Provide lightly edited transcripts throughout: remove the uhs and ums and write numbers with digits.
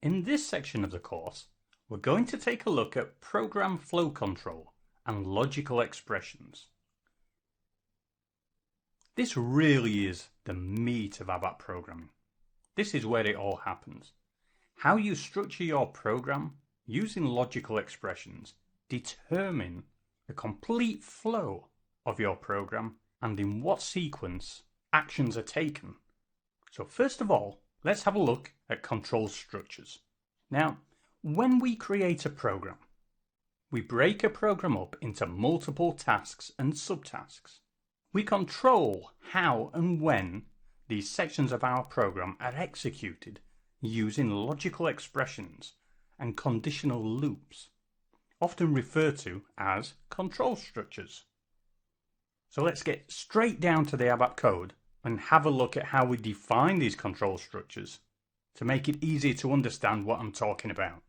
In this section of the course, we're going to take a look at program flow control and logical expressions. This really is the meat of ABAP programming. This is where it all happens. How you structure your program using logical expressions determine the complete flow of your program and in what sequence actions are taken. So first of all, let's have a look at control structures. Now, when we create a program, we break a program up into multiple tasks and subtasks. We control how and when these sections of our program are executed using logical expressions and conditional loops, often referred to as control structures. So let's get straight down to the ABAP code and have a look at how we define these control structures to make it easier to understand what I'm talking about.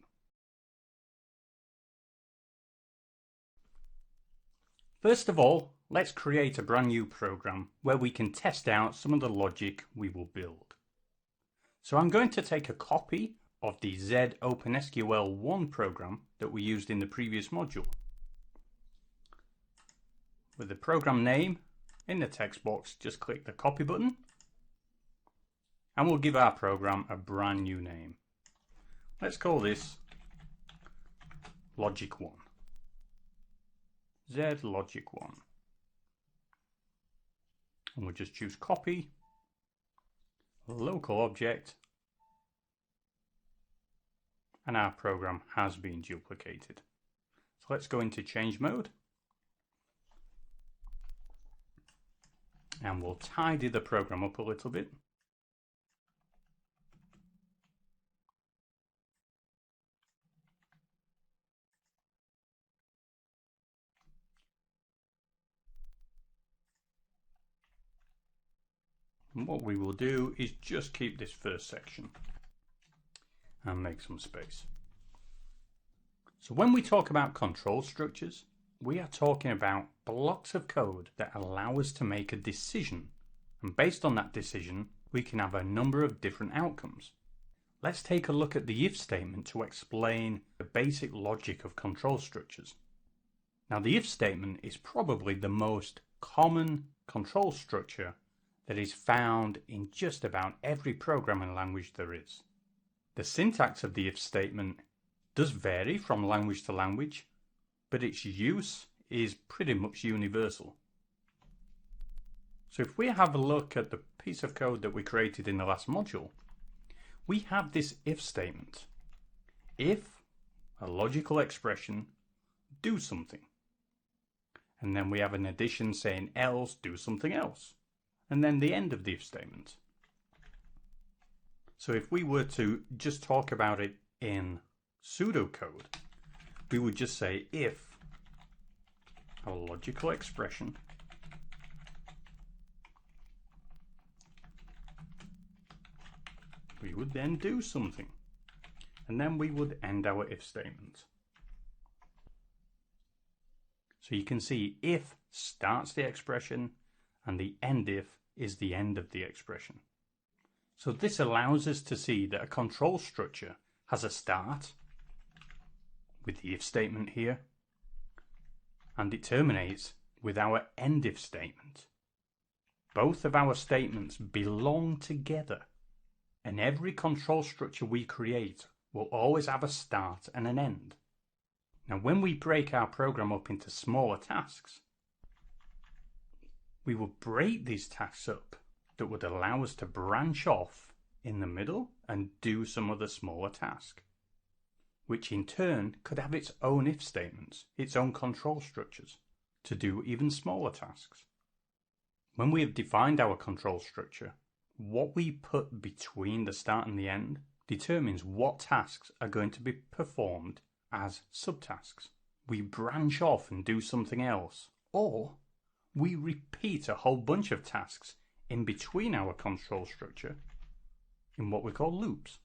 First of all, let's create a brand new program where we can test out some of the logic we will build. So I'm going to take a copy of the Z OpenSQL1 program that we used in the previous module. With the program name in the text box, just click the copy button and we'll give our program a brand new name. Let's call this Logic 1. Z Logic 1. And we'll just choose copy, local object, and our program has been duplicated. So let's go into change mode and we'll tidy the program up a little bit. And what we will do is just keep this first section and make some space. So when we talk about control structures, we are talking about blocks of code that allow us to make a decision. And based on that decision, we can have a number of different outcomes. Let's take a look at the if statement to explain the basic logic of control structures. Now, the if statement is probably the most common control structure that is found in just about every programming language there is. The syntax of the if statement does vary from language to language, but its use is pretty much universal. So if we have a look at the piece of code that we created in the last module, we have this if statement. If a logical expression, do something. And then we have an addition saying else, do something else. And then the end of the if statement. So if we were to just talk about it in pseudocode, we would just say if a logical expression we would then do something, and then we would end our if statement. So you can see if starts the expression and the end if is the end of the expression. So this allows us to see that a control structure has a start with the if statement here, and it terminates with our end if statement. Both of our statements belong together, and every control structure we create will always have a start and an end. Now, when we break our program up into smaller tasks, we will break these tasks up that would allow us to branch off in the middle and do some other smaller task, which in turn could have its own if statements, its own control structures, to do even smaller tasks. When we have defined our control structure, what we put between the start and the end determines what tasks are going to be performed as subtasks. We branch off and do something else, or we repeat a whole bunch of tasks in between our control structure in what we call loops.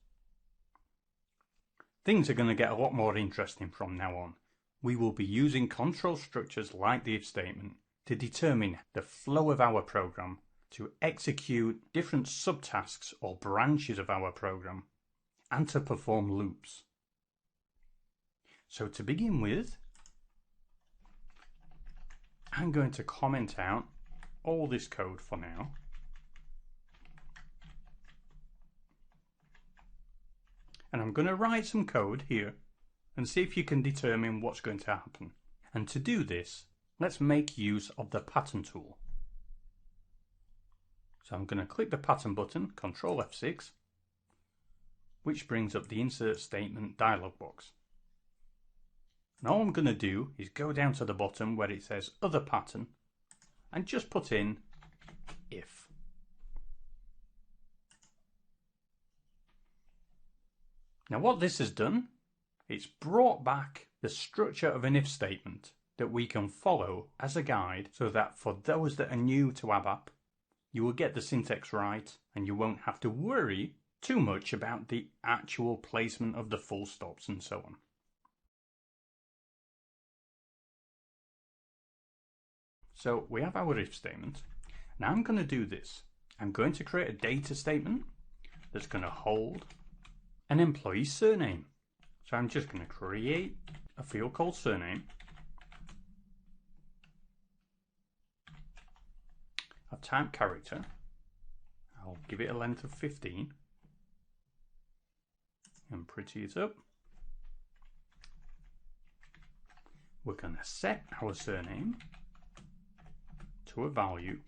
Things are going to get a lot more interesting from now on. We will be using control structures like the if statement to determine the flow of our program, to execute different subtasks or branches of our program, and to perform loops. So to begin with, I'm going to comment out all this code for now. And I'm going to write some code here and see if you can determine what's going to happen. And to do this, let's make use of the pattern tool. So I'm going to click the pattern button, Ctrl F6, which brings up the insert statement dialog box. And all I'm going to do is go down to the bottom where it says other pattern and just put in if. Now what this has done, it's brought back the structure of an if statement that we can follow as a guide, so that for those that are new to ABAP, you will get the syntax right and you won't have to worry too much about the actual placement of the full stops and so on. So we have our if statement. Now I'm going to do this. I'm going to create a data statement that's going to hold an employee's surname. So I'm just going to create a field called surname, a type character. I'll give it a length of 15 and pretty it up. We're going to set our surname to a value,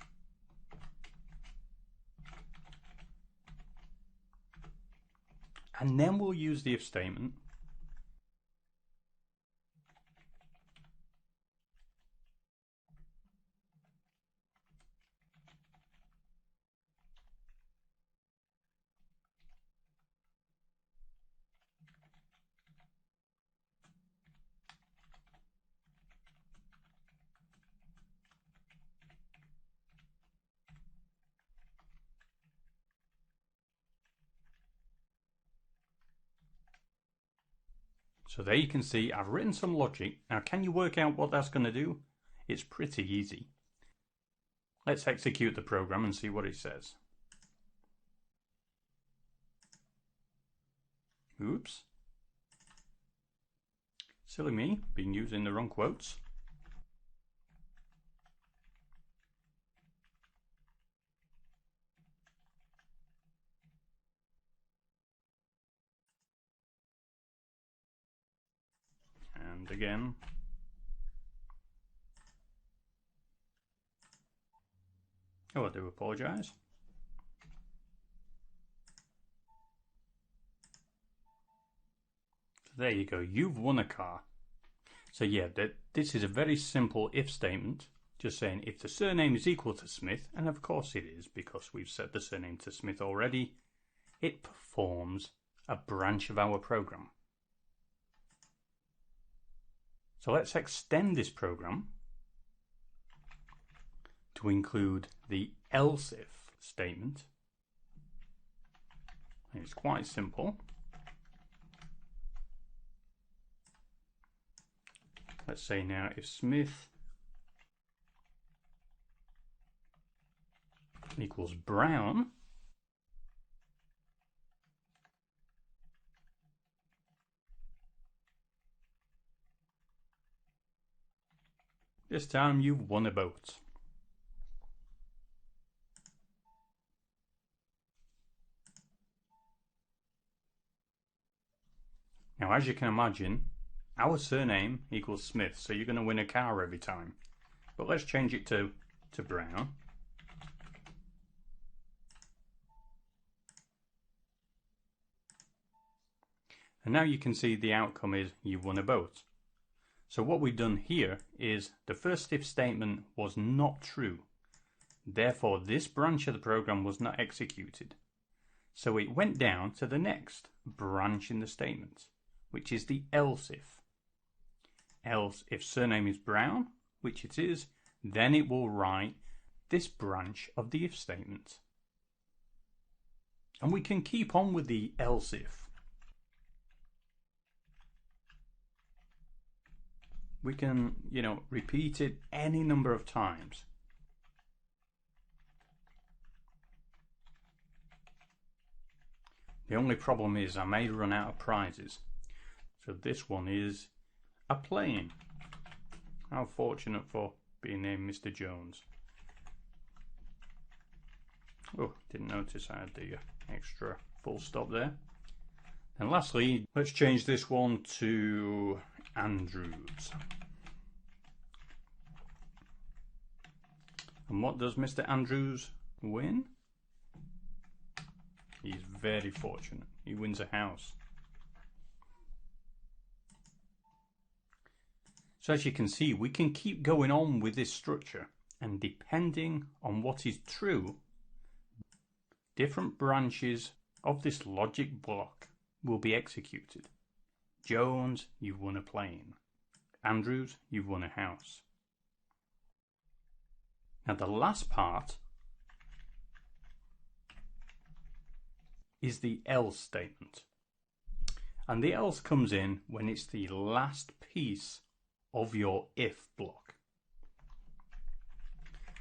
and then we'll use the if statement So there you can see I've written some logic. Now can you work out what that's going to do? It's pretty easy. Let's execute the program and see what it says. Oops. Silly me, been using the wrong quotes. And again. Oh, I do apologise. So there you go, you've won a car. So yeah, this is a very simple if statement, just saying if the surname is equal to Smith, and of course it is because we've set the surname to Smith already, it performs a branch of our program. So let's extend this program to include the else if statement. And it's quite simple. Let's say now if Smith equals Brown, this time you've won a boat. Now as you can imagine, our surname equals Smith, so you're going to win a car every time. But let's change it to Brown. And now you can see the outcome is you've won a boat. So what we've done here is the first if statement was not true. Therefore, this branch of the program was not executed. So it went down to the next branch in the statement, which is the else if. Else if surname is Brown, which it is, then it will write this branch of the if statement. And we can keep on with the else if. We can, repeat it any number of times. The only problem is I may run out of prizes. So this one is a plane. How fortunate for being named Mr. Jones. Oh, didn't notice I had the extra full stop there. And lastly, let's change this one to Andrews. And what does Mr. Andrews win? He's very fortunate. He wins a house. So as you can see, we can keep going on with this structure, and depending on what is true, different branches of this logic block will be executed. Jones, you've won a plane. Andrews, you've won a house. Now the last part is the else statement. And the else comes in when it's the last piece of your if block.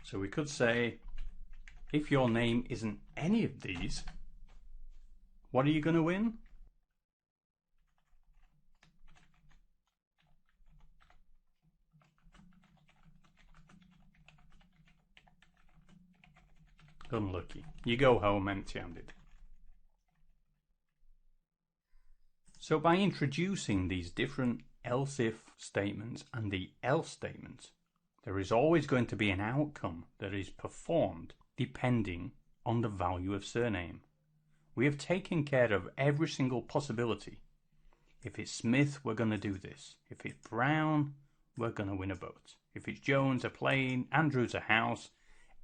So we could say, if your name isn't any of these, what are you going to win? Unlucky. You go home empty-handed. So by introducing these different else if statements and the else statement, there is always going to be an outcome that is performed depending on the value of surname. We have taken care of every single possibility. If it's Smith, we're going to do this. If it's Brown, we're going to win a boat. If it's Jones, a plane, Andrews, a house,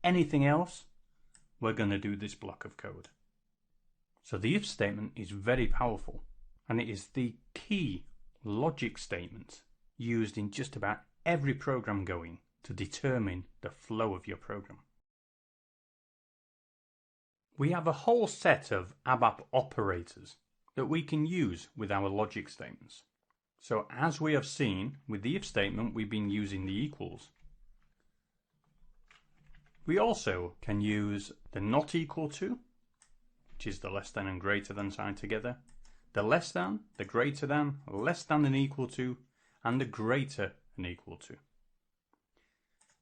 anything else, we're going to do this block of code. So the if statement is very powerful, and it is the key logic statement used in just about every program going to determine the flow of your program. We have a whole set of ABAP operators that we can use with our logic statements. So as we have seen with the if statement, we've been using the equals. We also can use the not equal to, which is the less than and greater than sign together, the less than, the greater than, less than and equal to, and the greater and equal to.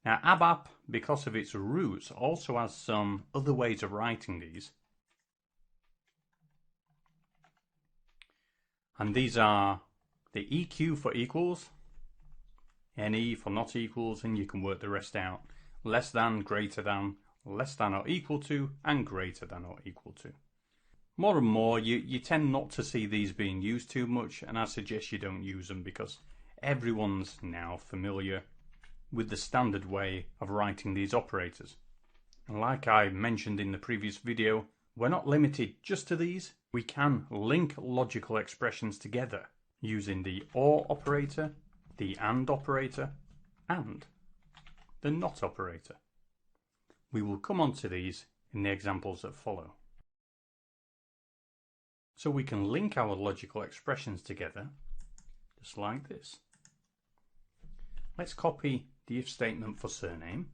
Now ABAP, because of its roots, also has some other ways of writing these. And these are the EQ for equals, NE for not equals, and you can work the rest out. Less than, greater than, less than or equal to, and greater than or equal to. More and more, you tend not to see these being used too much, and I suggest you don't use them because everyone's now familiar with the standard way of writing these operators. And like I mentioned in the previous video, we're not limited just to these. We can link logical expressions together using the OR operator, the AND operator, and the NOT operator. We will come on to these in the examples that follow. So we can link our logical expressions together just like this. Let's copy the if statement for surname.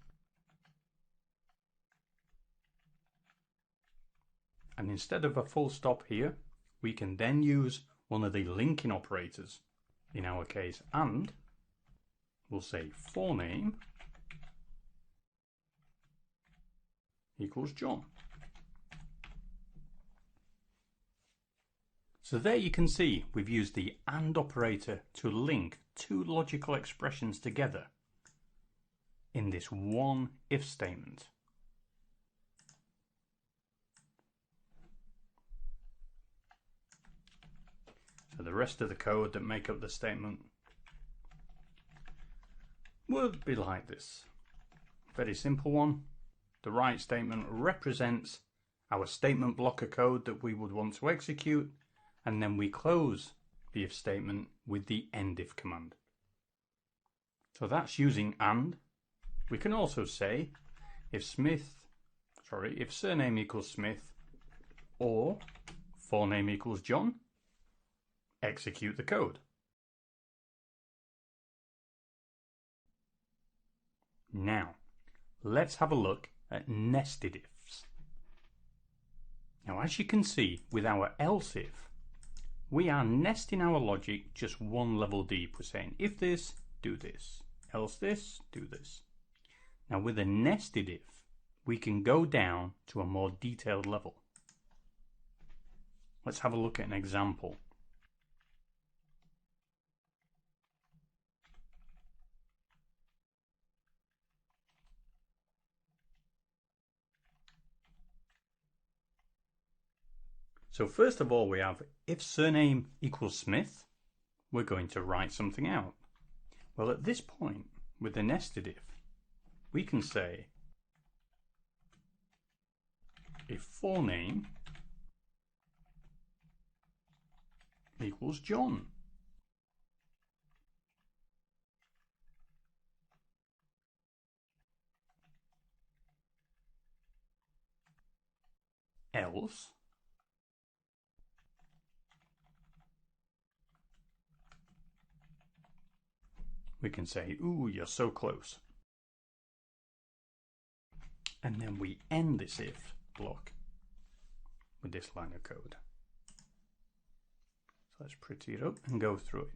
And instead of a full stop here, we can then use one of the linking operators. In our case, and we'll say forename equals John. So there you can see we've used the AND operator to link two logical expressions together in this one if statement. So the rest of the code that make up the statement would be like this. Very simple one. The right statement represents our statement blocker code that we would want to execute, and then we close the if statement with the end if command. So that's using AND. We can also say if surname equals Smith or forename equals John, execute the code. Now, let's have a look at nested ifs. Now, as you can see with our else if, we are nesting our logic just one level deep. We're saying if this, do this, else this, do this. Now with a nested if, we can go down to a more detailed level. Let's have a look at an example. So first of all, we have if surname equals Smith, we're going to write something out. Well, at this point, with the nested if, we can say if forename equals John. Else we can say, ooh, you're so close. And then we end this if block with this line of code. So let's pretty it up and go through it.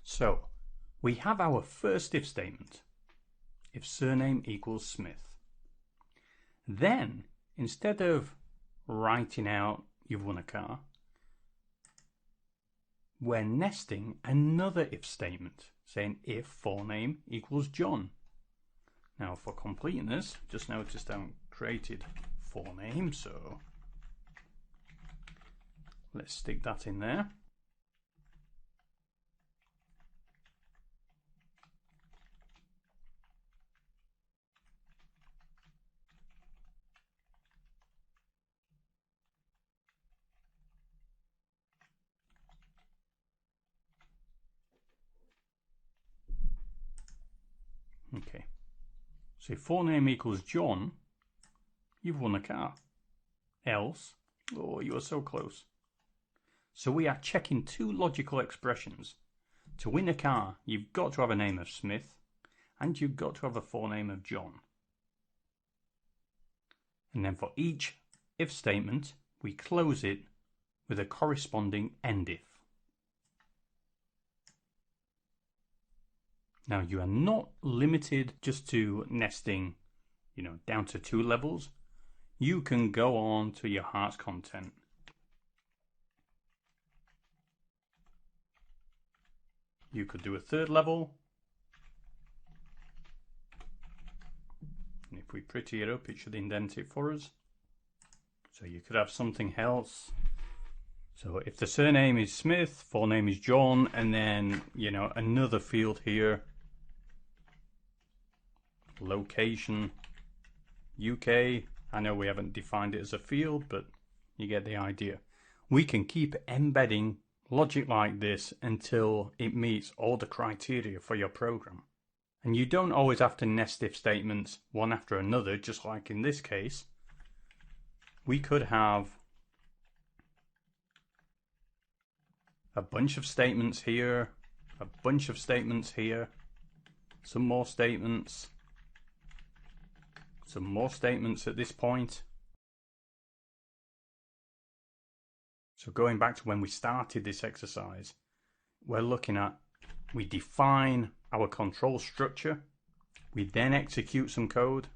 So we have our first if statement, if surname equals Smith. Then instead of writing out you've won a car, we're nesting another if statement saying if forename equals John. Now for completeness, just noticed I haven't created forename, so let's stick that in there. Okay, so if forename equals John, you've won a car. Else, oh, you are so close. So we are checking two logical expressions. To win a car, you've got to have a name of Smith, and you've got to have a forename of John. And then for each if statement, we close it with a corresponding end if. Now you are not limited just to nesting, down to 2 levels. You can go on to your heart's content. You could do a 3rd level. And if we pretty it up, it should indent it for us. So you could have something else. So if the surname is Smith, forename is John, and then, another field here. Location, UK. I know we haven't defined it as a field, but you get the idea. We can keep embedding logic like this until it meets all the criteria for your program. And you don't always have to nest if statements one after another, just like in this case. We could have a bunch of statements here, a bunch of statements here, some more statements, some more statements at this point. So going back to when we started this exercise, we're looking at, we define our control structure, we then execute some code,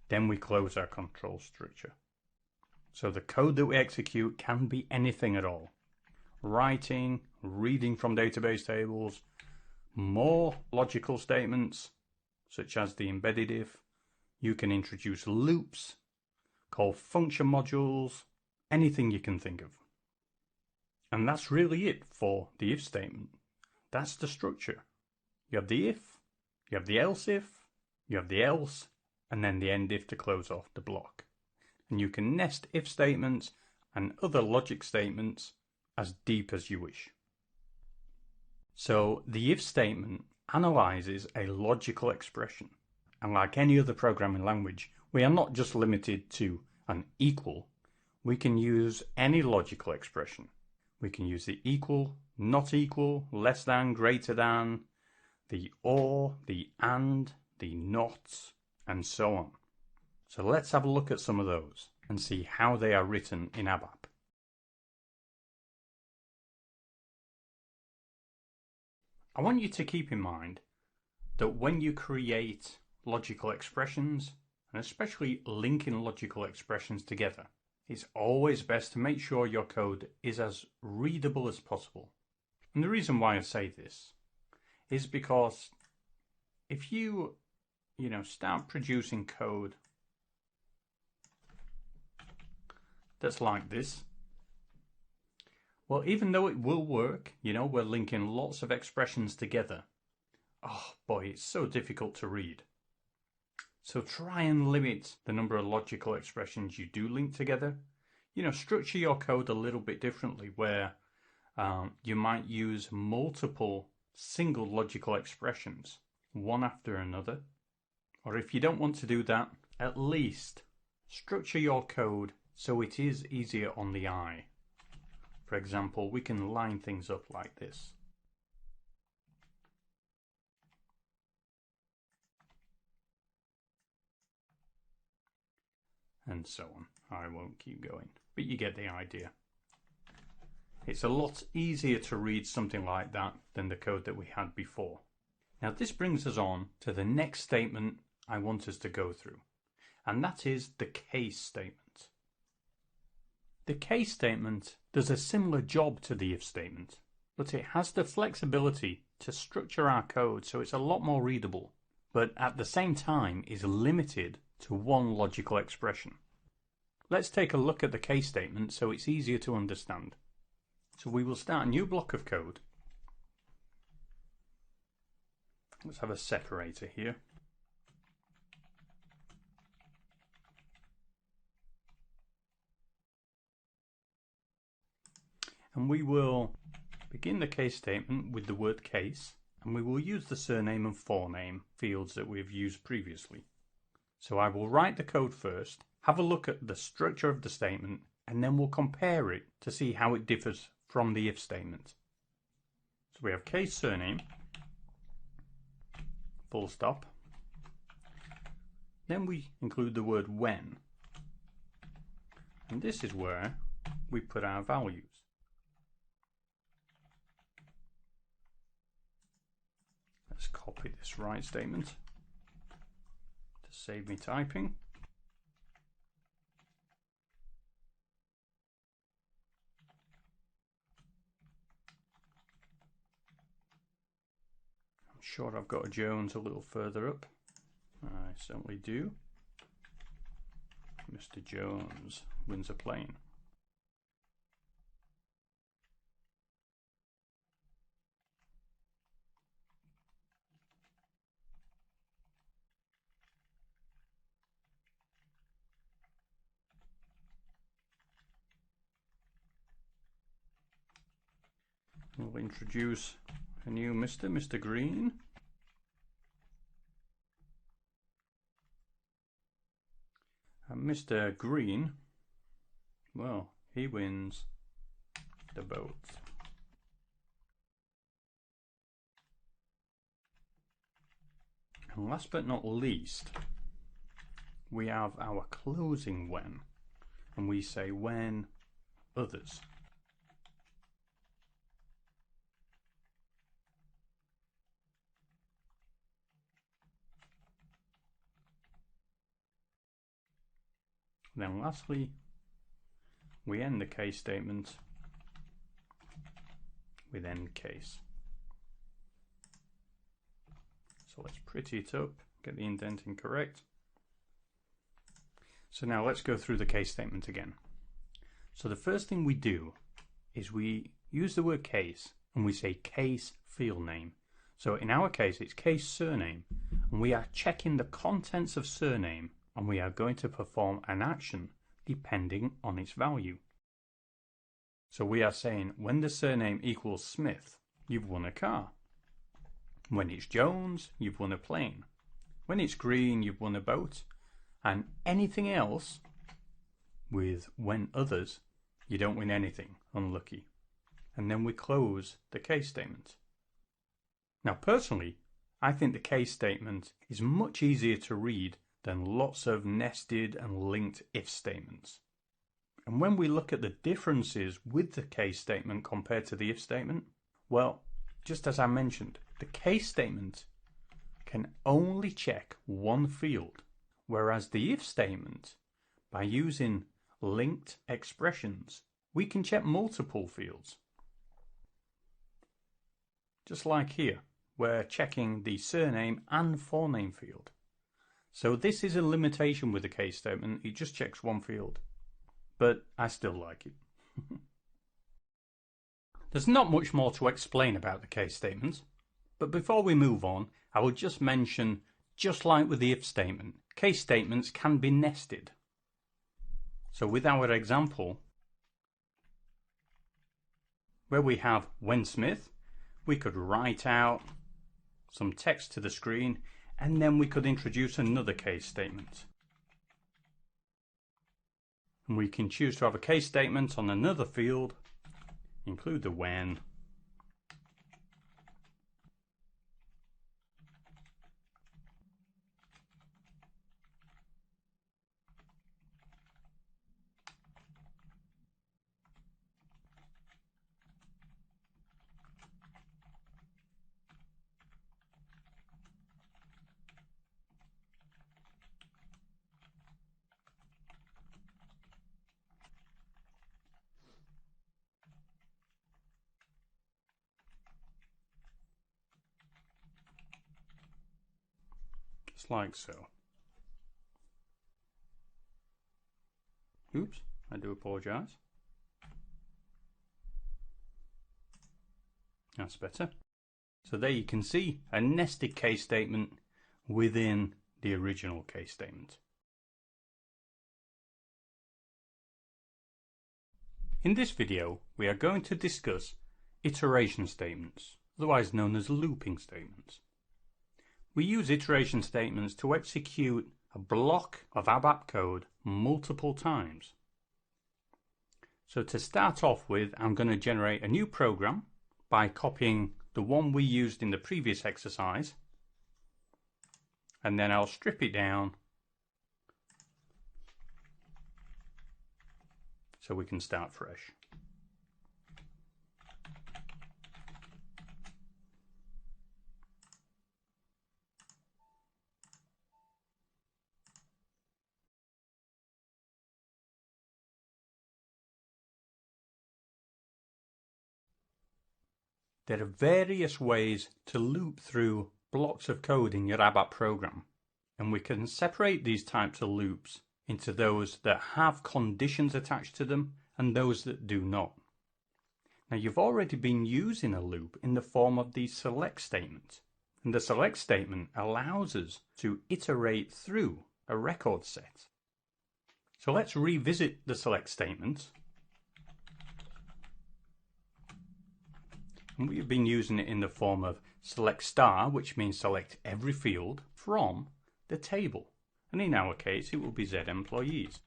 then we close our control structure. So the code that we execute can be anything at all. Writing, reading from database tables, more logical statements, such as the embedded if. You can introduce loops, call function modules, anything you can think of. And that's really it for the if statement. That's the structure. You have the if, you have the else if, you have the else, and then the end if to close off the block. And you can nest if statements and other logic statements as deep as you wish. So the if statement analyzes a logical expression. And like any other programming language, we are not just limited to an equal. We can use any logical expression. We can use the equal, not equal, less than, greater than, the or, the and, the not, and so on. So let's have a look at some of those and see how they are written in ABAP. I want you to keep in mind that when you create logical expressions, and especially linking logical expressions together, it's always best to make sure your code is as readable as possible. And the reason why I say this is because if you start producing code that's like this, well, even though it will work, we're linking lots of expressions together. Oh boy, it's so difficult to read. So try and limit the number of logical expressions you do link together. Structure your code a little bit differently, where you might use multiple single logical expressions, one after another. Or if you don't want to do that, at least structure your code so it is easier on the eye. For example, we can line things up like this. And so on. I won't keep going, but you get the idea. It's a lot easier to read something like that than the code that we had before. Now this brings us on to the next statement I want us to go through, and that is the case statement. The case statement does a similar job to the if statement, but it has the flexibility to structure our code so it's a lot more readable, but at the same time is limited to one logical expression. Let's take a look at the case statement so it's easier to understand. So we will start a new block of code. Let's have a separator here. And we will begin the case statement with the word case, and we will use the surname and forename fields that we've used previously. So I will write the code first, have a look at the structure of the statement, and then we'll compare it to see how it differs from the if statement. So we have case surname, full stop. Then we include the word when. And this is where we put our values. Let's copy this write statement to save me typing. I'm sure I've got a Jones a little further up. I certainly do. Mr. Jones wins a plane. We'll introduce a new Mr. Green. And Mr. Green, well, he wins the boat. And last but not least, we have our closing when, and we say when others. Then lastly, we end the case statement with end case. So let's pretty it up, get the indenting correct. So now let's go through the case statement again. So the first thing we do is we use the word case and we say case field name. So in our case it's case surname, and we are checking the contents of surname, and we are going to perform an action depending on its value. So we are saying when the surname equals Smith, you've won a car. When it's Jones, you've won a plane. When it's Green, you've won a boat. And anything else with when others, you don't win anything, unlucky. And then we close the case statement. Now personally, I think the case statement is much easier to read then lots of nested and linked if statements. And when we look at the differences with the case statement compared to the if statement, well, just as I mentioned, the case statement can only check one field, whereas the if statement, by using linked expressions, we can check multiple fields. Just like here, we're checking the surname and forename field. So this is a limitation with the case statement, it just checks one field. But I still like it. There's not much more to explain about the case statements, but before we move on, I will just mention, just like with the if statement, case statements can be nested. So with our example, where we have when Smith, we could write out some text to the screen and then we could introduce another case statement. And we can choose to have a case statement on another field, include the when, just like so. Oops, I do apologise. That's better. So there you can see a nested case statement within the original case statement. In this video, we are going to discuss iteration statements, otherwise known as looping statements. We use iteration statements to execute a block of ABAP code multiple times. So to start off with, I'm going to generate a new program by copying the one we used in the previous exercise, and then I'll strip it down so we can start fresh. There are various ways to loop through blocks of code in your ABAP program, and we can separate these types of loops into those that have conditions attached to them and those that do not. Now you've already been using a loop in the form of the select statement, and the select statement allows us to iterate through a record set. So let's revisit the select statement. And we've been using it in the form of select star, which means select every field from the table. And in our case, it will be Z employees.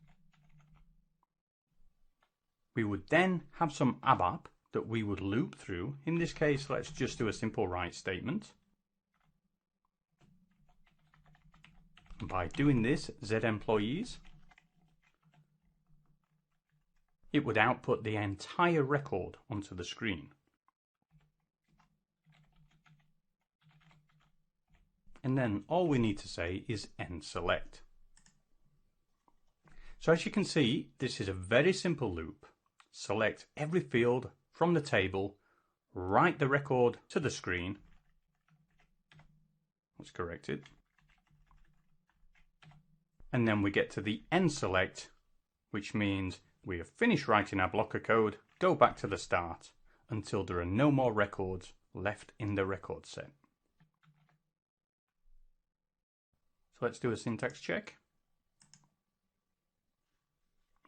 We would then have some ABAP that we would loop through. In this case, let's just do a simple write statement. And by doing this, Z employees, it would output the entire record onto the screen. And then all we need to say is end select. So as you can see, this is a very simple loop. Select every field from the table, write the record to the screen. Let's correct it. And then we get to the end select, which means we have finished writing our block of code, go back to the start until there are no more records left in the record set. Let's do a syntax check.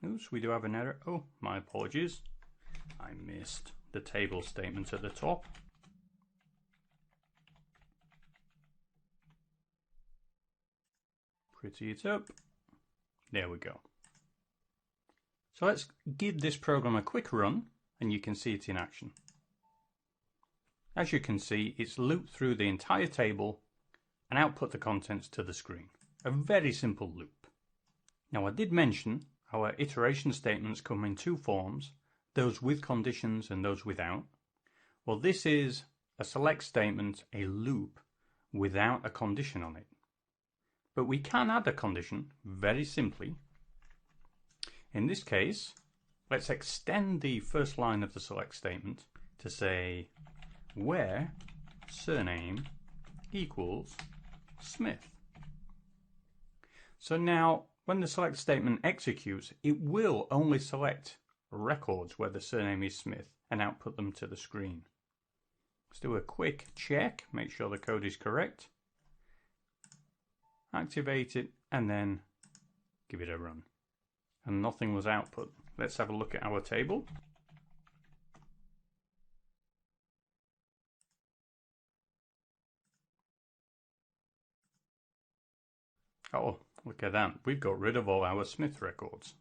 Oops, we do have an error. Oh, my apologies. I missed the table statement at the top. Pretty it up. There we go. So let's give this program a quick run and you can see it in action. As you can see, it's looped through the entire table and output the contents to the screen. A very simple loop. Now I did mention our iteration statements come in two forms, those with conditions and those without. Well, this is a select statement, a loop, without a condition on it. But we can add a condition very simply. In this case, let's extend the first line of the select statement to say where surname equals Smith. So now when the select statement executes, it will only select records where the surname is Smith and output them to the screen. Let's do a quick check, make sure the code is correct. Activate it and then give it a run. And nothing was output. Let's have a look at our table. Oh, look at that. We've got rid of all our Smith records.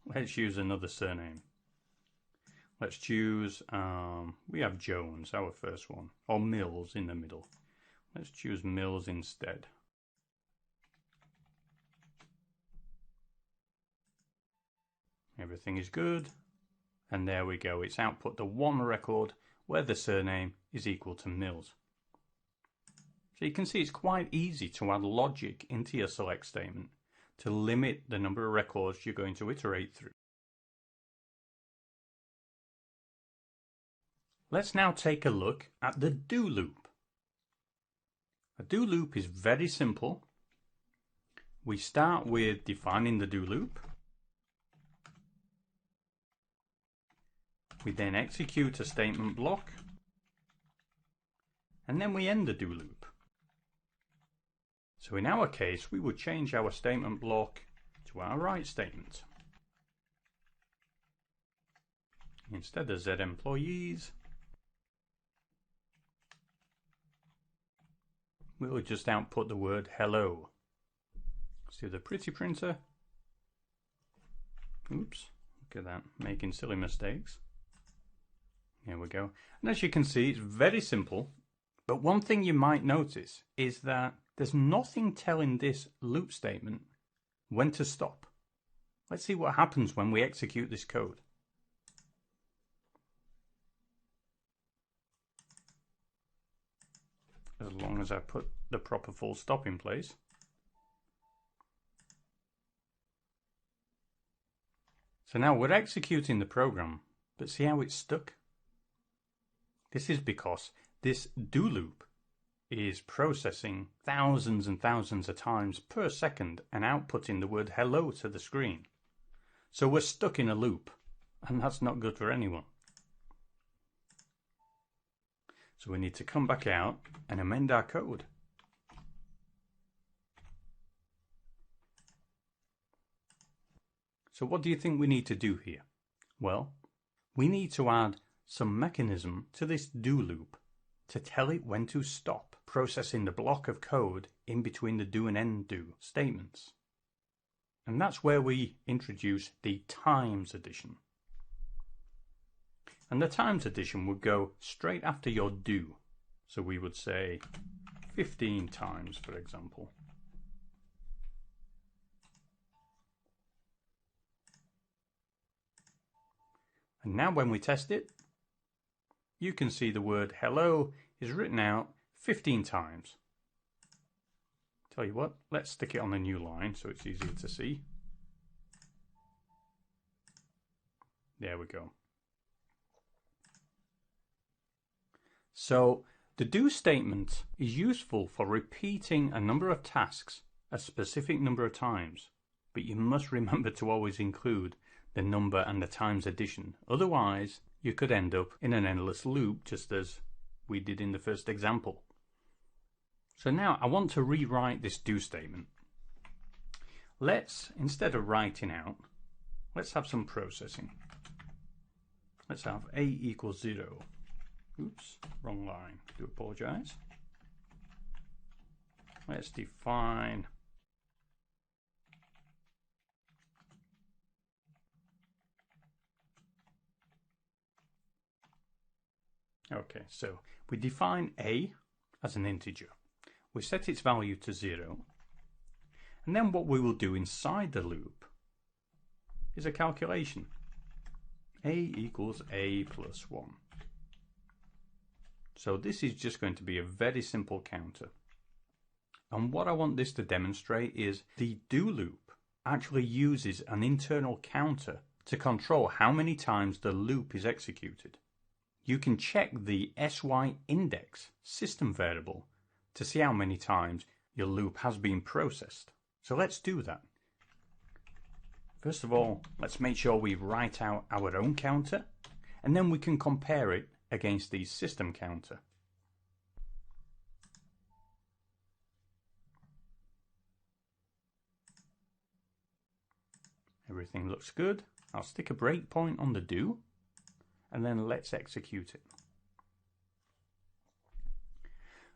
Let's use another surname. Let's choose, we have Jones, our first one, or Mills in the middle. Let's choose Mills instead. Everything is good. And there we go. It's output the one record where the surname is equal to Mills. So you can see it's quite easy to add logic into your select statement to limit the number of records you're going to iterate through. Let's now take a look at the do loop. A do loop is very simple. We start with defining the do loop. We then execute a statement block. And then we end the do loop. So in our case, we would change our statement block to our write statement. Instead of Z employees, we will just output the word hello. See the pretty printer? Oops, look at that, making silly mistakes. Here we go. And as you can see, it's very simple. But one thing you might notice is that there's nothing telling this loop statement when to stop. Let's see what happens when we execute this code. As long as I put the proper full stop in place. So now we're executing the program, but see how it's stuck? This is because this do loop is processing thousands and thousands of times per second and outputting the word hello to the screen. So we're stuck in a loop, and that's not good for anyone. So we need to come back out and amend our code. So what do you think we need to do here? Well, we need to add some mechanism to this do loop to tell it when to stop processing the block of code in between the do and end do statements. And that's where we introduce the times addition. And the times addition would go straight after your do. So we would say 15 times, for example. And now when we test it, you can see the word hello is written out 15 times. Tell you what, let's stick it on a new line so it's easier to see. There we go. So the do statement is useful for repeating a number of tasks a specific number of times, but you must remember to always include the number and the times addition. Otherwise, you could end up in an endless loop, just as we did in the first example. So now I want to rewrite this do statement. Let's, instead of writing out, let's have some processing. Let's have a equals 0. Oops, wrong line. Do apologize. Let's define okay, so we define a as an integer. we set its value to 0, and then what we will do inside the loop is a calculation. A equals A plus 1. So this is just going to be a very simple counter. And what I want this to demonstrate is the do loop actually uses an internal counter to control how many times the loop is executed. You can check the SY index system variable to see how many times your loop has been processed. So let's do that. First of all, let's make sure we write out our own counter, and then we can compare it against the system counter. Everything looks good. I'll stick a breakpoint on the do, and then let's execute it.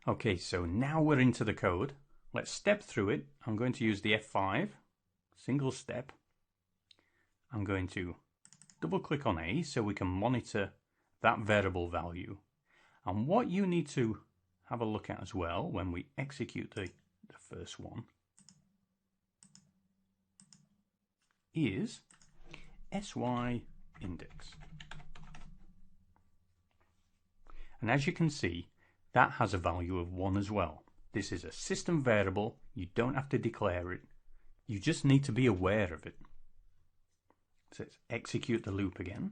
Okay, so now we're into the code. Let's step through it. I'm going to use the F5, single step. I'm going to double click on A so we can monitor that variable value. And what you need to have a look at as well when we execute the first one is SY index. And as you can see, that has a value of 1 as well. This is a system variable. You don't have to declare it. You just need to be aware of it. So let's execute the loop again.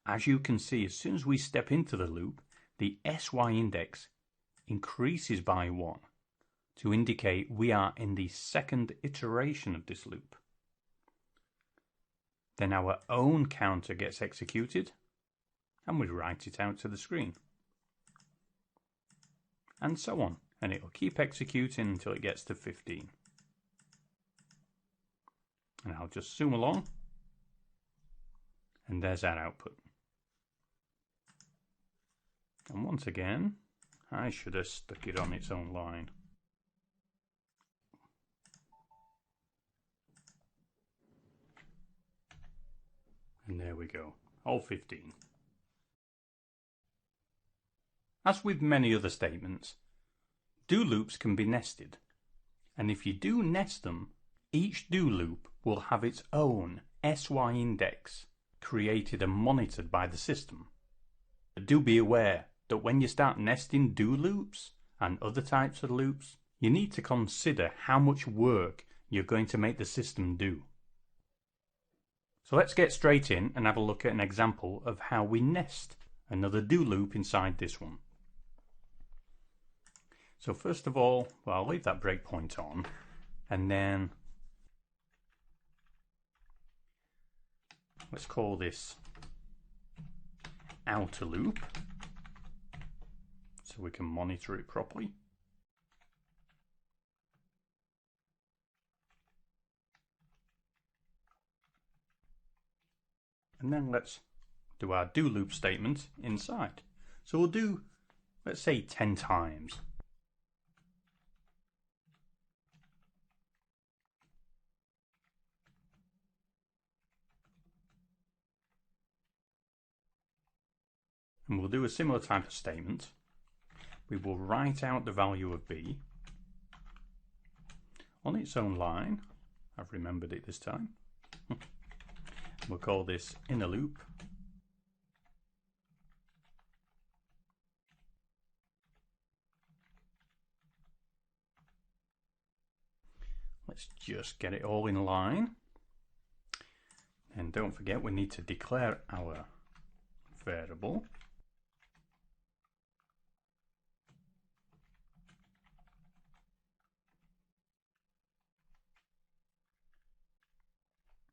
As you can see, as soon as we step into the loop, the SY index increases by 1 to indicate we are in the second iteration of this loop. Then our own counter gets executed and we write it out to the screen. And so on. And it will keep executing until it gets to 15. And I'll just zoom along. And there's our output. And once again, I should have stuck it on its own line. And there we go, all 15. As with many other statements, do loops can be nested. And if you do nest them, each do loop will have its own SY index created and monitored by the system. But do be aware that when you start nesting do loops and other types of loops, you need to consider how much work you're going to make the system do. So let's get straight in and have a look at an example of how we nest another do loop inside this one. So first of all, well, I'll leave that breakpoint on, and then let's call this outer loop so we can monitor it properly. And then let's do our do loop statement inside. So we'll do, let's say, 10 times. And we'll do a similar type of statement. We will write out the value of B on its own line. I've remembered it this time. We'll call this inner loop. Let's just get it all in line. And don't forget, we need to declare our variable.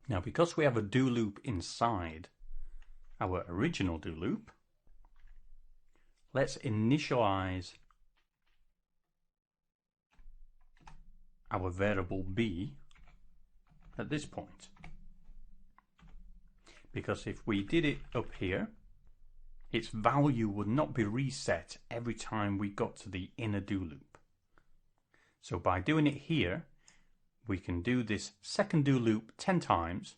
Now, because we have a do loop inside our original do loop, let's initialize our variable B at this point. Because if we did it up here, its value would not be reset every time we got to the inner do loop. So by doing it here, we can do this second do loop 10 times,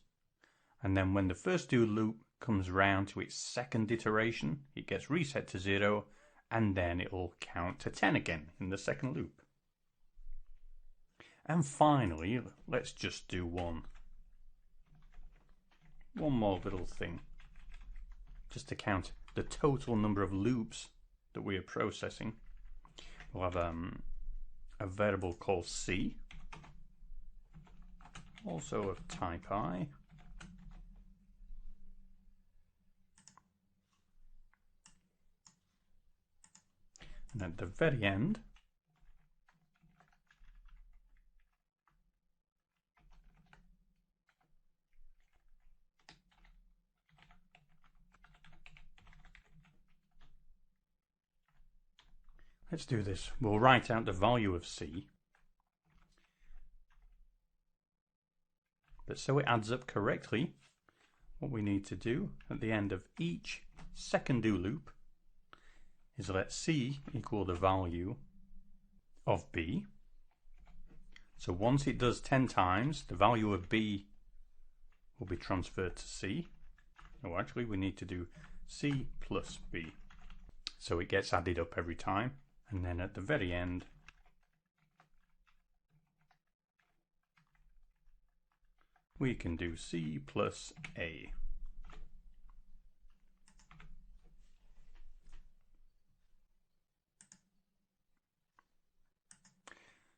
and then when the first do loop comes round to its second iteration, it gets reset to 0, and then it will count to 10 again in the second loop. And finally, let's just do one more little thing, just to count the total number of loops that we are processing. We'll have a variable called C, also of type I, and at the very end let's do this. We'll write out the value of C, but so it adds up correctly, what we need to do at the end of each second do loop is let C equal the value of B. So once it does 10 times, the value of B will be transferred to C. No, actually we need to do C plus B. So it gets added up every time. And then at the very end, we can do C plus A.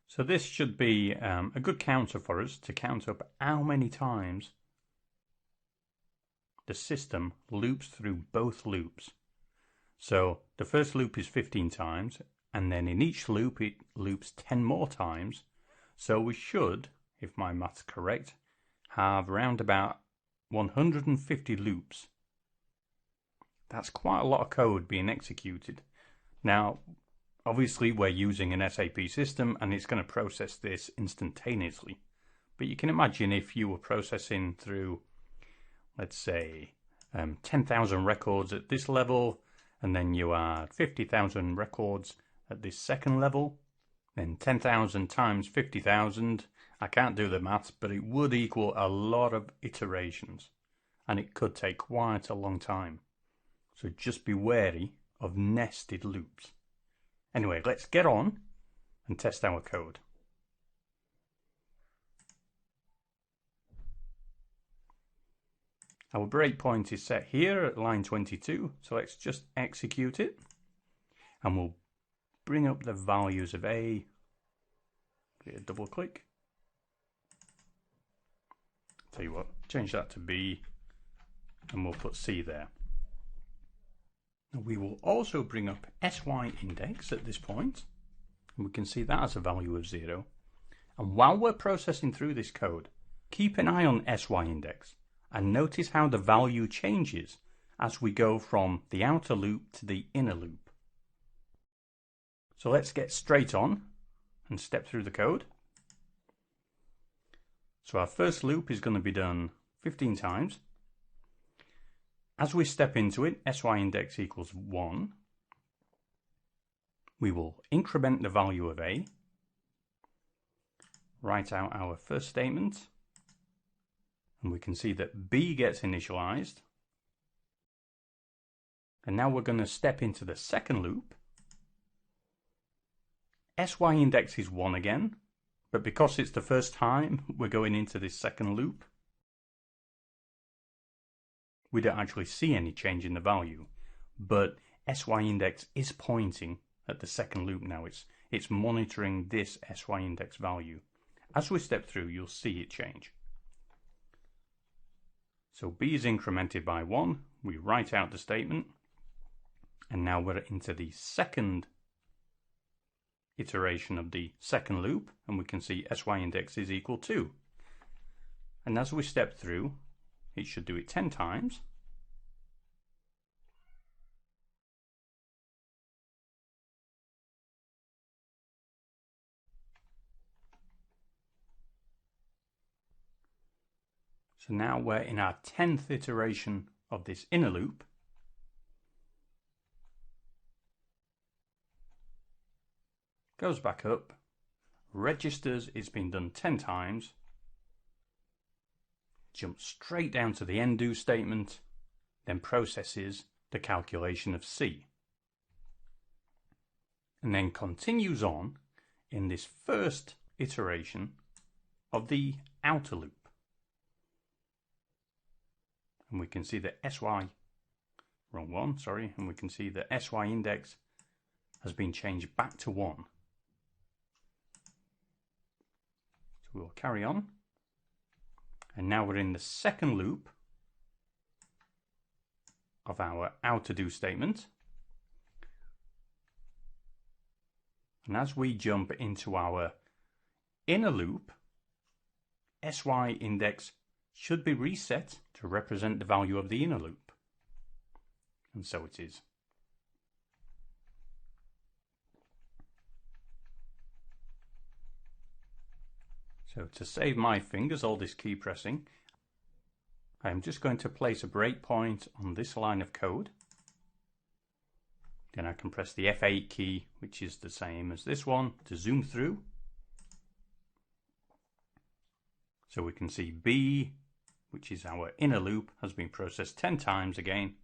So this should be a good counter for us to count up how many times the system loops through both loops. So the first loop is 15 times, and then in each loop it loops 10 more times. So we should, if my math's correct, have around about 150 loops. That's quite a lot of code being executed. Now, obviously we're using an SAP system and it's going to process this instantaneously. But you can imagine if you were processing through, let's say, 10,000 records at this level, and then you had 50,000 records at this second level, then 10,000 times 50,000, I can't do the maths, but it would equal a lot of iterations, and it could take quite a long time. So just be wary of nested loops. Anyway, let's get on and test our code. Our breakpoint is set here at line 22, so let's just execute it, and we'll bring up the values of A, double click, tell you what, change that to B, and we'll put C there. Now we will also bring up SY index at this point, and we can see that as a value of 0. And while we're processing through this code, keep an eye on SY index and notice how the value changes as we go from the outer loop to the inner loop. So let's get straight on and step through the code. So our first loop is going to be done 15 times. As we step into it, SY index equals 1. We will increment the value of A, write out our first statement, and we can see that B gets initialized. And now we're going to step into the second loop. SY index is 1 again, but because it's the first time we're going into this second loop, we don't actually see any change in the value, but SY index is pointing at the second loop now. It's monitoring this SY index value. As we step through, you'll see it change. So B is incremented by 1, we write out the statement, and now we're into the second iteration of the second loop, and we can see SY index is equal to. And as we step through, it should do it 10 times. So now we're in our 10th iteration of this inner loop. Goes back up, registers it's been done 10 times, jumps straight down to the end do statement, then processes the calculation of C. And then continues on in this first iteration of the outer loop. And we can see that SY, wrong one, sorry, and we can see that SY index has been changed back to 1. So we'll carry on. And now we're in the second loop of our outer do statement. And as we jump into our inner loop, SY index should be reset to represent the value of the inner loop. And so it is. So to save my fingers, all this key pressing, I am just going to place a breakpoint on this line of code. Then I can press the F8 key, which is the same as this one, to zoom through. So we can see B, which is our inner loop, has been processed 10 times again.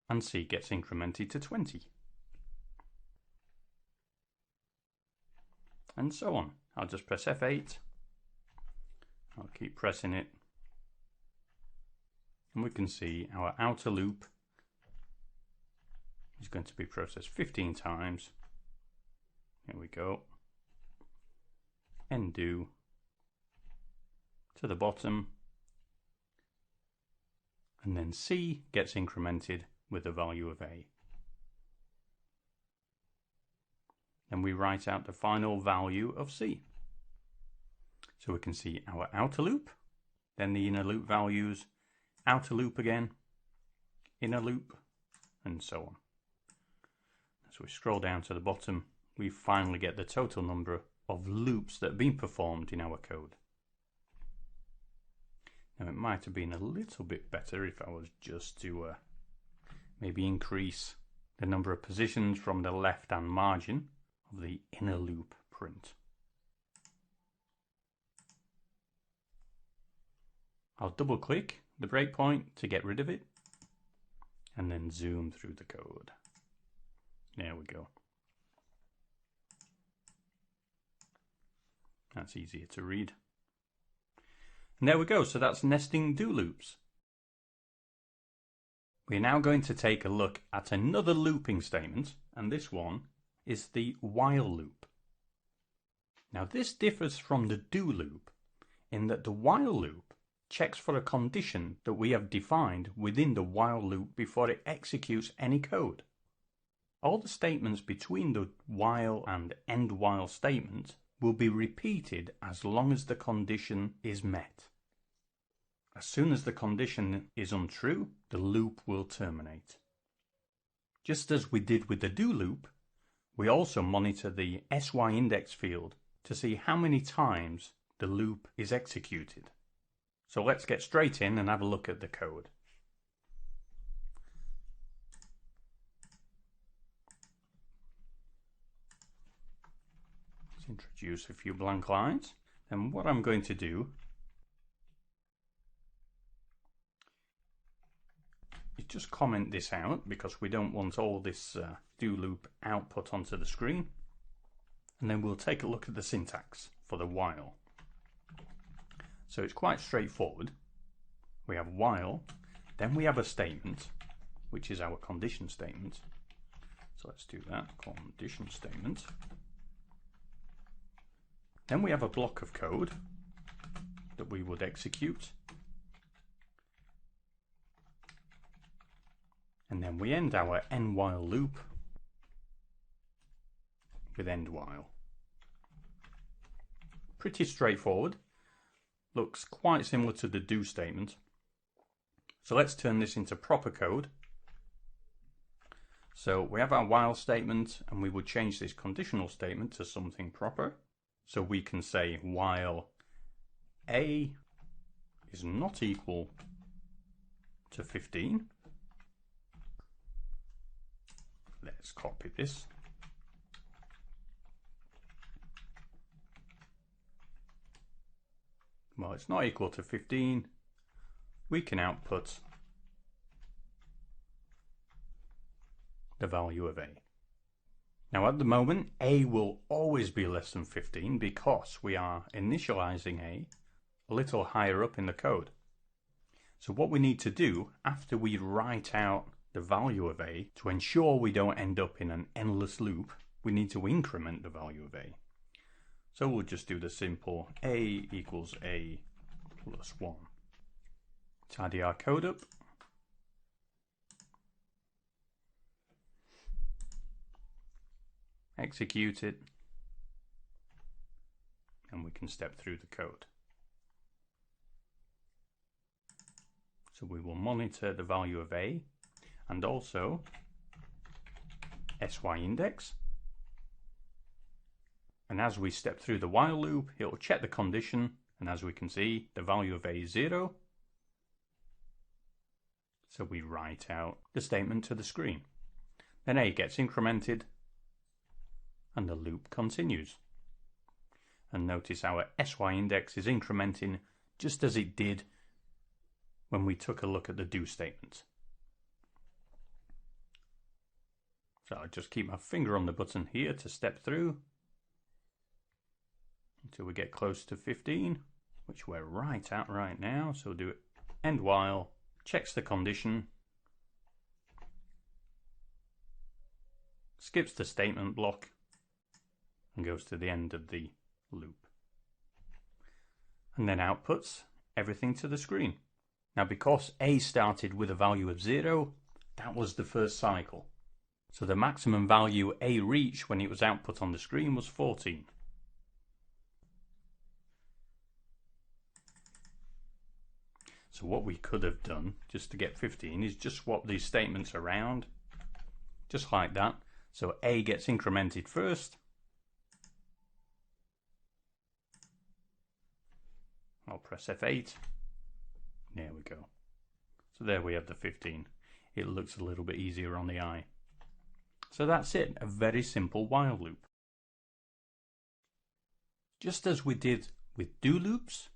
And C gets incremented to 20. And so on. I'll just press F8. I'll keep pressing it. And we can see our outer loop is going to be processed 15 times. Here we go. End do to the bottom. And then C gets incremented with the value of A. And we write out the final value of C. So we can see our outer loop, then the inner loop values, outer loop again, inner loop, and so on. As we scroll down to the bottom, we finally get the total number of loops that have been performed in our code. Now it might have been a little bit better if I was just to maybe increase the number of positions from the left-hand margin of the inner loop print. I'll double click the breakpoint to get rid of it and then zoom through the code. There we go. That's easier to read. And there we go. So that's nesting do loops. We're now going to take a look at another looping statement, and this one is the while loop. Now this differs from the do loop in that the while loop checks for a condition that we have defined within the while loop before it executes any code. All the statements between the while and end while statement will be repeated as long as the condition is met. As soon as the condition is untrue, the loop will terminate. Just as we did with the do loop, we also monitor the SY index field to see how many times the loop is executed. So let's get straight in and have a look at the code. Let's introduce a few blank lines. And what I'm going to do is just comment this out because we don't want all this do loop output onto the screen. And then we'll take a look at the syntax for the while. So it's quite straightforward. We have while, then we have a statement, which is our condition statement. So let's do that, condition statement. Then we have a block of code that we would execute. And then we end our end while loop with end while. Pretty straightforward. Looks quite similar to the do statement. So let's turn this into proper code. So we have our while statement and we would change this conditional statement to something proper. So we can say while A is not equal to 15. Let's copy this. Well, it's not equal to 15. We can output the value of A. Now at the moment, A will always be less than 15 because we are initializing A a little higher up in the code. So what we need to do after we write out the value of A, to ensure we don't end up in an endless loop, we need to increment the value of A. So we'll just do the simple A equals A plus 1. Tidy our code up. Execute it. And we can step through the code. So we will monitor the value of A and also SY index. And as we step through the while loop, it will check the condition, and as we can see, the value of A is 0. So we write out the statement to the screen. Then A gets incremented, and the loop continues. And notice our SY index is incrementing just as it did when we took a look at the do statement. So I'll just keep my finger on the button here to step through until we get close to 15, which we're right at right now. So we'll do it end while, checks the condition, skips the statement block, and goes to the end of the loop. And then outputs everything to the screen. Now because A started with a value of 0, that was the first cycle. So the maximum value A reached when it was output on the screen was 14. So what we could have done, just to get 15, is just swap these statements around, just like that. So A gets incremented first. I'll press F8. There we go. So there we have the 15. It looks a little bit easier on the eye. So that's it, a very simple while loop. Just as we did with do loops,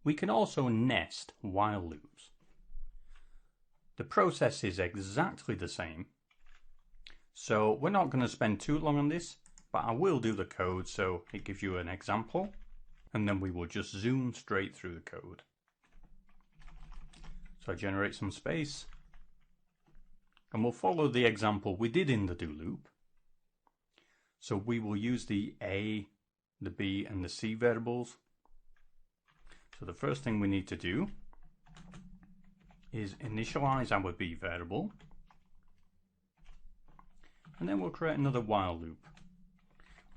we can also nest while loops. The process is exactly the same. So we're not going to spend too long on this, but I will do the code so it gives you an example, and then we will just zoom straight through the code. So I generate some space, and we'll follow the example we did in the do loop. So we will use the A, the B, and the C variables. So the first thing we need to do is initialize our B variable, and then we'll create another while loop.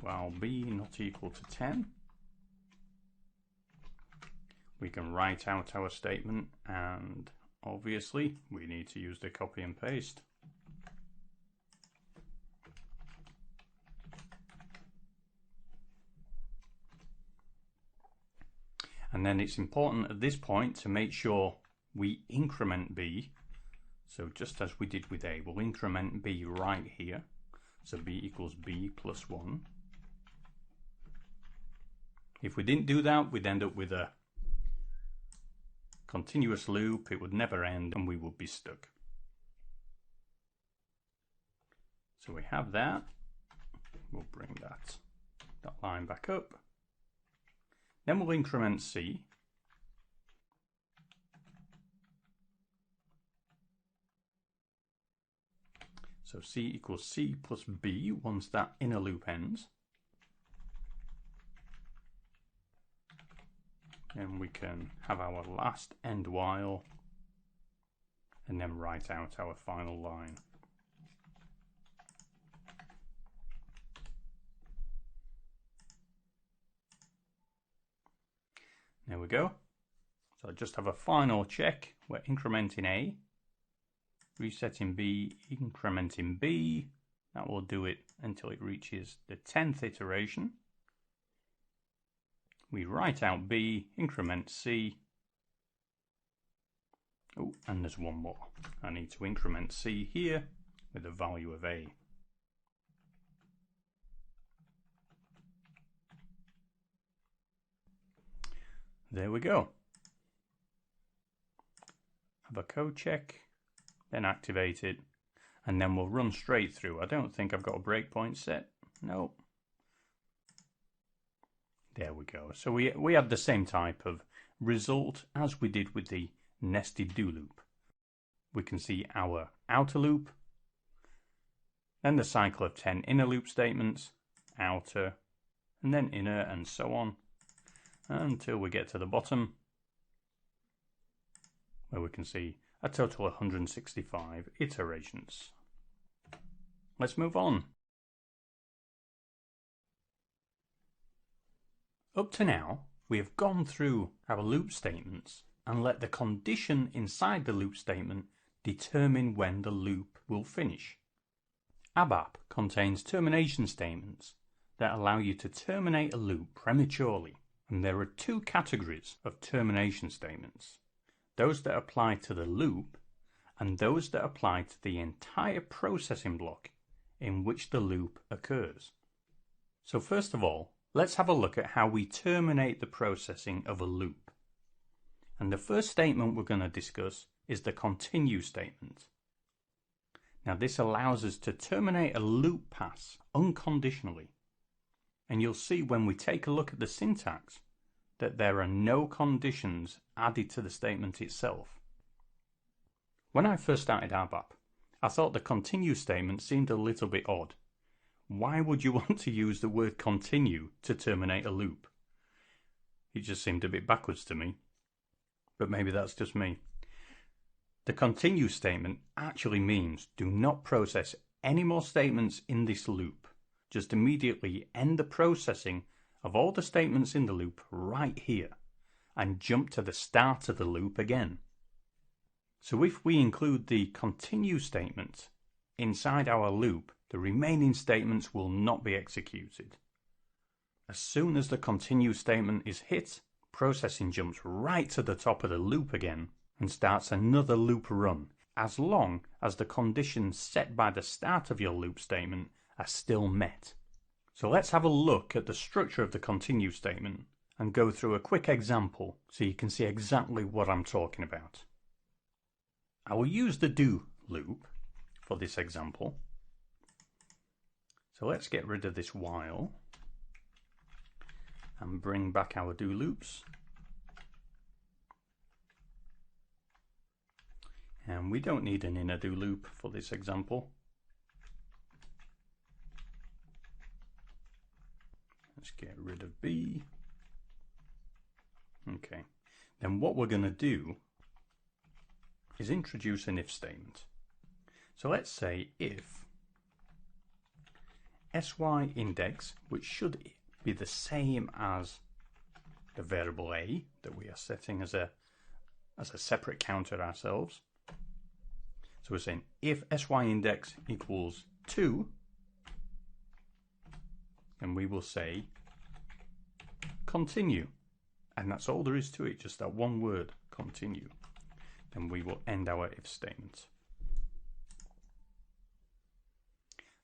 While B not equal to 10, we can write out our statement, and obviously we need to use the copy and paste. And then it's important at this point to make sure we increment B. So just as we did with A, we'll increment B right here. So B equals B plus 1. If we didn't do that, we'd end up with a continuous loop. It would never end and we would be stuck. So we have that. We'll bring that line back up. Then we'll increment C. So C equals C plus B once that inner loop ends. Then we can have our last end while and then write out our final line. There we go. So I just have a final check. We're incrementing A, resetting B, incrementing B. That will do it until it reaches the 10th iteration. We write out B, increment C. Oh, and there's one more. I need to increment C here with the value of A. There we go. Have a code check, then activate it, and then we'll run straight through. I don't think I've got a breakpoint set. No. There we go. So we have the same type of result as we did with the nested do loop. We can see our outer loop, then the cycle of 10 inner loop statements, outer, and then inner, and so on, until we get to the bottom, where we can see a total of 165 iterations. Let's move on. Up to now, we have gone through our loop statements and let the condition inside the loop statement determine when the loop will finish. ABAP contains termination statements that allow you to terminate a loop prematurely, and there are two categories of termination statements: those that apply to the loop and those that apply to the entire processing block in which the loop occurs. So first of all, let's have a look at how we terminate the processing of a loop. And the first statement we're going to discuss is the continue statement. Now this allows us to terminate a loop pass unconditionally. And you'll see when we take a look at the syntax that there are no conditions added to the statement itself. When I first started ABAP, I thought the continue statement seemed a little bit odd. Why would you want to use the word continue to terminate a loop? It just seemed a bit backwards to me. But maybe that's just me. The continue statement actually means do not process any more statements in this loop. Just immediately end the processing of all the statements in the loop right here and jump to the start of the loop again. So if we include the continue statement inside our loop, the remaining statements will not be executed. As soon as the continue statement is hit, processing jumps right to the top of the loop again and starts another loop run, as long as the conditions set by the start of your loop statement are still met. So let's have a look at the structure of the continue statement and go through a quick example so you can see exactly what I'm talking about. I will use the do loop for this example. So let's get rid of this while and bring back our do loops. And we don't need an inner do loop for this example. Let's get rid of B. Okay, then what we're going to do is introduce an if statement. So let's say if sy index, which should be the same as the variable a that we are setting as a separate counter ourselves. So we're saying if sy index equals 2, then we will say continue. And that's all there is to it, just that one word, continue. Then we will end our if statement.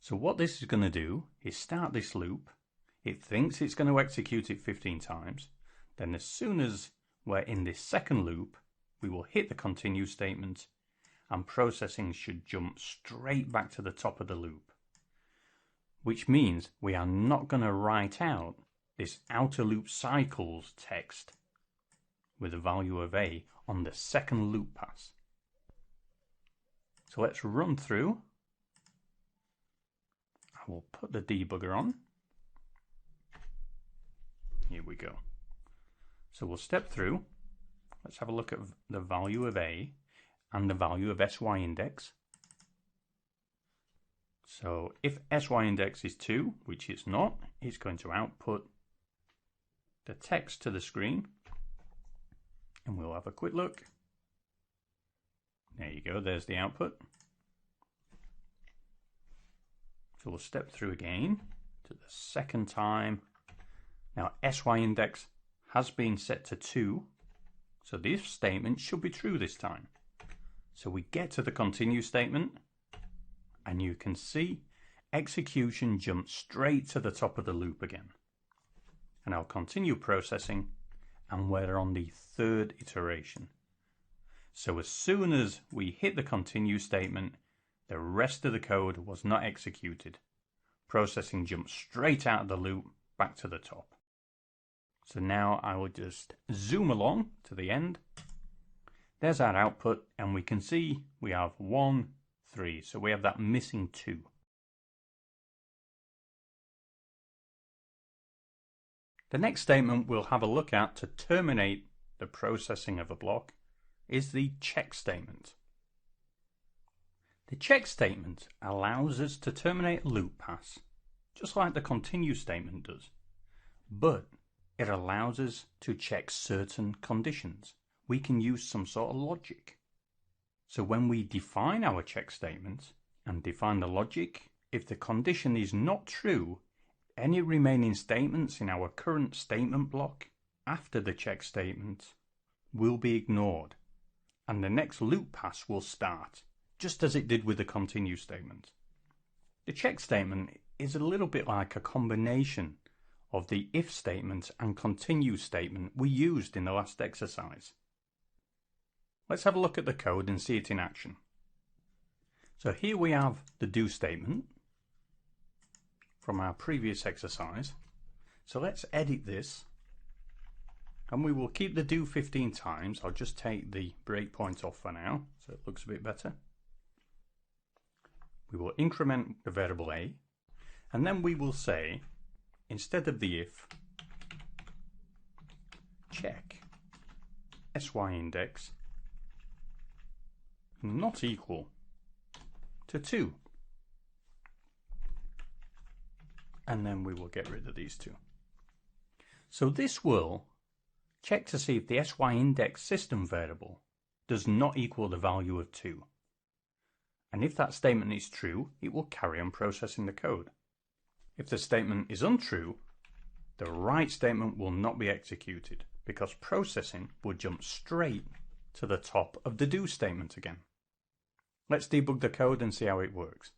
So what this is going to do is start this loop. It thinks it's going to execute it 15 times. Then as soon as we're in this second loop, we will hit the continue statement and processing should jump straight back to the top of the loop. Which means we are not going to write out this outer loop cycles text with a value of a on the second loop pass. So let's run through. I will put the debugger on. Here we go. So we'll step through. Let's have a look at the value of a and the value of sy index. So if sy index is 2, which it's not, it's going to output the text to the screen. And we'll have a quick look. There you go, there's the output. So we'll step through again to the second time. Now sy index has been set to 2, so the if statement should be true this time. So we get to the continue statement, and you can see execution jumps straight to the top of the loop again. And I'll continue processing, and we're on the third iteration. So as soon as we hit the continue statement, the rest of the code was not executed. processing jumps straight out of the loop back to the top. So now I will just zoom along to the end. There's our output, and we can see we have 1, 3. So we have that missing 2. The next statement we'll have a look at to terminate the processing of a block is the check statement. The check statement allows us to terminate a loop pass, just like the continue statement does, but it allows us to check certain conditions. We can use some sort of logic. So when we define our check statement and define the logic, if the condition is not true, any remaining statements in our current statement block after the check statement will be ignored, and the next loop pass will start, just as it did with the continue statement. The check statement is a little bit like a combination of the if statement and continue statement we used in the last exercise. Let's have a look at the code and see it in action. So here we have the do statement from our previous exercise. So let's edit this, and we will keep the do 15 times. I'll just take the breakpoint off for now so it looks a bit better. We will increment the variable a, and then we will say, instead of the if, check sy index not equal to 2. And then we will get rid of these 2. So this will check to see if the sy index system variable does not equal the value of 2. And if that statement is true, it will carry on processing the code. If the statement is untrue, the write statement will not be executed because processing will jump straight to the top of the do statement again. Let's debug the code and see how it works.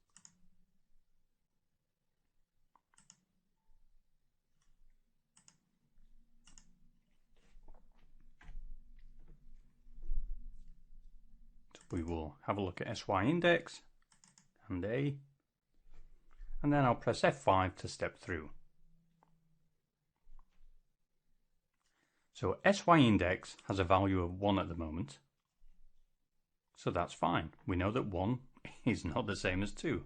So we will have a look at sy index and a, and then I'll press F5 to step through. So sy index has a value of 1 at the moment. So that's fine. We know that 1 is not the same as 2.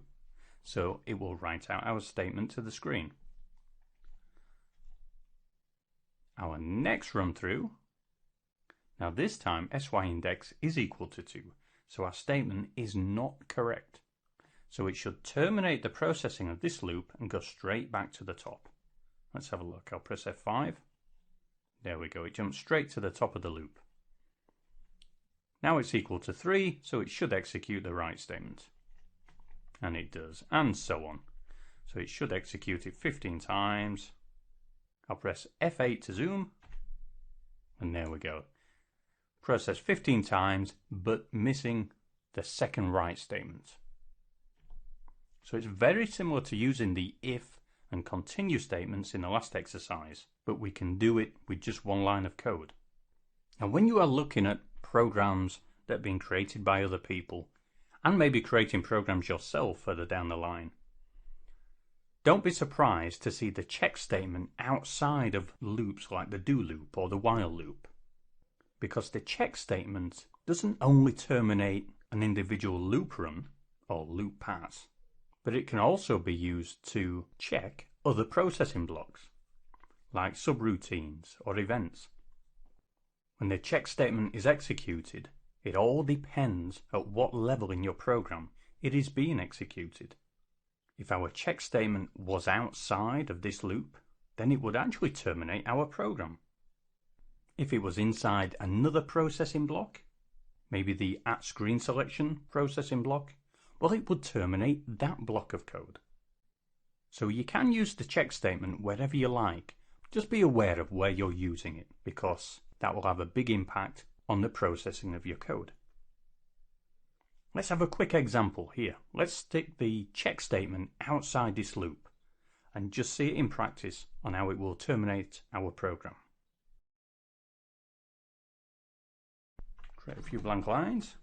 So it will write out our statement to the screen. Our next run through, now this time sy index is equal to 2. So our statement is not correct. So it should terminate the processing of this loop and go straight back to the top. Let's have a look. I'll press F5. There we go. It jumps straight to the top of the loop. Now it's equal to 3, so it should execute the write statement. And it does, and so on. So it should execute it 15 times. I'll press F8 to zoom, and there we go. Process 15 times, but missing the second write statement. So it's very similar to using the if and continue statements in the last exercise, but we can do it with just one line of code. Now when you are looking at programs that have been created by other people, and maybe creating programs yourself further down the line, don't be surprised to see the check statement outside of loops like the do loop or the while loop, because the check statement doesn't only terminate an individual loop run or loop pass, but it can also be used to check other processing blocks like subroutines or events. When the check statement is executed, it all depends at what level in your program it is being executed. If our check statement was outside of this loop, then it would actually terminate our program. If it was inside another processing block, maybe the @screen selection processing block, well, it would terminate that block of code. So you can use the check statement wherever you like. Just be aware of where you're using it, because that will have a big impact on the processing of your code. Let's have a quick example here. Let's stick the check statement outside this loop and just see it in practice on how it will terminate our program. Create a few blank lines.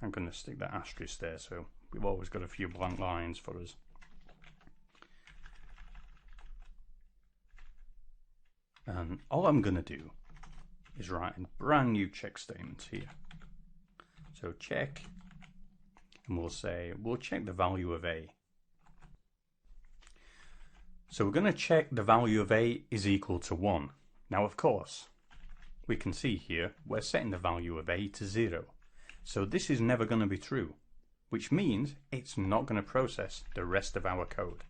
I'm going to stick that asterisk there, so we've always got a few blank lines for us. And all I'm going to do is write a brand new check statement here. So check, and we'll check the value of A. So we're going to check the value of A is equal to 1. Now of course, we can see here we're setting the value of A to 0. So this is never going to be true, which means it's not going to process the rest of our code.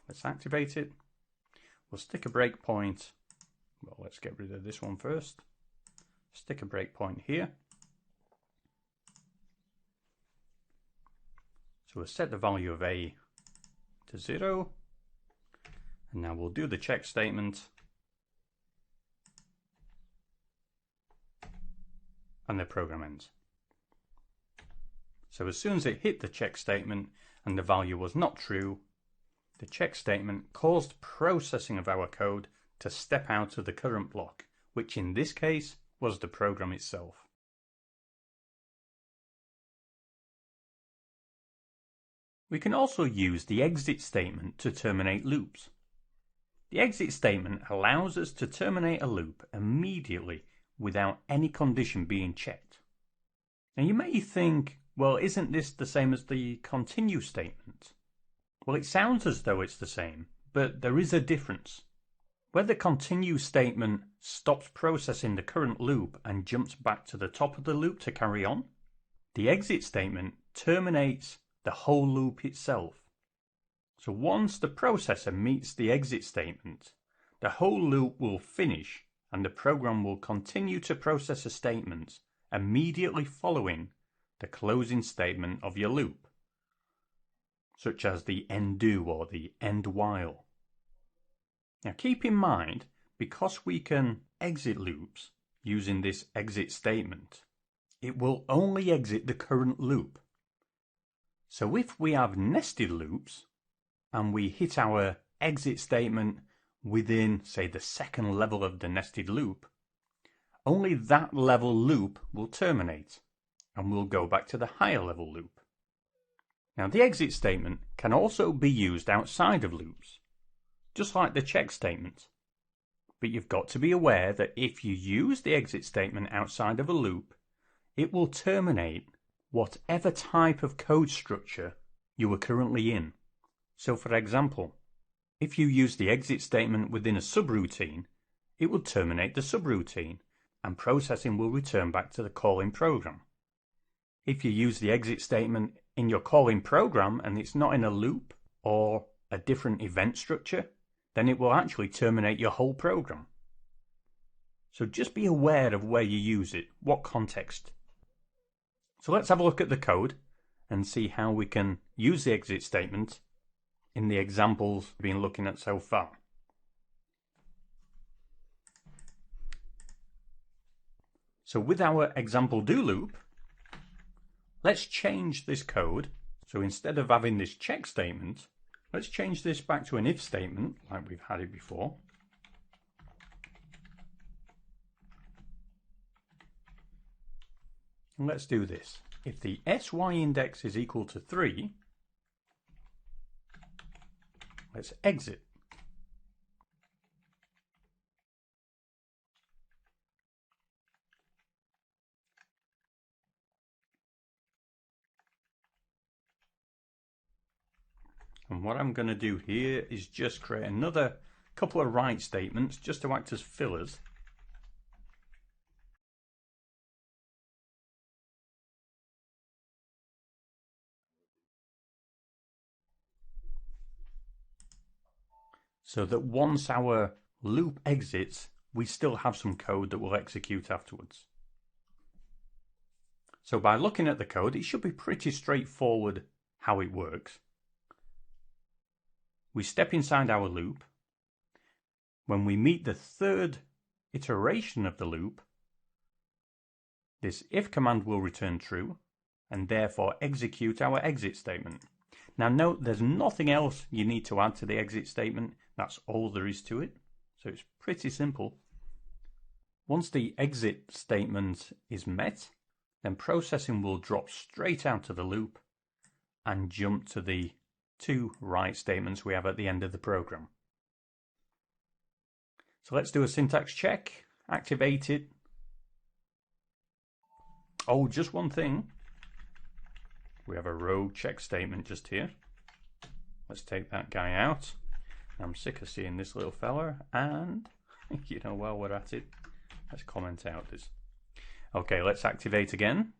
Let's activate it. We'll stick a breakpoint. Well, let's get rid of this one first. Stick a breakpoint here. So we'll set the value of A to 0. And now we'll do the check statement. And the program ends. So as soon as it hit the check statement and the value was not true, the check statement caused processing of our code to step out of the current block, which in this case was the program itself. We can also use the exit statement to terminate loops. The exit statement allows us to terminate a loop immediately without any condition being checked. Now you may think, well, isn't this the same as the continue statement? Well, it sounds as though it's the same, but there is a difference. Where the continue statement stops processing the current loop and jumps back to the top of the loop to carry on, the exit statement terminates the whole loop itself. So once the processor meets the exit statement, the whole loop will finish and the program will continue to process a statement immediately following the closing statement of your loop, such as the end do or the end while. Now keep in mind, because we can exit loops using this exit statement, it will only exit the current loop. So if we have nested loops and we hit our exit statement within, say, the second level of the nested loop, only that level loop will terminate and we'll go back to the higher level loop. Now the exit statement can also be used outside of loops, just like the check statement. But you've got to be aware that if you use the exit statement outside of a loop, it will terminate whatever type of code structure you are currently in. So for example, if you use the exit statement within a subroutine, it will terminate the subroutine and processing will return back to the calling program. If you use the exit statement in your calling program and it's not in a loop or a different event structure, then it will actually terminate your whole program. So just be aware of where you use it, what context. So let's have a look at the code and see how we can use the exit statement in the examples we've been looking at so far. So with our example do loop, let's change this code. So instead of having this check statement, let's change this back to an if statement like we've had it before. And let's do this. If the SY index is equal to 3, let's exit. And what I'm going to do here is just create another couple of write statements just to act as fillers. So that once our loop exits, we still have some code that will execute afterwards. So by looking at the code, it should be pretty straightforward how it works. We step inside our loop. When we meet the third iteration of the loop, this if command will return true and therefore execute our exit statement. Now note there's nothing else you need to add to the exit statement. That's all there is to it. So it's pretty simple. Once the exit statement is met, then processing will drop straight out of the loop and jump to the two write statements we have at the end of the program. So let's do a syntax check, activate it. Oh, just one thing. We have a row check statement just here. Let's take that guy out. I'm sick of seeing this little fella, and you know, while we're at it, let's comment out this. Okay, let's activate again.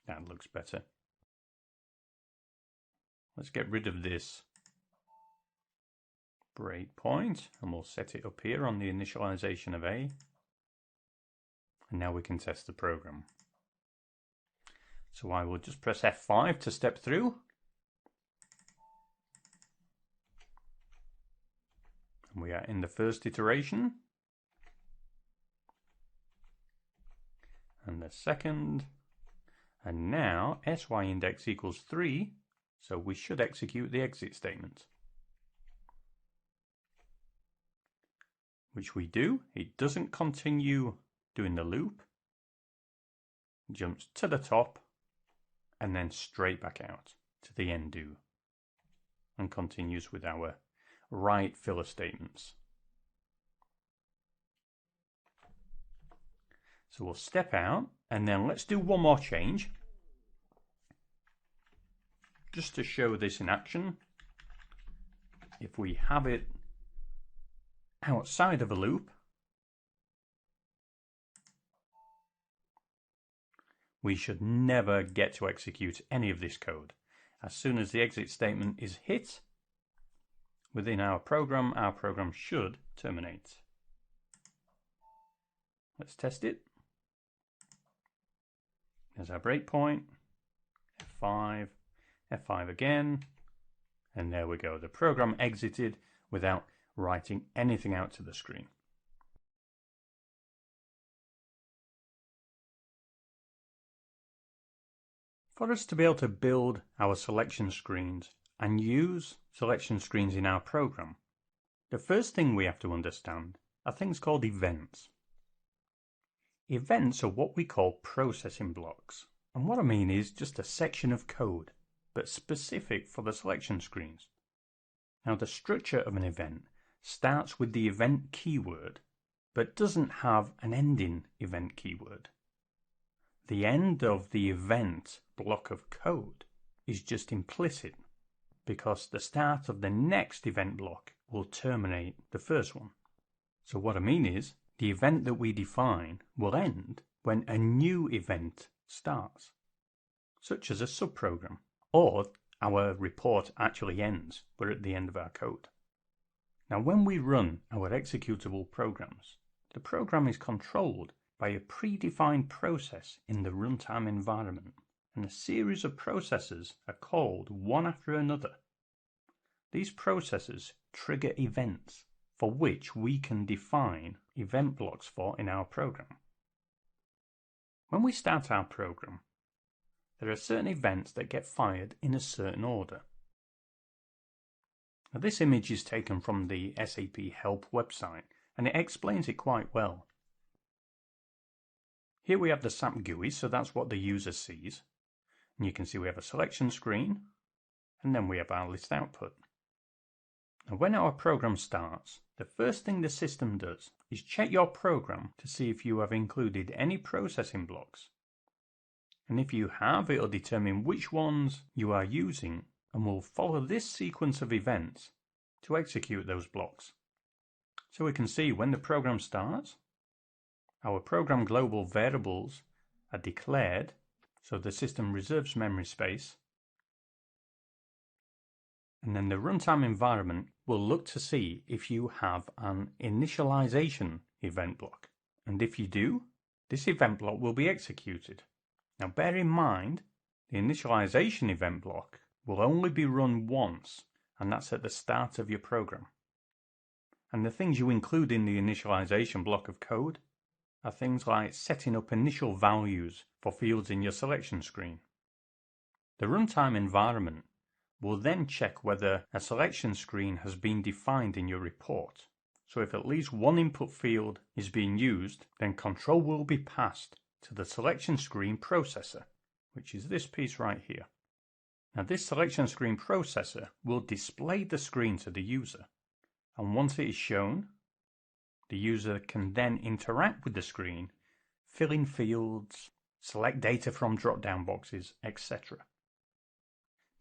That looks better. Let's get rid of this breakpoint, and we'll set it up here on the initialization of A. And now we can test the program. So I will just press F5 to step through. And we are in the first iteration. And the second. And now SY index equals 3. So we should execute the exit statement. Which we do. It doesn't continue doing the loop. It jumps to the top and then straight back out to the end do. And continues with our write filler statements. So we'll step out and then let's do one more change. Just to show this in action. If we have it outside of a loop, we should never get to execute any of this code. As soon as the exit statement is hit within our program should terminate. Let's test it. There's our breakpoint. F5, F5 again, and there we go. The program exited without writing anything out to the screen. For us to be able to build our selection screens and use selection screens in our program, the first thing we have to understand are things called events. Events are what we call processing blocks, and what I mean is just a section of code, but specific for the selection screens. Now the structure of an event starts with the event keyword, but doesn't have an ending event keyword. The end of the event block of code is just implicit, because the start of the next event block will terminate the first one. So what I mean is, the event that we define will end when a new event starts, such as a subprogram, or our report actually ends. We're at the end of our code. Now when we run our executable programs, the program is controlled by a predefined process in the runtime environment, and a series of processes are called one after another. These processes trigger events for which we can define event blocks for in our program. When we start our program, there are certain events that get fired in a certain order. Now, this image is taken from the SAP help website, and it explains it quite well. Here we have the SAP GUI, so that's what the user sees. And you can see we have a selection screen, and then we have our list output. Now when our program starts, the first thing the system does is check your program to see if you have included any processing blocks. And if you have, it'll determine which ones you are using and will follow this sequence of events to execute those blocks. So we can see when the program starts, our program global variables are declared, so the system reserves memory space. And then the runtime environment will look to see if you have an initialization event block. And if you do, this event block will be executed. Now bear in mind, the initialization event block will only be run once, and that's at the start of your program. And the things you include in the initialization block of code are things like setting up initial values for fields in your selection screen. The runtime environment will then check whether a selection screen has been defined in your report. So if at least one input field is being used, then control will be passed to the selection screen processor, which is this piece right here. Now this selection screen processor will display the screen to the user, and once it is shown, the user can then interact with the screen, fill in fields, select data from drop-down boxes, etc.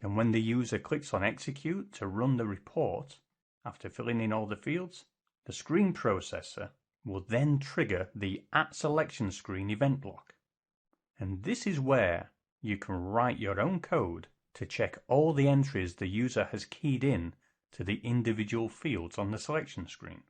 And when the user clicks on execute to run the report, after filling in all the fields, the screen processor will then trigger the @selection screen event block. And this is where you can write your own code to check all the entries the user has keyed in to the individual fields on the selection screen.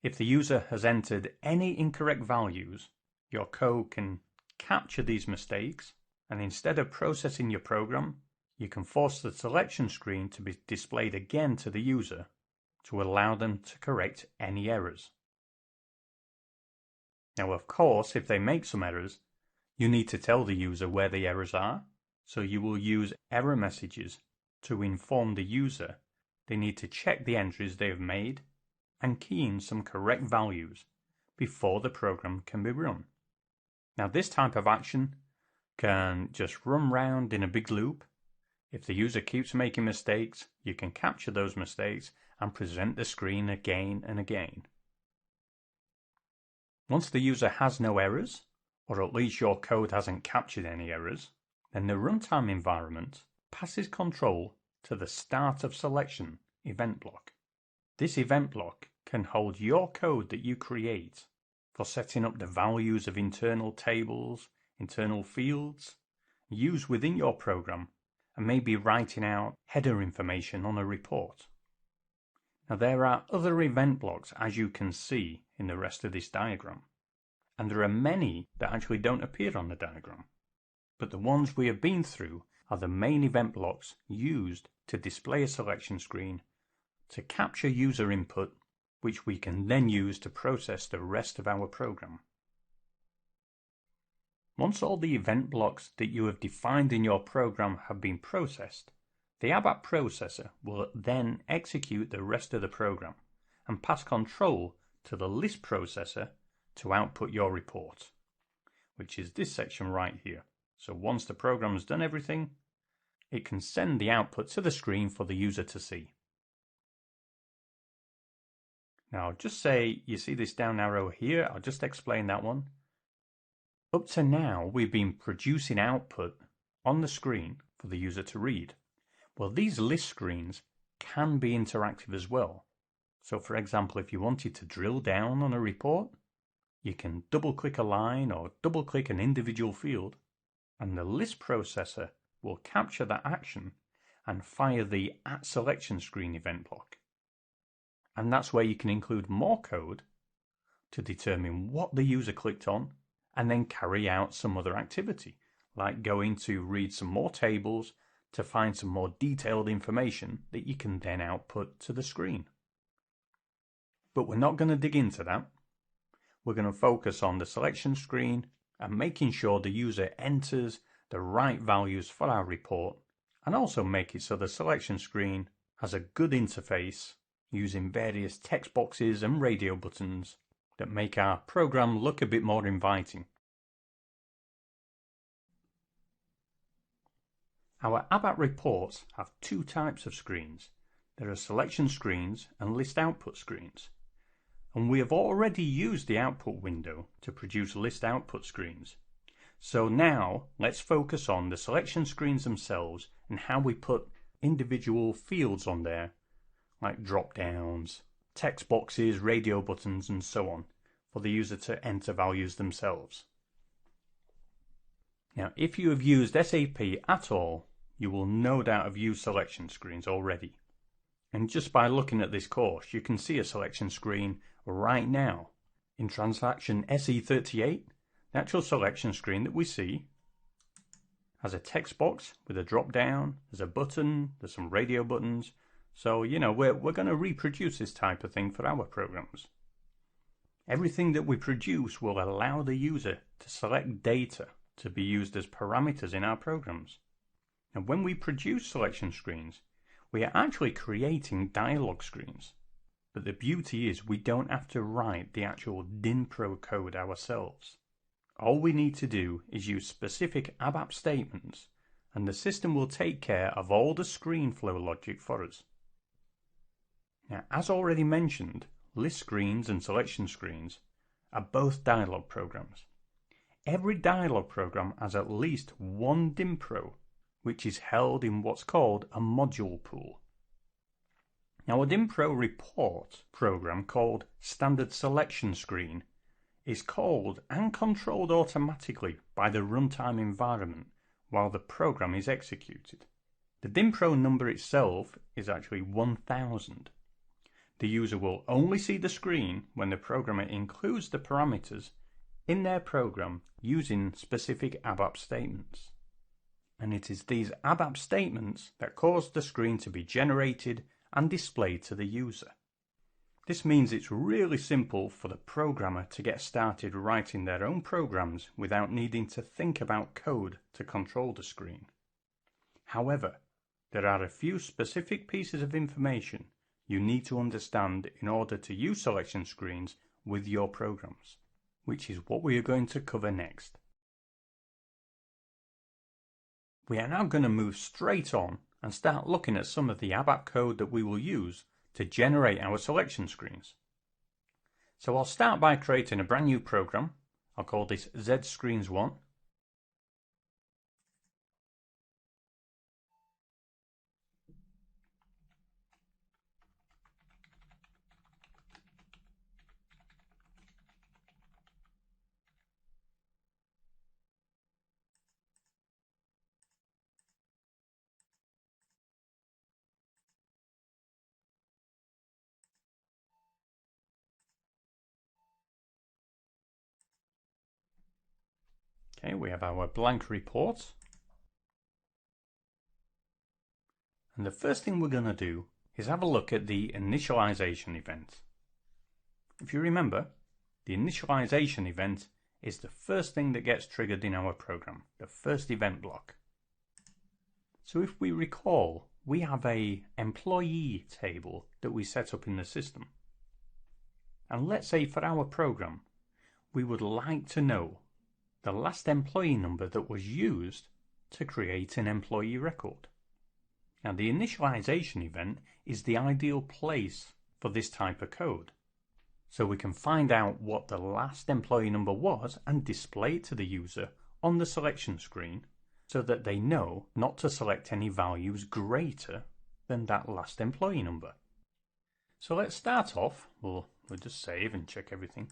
If the user has entered any incorrect values, your code can capture these mistakes, and instead of processing your program, you can force the selection screen to be displayed again to the user to allow them to correct any errors. Now, of course, if they make some errors, you need to tell the user where the errors are, so you will use error messages to inform the user they need to check the entries they have made and key in some correct values before the program can be run. Now, this type of action can just run round in a big loop. If the user keeps making mistakes, you can capture those mistakes and present the screen again and again. Once the user has no errors, or at least your code hasn't captured any errors, then the runtime environment passes control to the start of selection event block. This event block can hold your code that you create for setting up the values of internal tables, internal fields, used within your program, and maybe writing out header information on a report. Now there are other event blocks, as you can see in the rest of this diagram, and there are many that actually don't appear on the diagram, but the ones we have been through are the main event blocks used to display a selection screen to capture user input, which we can then use to process the rest of our program. Once all the event blocks that you have defined in your program have been processed, the ABAP processor will then execute the rest of the program and pass control to the list processor to output your report, which is this section right here. So once the program has done everything, it can send the output to the screen for the user to see. Now just say you see this down arrow here, I'll just explain that one. Up to now, we've been producing output on the screen for the user to read. Well, these list screens can be interactive as well. So for example, if you wanted to drill down on a report, you can double-click a line or double-click an individual field, and the list processor will capture that action and fire the @selection screen event block. And that's where you can include more code to determine what the user clicked on and then carry out some other activity, like going to read some more tables to find some more detailed information that you can then output to the screen. But we're not going to dig into that. We're going to focus on the selection screen and making sure the user enters the right values for our report, and also make it so the selection screen has a good interface using various text boxes and radio buttons that make our program look a bit more inviting. Our ABAP reports have two types of screens. There are selection screens and list output screens. And we have already used the output window to produce list output screens. So now let's focus on the selection screens themselves and how we put individual fields on there, like drop downs, text boxes, radio buttons, and so on, for the user to enter values themselves. Now, if you have used SAP at all, you will no doubt have used selection screens already. And just by looking at this course, you can see a selection screen right now. In transaction SE38, the actual selection screen that we see has a text box with a drop down, there's a button, there's some radio buttons. So, you know, we're going to reproduce this type of thing for our programs. Everything that we produce will allow the user to select data to be used as parameters in our programs. And when we produce selection screens, we are actually creating dialog screens. But the beauty is we don't have to write the actual DINPro code ourselves. All we need to do is use specific ABAP statements and the system will take care of all the screen flow logic for us. Now, as already mentioned, list screens and selection screens are both dialog programs. Every dialog program has at least one DIMPRO, which is held in what's called a module pool. Now, a DIMPRO report program called Standard Selection Screen is called and controlled automatically by the runtime environment while the program is executed. The DIMPRO number itself is actually 1000. The user will only see the screen when the programmer includes the parameters in their program using specific ABAP statements. And it is these ABAP statements that cause the screen to be generated and displayed to the user. This means it's really simple for the programmer to get started writing their own programs without needing to think about code to control the screen. However, there are a few specific pieces of information you need to understand in order to use selection screens with your programs, which is what we are going to cover next. We are now going to move straight on and start looking at some of the ABAP code that we will use to generate our selection screens. So I'll start by creating a brand new program. I'll call this ZScreens1. Okay, we have our blank report. And the first thing we're going to do is have a look at the initialization event. If you remember, the initialization event is the first thing that gets triggered in our program, the first event block. So if we recall, we have an employee table that we set up in the system. And let's say for our program, we would like to know the last employee number that was used to create an employee record. Now, the initialization event is the ideal place for this type of code. So we can find out what the last employee number was and display it to the user on the selection screen so that they know not to select any values greater than that last employee number. So let's start off, we'll just save and check everything.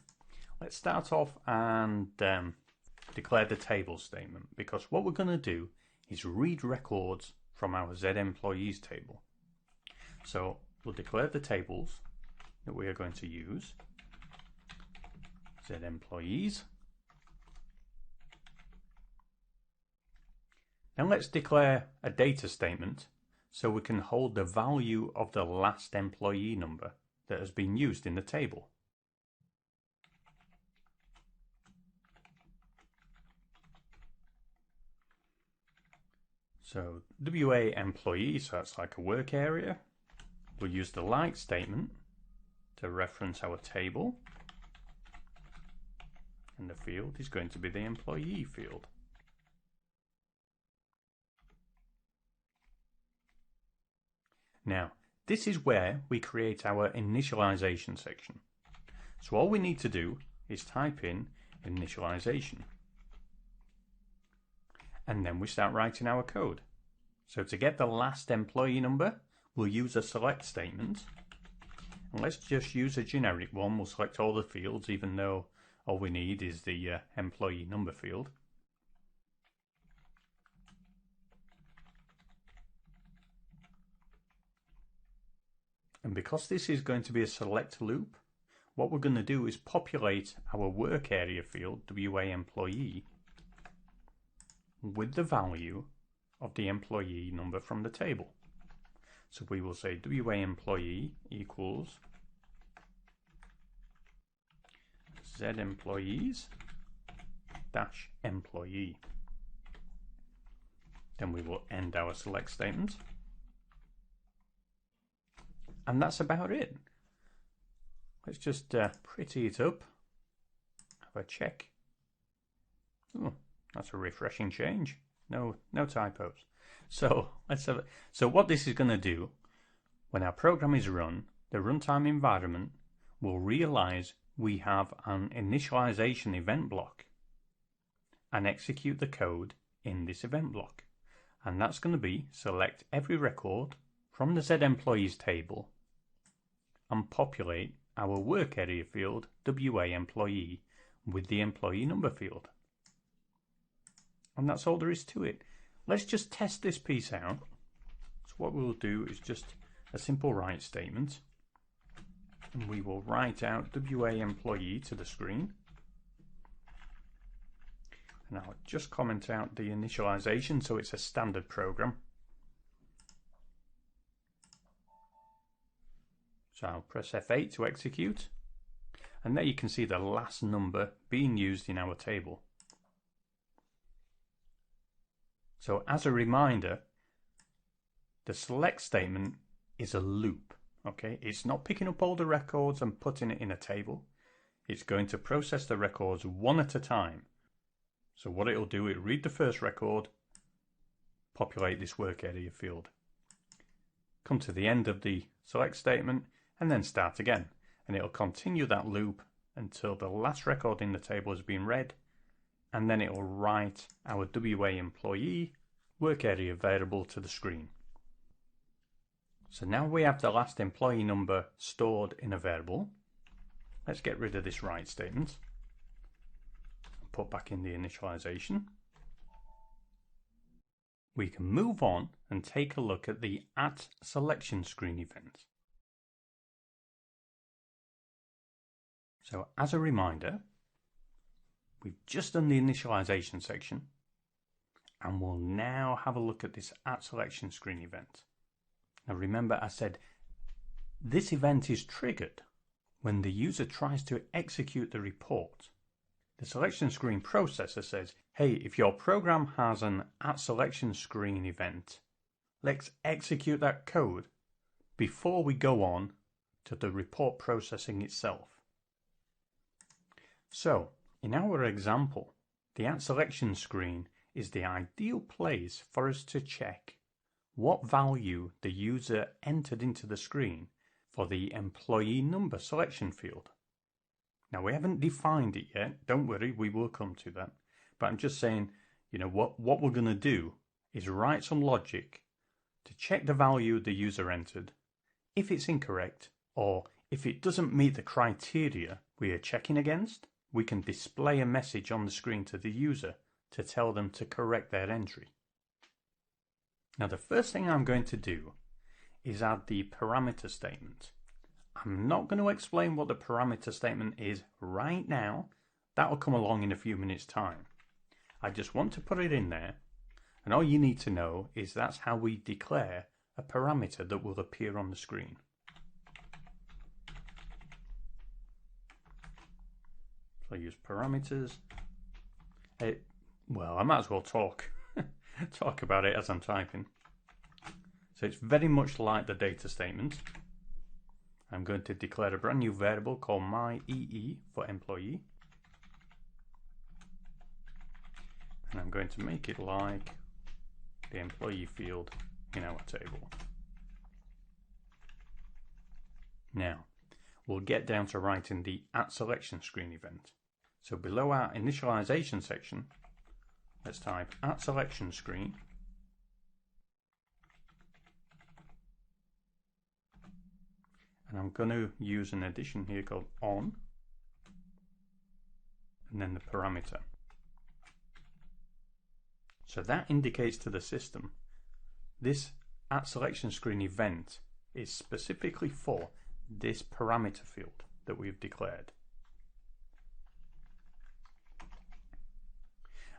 Let's start off and declare the table statement, because what we're going to do is read records from our Z employees table. So we'll declare the tables that we are going to use. Z employees. Then let's declare a data statement so we can hold the value of the last employee number that has been used in the table. So WA employee, so that's like a work area. We'll use the like statement to reference our table. And the field is going to be the employee field. Now, this is where we create our initialization section. So all we need to do is type in initialization. And then we start writing our code. So to get the last employee number, we'll use a select statement. And let's just use a generic one. We'll select all the fields, even though all we need is the employee number field. And because this is going to be a select loop, what we're going to do is populate our work area field, WA employee, with the value of the employee number from the table. So we will say WA employee equals Z employees dash employee. Then we will end our select statement. And that's about it. Let's just pretty it up. Have a check. Oh, that's a refreshing change. No typos. So so what this is going to do, when our program is run, the runtime environment will realize we have an initialization event block and execute the code in this event block. And that's going to be select every record from the Z employees table and populate our work area field WA employee with the employee number field. And that's all there is to it. Let's just test this piece out. So what we'll do is just a simple write statement. And we will write out WA employee to the screen. And I'll just comment out the initialization so it's a standard program. So I'll press F8 to execute. And there you can see the last number being used in our table. So as a reminder, the select statement is a loop. Okay, it's not picking up all the records and putting it in a table. It's going to process the records one at a time. So what it'll do, it'll read the first record, populate this work area field, come to the end of the select statement, and then start again. And it'll continue that loop until the last record in the table has been read, and then it will write our WA employee work area variable to the screen. So now we have the last employee number stored in a variable. Let's get rid of this write statement and put back in the initialization. We can move on and take a look at the @selection screen event. So as a reminder, we've just done the initialization section, and we'll now have a look at this @selection screen event. Now remember, I said this event is triggered when the user tries to execute the report. The selection screen processor says, hey, if your program has an @selection screen event, let's execute that code before we go on to the report processing itself. So in our example, the @selection screen is the ideal place for us to check what value the user entered into the screen for the employee number selection field. Now we haven't defined it yet, don't worry, we will come to that. But I'm just saying, what we're going to do is write some logic to check the value the user entered. If it's incorrect, or if it doesn't meet the criteria we are checking against, we can display a message on the screen to the user to tell them to correct their entry. Now the first thing I'm going to do is add the parameter statement. I'm not going to explain what the parameter statement is right now. That'll come along in a few minutes' time. I just want to put it in there, and all you need to know is that's how we declare a parameter that will appear on the screen. So I use parameters. Well, I might as well talk about it as I'm typing. So it's very much like the data statement. I'm going to declare a brand new variable called myEE for employee. And I'm going to make it like the employee field in our table. Now, we'll get down to writing the @selection screen event. So below our initialization section, let's type @selection screen. And I'm going to use an addition here called on, and then the parameter. So that indicates to the system this @selection screen event is specifically for this parameter field that we've declared.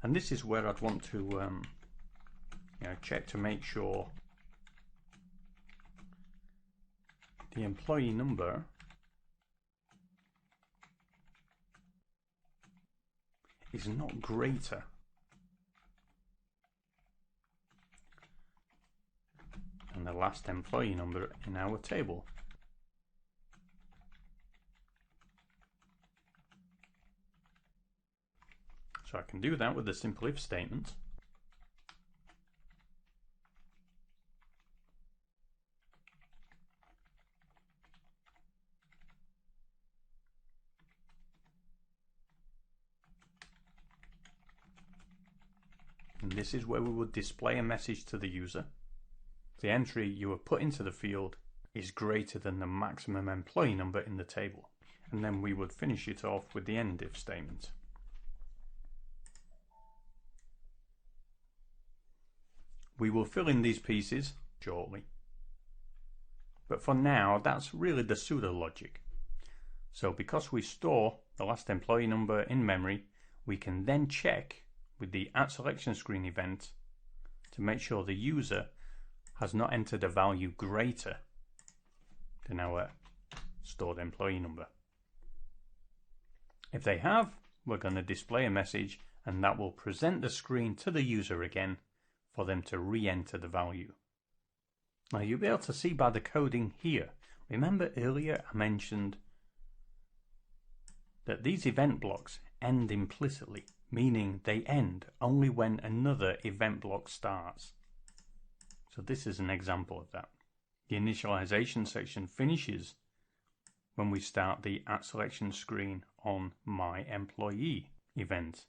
And this is where I'd want to check to make sure the employee number is not greater than the last employee number in our table. So I can do that with a simple if statement. And this is where we would display a message to the user. The entry you have put into the field is greater than the maximum employee number in the table. And then we would finish it off with the end if statement. We will fill in these pieces shortly. But for now, that's really the pseudo logic. So because we store the last employee number in memory, we can then check with the @selection screen event to make sure the user has not entered a value greater than our stored employee number. If they have, we're going to display a message, and that will present the screen to the user again for them to re-enter the value. Now you'll be able to see by the coding here. Remember earlier I mentioned that these event blocks end implicitly, meaning they end only when another event block starts. So this is an example of that. The initialization section finishes when we start the @selection screen on my employee event,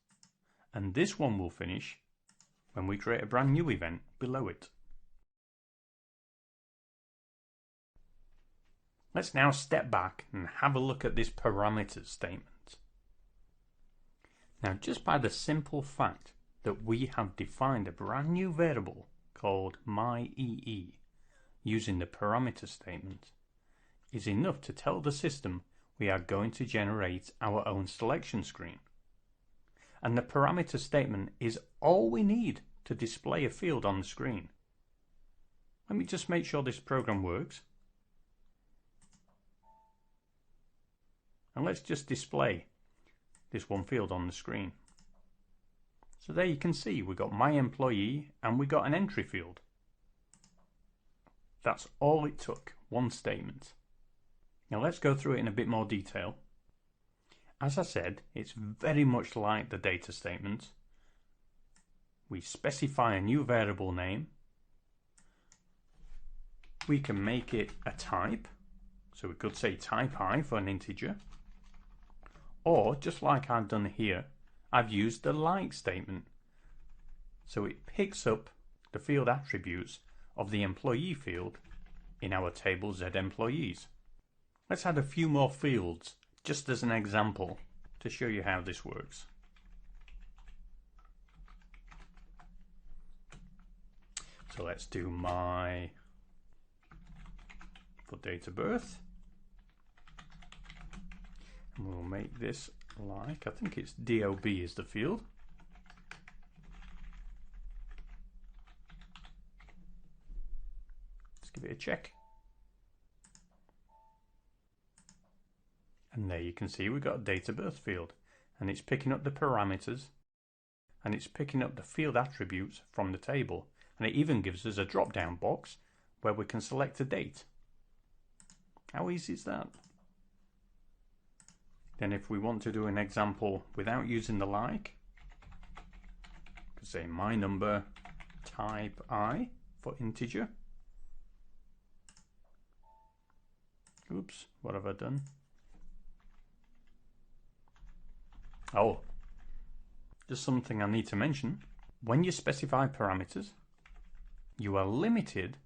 and this one will finish when we create a brand new event below it. Let's now step back and have a look at this parameters statement. Now, just by the simple fact that we have defined a brand new variable called myEE using the parameter statement is enough to tell the system we are going to generate our own selection screen. And the parameter statement is all we need to display a field on the screen. Let me just make sure this program works. And let's just display this one field on the screen. So there you can see we got my employee and we got an entry field. That's all it took, one statement. Now let's go through it in a bit more detail. As I said, it's very much like the data statement. We specify a new variable name. We can make it a type. So we could say type I for an integer. Or, just like I've done here, I've used the like statement. So it picks up the field attributes of the employee field in our table Z employees. Let's add a few more fields just as an example to show you how this works. So let's do my for date of birth. And we'll make this like, I think it's DOB is the field. Let's give it a check. And there you can see we've got a date of birth field, and it's picking up the parameters and it's picking up the field attributes from the table, and it even gives us a drop down box where we can select a date. How easy is that? Then if we want to do an example without using the like, we could say my number type I for integer. Oops, what have I done? Oh, just something I need to mention. When you specify parameters, you are limited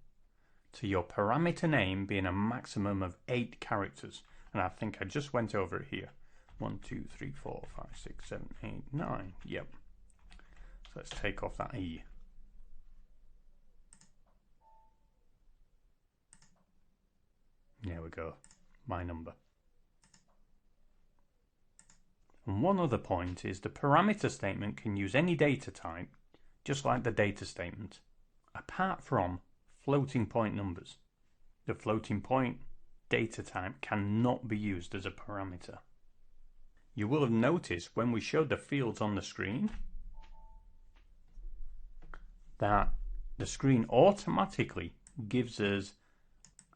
to your parameter name being a maximum of 8 characters. And I think I just went over it here. 1, 2, 3, 4, 5, 6, 7, 8, 9. Yep. So let's take off that E. There we go. My number. And one other point is the parameter statement can use any data type, just like the data statement, apart from floating point numbers. The floating point data type cannot be used as a parameter. You will have noticed when we showed the fields on the screen that the screen automatically gives us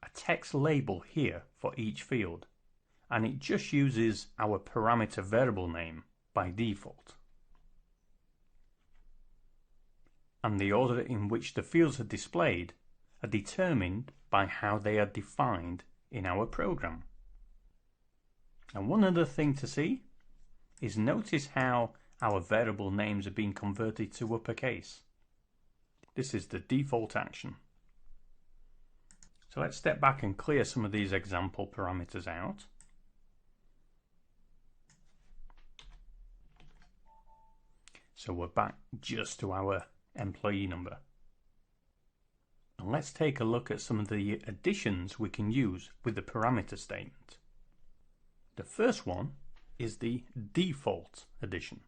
a text label here for each field, and it just uses our parameter variable name by default. And the order in which the fields are displayed are determined by how they are defined in our program. And one other thing to see is notice how our variable names are being converted to uppercase. This is the default action. So let's step back and clear some of these example parameters out. So we're back just to our employee number. And let's take a look at some of the additions we can use with the parameter statement. The first one is the default addition.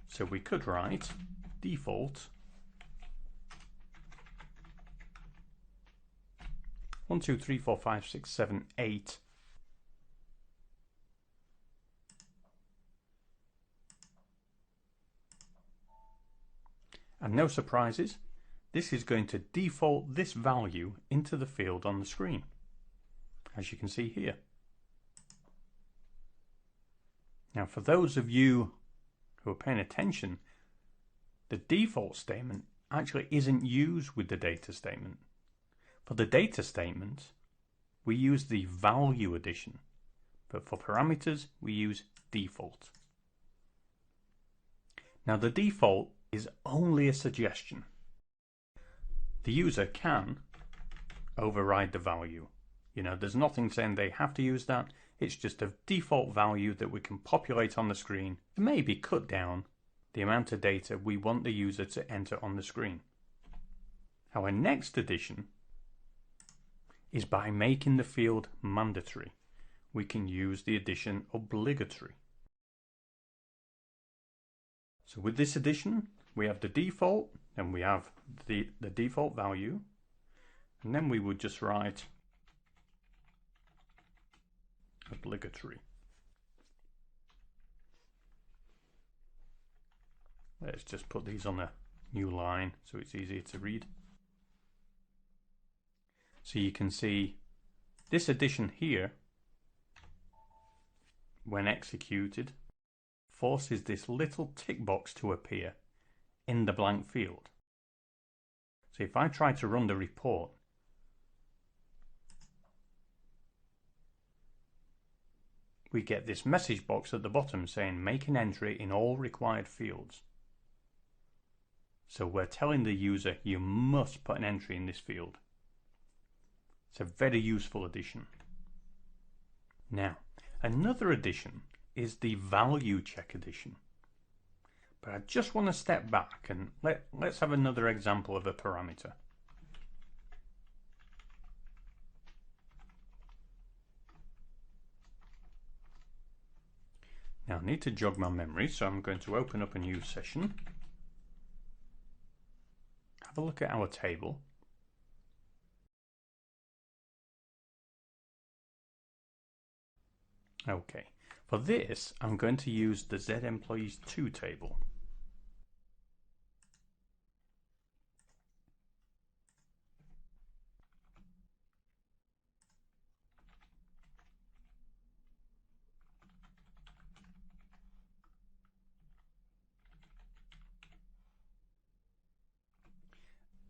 So we could write default 1, 2, 3, 4, 5, 6, 7, 8. And no surprises, this is going to default this value into the field on the screen, as you can see here. Now, for those of you who are paying attention, the default statement actually isn't used with the data statement. For the data statement, we use the value addition, but for parameters, we use default. Now, the default is only a suggestion. The user can override the value. You know, there's nothing saying they have to use that. It's just a default value that we can populate on the screen and maybe cut down the amount of data we want the user to enter on the screen. Our next addition is by making the field mandatory. We can use the addition obligatory. So with this addition, we have the default, and we have the default value, and then we would just write obligatory. Let's just put these on a new line so it's easier to read. So you can see this addition here, when executed, forces this little tick box to appear in the blank field. So if I try to run the report, we get this message box at the bottom saying make an entry in all required fields. So we're telling the user you must put an entry in this field. It's a very useful addition. Now, another addition is the value check addition. But I just want to step back and let's have another example of a parameter. Now I need to jog my memory, so I'm going to open up a new session. Have a look at our table. Okay, for this I'm going to use the Z employees 2 table.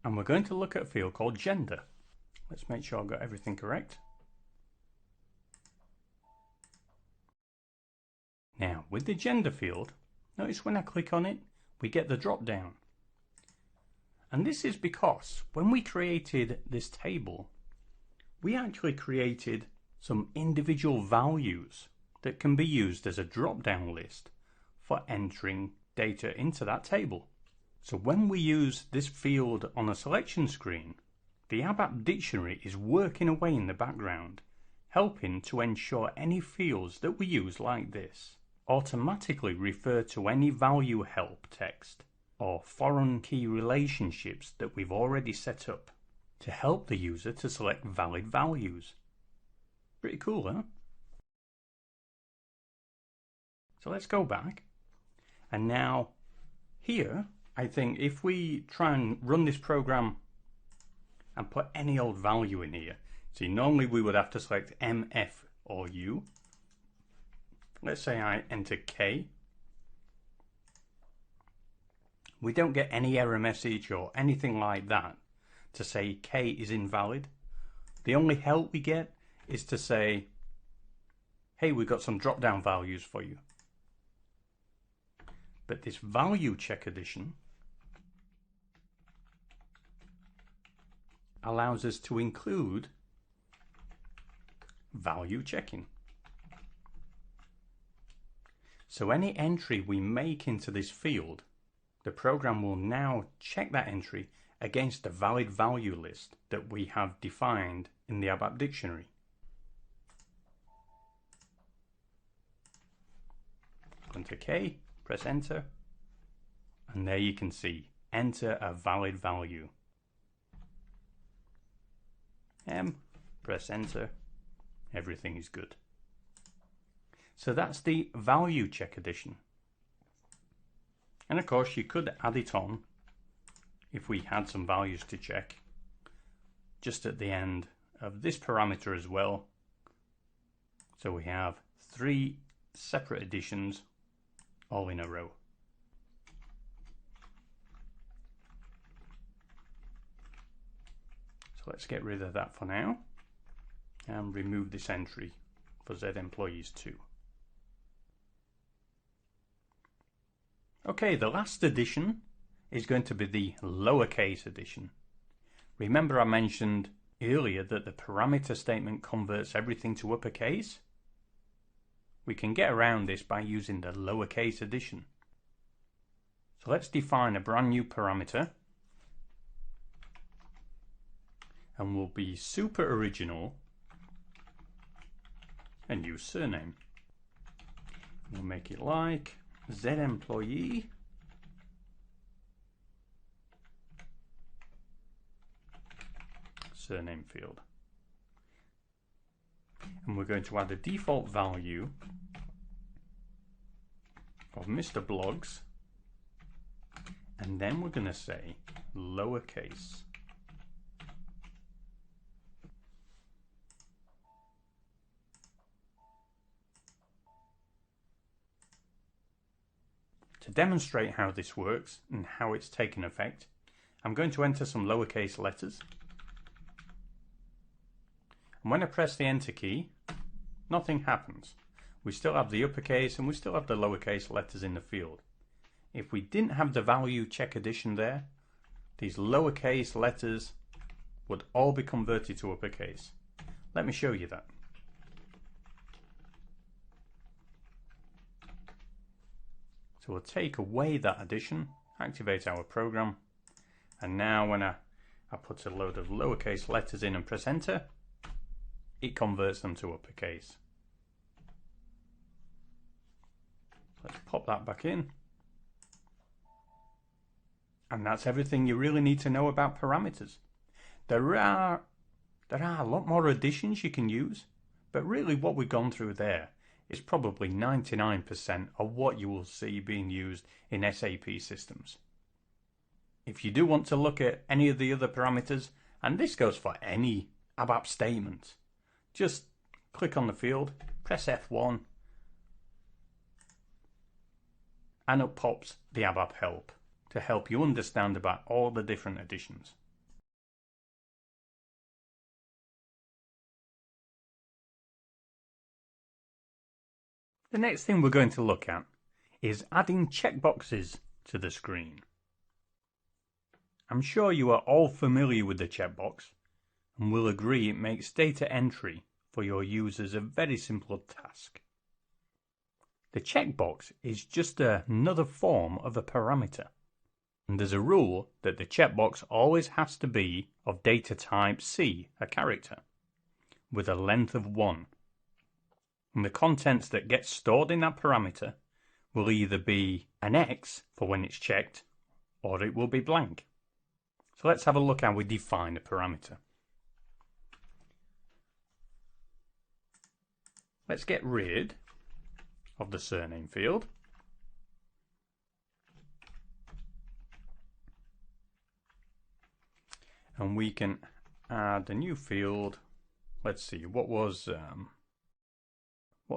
And we're going to look at a field called gender. Let's make sure I've got everything correct. Now, with the gender field, notice when I click on it, we get the drop down. And this is because when we created this table, we actually created some individual values that can be used as a drop down list for entering data into that table. So when we use this field on a selection screen, the ABAP dictionary is working away in the background, helping to ensure any fields that we use like this automatically refer to any value help text or foreign key relationships that we've already set up to help the user to select valid values. Pretty cool, huh? So let's go back. And now here, I think if we try and run this program and put any old value in here, see, normally we would have to select MF or U. Let's say I enter K. We don't get any error message or anything like that to say K is invalid. The only help we get is to say, hey, we've got some drop down values for you. But this value check addition allows us to include value checking. So any entry we make into this field, the program will now check that entry against the valid value list that we have defined in the ABAP dictionary. Enter K, press enter, and there you can see, enter a valid value. M, press enter, everything is good. So that's the value check addition. And of course you could add it on if we had some values to check just at the end of this parameter as well. So we have 3 separate additions all in a row. So let's get rid of that for now and remove this entry for Z employees 2. Okay, the last addition is going to be the lowercase addition. Remember I mentioned earlier that the parameter statement converts everything to uppercase? We can get around this by using the lowercase addition. So let's define a brand new parameter, and we'll be super original and use surname. We'll make it like Z employee surname field, and we're going to add a default value of Mr. Blogs, and then we're going to say lowercase. To demonstrate how this works and how it's taken effect, I'm going to enter some lowercase letters. And when I press the enter key, nothing happens. We still have the uppercase and we still have the lowercase letters in the field. If we didn't have the value check addition there, these lowercase letters would all be converted to uppercase. Let me show you that. So we'll take away that addition, activate our program, and now when I put a load of lowercase letters in and press enter, it converts them to uppercase. Let's pop that back in. And that's everything you really need to know about parameters. There are a lot more additions you can use, but really what we've gone through there is probably 99% of what you will see being used in SAP systems. If you do want to look at any of the other parameters, and this goes for any ABAP statement, just click on the field, press F1, and up pops the ABAP help to help you understand about all the different additions. The next thing we're going to look at is adding checkboxes to the screen. I'm sure you are all familiar with the checkbox and will agree it makes data entry for your users a very simple task. The checkbox is just another form of a parameter, and there's a rule that the checkbox always has to be of data type C, a character, with a length of 1. And the contents that get stored in that parameter will either be an X for when it's checked, or it will be blank. So let's have a look how we define a parameter. Let's get rid of the surname field. And we can add a new field. Let's see, what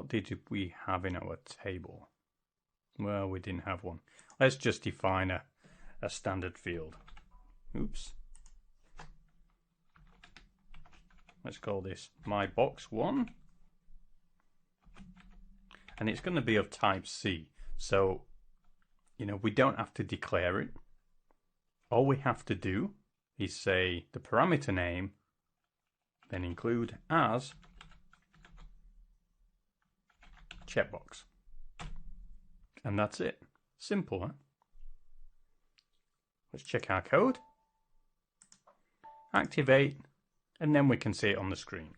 did we have in our table? Well, we didn't have one. Let's just define a standard field. Oops. Let's call this myBox1. And it's going to be of type C. So we don't have to declare it. All we have to do is say the parameter name, then include as checkbox. And that's it. Simple, huh? Let's check our code. Activate, and then we can see it on the screen.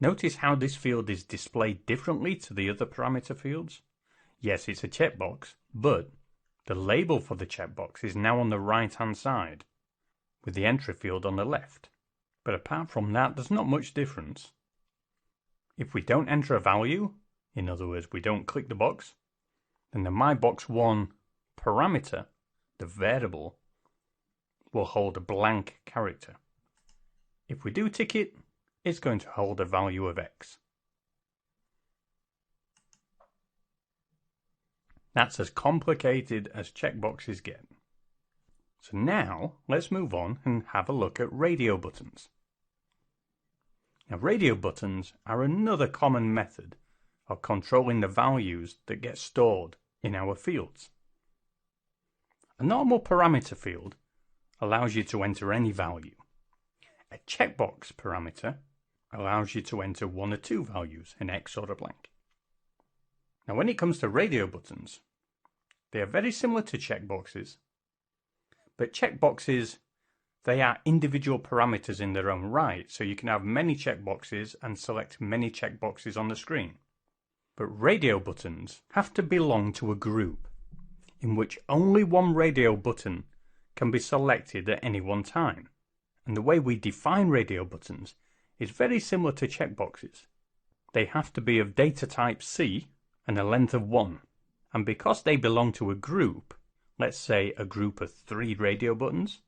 Notice how this field is displayed differently to the other parameter fields. Yes, it's a checkbox, but the label for the checkbox is now on the right-hand side, with the entry field on the left. But apart from that, there's not much difference. If we don't enter a value, in other words, we don't click the box, then the myBox1 parameter, the variable, will hold a blank character. If we do tick it, it's going to hold a value of X. That's as complicated as checkboxes get. So now, let's move on and have a look at radio buttons. Now, radio buttons are another common method of controlling the values that get stored in our fields. A normal parameter field allows you to enter any value. A checkbox parameter allows you to enter one or two values, an X or a blank. Now, when it comes to radio buttons, they are very similar to checkboxes, but checkboxes, they are individual parameters in their own right, so you can have many checkboxes and select many checkboxes on the screen. But radio buttons have to belong to a group in which only one radio button can be selected at any one time. And the way we define radio buttons is very similar to checkboxes. They have to be of data type C and a length of 1. And because they belong to a group, let's say a group of 3 radio buttons,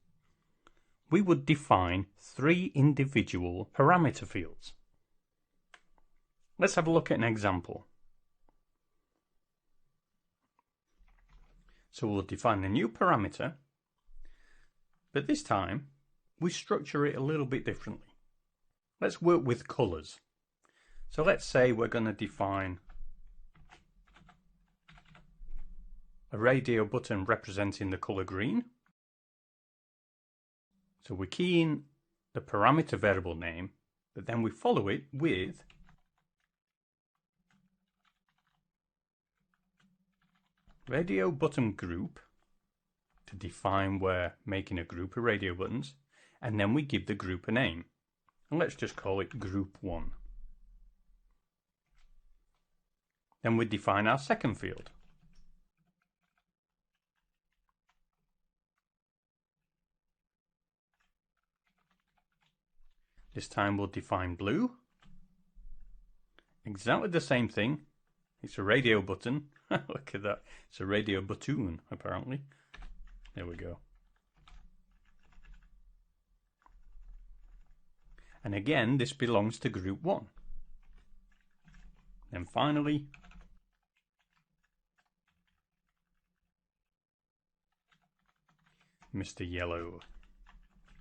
we would define 3 individual parameter fields. Let's have a look at an example. So we'll define a new parameter, but this time we structure it a little bit differently. Let's work with colors. So let's say we're going to define a radio button representing the color green. So we key in the parameter variable name, but then we follow it with radio button group to define we're making a group of radio buttons, and then we give the group a name. And let's just call it group 1. Then we define our second field. This time we'll define blue. Exactly the same thing. It's a radio button. Look at that. It's a radio button, apparently. There we go. And again, this belongs to group 1. Then finally, Mr. Yellow.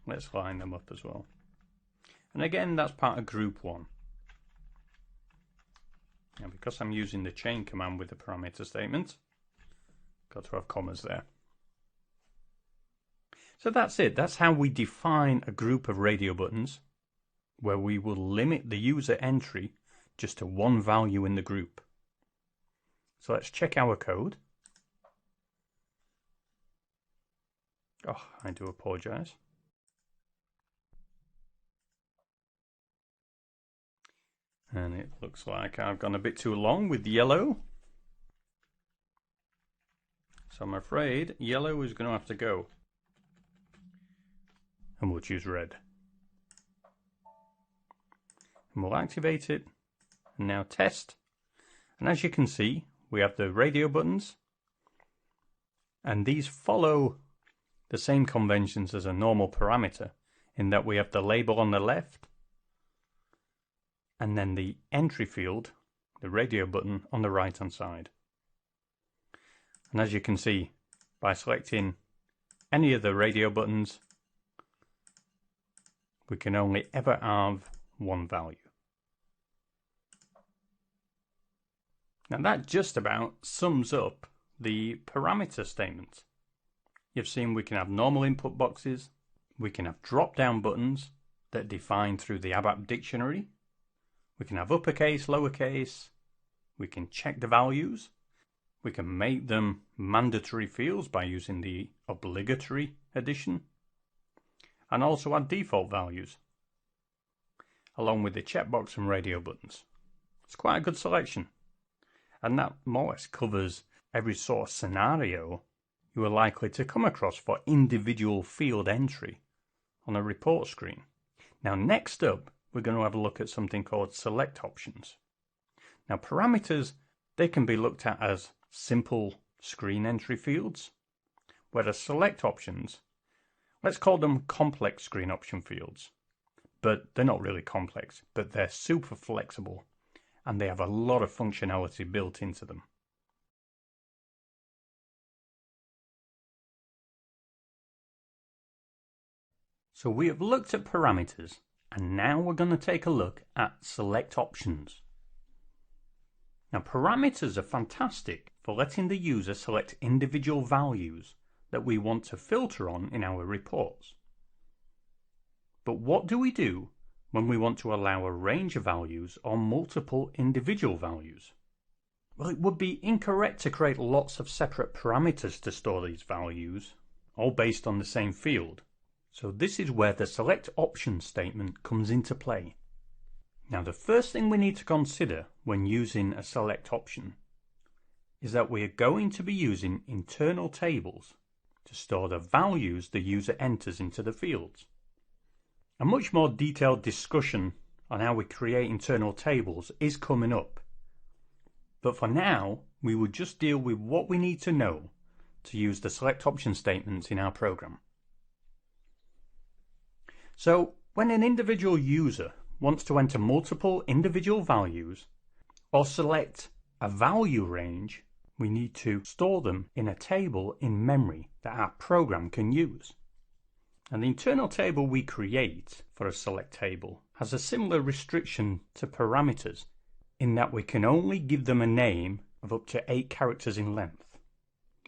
Let's line them up as well. And again, that's part of group 1. Now, because I'm using the chain command with the parameter statement, got to have commas there. So that's it. That's how we define a group of radio buttons, where we will limit the user entry just to one value in the group. So let's check our code. Oh, I do apologize. And it looks like I've gone a bit too long with yellow. So I'm afraid yellow is going to have to go. And we'll choose red. And we'll activate it. And now test. And as you can see, we have the radio buttons. And these follow the same conventions as a normal parameter, in that we have the label on the left, and then the entry field, the radio button, on the right hand side. And as you can see, by selecting any of the radio buttons, we can only ever have one value. Now that just about sums up the parameter statement. You've seen we can have normal input boxes, we can have drop-down buttons that define through the ABAP dictionary, we can have uppercase, lowercase, we can check the values, we can make them mandatory fields by using the obligatory addition, and also add default values, along with the checkbox and radio buttons. It's quite a good selection, and that more or less covers every sort of scenario you are likely to come across for individual field entry on a report screen. Now next up, we're going to have a look at something called select options. Now parameters, they can be looked at as simple screen entry fields, whereas select options, let's call them complex screen option fields. But they're not really complex, but they're super flexible and they have a lot of functionality built into them. So we have looked at parameters, and now we're going to take a look at select options. Now parameters are fantastic for letting the user select individual values that we want to filter on in our reports. But what do we do when we want to allow a range of values or multiple individual values? Well, it would be incorrect to create lots of separate parameters to store these values, all based on the same field. So this is where the select option statement comes into play. Now the first thing we need to consider when using a select option is that we are going to be using internal tables to store the values the user enters into the fields. A much more detailed discussion on how we create internal tables is coming up. But for now, we will just deal with what we need to know to use the select option statements in our program. So when an individual user wants to enter multiple individual values or select a value range, we need to store them in a table in memory that our program can use. And the internal table we create for a select table has a similar restriction to parameters in that we can only give them a name of up to 8 characters in length.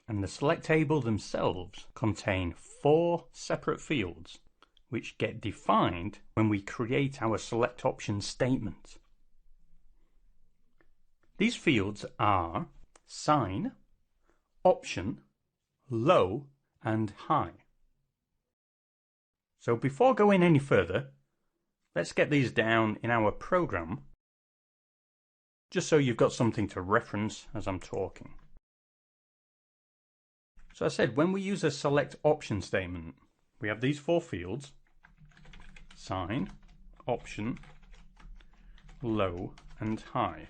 And the select table themselves contain 4 separate fields which get defined when we create our select option statement. These fields are sign, option, low, and high. So before going any further, let's get these down in our program, just so you've got something to reference as I'm talking. So I said, when we use a select option statement, we have these 4 fields: sign, option, low, and high.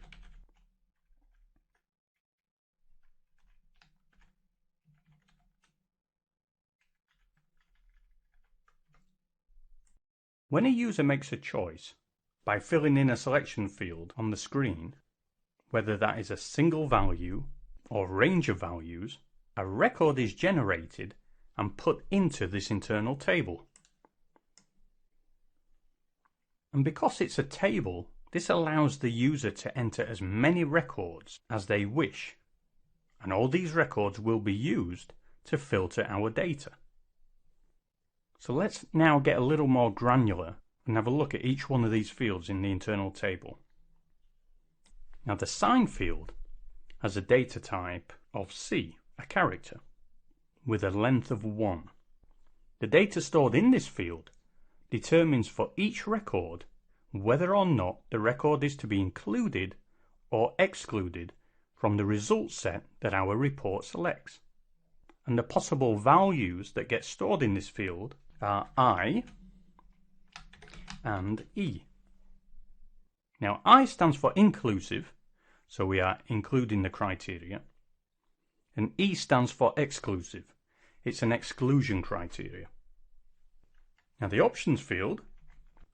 When a user makes a choice by filling in a selection field on the screen, whether that is a single value or range of values, a record is generated and put into this internal table. And because it's a table, this allows the user to enter as many records as they wish, and all these records will be used to filter our data. So let's now get a little more granular and have a look at each one of these fields in the internal table. Now the sign field has a data type of C, a character, with a length of 1. The data stored in this field determines for each record whether or not the record is to be included or excluded from the result set that our report selects. And the possible values that get stored in this field are I and E. Now I stands for inclusive, so we are including the criteria, and E stands for exclusive. It's an exclusion criteria. Now the options field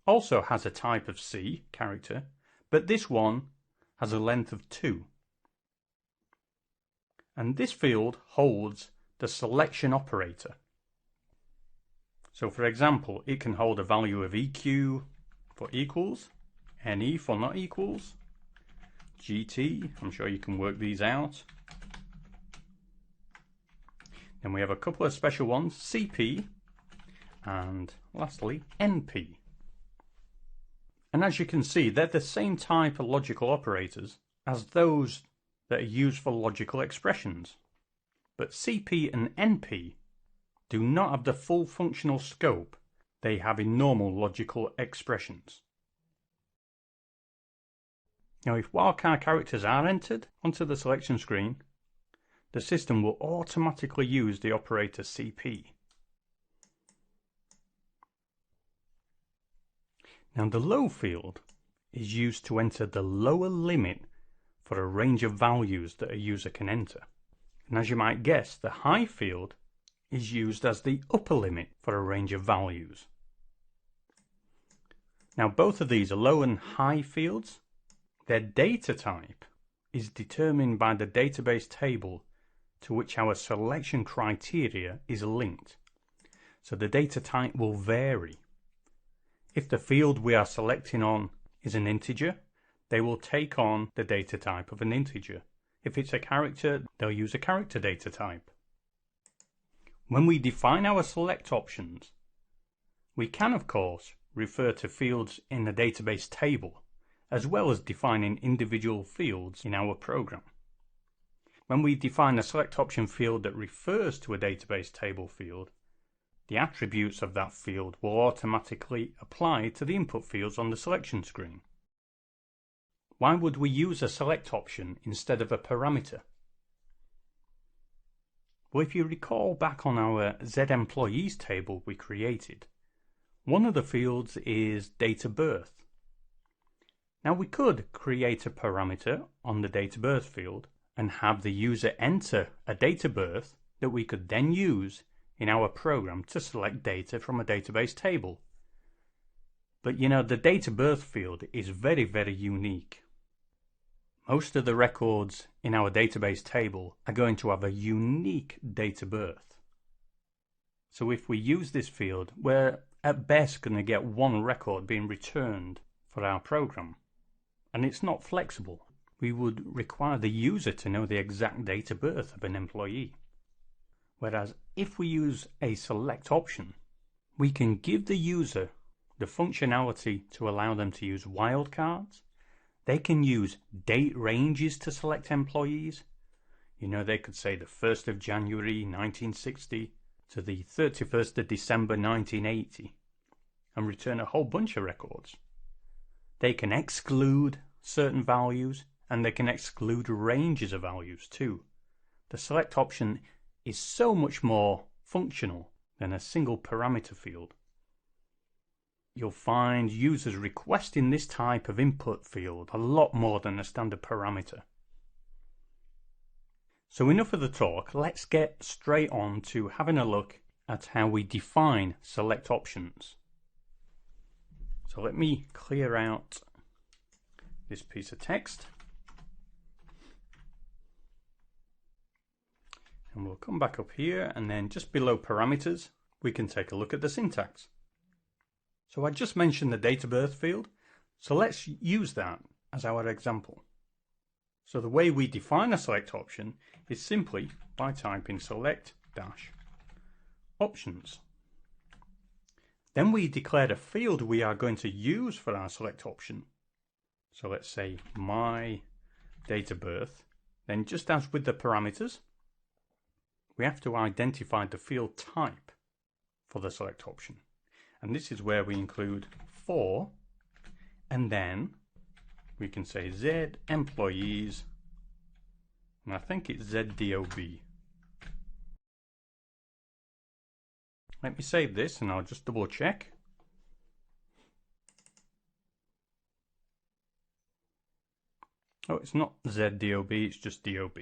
also has a type of C, character, but this one has a length of 2. And this field holds the selection operator. So for example, it can hold a value of EQ for equals, NE for not equals, GT, I'm sure you can work these out, Then we have a couple of special ones, CP and lastly NP. And as you can see, they're the same type of logical operators as those that are used for logical expressions. But CP and NP do not have the full functional scope they have in normal logical expressions. Now, if wildcard characters are entered onto the selection screen, the system will automatically use the operator CP. Now, the low field is used to enter the lower limit for a range of values that a user can enter. And as you might guess, the high field is used as the upper limit for a range of values. Now, both of these are low and high fields. Their data type is determined by the database table to which our selection criteria is linked. So the data type will vary. If the field we are selecting on is an integer, they will take on the data type of an integer. If it's a character, they'll use a character data type. When we define our select options, we can, of course, refer to fields in the database table, as well as defining individual fields in our program. When we define a select option field that refers to a database table field, the attributes of that field will automatically apply to the input fields on the selection screen. Why would we use a select option instead of a parameter? Well, if you recall back on our Z employees table we created, one of the fields is date of birth. Now, we could create a parameter on the date of birth field and have the user enter a date of birth that we could then use in our program to select data from a database table. But you know, the date of birth field is very, very unique. Most of the records in our database table are going to have a unique date of birth. So if we use this field, we're at best going to get one record being returned for our program. And it's not flexible. We would require the user to know the exact date of birth of an employee. Whereas if we use a select option, we can give the user the functionality to allow them to use wildcards. They can use date ranges to select employees. You know, they could say the 1st of January 1960 to the 31st of December 1980 and return a whole bunch of records. They can exclude certain values and they can exclude ranges of values too. The select option is so much more functional than a single parameter field. You'll find users requesting this type of input field a lot more than a standard parameter. So enough of the talk, let's get straight on to having a look at how we define select options. So let me clear out this piece of text. And we'll come back up here, and then just below parameters, we can take a look at the syntax. So I just mentioned the date of birth field, so let's use that as our example. So the way we define a select option is simply by typing select-options. Then we declare a field we are going to use for our select option. So let's say my date of birth. Then just as with the parameters, we have to identify the field type for the select option. And this is where we include for, and then we can say Z employees, and I think it's ZDOB. Let me save this and I'll just double check. Oh, it's not ZDOB, it's just DOB.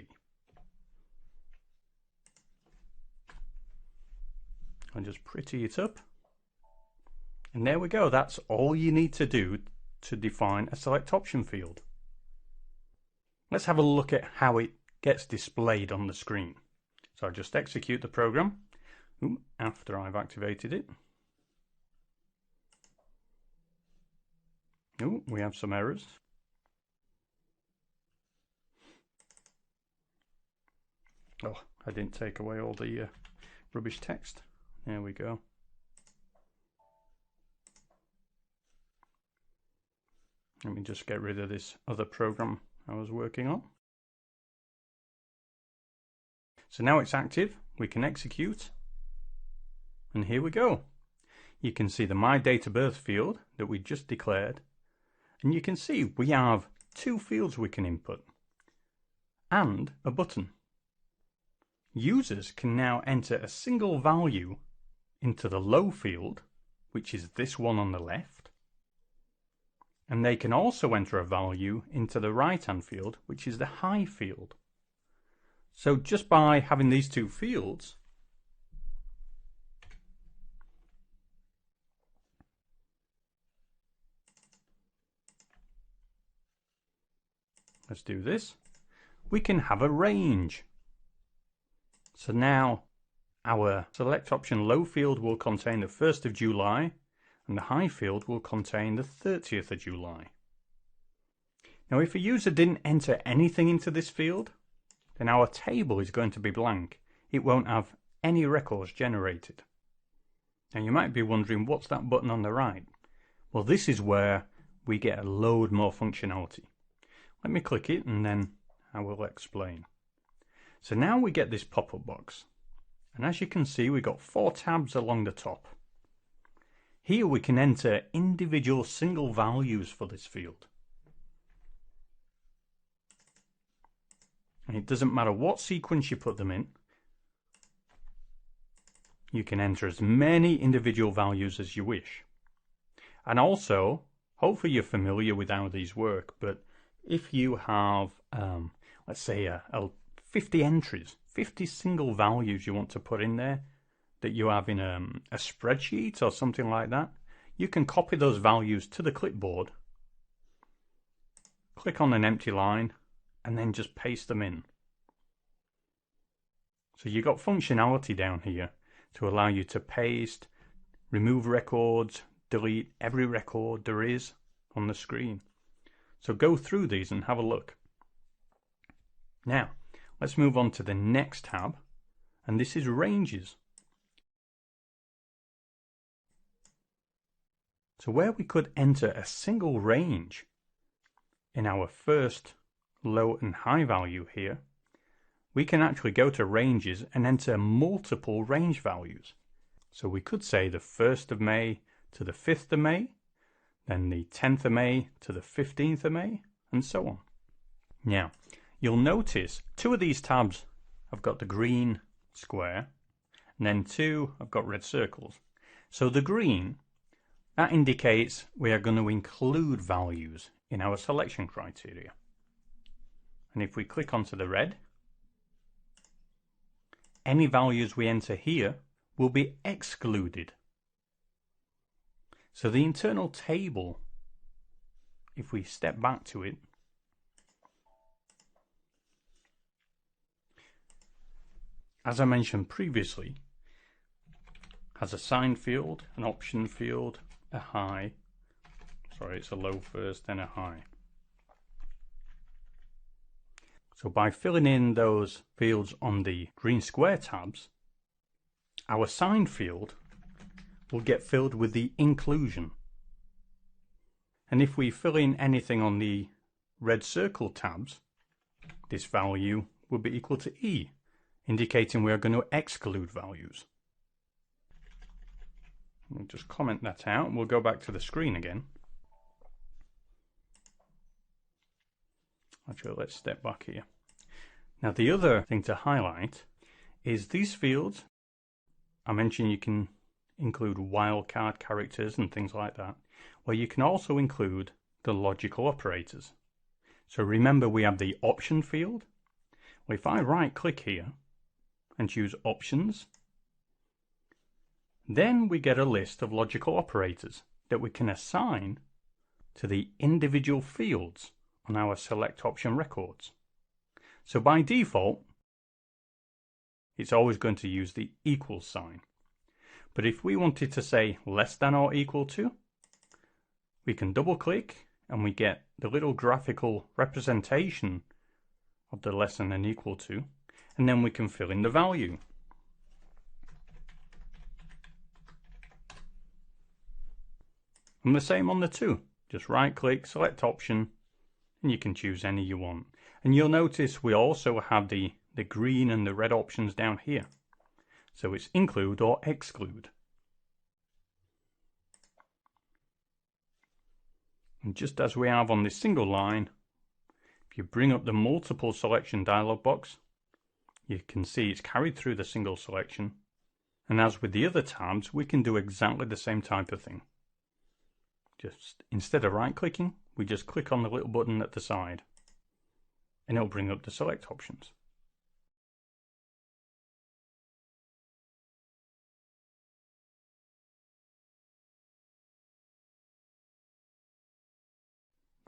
I'll just pretty it up. And there we go, that's all you need to do to define a select option field. Let's have a look at how it gets displayed on the screen. So I'll just execute the program after I've activated it. We have some errors. Oh, I didn't take away all the rubbish text. There we go. Let me just get rid of this other program I was working on. So now it's active, we can execute, and here we go. You can see the My Date of Birth field that we just declared, and you can see we have two fields we can input, and a button. Users can now enter a single value into the low field, which is this one on the left, and they can also enter a value into the right-hand field, which is the high field. So just by having these two fields, let's do this, we can have a range. So now our select option low field will contain the 1st of July and the high field will contain the 30th of July. Now if a user didn't enter anything into this field, then our table is going to be blank. It won't have any records generated. Now you might be wondering, what's that button on the right? Well, this is where we get a load more functionality. Let me click it and then I will explain. So now we get this pop-up box. And as you can see, we've got 4 tabs along the top. Here we can enter individual single values for this field. And it doesn't matter what sequence you put them in. You can enter as many individual values as you wish. And also, hopefully you're familiar with how these work, but if you have, let's say, 50 entries, 50 single values you want to put in there that you have in a spreadsheet or something like that, you can copy those values to the clipboard, click on an empty line, and then just paste them in. So you've got functionality down here to allow you to paste, remove records, delete every record there is on the screen. So go through these and have a look. Now, let's move on to the next tab, and this is ranges. So where we could enter a single range in our first low and high value here, we can actually go to ranges and enter multiple range values. So we could say the 1st of May to the 5th of May, then the 10th of May to the 15th of May, and so on. Now, you'll notice 2 of these tabs have got the green square, and then 2 have got red circles. So the green, that indicates we are going to include values in our selection criteria. And if we click onto the red, any values we enter here will be excluded. So the internal table, if we step back to it, as I mentioned previously, has a sign field, an option field, a high, sorry, it's a low first, then a high. So by filling in those fields on the green square tabs, our sign field will get filled with the inclusion. And if we fill in anything on the red circle tabs, this value will be equal to E, indicating we are going to exclude values. We'll just comment that out and we'll go back to the screen again. Actually, let's step back here. Now the other thing to highlight is these fields. I mentioned you can include wildcard characters and things like that. Well, you can also include the logical operators. So remember we have the option field. Well, if I right click here and choose options, then we get a list of logical operators that we can assign to the individual fields on our select option records. So by default, it's always going to use the equal sign. But if we wanted to say less than or equal to, we can double click and we get the little graphical representation of the less than and equal to. and then we can fill in the value. And the same on the 2. Just right click, select option, and you can choose any you want. And you'll notice we also have the green and the red options down here. So it's include or exclude. And just as we have on this single line, if you bring up the multiple selection dialog box, you can see it's carried through the single selection. And as with the other tabs, we can do exactly the same type of thing. Just instead of right clicking, we just click on the little button at the side and it'll bring up the select options.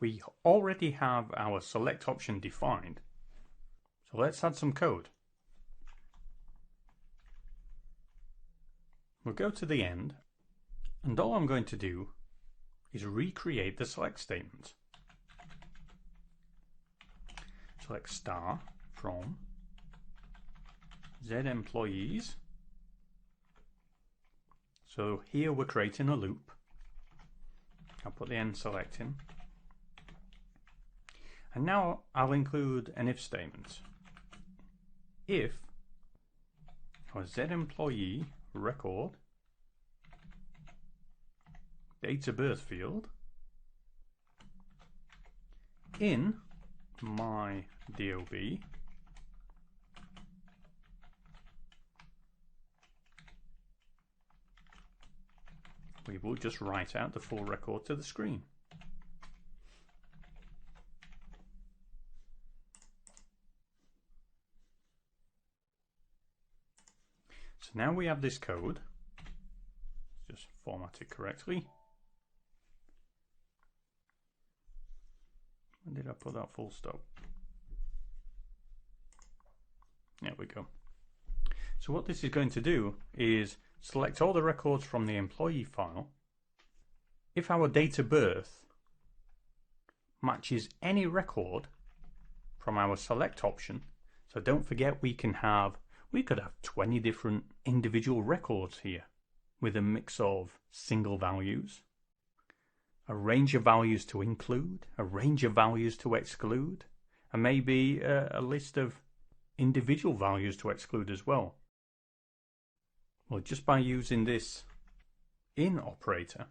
We already have our select option defined, so let's add some code. We'll go to the end, and all I'm going to do is recreate the select statement. Select star from Z employees. So here we're creating a loop. I'll put the end select in. And now I'll include an if statement. If our Z employee record date of birth field in my DOB we will just write out the full record to the screen. So now we have this code, just format it correctly. When did I put that full stop? There we go. So what this is going to do is select all the records from the employee file. If our date of birth matches any record from our select option, so don't forget we could have 20 different individual records here with a mix of single values, a range of values to include, a range of values to exclude, and maybe a list of individual values to exclude as well. Well, just by using this in operator,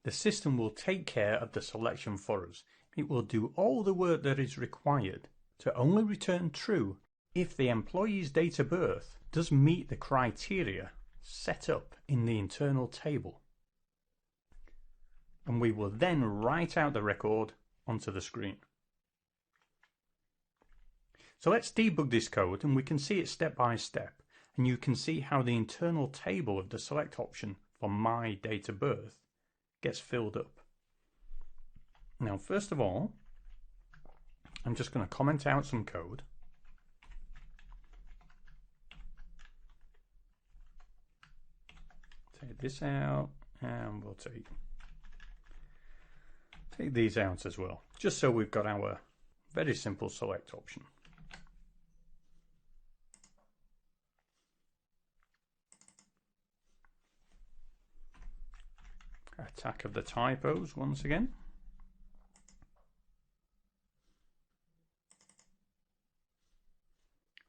the system will take care of the selection for us. It will do all the work that is required to only return true if the employee's date of birth does meet the criteria set up in the internal table. And we will then write out the record onto the screen. So let's debug this code and we can see it step by step, and you can see how the internal table of the select option for my date of birth gets filled up. Now first of all, I'm just going to comment out some code. Take this out and we'll take these out as well, just so we've got our very simple select option. Attack of the typos once again.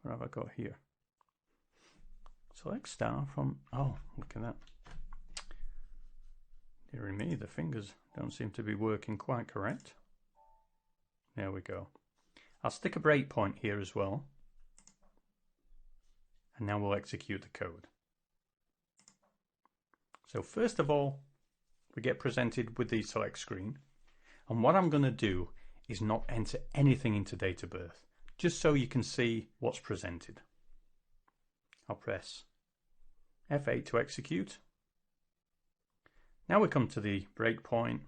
What have I got here? Select star from, oh, look at that. Dear me, the fingers don't seem to be working quite correct. There we go. I'll stick a breakpoint here as well. And now we'll execute the code. So first of all, we get presented with the select screen. And what I'm going to do is not enter anything into date of birth, just so you can see what's presented. I'll press F8 to execute. Now we come to the breakpoint,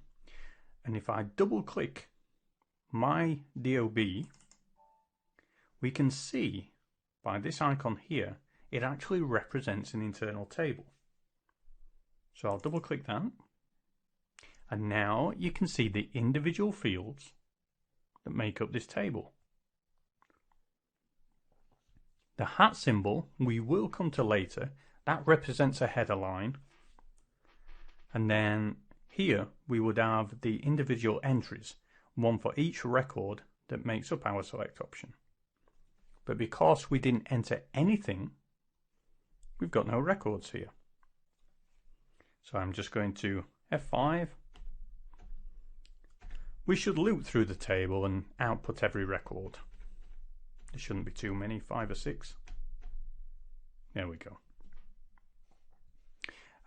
and if I double click my DOB, we can see by this icon here, it actually represents an internal table. So I'll double click that, and now you can see the individual fields that make up this table. The hat symbol we will come to later. That represents a header line. And then here we would have the individual entries, one for each record that makes up our select option. But because we didn't enter anything, we've got no records here. So I'm just going to F5. We should loop through the table and output every record. There shouldn't be too many, 5 or 6. There we go.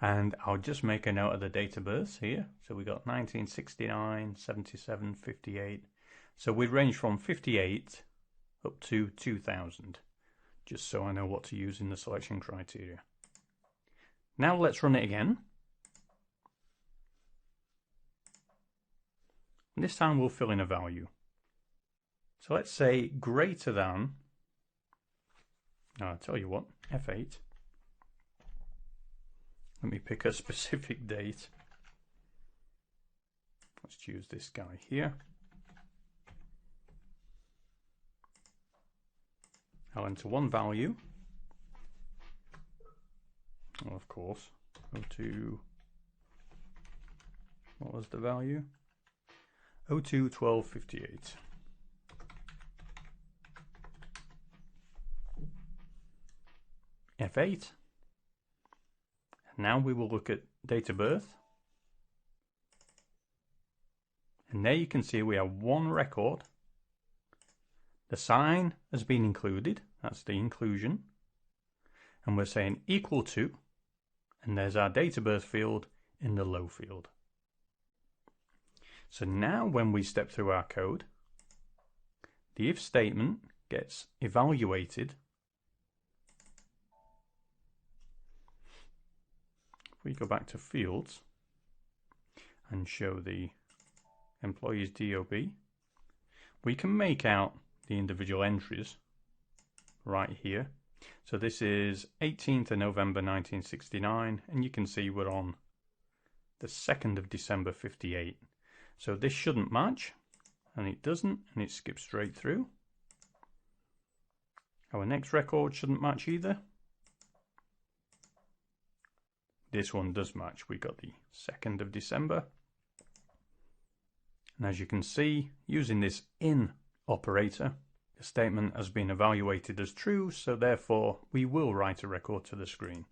And I'll just make a note of the date of birth here. So we got 1969, 77, 58. So we range from 58 up to 2000, just so I know what to use in the selection criteria. Now let's run it again. And this time we'll fill in a value. So let's say greater than, I'll tell you what, F8. Let me pick a specific date. Let's choose this guy here. I'll enter one value. Well, of course, go to, what was the value? 02/12/58. F8. Now we will look at date of birth. And there you can see we have one record. The sign has been included. That's the inclusion. And we're saying equal to. And there's our date of birth field in the low field. So now when we step through our code, the if statement gets evaluated. We go back to fields and show the employee's DOB, we can make out the individual entries right here. So this is 18th of November 1969, and you can see we're on the 2nd of December 58. So this shouldn't match, and it doesn't, and it skips straight through. Our next record shouldn't match either. This one does match. We got the 2nd of December. And as you can see, using this in operator, the statement has been evaluated as true, so therefore we will write a record to the screen.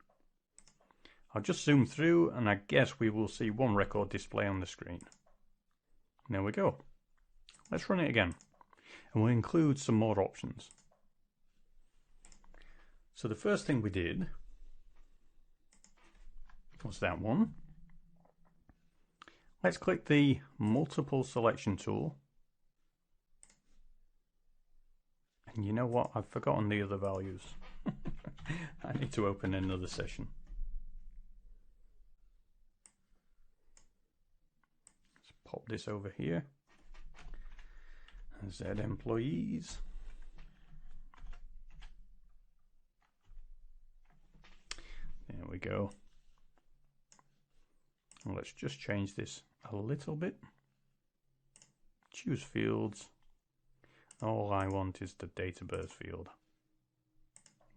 I'll just zoom through, and I guess we will see one record display on the screen. And there we go. Let's run it again, and we'll include some more options. So the first thing we did was that one. Let's click the multiple selection tool. And you know what? I've forgotten the other values. I need to open another session. Let's pop this over here. Z employees. There we go. Well, let's just change this a little bit. Choose fields. All I want is the date of birth field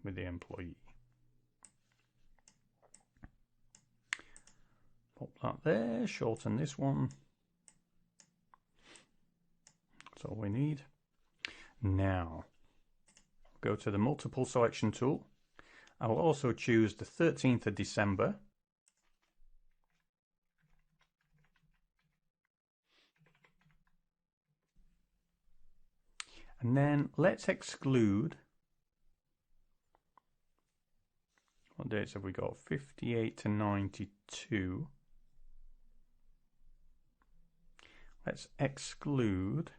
with the employee. Pop that there, shorten this one. That's all we need. Now, go to the multiple selection tool. I will also choose the 13th of December. And then let's exclude, what dates have we got? 58 to 92. Let's exclude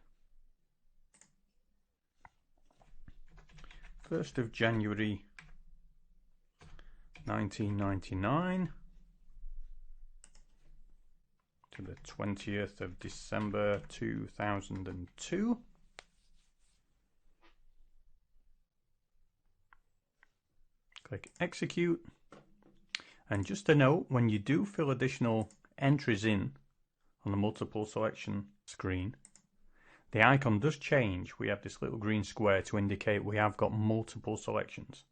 1st of January 1999 to the 20th of December 2002. Click execute, and just a note, when you do fill additional entries in on the multiple selection screen, the icon does change. We have this little green square to indicate we have got multiple selections.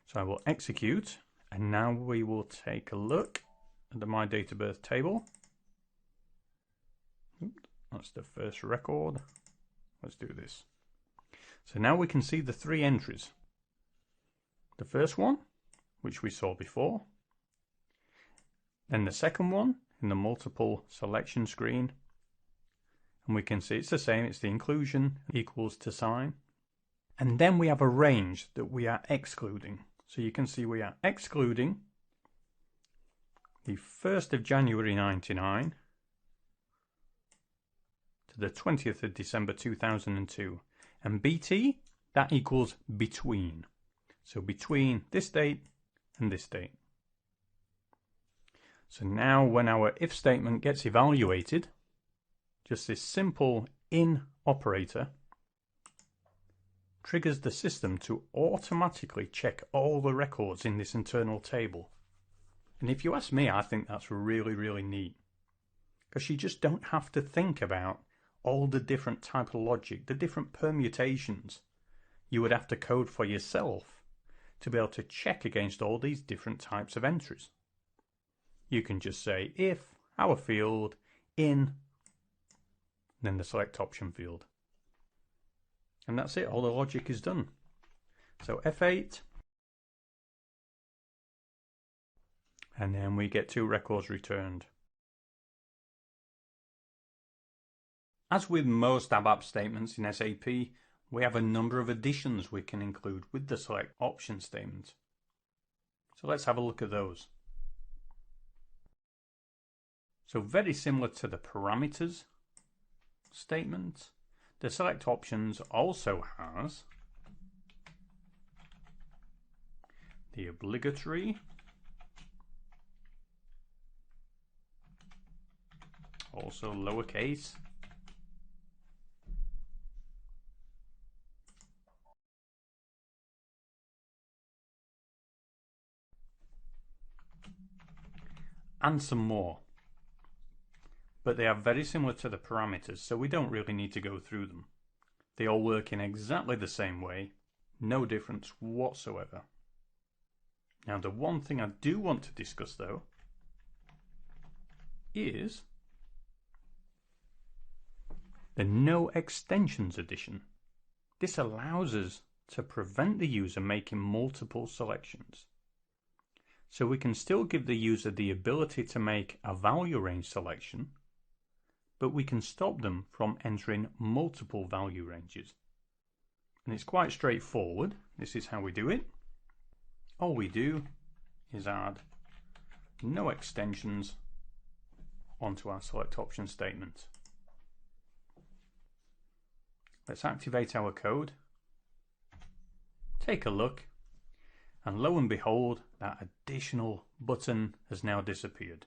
So I will execute, and now we will take a look at the My Date of Birth table. That's the first record. Let's do this. So now we can see the three entries. The first one, which we saw before. Then the second one in the multiple selection screen. And we can see it's the same, it's the inclusion equals to sign. And then we have a range that we are excluding. So you can see we are excluding the 1st of January 99 to the 20th of December 2002. And BT, that equals between. So between this date and this date. So now when our if statement gets evaluated, just this simple in operator triggers the system to automatically check all the records in this internal table. And if you ask me, I think that's really, really neat. Because you just don't have to think about all the different type of logic, the different permutations you would have to code for yourself to be able to check against all these different types of entries. You can just say if our field in, then the select option field. And that's it, all the logic is done. So F8, and then we get 2 records returned. As with most ABAP statements in SAP, we have a number of additions we can include with the select option statement. So let's have a look at those. So very similar to the parameters statement, the select options also has the obligatory, also lowercase, and some more. But they are very similar to the parameters, so we don't really need to go through them. They all work in exactly the same way, no difference whatsoever. Now the one thing I do want to discuss though is the no extensions addition. This allows us to prevent the user making multiple selections. So we can still give the user the ability to make a value range selection, but we can stop them from entering multiple value ranges. And it's quite straightforward. This is how we do it. All we do is add no extensions onto our select option statement. Let's activate our code, take a look, and lo and behold, that additional button has now disappeared.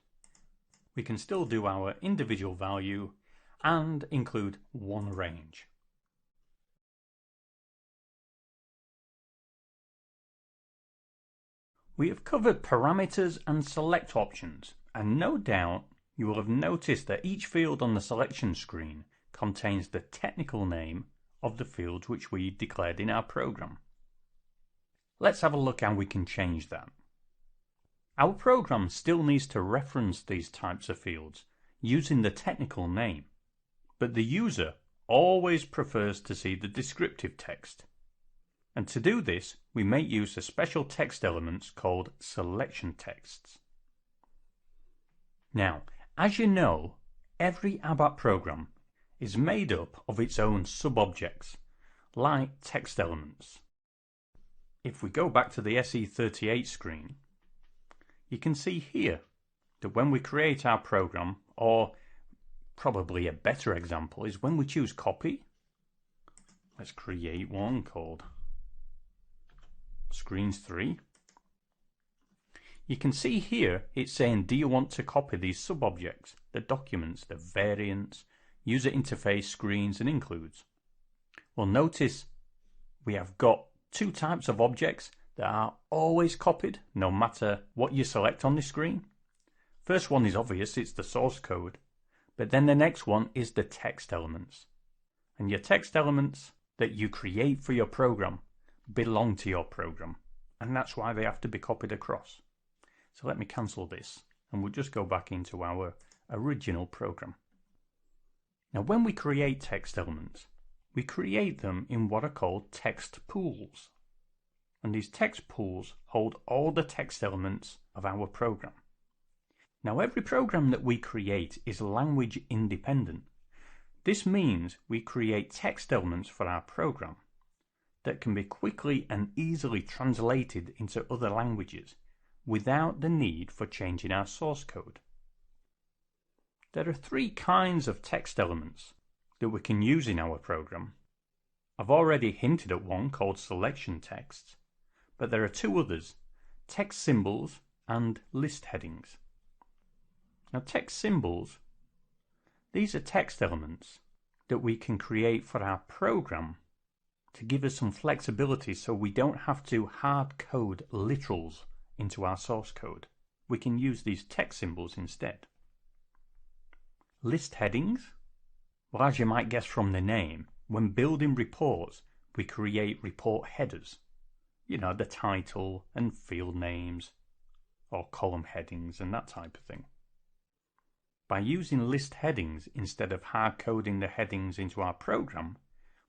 We can still do our individual value and include one range. We have covered parameters and select options, and no doubt you will have noticed that each field on the selection screen contains the technical name of the fields which we declared in our program. Let's have a look how we can change that. Our program still needs to reference these types of fields using the technical name, but the user always prefers to see the descriptive text. And to do this, we make use of special text elements called selection texts. Now, as you know, every ABAP program is made up of its own sub-objects, like text elements. If we go back to the SE38 screen, you can see here that when we create our program, or probably a better example is when we choose copy. Let's create one called Screens 3. You can see here it's saying, do you want to copy these sub-objects, the documents, the variants, user interface, screens, and includes? Well, notice we have got two types of objects that are always copied no matter what you select on the screen. First one is obvious, it's the source code, but then the next one is the text elements. And your text elements that you create for your program belong to your program. And that's why they have to be copied across. So let me cancel this and we'll just go back into our original program. Now when we create text elements, we create them in what are called text pools. And these text pools hold all the text elements of our program. Now every program that we create is language independent. This means we create text elements for our program that can be quickly and easily translated into other languages without the need for changing our source code. There are three kinds of text elements that we can use in our program. I've already hinted at one called selection text, but there are two others, text symbols and list headings. Now text symbols, these are text elements that we can create for our program to give us some flexibility so we don't have to hard code literals into our source code. We can use these text symbols instead. List headings, well, as you might guess from the name, when building reports, we create report headers. You know, the title and field names or column headings and that type of thing. By using list headings instead of hard coding the headings into our program,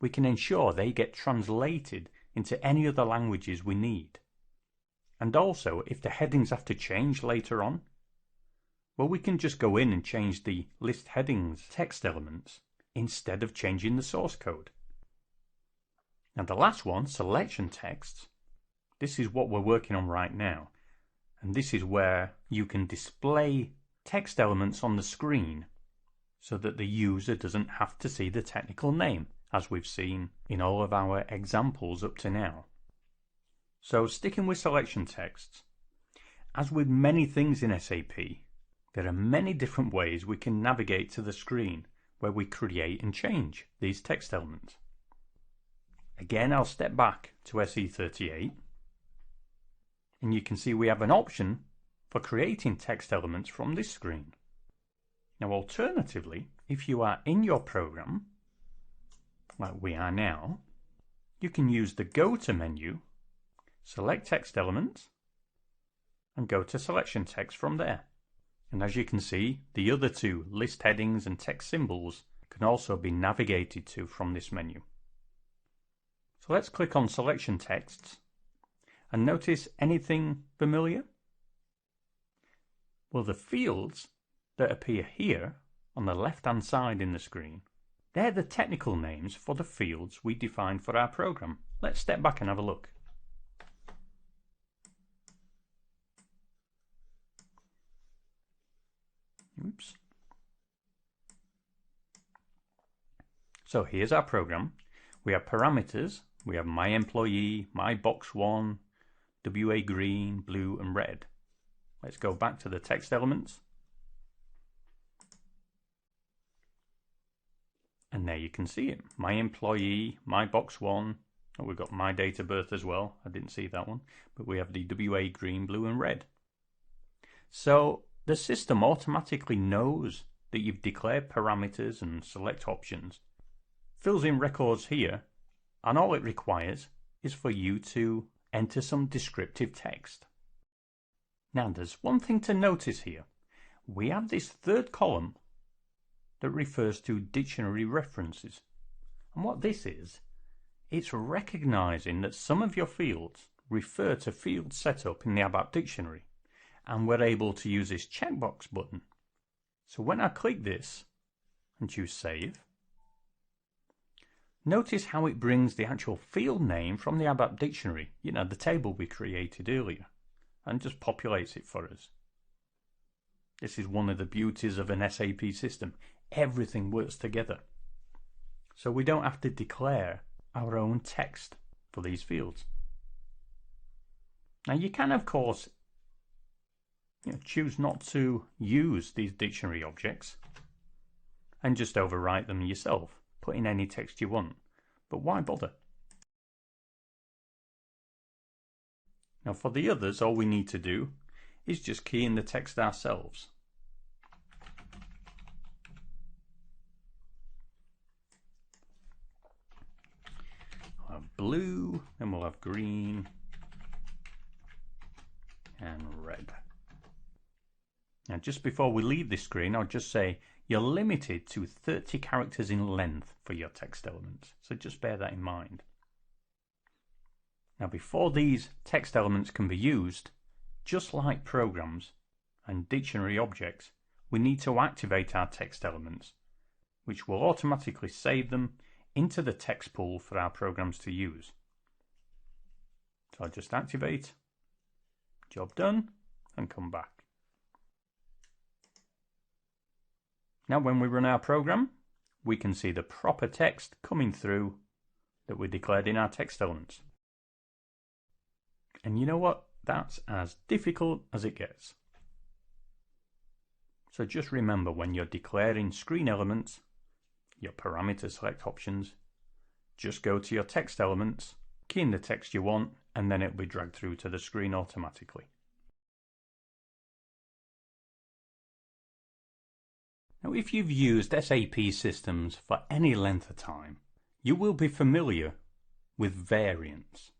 we can ensure they get translated into any other languages we need. And also, if the headings have to change later on, well, we can just go in and change the list headings text elements instead of changing the source code. And the last one, selection text, this is what we're working on right now. And this is where you can display text elements on the screen so that the user doesn't have to see the technical name, as we've seen in all of our examples up to now. So sticking with selection texts, as with many things in SAP, there are many different ways we can navigate to the screen where we create and change these text elements. Again, I'll step back to SE38 and you can see we have an option for creating text elements from this screen. Now alternatively, if you are in your program, like we are now, you can use the Go to menu, select text elements, and go to selection text from there. And as you can see, the other two, list headings and text symbols, can also be navigated to from this menu. So let's click on selection texts and notice anything familiar? Well, the fields that appear here on the left hand side in the screen, they're the technical names for the fields we defined for our program. Let's step back and have a look. Oops. So here's our program. We have parameters. We have my employee, my box 1, WA green, blue and red. Let's go back to the text elements. And there you can see it. My employee, my box 1. Oh, we've got my date of birth as well. I didn't see that one. But we have the WA green, blue and red. So the system automatically knows that you've declared parameters and select options, fills in records here, and all it requires is for you to enter some descriptive text. Now there's one thing to notice here. We have this third column that refers to dictionary references. And what this is, it's recognizing that some of your fields refer to fields set up in the ABAP dictionary, and we're able to use this checkbox button. So when I click this and choose Save, notice how it brings the actual field name from the ABAP dictionary, you know, the table we created earlier, and just populates it for us. This is one of the beauties of an SAP system. Everything works together. So we don't have to declare our own text for these fields. Now you can, of course, choose not to use these dictionary objects and just overwrite them yourself, put in any text you want. But why bother? Now for the others, all we need to do is just key in the text ourselves. blue, then we'll have green and red. Now just before we leave this screen, I'll just say you're limited to 30 characters in length for your text elements, so just bear that in mind. Now before these text elements can be used, just like programs and dictionary objects, we need to activate our text elements, which will automatically save them into the text pool for our programs to use. So I'll just activate, job done, and come back. Now when we run our program, we can see the proper text coming through that we declared in our text elements. And you know what? That's as difficult as it gets. So just remember, when you're declaring screen elements, your parameter select options, just go to your text elements, key in the text you want, and then it'll be dragged through to the screen automatically. Now, if you've used SAP systems for any length of time, you will be familiar with variants.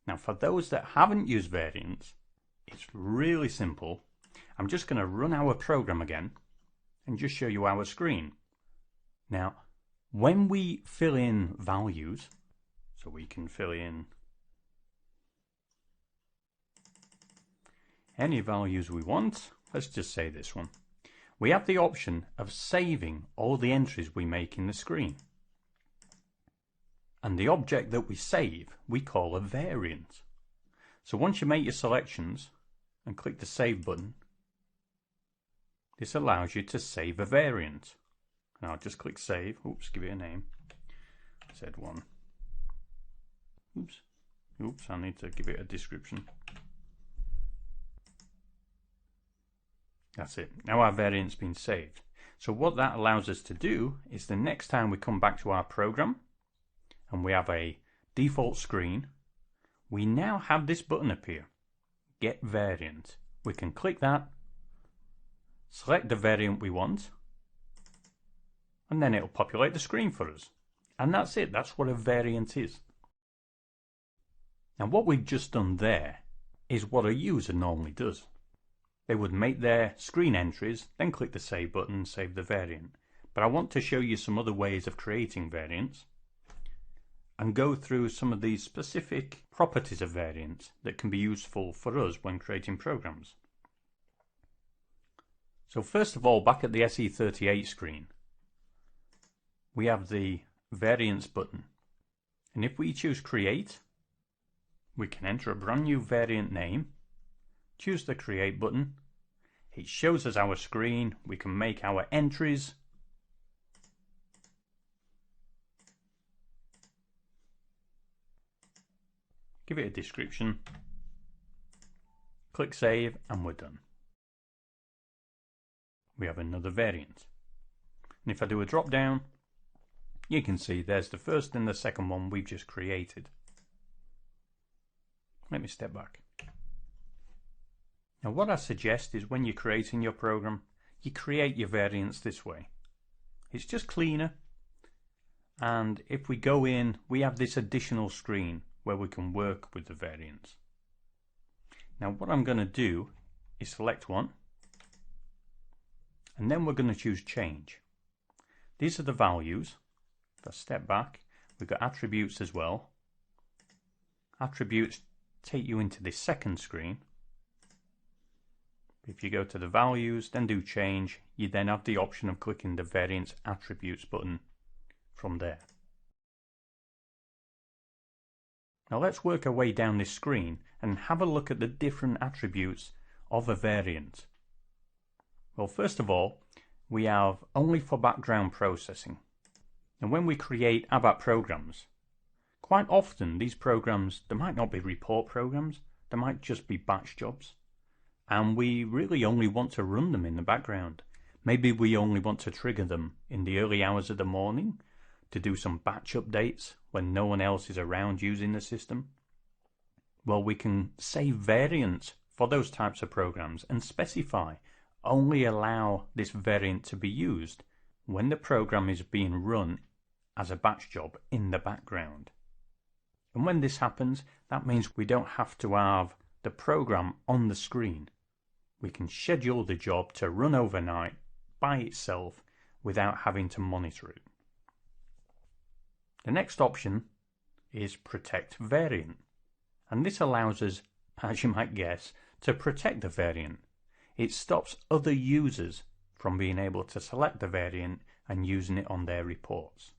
Now, for those that haven't used variants, it's really simple. I'm just going to run our program again and just show you our screen. Now, when we fill in values, so we can fill in any values we want, let's just say this one. We have the option of saving all the entries we make in the screen. And the object that we save, we call a variant. So once you make your selections and click the Save button, this allows you to save a variant. And I'll just click Save. Oops, give it a name. Z1. Oops, I need to give it a description. That's it. Now our variant's been saved. So what that allows us to do is the next time we come back to our program and we have a default screen, we now have this button appear, Get Variant. We can click that, select the variant we want, and then it'll populate the screen for us. And that's it. That's what a variant is. Now what we've just done there is what a user normally does. They would make their screen entries, then click the Save button and save the variant. But I want to show you some other ways of creating variants and go through some of these specific properties of variants that can be useful for us when creating programs. So first of all, back at the SE38 screen, we have the variants button. And if we choose Create, we can enter a brand new variant name, choose the Create button. It shows us our screen. We can make our entries. Give it a description. Click Save and we're done. We have another variant. And if I do a drop down, you can see there's the first and the second one we've just created. Let me step back. Now what I suggest is when you're creating your program, you create your variants this way. It's just cleaner. And if we go in, we have this additional screen where we can work with the variants. Now what I'm going to do is select one, and then we're going to choose Change. These are the values. If I step back, we've got attributes as well. Attributes take you into this second screen. If you go to the values, then do Change, you then have the option of clicking the Variants Attributes button from there. Now let's work our way down this screen and have a look at the different attributes of a variant. Well, first of all, we have only for background processing. And when we create ABAP programs, quite often these programs, they might not be report programs, they might just be batch jobs. And we really only want to run them in the background. Maybe we only want to trigger them in the early hours of the morning to do some batch updates when no one else is around using the system. Well, we can save variants for those types of programs and specify only allow this variant to be used when the program is being run as a batch job in the background. And when this happens, that means we don't have to have the program on the screen. We can schedule the job to run overnight by itself without having to monitor it. The next option is Protect Variant, and this allows us, as you might guess, to protect the variant. It stops other users from being able to select the variant and using it on their reports.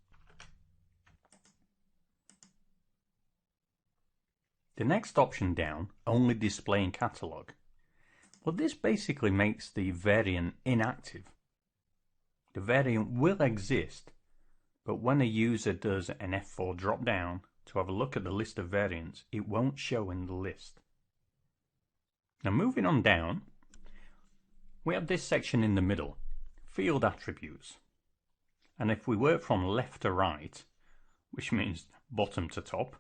The next option down, Only Display in Catalog. Well, this basically makes the variant inactive. The variant will exist, but when a user does an F4 drop down to have a look at the list of variants, it won't show in the list. Now moving on down, we have this section in the middle, Field Attributes. And if we work from left to right, which means bottom to top,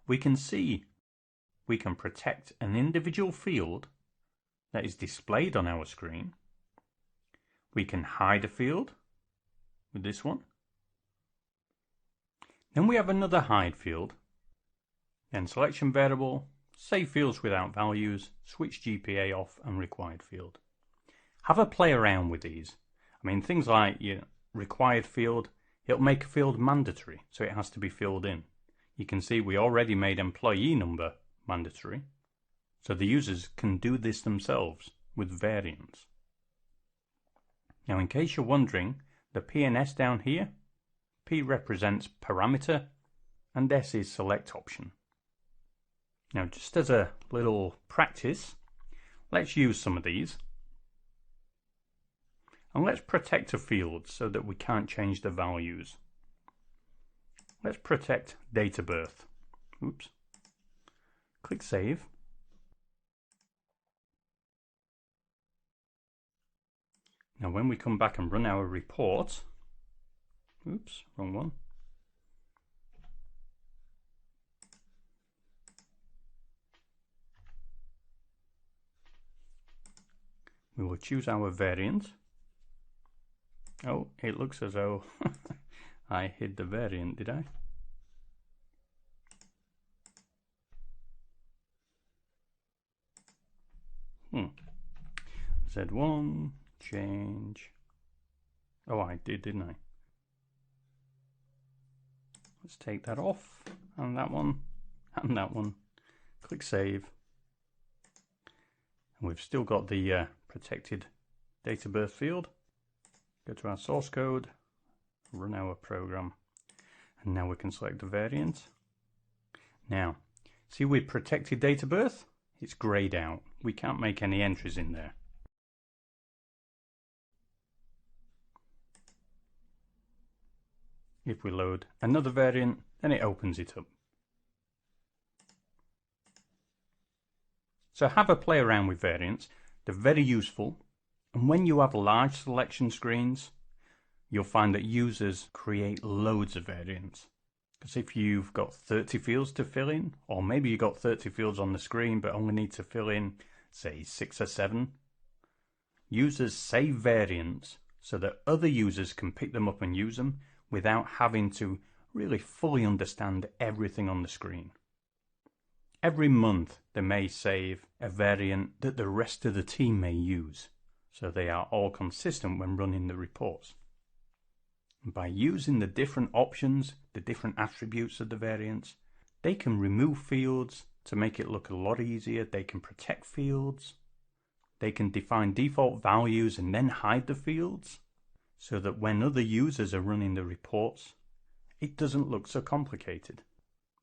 we can see we can protect an individual field that is displayed on our screen. We can hide a field with this one. Then we have another hide field. Then selection variable, save fields without values, switch GPA off and required field. Have a play around with these. I mean, things like required field, it'll make a field mandatory, so it has to be filled in. You can see we already made employee number mandatory, so the users can do this themselves with variants. Now, in case you're wondering, the P and S down here, P represents parameter and S is select option. Now, just as a little practice, let's use some of these. And let's protect a field so that we can't change the values. Let's protect date of birth. Oops. Click Save. Now when we come back and run our report, oops, wrong one. We will choose our variant. Oh, it looks as though I hid the variant, did I? Z1, change. Oh, I did, didn't I? Let's take that off, and that one, and that one. Click Save. And we've still got the protected date of birth field. Go to our source code, run our program, and now we can select the variant. Now, see with protected date of birth, it's grayed out. We can't make any entries in there. If we load another variant, then it opens it up. So have a play around with variants. They're very useful. And when you have large selection screens, you'll find that users create loads of variants. Because if you've got 30 fields to fill in, or maybe you've got 30 fields on the screen but only need to fill in, say, 6 or 7, users save variants so that other users can pick them up and use them without having to really fully understand everything on the screen. Every month they may save a variant that the rest of the team may use, so they are all consistent when running the reports. And by using the different options, the different attributes of the variants, they can remove fields to make it look a lot easier. They can protect fields. They can define default values and then hide the fields, so that when other users are running the reports, it doesn't look so complicated.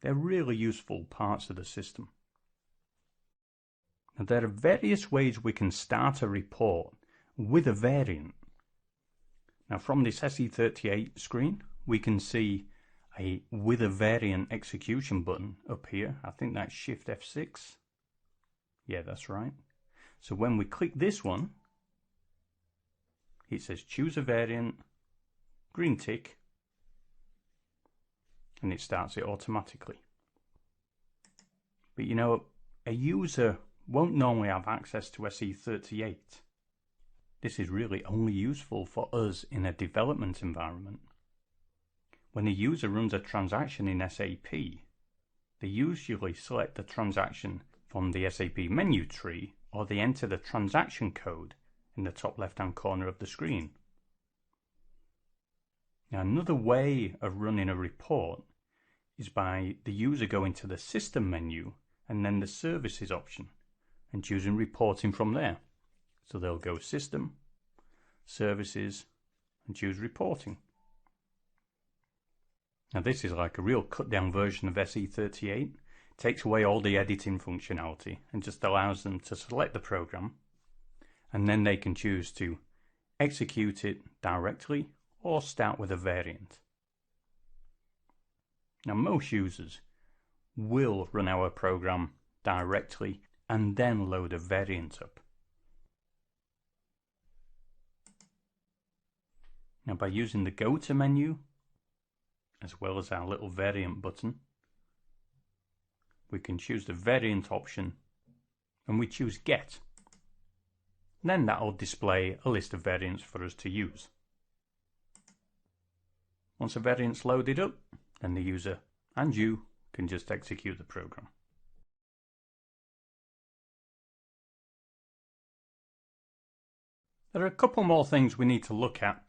They're really useful parts of the system. Now, there are various ways we can start a report with a variant. Now, from this SE38 screen, we can see a with a variant execution button up here. I think that's Shift F6. Yeah, that's right. So when we click this one, it says choose a variant, green tick, and it starts it automatically. But you know, a user won't normally have access to SE38. This is really only useful for us in a development environment. When a user runs a transaction in SAP, they usually select the transaction from the SAP menu tree, or they enter the transaction code in the top left-hand corner of the screen. Now, another way of running a report is by the user going to the System menu and then the Services option and choosing Reporting from there. So they'll go System, Services, and choose Reporting. Now this is like a real cut down version of SE38. It takes away all the editing functionality and just allows them to select the program, and then they can choose to execute it directly or start with a variant. Now most users will run our program directly and then load a variant up. Now by using the Go To menu, as well as our little variant button, we can choose the variant option and we choose Get. Then that will display a list of variants for us to use. Once a variant's loaded up, then the user and you can just execute the program. There are a couple more things we need to look at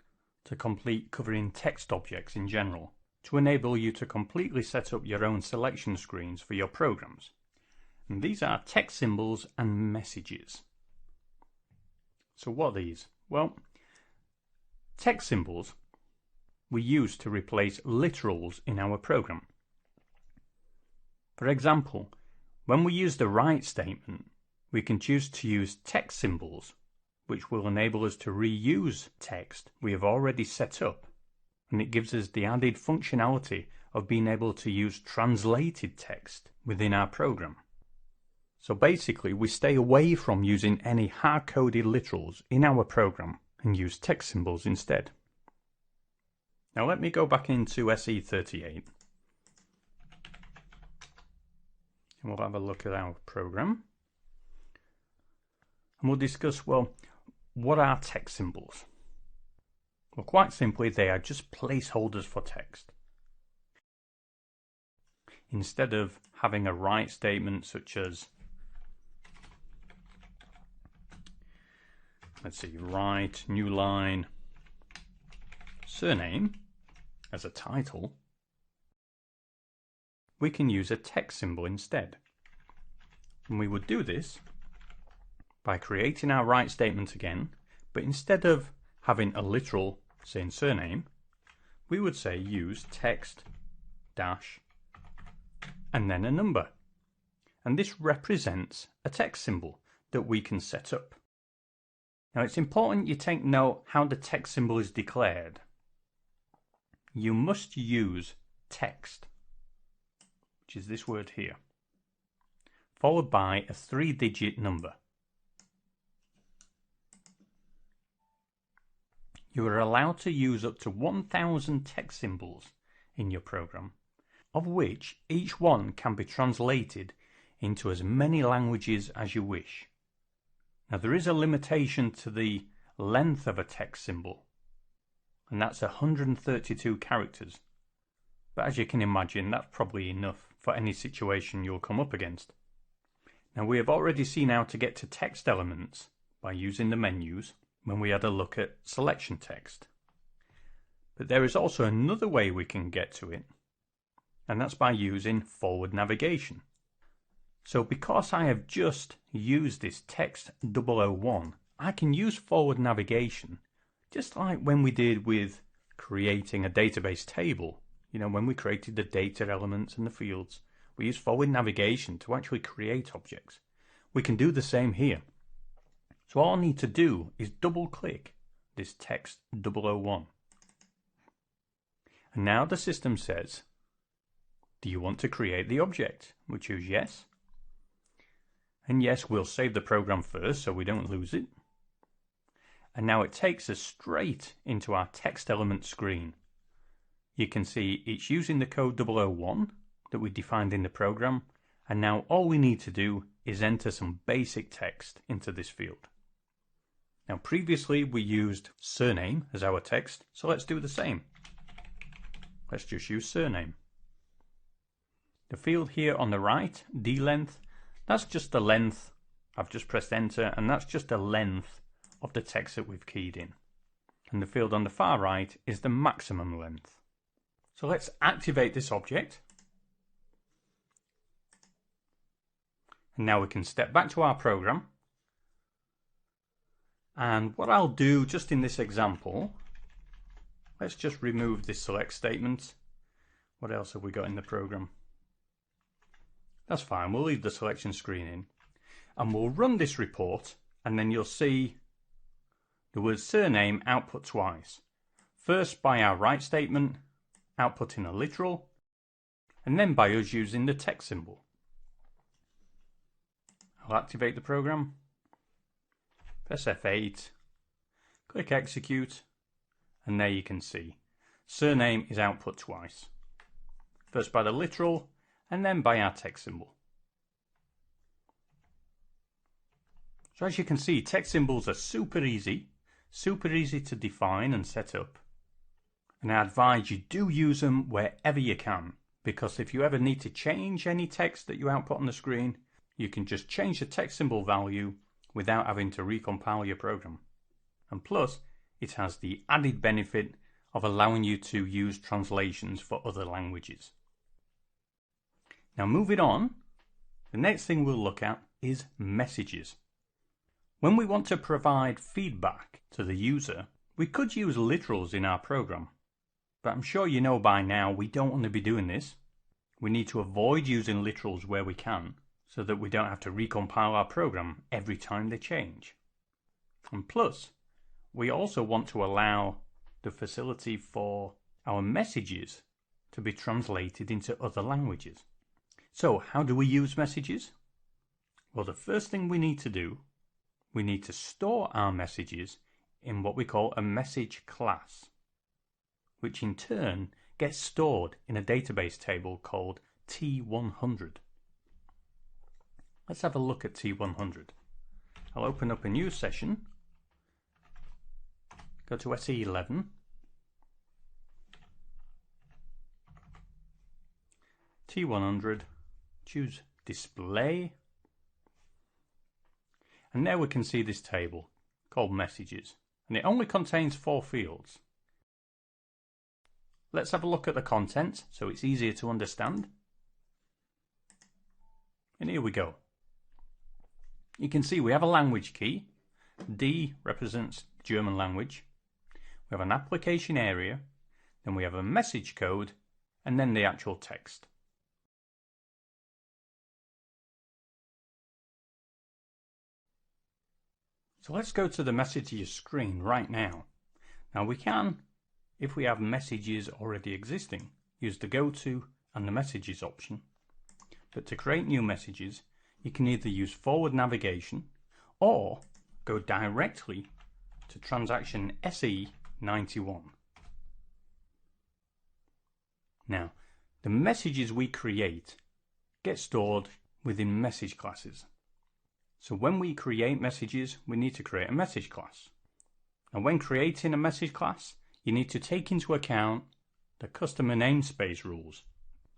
to complete covering text objects in general, to enable you to completely set up your own selection screens for your programs. And these are text symbols and messages. So what are these? Well, text symbols we use to replace literals in our program. For example, when we use the write statement, we can choose to use text symbols, which will enable us to reuse text we have already set up, and it gives us the added functionality of being able to use translated text within our program. So basically, we stay away from using any hard-coded literals in our program and use text symbols instead. Now let me go back into SE38 and we'll have a look at our program. And we'll discuss, well, what are text symbols? Well, quite simply, they are just placeholders for text. Instead of having a write statement such as, let's see, write, new line, surname as a title, we can use a text symbol instead. And we would do this by creating our write statement again, but instead of having a literal saying surname, we would say use text dash and then a number. And this represents a text symbol that we can set up. Now it's important you take note how the text symbol is declared. You must use text, which is this word here, followed by a 3-digit number. You are allowed to use up to 1,000 text symbols in your program, of which each one can be translated into as many languages as you wish. Now there is a limitation to the length of a text symbol, and that's 132 characters. But as you can imagine, that's probably enough for any situation you'll come up against. Now we have already seen how to get to text elements by using the menus when we had a look at selection text. But there is also another way we can get to it, and that's by using forward navigation. So because I have just used this text 001, I can use forward navigation just like when we did with creating a database table. You know, when we created the data elements and the fields, we use forward navigation to actually create objects. We can do the same here. So all I need to do is double click this text 001. And now the system says, do you want to create the object? We choose yes. And yes, we'll save the program first so we don't lose it. And now it takes us straight into our text element screen. You can see it's using the code 001 that we defined in the program, and now all we need to do is enter some basic text into this field. Now previously we used surname as our text, so let's do the same. Let's just use surname. The field here on the right, D length, that's just the length. I've just pressed enter, and that's just the length of the text that we've keyed in. And the field on the far right is the maximum length. So let's activate this object. And now we can step back to our program. And what I'll do just in this example, let's just remove this select statement. What else have we got in the program? That's fine, we'll leave the selection screen in. And we'll run this report, and then you'll see the word surname output twice. First by our write statement, outputting a literal, and then by us using the text symbol. I'll activate the program, press F8, click execute, and there you can see surname is output twice. First by the literal, and then by our text symbol. So as you can see, text symbols are super easy to define and set up. And I advise you do use them wherever you can, because if you ever need to change any text that you output on the screen, you can just change the text symbol value without having to recompile your program. And plus, it has the added benefit of allowing you to use translations for other languages. Now moving on, the next thing we'll look at is messages. When we want to provide feedback to the user, we could use literals in our program. But I'm sure you know by now we don't want to be doing this. We need to avoid using literals where we can, so that we don't have to recompile our program every time they change. And plus, we also want to allow the facility for our messages to be translated into other languages. So how do we use messages? Well, the first thing we need to do, we need to store our messages in what we call a message class, which in turn gets stored in a database table called T100. Let's have a look at T100. I'll open up a new session, go to SE11, T100, choose display, and there we can see this table called messages, and it only contains 4 fields. Let's have a look at the content so it's easier to understand. And here we go. You can see we have a language key. D represents German language. We have an application area, then we have a message code, and then the actual text. So let's go to the messages screen right now. Now we can, if we have messages already existing, use the Go To and the Messages option. But to create new messages, you can either use forward navigation or go directly to transaction SE91. Now, the messages we create get stored within message classes. So when we create messages, we need to create a message class. And when creating a message class, you need to take into account the customer namespace rules.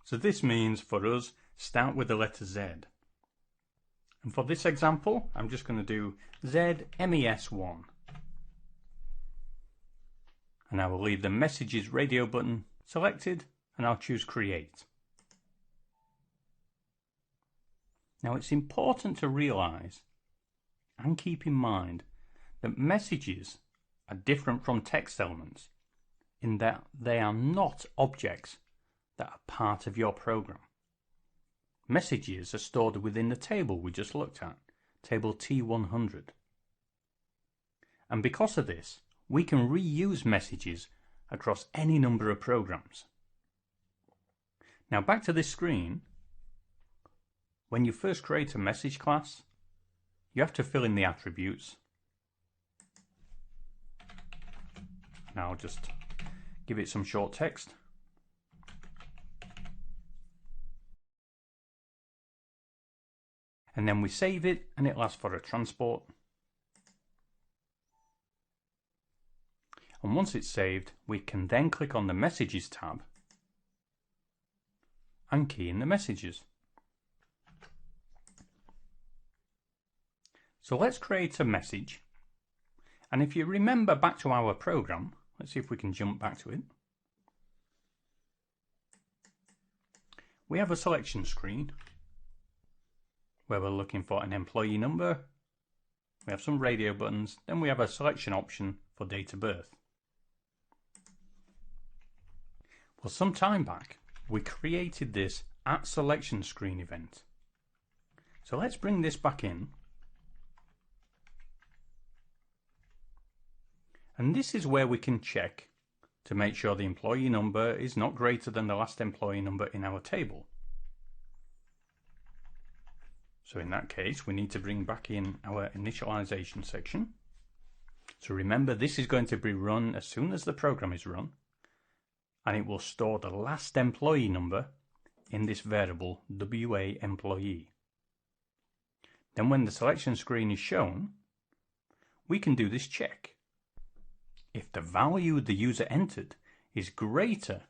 So this means for us, start with the letter Z. And for this example, I'm just going to do ZMES1. And I will leave the messages radio button selected, and I'll choose create. Now it's important to realize and keep in mind that messages are different from text elements in that they are not objects that are part of your program. Messages are stored within the table we just looked at, table T100. And because of this, we can reuse messages across any number of programs. Now back to this screen. When you first create a message class, you have to fill in the attributes. Now I'll just give it some short text. And then we save it, and it'll ask for a transport. And once it's saved, we can then click on the Messages tab. and key in the messages. So let's create a message, and if you remember back to our program, let's see if we can jump back to it. We have a selection screen where we're looking for an employee number. We have some radio buttons, then we have a selection option for date of birth. Well, some time back we created this @selection screen event. So let's bring this back in. And this is where we can check to make sure the employee number is not greater than the last employee number in our table. So in that case, we need to bring back in our initialization section. So remember, this is going to be run as soon as the program is run, and it will store the last employee number in this variable WA employee. Then when the selection screen is shown, we can do this check. If the value the user entered is greater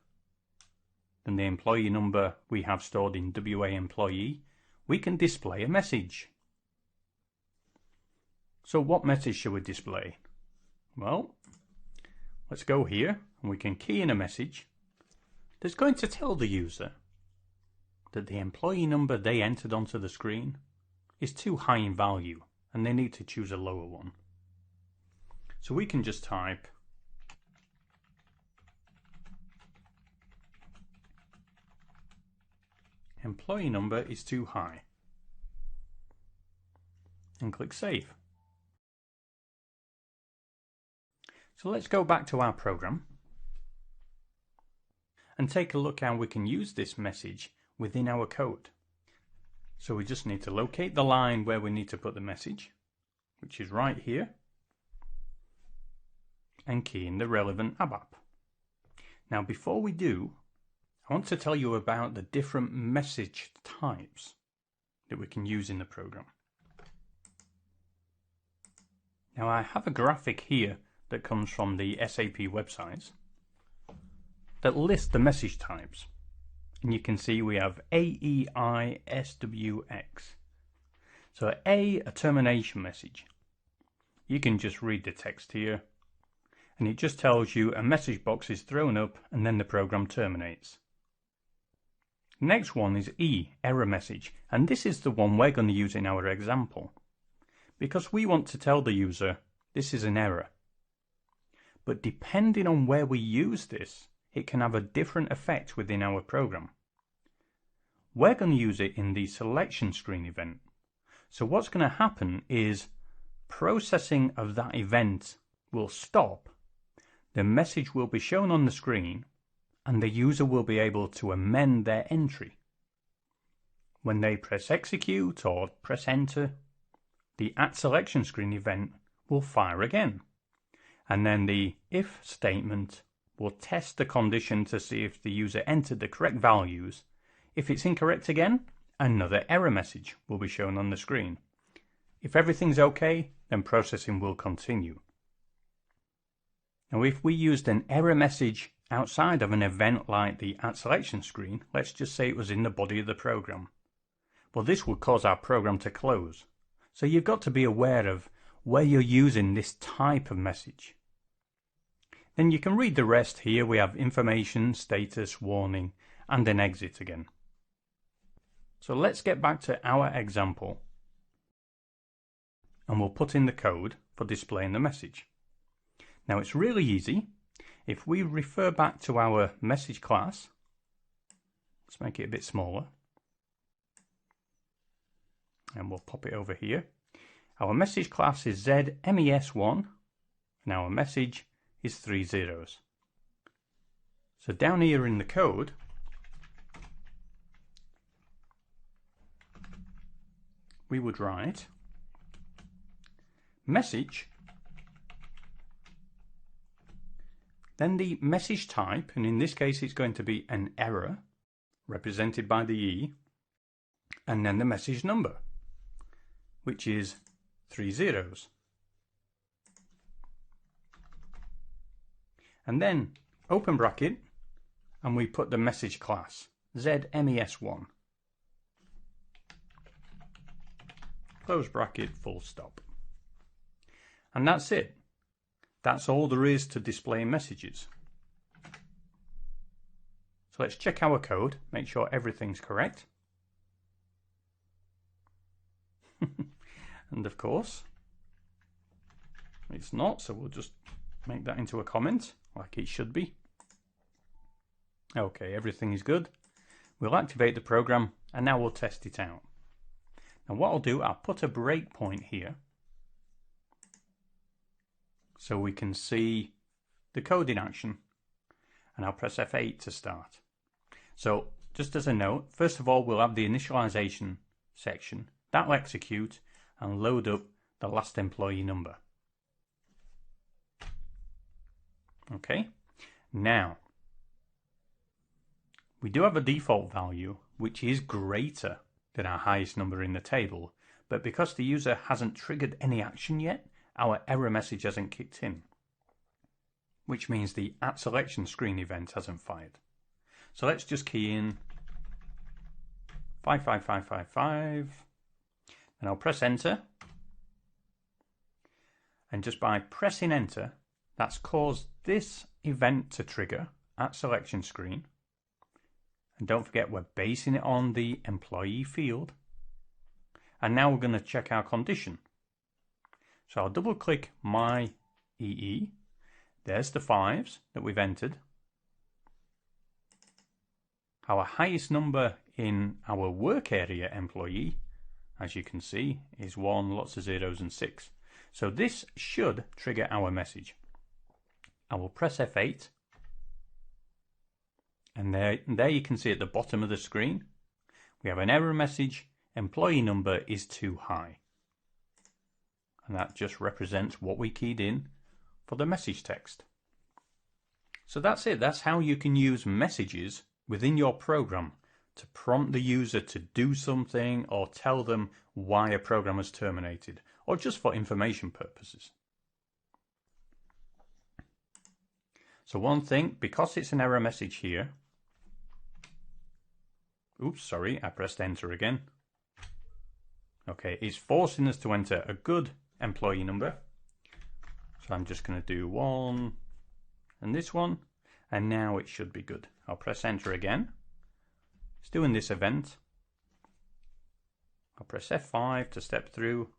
than the employee number we have stored in WA employee, we can display a message. So what message should we display? Well, let's go here and we can key in a message that's going to tell the user that the employee number they entered onto the screen is too high in value and they need to choose a lower one. So we can just type employee number is too high and click save. So let's go back to our program and take a look how we can use this message within our code. So we just need to locate the line where we need to put the message, which is right here, and key in the relevant ABAP. Now before we do, I want to tell you about the different message types that we can use in the program. Now I have a graphic here that comes from the SAP websites that list the message types. And you can see we have AEI, SWX. So a termination message. You can just read the text here and it just tells you a message box is thrown up and then the program terminates. Next one is E, error message, and this is the one we're going to use in our example because we want to tell the user this is an error. But depending on where we use this, it can have a different effect within our program. We're going to use it in the selection screen event. So what's going to happen is processing of that event will stop, the message will be shown on the screen, and the user will be able to amend their entry. When they press execute or press enter, the @selection screen event will fire again. And then the if statement will test the condition to see if the user entered the correct values. If it's incorrect again, another error message will be shown on the screen. If everything's okay, then processing will continue. Now if we used an error message outside of an event like the @selection screen, let's just say it was in the body of the program, well, this would cause our program to close. So you've got to be aware of where you're using this type of message. Then you can read the rest here. We have information, status, warning, and an exit again. So let's get back to our example and we'll put in the code for displaying the message. Now it's really easy. If we refer back to our message class, let's make it a bit smaller and we'll pop it over here. Our message class is ZMES1 and our message is 3 zeros. So down here in the code, we would write message, then the message type, and in this case it's going to be an error represented by the E, and then the message number, which is 3 zeros. And then open bracket and we put the message class ZMES1. Close bracket, full stop. And that's it. That's all there is to display messages. So let's check our code, make sure everything's correct. And of course, it's not, so we'll just make that into a comment, like it should be. Okay, everything is good. We'll activate the program, and now we'll test it out. And what I'll do, I'll put a breakpoint here, so we can see the code in action, and I'll press F8 to start. So, just as a note, first of all, we'll have the initialization section. That'll execute and load up the last employee number. Okay, now we do have a default value which is greater than our highest number in the table, but because the user hasn't triggered any action yet, our error message hasn't kicked in, which means the @selection screen event hasn't fired. So let's just key in 55555, and I'll press enter, and just by pressing enter, that's caused this event to trigger @selection screen. And don't forget, we're basing it on the employee field. And now we're going to check our condition. So I'll double click my EE. There's the 5s that we've entered. Our highest number in our work area employee, as you can see, is 1, lots of 0s and 6. So this should trigger our message. I will press F8. And there you can see at the bottom of the screen, we have an error message, employee number is too high. And that just represents what we keyed in for the message text. So that's it. That's how you can use messages within your program to prompt the user to do something or tell them why a program has terminated, or just for information purposes. So one thing, because it's an error message here, oops, sorry, I pressed enter again. Okay, it's forcing us to enter a good employee number. So I'm just going to do 1 and this one, and now it should be good. I'll press enter again. It's doing this event. I'll press F5 to step through.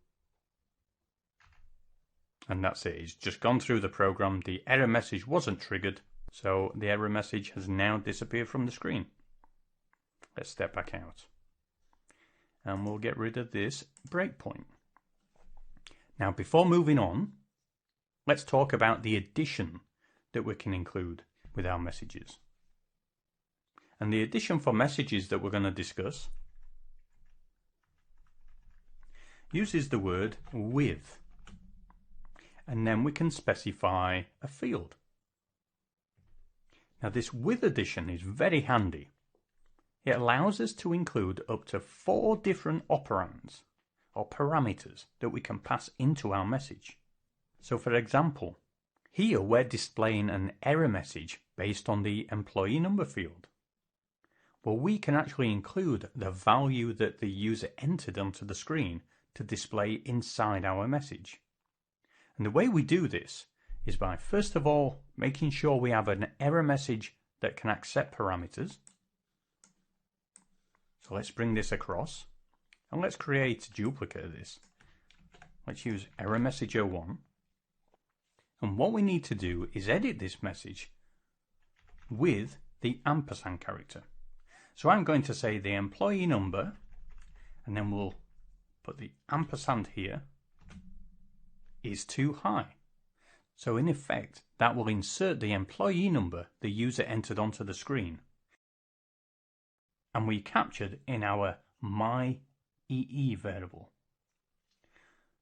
And that's it. It's just gone through the program. The error message wasn't triggered, so the error message has now disappeared from the screen. Let's step back out. And we'll get rid of this breakpoint. Now, before moving on, let's talk about the addition that we can include with our messages. And the addition for messages that we're going to discuss uses the word with. And then we can specify a field. Now, this with addition is very handy. It allows us to include up to 4 different operands or parameters that we can pass into our message. So for example, here we're displaying an error message based on the employee number field. Well, we can actually include the value that the user entered onto the screen to display inside our message. And the way we do this is by, first of all, making sure we have an error message that can accept parameters. So let's bring this across, and let's create a duplicate of this. Let's use error message 01. And what we need to do is edit this message with the ampersand character. So I'm going to say the employee number, and then we'll put the ampersand here, is too high. So in effect, that will insert the employee number the user entered onto the screen, and we captured in our myEE variable.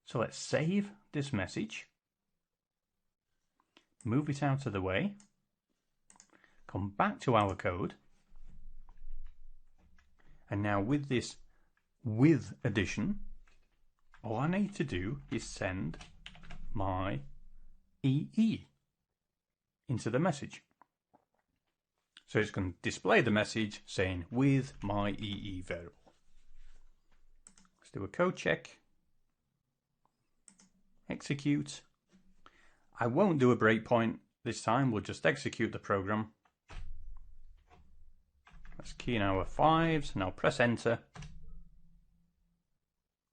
So let's save this message, move it out of the way, come back to our code, and now with this with addition, all I need to do is send my EE into the message. So it's going to display the message saying with my EE variable. Let's do a code check. Execute. I won't do a breakpoint this time, we'll just execute the program. Let's key in our 5s, now press enter.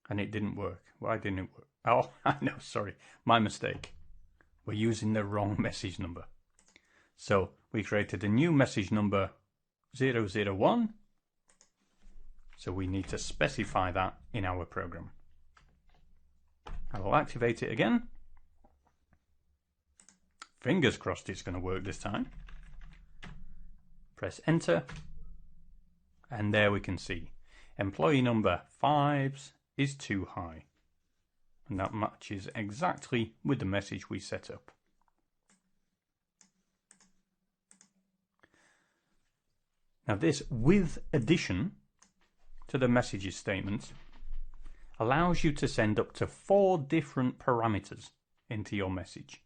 And it didn't work. Why didn't it work? Oh, no, sorry, my mistake. We're using the wrong message number. So we created a new message number 001. So we need to specify that in our program. I will activate it again. Fingers crossed it's going to work this time. Press enter. And there we can see employee number 5s is too high. And that matches exactly with the message we set up. Now this with addition to the messages statement allows you to send up to 4 different parameters into your message.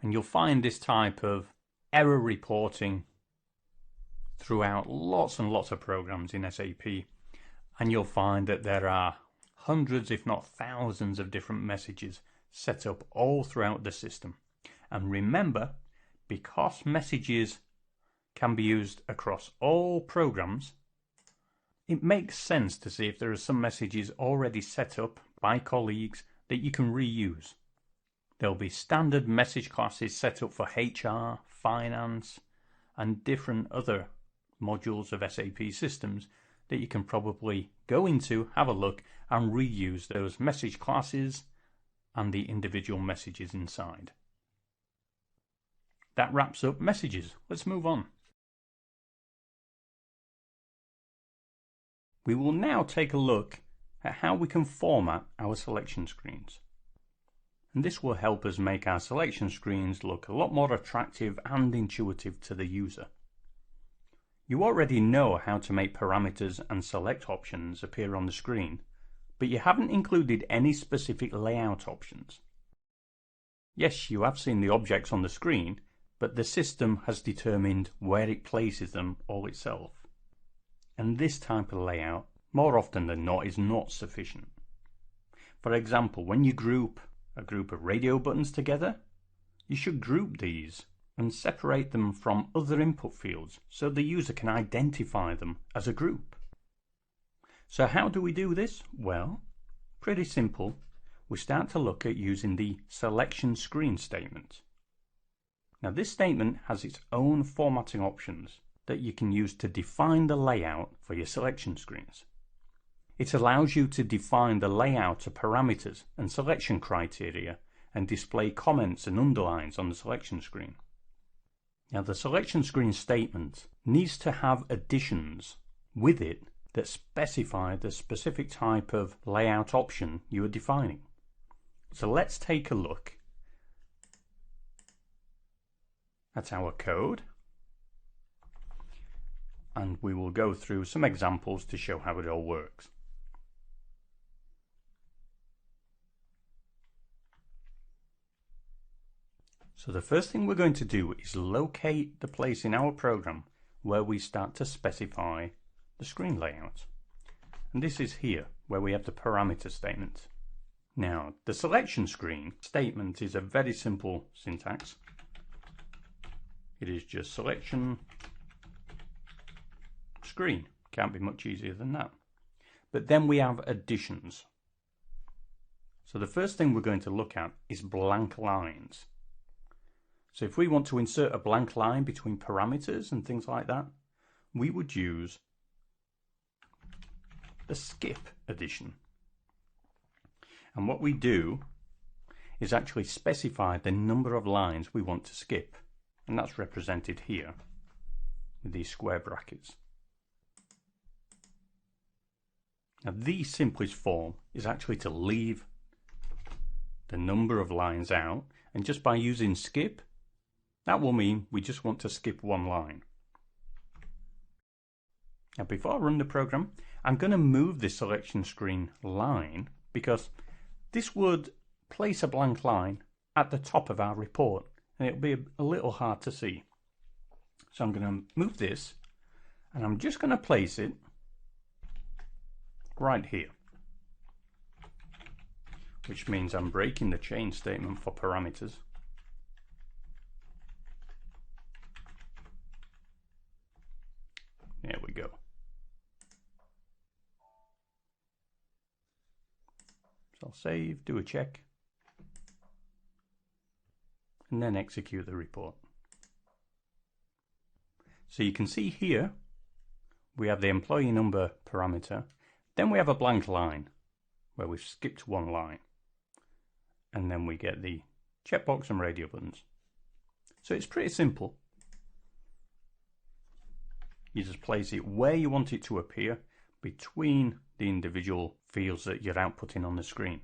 And you'll find this type of error reporting throughout lots and lots of programs in SAP. And you'll find that there are hundreds, if not thousands, of different messages set up all throughout the system. And remember, because messages can be used across all programs, it makes sense to see if there are some messages already set up by colleagues that you can reuse. There'll be standard message classes set up for HR, finance, and different other modules of SAP systems that you can probably go into, have a look, and reuse those message classes and the individual messages inside. That wraps up messages. Let's move on. We will now take a look at how we can format our selection screens. And this will help us make our selection screens look a lot more attractive and intuitive to the user. You already know how to make parameters and select options appear on the screen, but you haven't included any specific layout options. Yes, you have seen the objects on the screen, but the system has determined where it places them all itself. And this type of layout, more often than not, is not sufficient. For example, when you group a group of radio buttons together, you should group these and separate them from other input fields so the user can identify them as a group. So how do we do this? Well, pretty simple. We start to look at using the selection screen statement. Now this statement has its own formatting options that you can use to define the layout for your selection screens. It allows you to define the layout of parameters and selection criteria and display comments and underlines on the selection screen. Now the selection screen statement needs to have additions with it that specify the specific type of layout option you are defining. So let's take a look at our code, and we will go through some examples to show how it all works. So the first thing we're going to do is locate the place in our program where we start to specify the screen layout. And this is here where we have the parameter statement. Now the selection screen statement is a very simple syntax. It is just selection screen. Can't be much easier than that. But then we have additions. So the first thing we're going to look at is blank lines. So if we want to insert a blank line between parameters and things like that, we would use the skip addition. And what we do is actually specify the number of lines we want to skip. And that's represented here with these square brackets. Now the simplest form is actually to leave the number of lines out, and just by using skip, that will mean we just want to skip one line. Now before I run the program, I'm going to move this selection screen line because this would place a blank line at the top of our report and it'll be a little hard to see. So I'm going to move this and I'm just going to place it right here, which means I'm breaking the change statement for parameters. There we go. So I'll save, do a check, and then execute the report. So you can see here we have the employee number parameter, then we have a blank line where we've skipped one line, and then we get the checkbox and radio buttons. So it's pretty simple. You just place it where you want it to appear between the individual fields that you're outputting on the screen.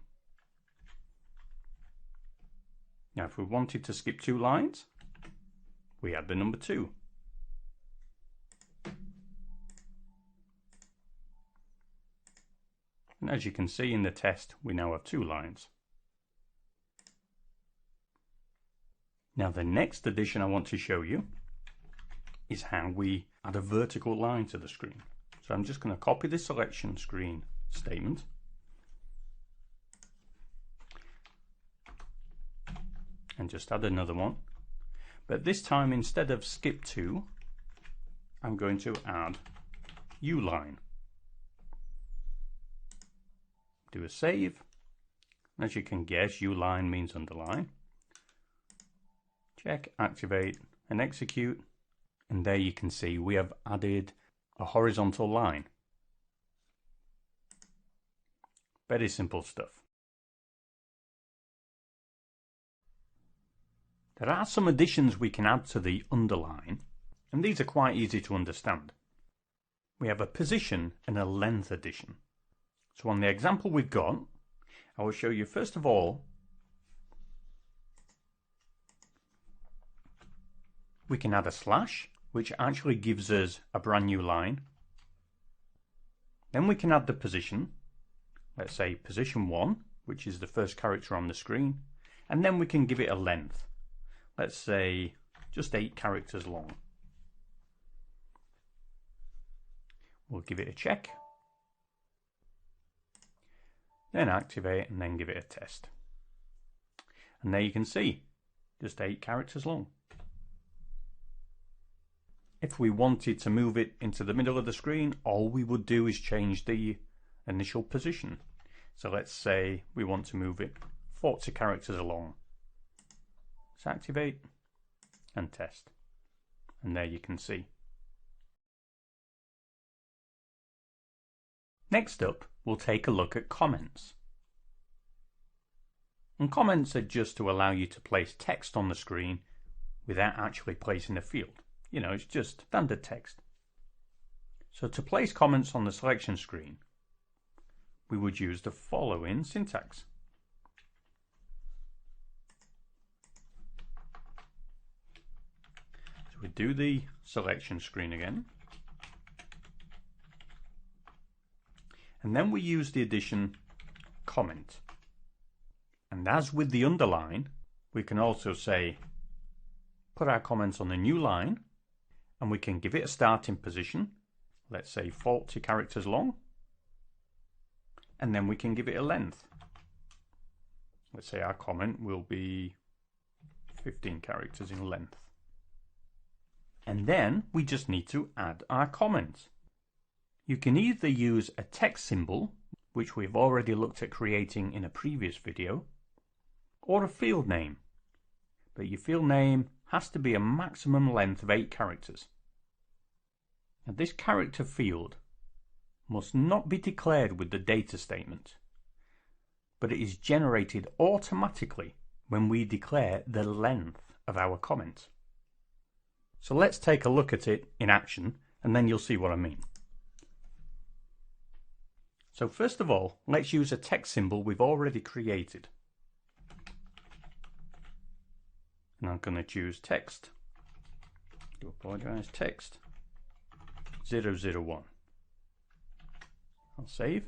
Now if we wanted to skip 2 lines, we add the number 2. And as you can see in the test, we now have 2 lines. Now the next addition I want to show you is how we add a vertical line to the screen. So I'm just going to copy the selection screen statement and just add another one. But this time, instead of skip 2, I'm going to add uline. Do a save. As you can guess, uline means underline. Check, activate, and execute. And there you can see we have added a horizontal line. Very simple stuff. There are some additions we can add to the underline, and these are quite easy to understand. We have a position and a length addition. So on the example we've got, I will show you first of all, we can add a slash, which actually gives us a brand new line. Then we can add the position, let's say position 1, which is the first character on the screen, and then we can give it a length, let's say just 8 characters long. We'll give it a check, then activate, and then give it a test. And there you can see, just 8 characters long. If we wanted to move it into the middle of the screen, all we would do is change the initial position. So let's say we want to move it 40 characters along. Let's activate and test. And there you can see. Next up, we'll take a look at comments. And comments are just to allow you to place text on the screen without actually placing a field. You know, it's just standard text. So to place comments on the selection screen, we would use the following syntax. So we do the selection screen again. And then we use the addition comment. And as with the underline, we can also say, put our comments on the new line, and we can give it a starting position, let's say 40 characters long, and then we can give it a length. Let's say our comment will be 15 characters in length. And then we just need to add our comments. You can either use a text symbol, which we've already looked at creating in a previous video, or a field name. But your field name has to be a maximum length of 8 characters. Now this character field must not be declared with the data statement, but it is generated automatically when we declare the length of our comment. So let's take a look at it in action, and then you'll see what I mean. So first of all, let's use a text symbol we've already created. And I'm going to choose text. I do apologize, text 001. I'll save.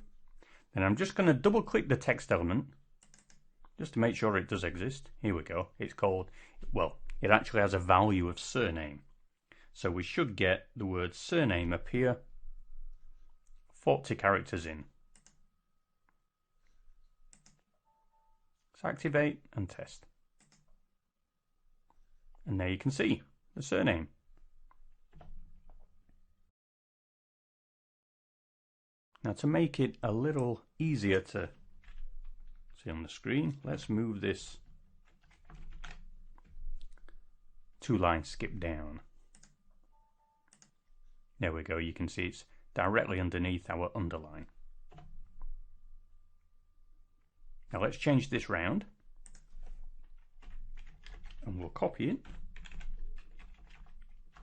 Then I'm just going to double click the text element just to make sure it does exist. Here we go. It's called, well, it actually has a value of surname. So we should get the word surname appear 40 characters in. Let's activate and test. And there you can see the surname. Now to make it a little easier to see on the screen, let's move this 2-line skip down. There we go, you can see it's directly underneath our underline. Now let's change this round and we'll copy it.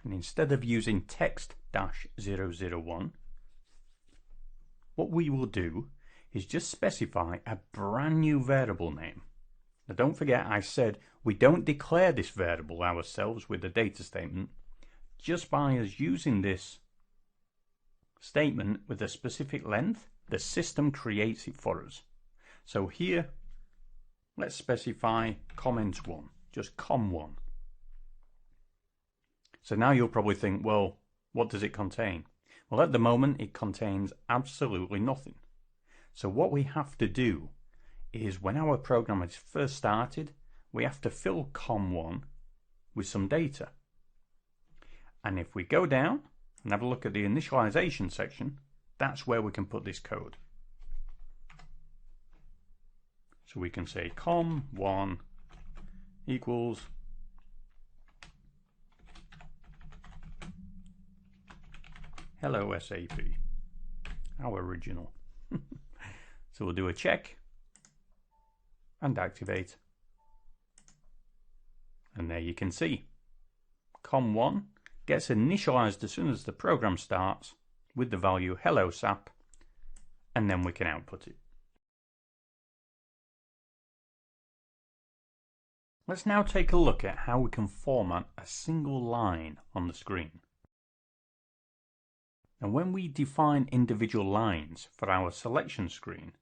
And instead of using text-001, what we will do is just specify a brand new variable name. Now don't forget I said we don't declare this variable ourselves with the data statement. Just by us using this statement with a specific length, the system creates it for us. So here, let's specify comment1, just com1. So now you'll probably think, well, what does it contain? Well, at the moment, it contains absolutely nothing. So what we have to do is when our program is first started, we have to fill com1 with some data. And if we go down and have a look at the initialization section, that's where we can put this code. So we can say com1 equals hello SAP, our original. So we'll do a check and activate. And there you can see com1 gets initialized as soon as the program starts with the value hello SAP, and then we can output it. Let's now take a look at how we can format a single line on the screen. And when we define individual lines for our selection screen,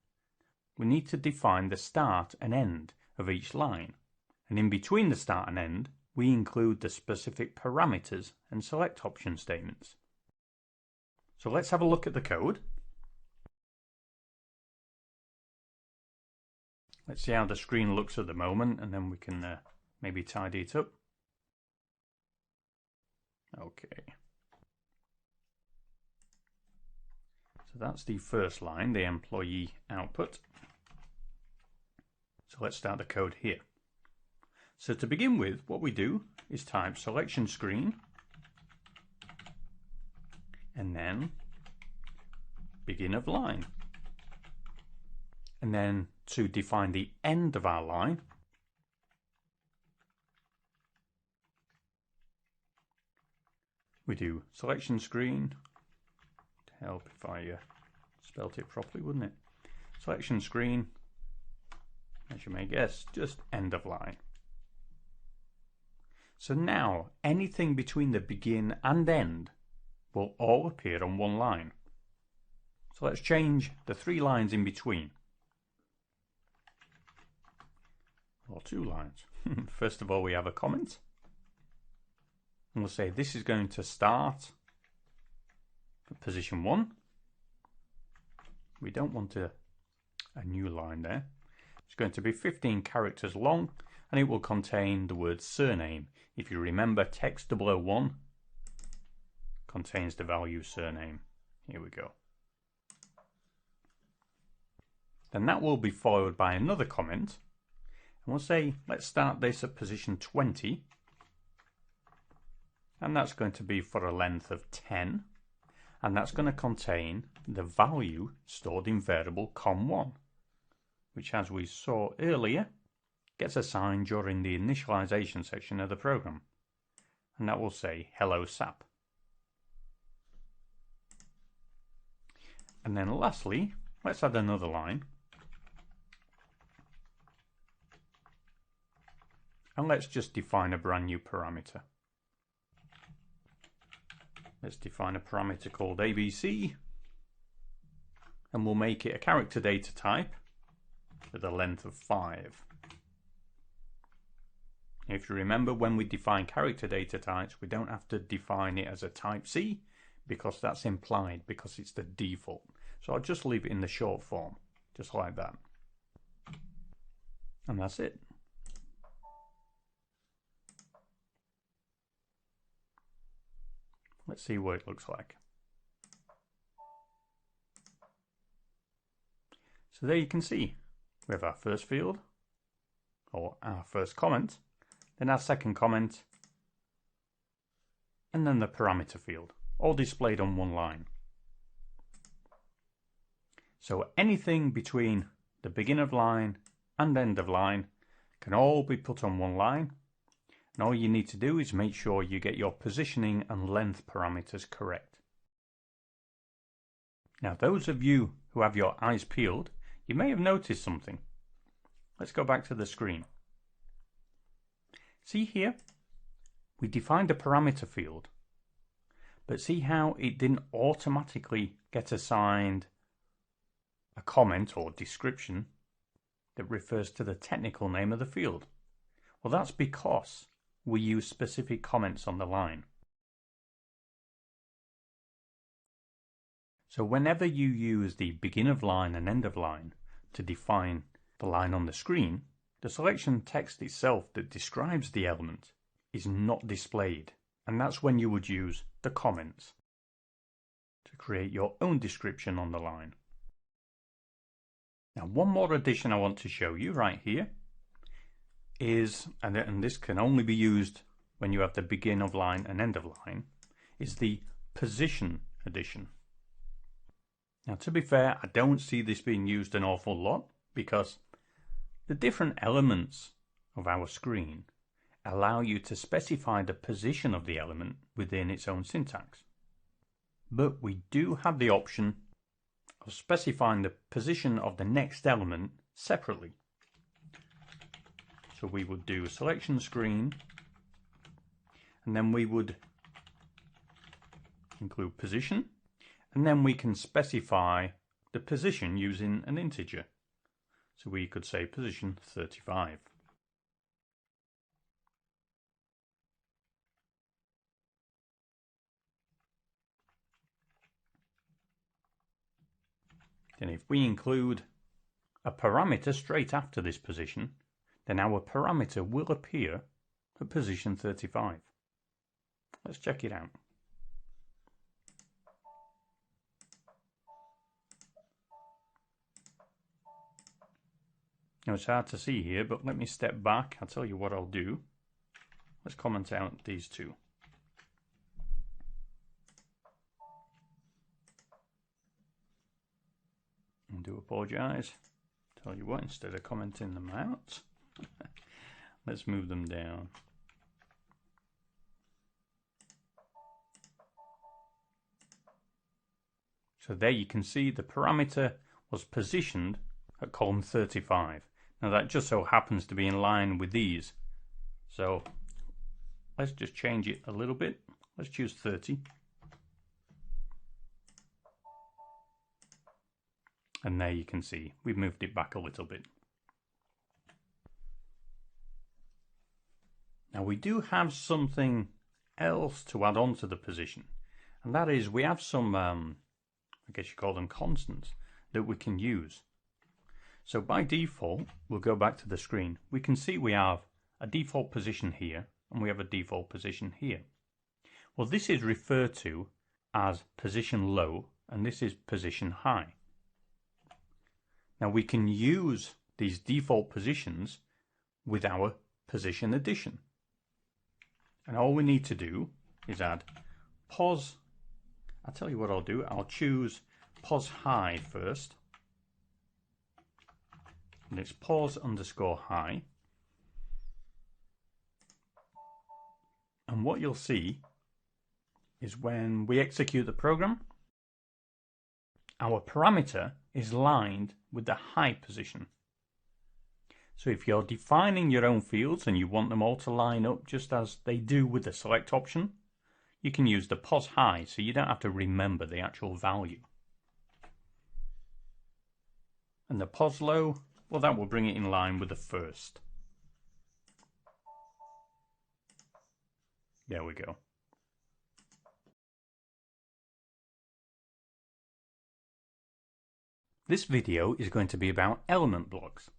we need to define the start and end of each line. And in between the start and end, we include the specific parameters and select option statements. So let's have a look at the code. Let's see how the screen looks at the moment, and then we can maybe tidy it up. Okay. So that's the first line, the employee output. So let's start the code here. So to begin with, what we do is type selection screen and then begin of line. And then to define the end of our line, we do selection screen. To help if I spelt it properly, wouldn't it? Selection screen, as you may guess, just end of line. So now anything between the begin and end will all appear on one line. So let's change the 3 lines in between. Or 2 lines. First of all, we have a comment. And we'll say this is going to start at position 1. We don't want a new line there. It's going to be 15 characters long, and it will contain the word surname. If you remember, text 001 contains the value surname. Here we go. Then that will be followed by another comment. And we'll say, let's start this at position 20. And that's going to be for a length of 10. And that's going to contain the value stored in variable com1, which, as we saw earlier, gets assigned during the initialization section of the program. And that will say hello SAP. And then lastly, let's add another line. And let's just define a brand new parameter. Let's define a parameter called ABC, and we'll make it a character data type with a length of 5. If you remember, when we define character data types, we don't have to define it as a type C because that's implied, because it's the default. So I'll just leave it in the short form, just like that. And that's it. Let's see what it looks like. So there you can see we have our first field, or our first comment, then our second comment, and then the parameter field, all displayed on one line. So anything between the begin of line and end of line can all be put on one line, and all you need to do is make sure you get your positioning and length parameters correct. Now, those of you who have your eyes peeled, you may have noticed something. Let's go back to the screen. See here? We defined a parameter field, but see how it didn't automatically get assigned a comment or description that refers to the technical name of the field? Well, that's because we use specific comments on the line. So whenever you use the begin of line and end of line to define the line on the screen, the selection text itself that describes the element is not displayed, and that's when you would use the comments to create your own description on the line. Now, one more addition I want to show you right here is, and this can only be used when you have the begin of line and end of line, is the position addition. Now, to be fair, I don't see this being used an awful lot because the different elements of our screen allow you to specify the position of the element within its own syntax. But we do have the option of specifying the position of the next element separately. So we would do selection screen, and then we would include position, and then we can specify the position using an integer. So we could say position 35. Then if we include a parameter straight after this position, then our parameter will appear at position 35. Let's check it out. Now, it's hard to see here, but let me step back. I'll tell you what I'll do. Let's comment out these two. I do apologise. Tell you what, instead of commenting them out, let's move them down. So there you can see the parameter was positioned at column 35. Now that just so happens to be in line with these. So let's just change it a little bit. Let's choose 30. And there you can see we've moved it back a little bit. Now we do have something else to add on to the position, and that is we have some, I guess you call them constants, that we can use. So by default, we'll go back to the screen. We can see we have a default position here, and we have a default position here. Well, this is referred to as position low, and this is position high. Now we can use these default positions with our position addition. And all we need to do is add pos. I'll tell you what I'll do. I'll choose pos high first. And it's pos underscore high. And what you'll see is when we execute the program, our parameter is lined with the high position. So if you're defining your own fields and you want them all to line up just as they do with the select option, you can use the pos high so you don't have to remember the actual value. And the pos low, well, that will bring it in line with the first. There we go. This video is going to be about element blocks.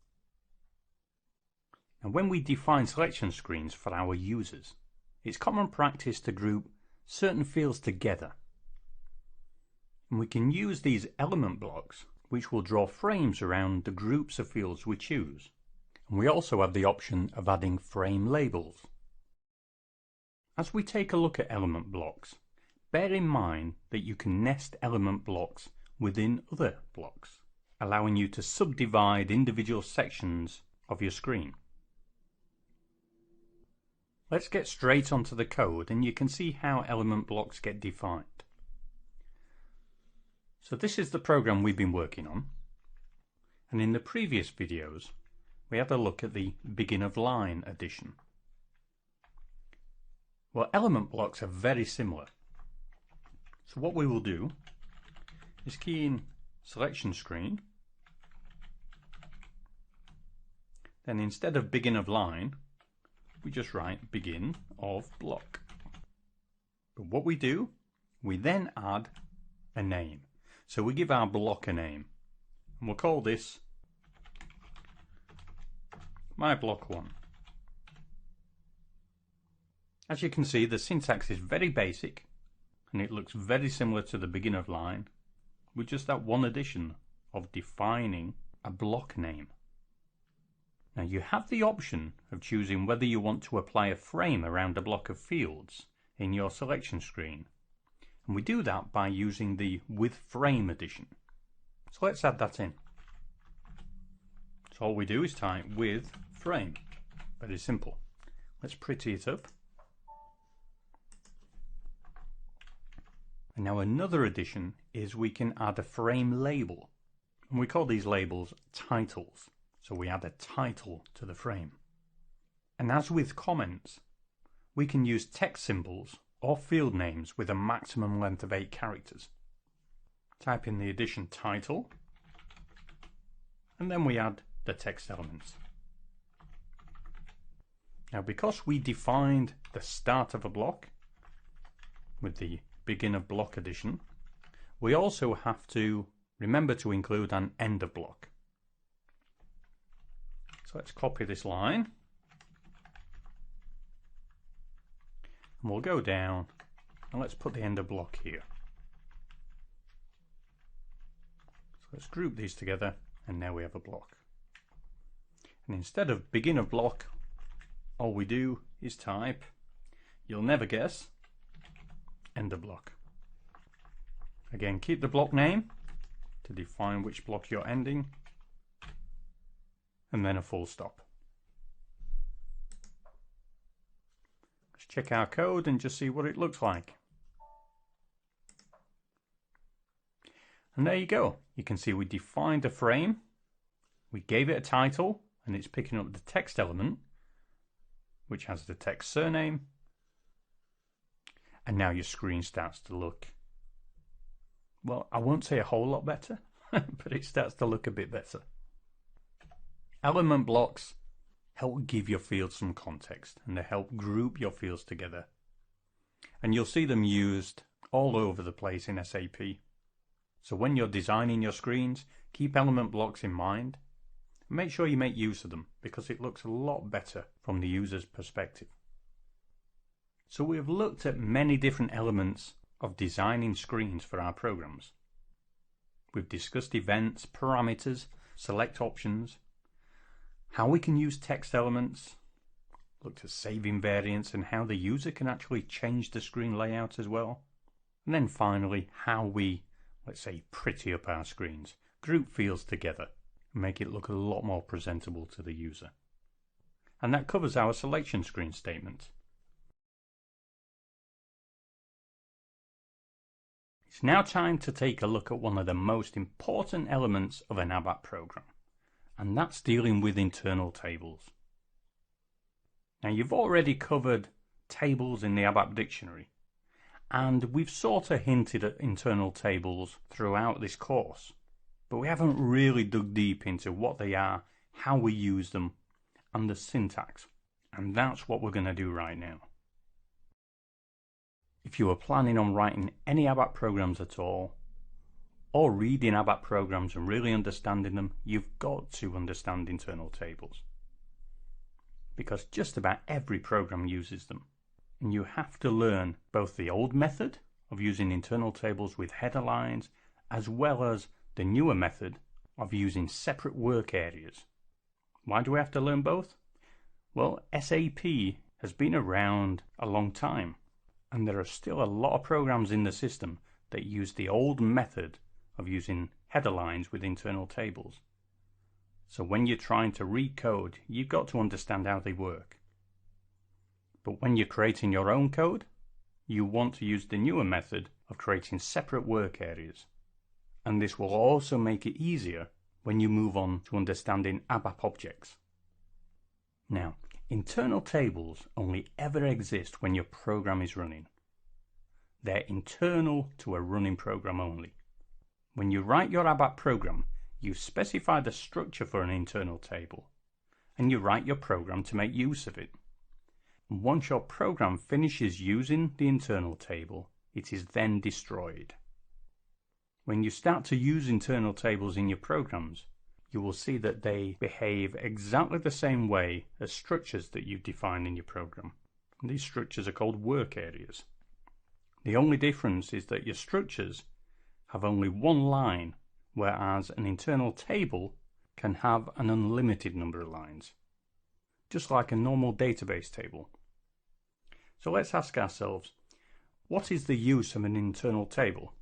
And when we define selection screens for our users, it's common practice to group certain fields together. And we can use these element blocks, which will draw frames around the groups of fields we choose. And we also have the option of adding frame labels. As we take a look at element blocks, bear in mind that you can nest element blocks within other blocks, allowing you to subdivide individual sections of your screen. Let's get straight onto the code and you can see how element blocks get defined. So this is the program we've been working on, and in the previous videos we had a look at the begin of line addition. Well, element blocks are very similar. So what we will do is key in selection screen, then instead of begin of line we just write begin of block. But what we do, we then add a name. So we give our block a name, and we'll call this my block 1. As you can see, the syntax is very basic and it looks very similar to the begin of line, with just that one addition of defining a block name. Now you have the option of choosing whether you want to apply a frame around a block of fields in your selection screen. And we do that by using the with frame addition. So let's add that in. So all we do is type with frame. Very simple. Let's pretty it up. And now another addition is we can add a frame label. And we call these labels titles. So we add a title to the frame. And as with comments, we can use text symbols or field names with a maximum length of 8 characters. Type in the addition title, and then we add the text elements. Now because we defined the start of a block with the begin of block addition, we also have to remember to include an end of block. So let's copy this line. And we'll go down and let's put the end of block here. So let's group these together and now we have a block. And instead of begin of block, all we do is type, you'll never guess, end of block. Again, keep the block name to define which block you're ending, and then a full stop. Let's check our code and just see what it looks like. And there you go. You can see we defined a frame, we gave it a title, and it's picking up the text element, which has the text surname, and now your screen starts to look, well, I won't say a whole lot better, but it starts to look a bit better. Element blocks help give your fields some context and they help group your fields together. And you'll see them used all over the place in SAP. So when you're designing your screens, keep element blocks in mind. And make sure you make use of them because it looks a lot better from the user's perspective. So we have looked at many different elements of designing screens for our programs. We've discussed events, parameters, select options, how we can use text elements, looked at saving variants and how the user can actually change the screen layout as well. And then finally, how we, let's say, pretty up our screens, group fields together and make it look a lot more presentable to the user. And that covers our selection screen statement. It's now time to take a look at one of the most important elements of an ABAP program, and that's dealing with internal tables. Now you've already covered tables in the ABAP dictionary, and we've sort of hinted at internal tables throughout this course, but we haven't really dug deep into what they are, how we use them, and the syntax, and that's what we're going to do right now. If you are planning on writing any ABAP programs at all, or reading ABAP programs and really understanding them, you've got to understand internal tables. Because just about every program uses them. And you have to learn both the old method of using internal tables with header lines, as well as the newer method of using separate work areas. Why do we have to learn both? Well, SAP has been around a long time, and there are still a lot of programs in the system that use the old method of using header lines with internal tables. So when you're trying to recode, you've got to understand how they work. But when you're creating your own code, you want to use the newer method of creating separate work areas. And this will also make it easier when you move on to understanding ABAP objects. Now, internal tables only ever exist when your program is running. They're internal to a running program only. When you write your ABAP program, you specify the structure for an internal table, and you write your program to make use of it. And once your program finishes using the internal table, it is then destroyed. When you start to use internal tables in your programs, you will see that they behave exactly the same way as structures that you define in your program. And these structures are called work areas. The only difference is that your structures have only one line, whereas an internal table can have an unlimited number of lines, just like a normal database table. So let's ask ourselves, what is the use of an internal table?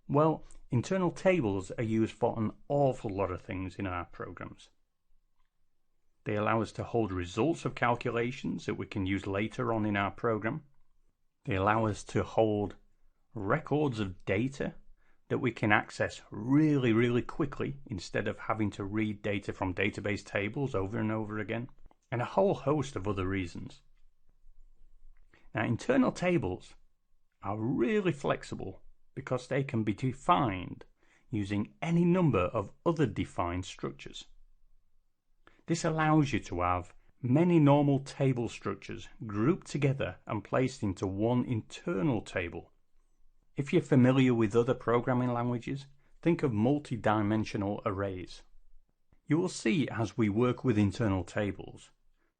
Well, internal tables are used for an awful lot of things in our programs. They allow us to hold results of calculations that we can use later on in our program. They allow us to hold records of data that we can access really quickly instead of having to read data from database tables over and over again, and a whole host of other reasons. Now, internal tables are really flexible because they can be defined using any number of other defined structures. This allows you to have many normal table structures grouped together and placed into one internal table. If you're familiar with other programming languages, think of multi-dimensional arrays. You will see as we work with internal tables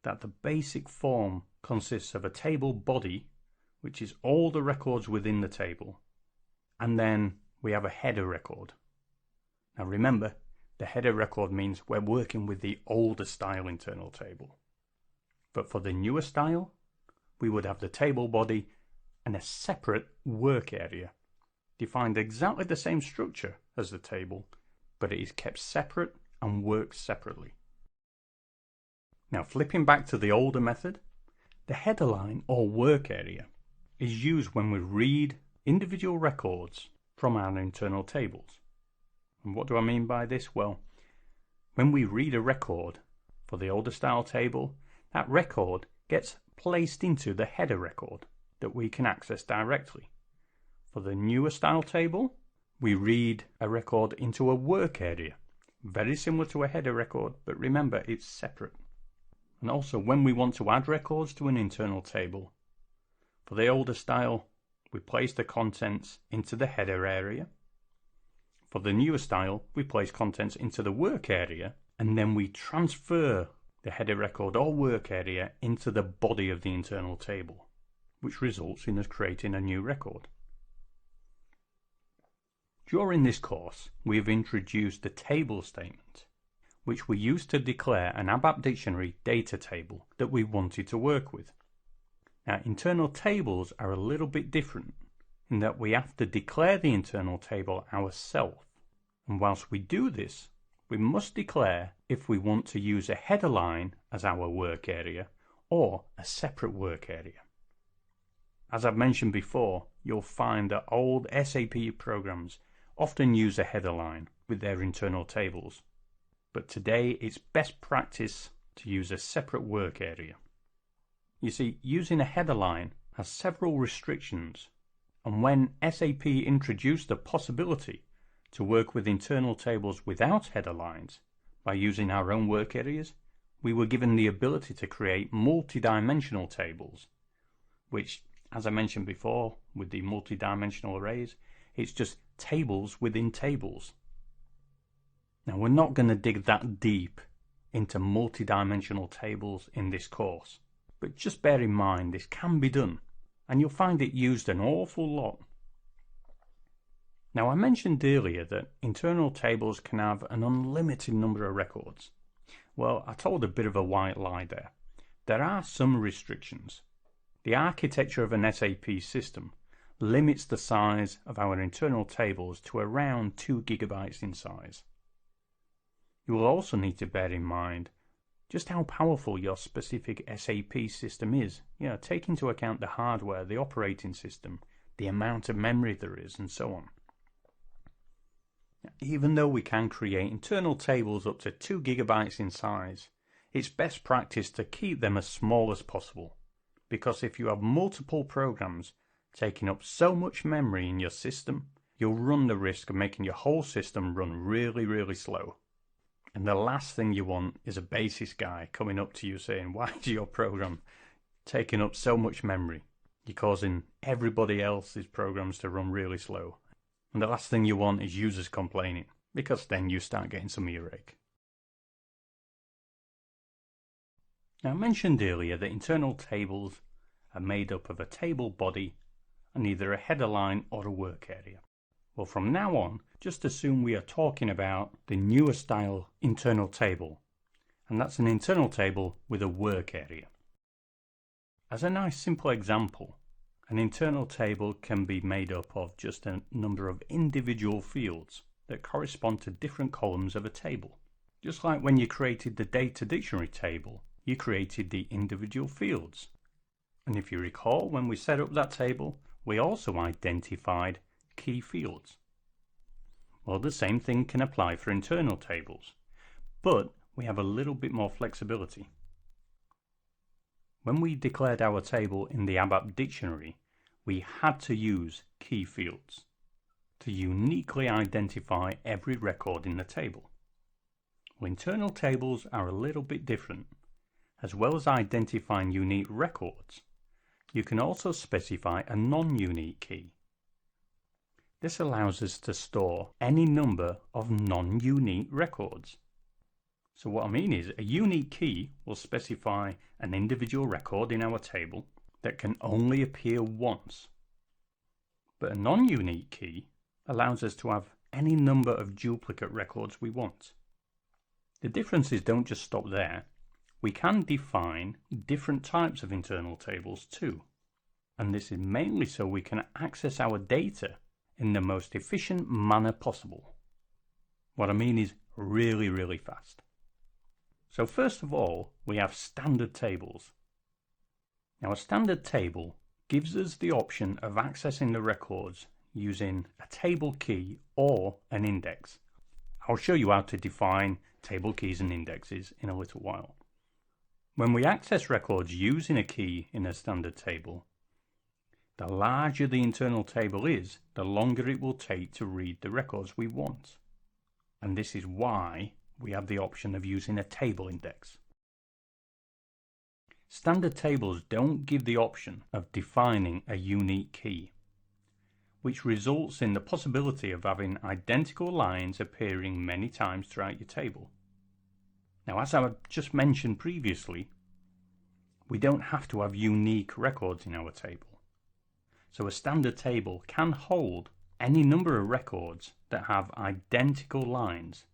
that the basic form consists of a table body, which is all the records within the table, and then we have a header record. Now remember, the header record means we're working with the older style internal table. But for the newer style, we would have the table body and a separate work area, defined exactly the same structure as the table, but it is kept separate and works separately. Now flipping back to the older method, the header line or work area is used when we read individual records from our internal tables. And what do I mean by this? Well, when we read a record for the older style table, that record gets placed into the header record that we can access directly. For the newer style table, we read a record into a work area, very similar to a header record, but remember it's separate. And also when we want to add records to an internal table, for the older style, we place the contents into the header area. For the newer style, we place contents into the work area, and then we transfer the header record or work area into the body of the internal table, which results in us creating a new record. During this course, we have introduced the table statement, which we use to declare an ABAP dictionary data table that we wanted to work with. Now, internal tables are a little bit different in that we have to declare the internal table ourselves. And whilst we do this, we must declare if we want to use a header line as our work area or a separate work area. As I've mentioned before, you'll find that old SAP programs often use a header line with their internal tables. But today it's best practice to use a separate work area. You see, using a header line has several restrictions, and when SAP introduced the possibility to work with internal tables without header lines by using our own work areas, we were given the ability to create multi-dimensional tables, which as I mentioned before with the multi-dimensional arrays, it's just tables within tables. Now we're not going to dig that deep into multi-dimensional tables in this course, but just bear in mind this can be done, and you'll find it used an awful lot. Now I mentioned earlier that internal tables can have an unlimited number of records. Well, I told a bit of a white lie there. There are some restrictions. The architecture of an SAP system limits the size of our internal tables to around 2 GB in size. You will also need to bear in mind just how powerful your specific SAP system is. Take into account the hardware, the operating system, the amount of memory there is, and so on. Even though we can create internal tables up to 2 GB in size, it's best practice to keep them as small as possible, because if you have multiple programs taking up so much memory in your system, you'll run the risk of making your whole system run really, really slow. And the last thing you want is a basis guy coming up to you saying, why is your program taking up so much memory? You're causing everybody else's programs to run really slow. And the last thing you want is users complaining, because then you start getting some earache. Now I mentioned earlier that internal tables are made up of a table body and either a header line or a work area. Well, from now on, just assume we are talking about the newer style internal table, and that's an internal table with a work area. As a nice simple example, an internal table can be made up of just a number of individual fields that correspond to different columns of a table. Just like when you created the data dictionary table, you created the individual fields. And if you recall, when we set up that table, we also identified key fields. Well, the same thing can apply for internal tables, but we have a little bit more flexibility. When we declared our table in the ABAP dictionary, we had to use key fields to uniquely identify every record in the table. Well, internal tables are a little bit different. As well as identifying unique records, you can also specify a non-unique key. This allows us to store any number of non-unique records. So what I mean is, a unique key will specify an individual record in our table that can only appear once. But a non-unique key allows us to have any number of duplicate records we want. The differences don't just stop there. We can define different types of internal tables too. And this is mainly so we can access our data in the most efficient manner possible. What I mean is really, really fast. So first of all, we have standard tables. Now a standard table gives us the option of accessing the records using a table key or an index. I'll show you how to define table keys and indexes in a little while. When we access records using a key in a standard table, the larger the internal table is, the longer it will take to read the records we want. And this is why we have the option of using a table index. Standard tables don't give the option of defining a unique key, which results in the possibility of having identical lines appearing many times throughout your table. Now, as I just mentioned previously, we don't have to have unique records in our table. So a standard table can hold any number of records that have identical lines.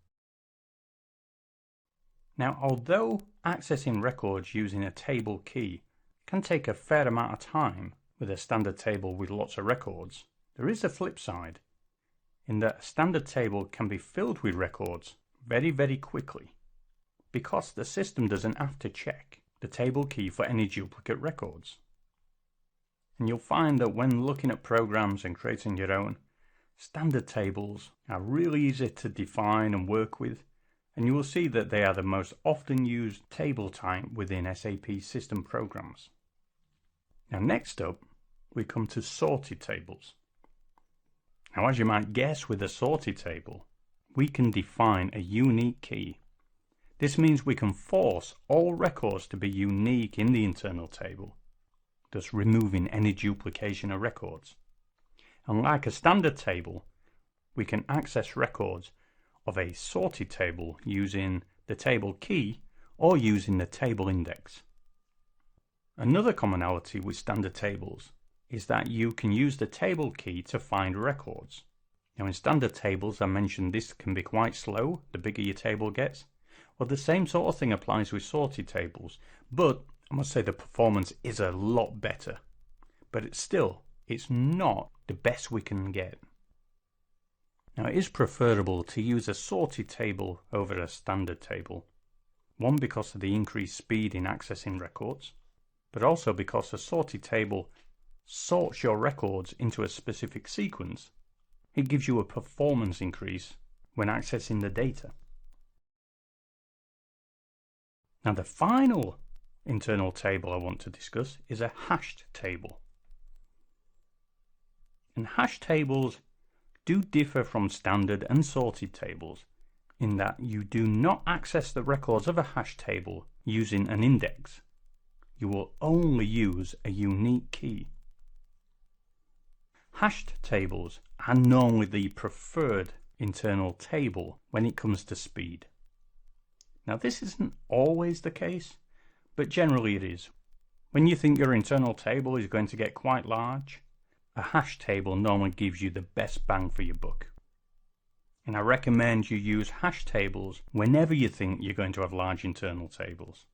Now, although accessing records using a table key can take a fair amount of time with a standard table with lots of records, there is a flip side, in that a standard table can be filled with records very, very quickly, because the system doesn't have to check the table key for any duplicate records. And you'll find that when looking at programs and creating your own, standard tables are really easy to define and work with, and you will see that they are the most often used table type within SAP system programs. Now next up, we come to sorted tables. Now, as you might guess, with a sorted table, we can define a unique key. This means we can force all records to be unique in the internal table. thus removing any duplication of records. And like a standard table, we can access records of a sorted table using the table key or using the table index. Another commonality with standard tables is that you can use the table key to find records. Now in standard tables, I mentioned this can be quite slow the bigger your table gets. Well, the same sort of thing applies with sorted tables, but I must say the performance is a lot better. But it's not the best we can get. Now it is preferable to use a sorted table over a standard table. One, because of the increased speed in accessing records, but also because a sorted table sorts your records into a specific sequence. It gives you a performance increase when accessing the data. Now the final internal table I want to discuss is a hashed table. And hash tables do differ from standard and sorted tables in that you do not access the records of a hash table using an index. You will only use a unique key. Hashed tables are normally the preferred internal table when it comes to speed. Now this isn't always the case, but generally it is. When you think your internal table is going to get quite large, a hash table normally gives you the best bang for your buck. And I recommend you use hash tables whenever you think you're going to have large internal tables.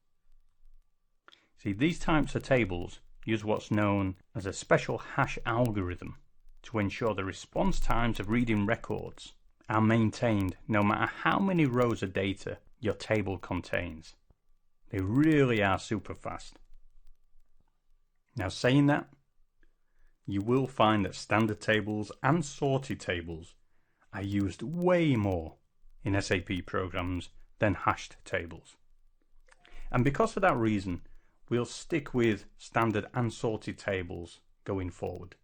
See, these types of tables use what's known as a special hash algorithm to ensure the response times of reading records are maintained no matter how many rows of data your table contains. They really are super fast. Now saying that, you will find that standard tables and sorted tables are used way more in SAP programs than hashed tables. And because of that reason, we'll stick with standard and sorted tables going forward.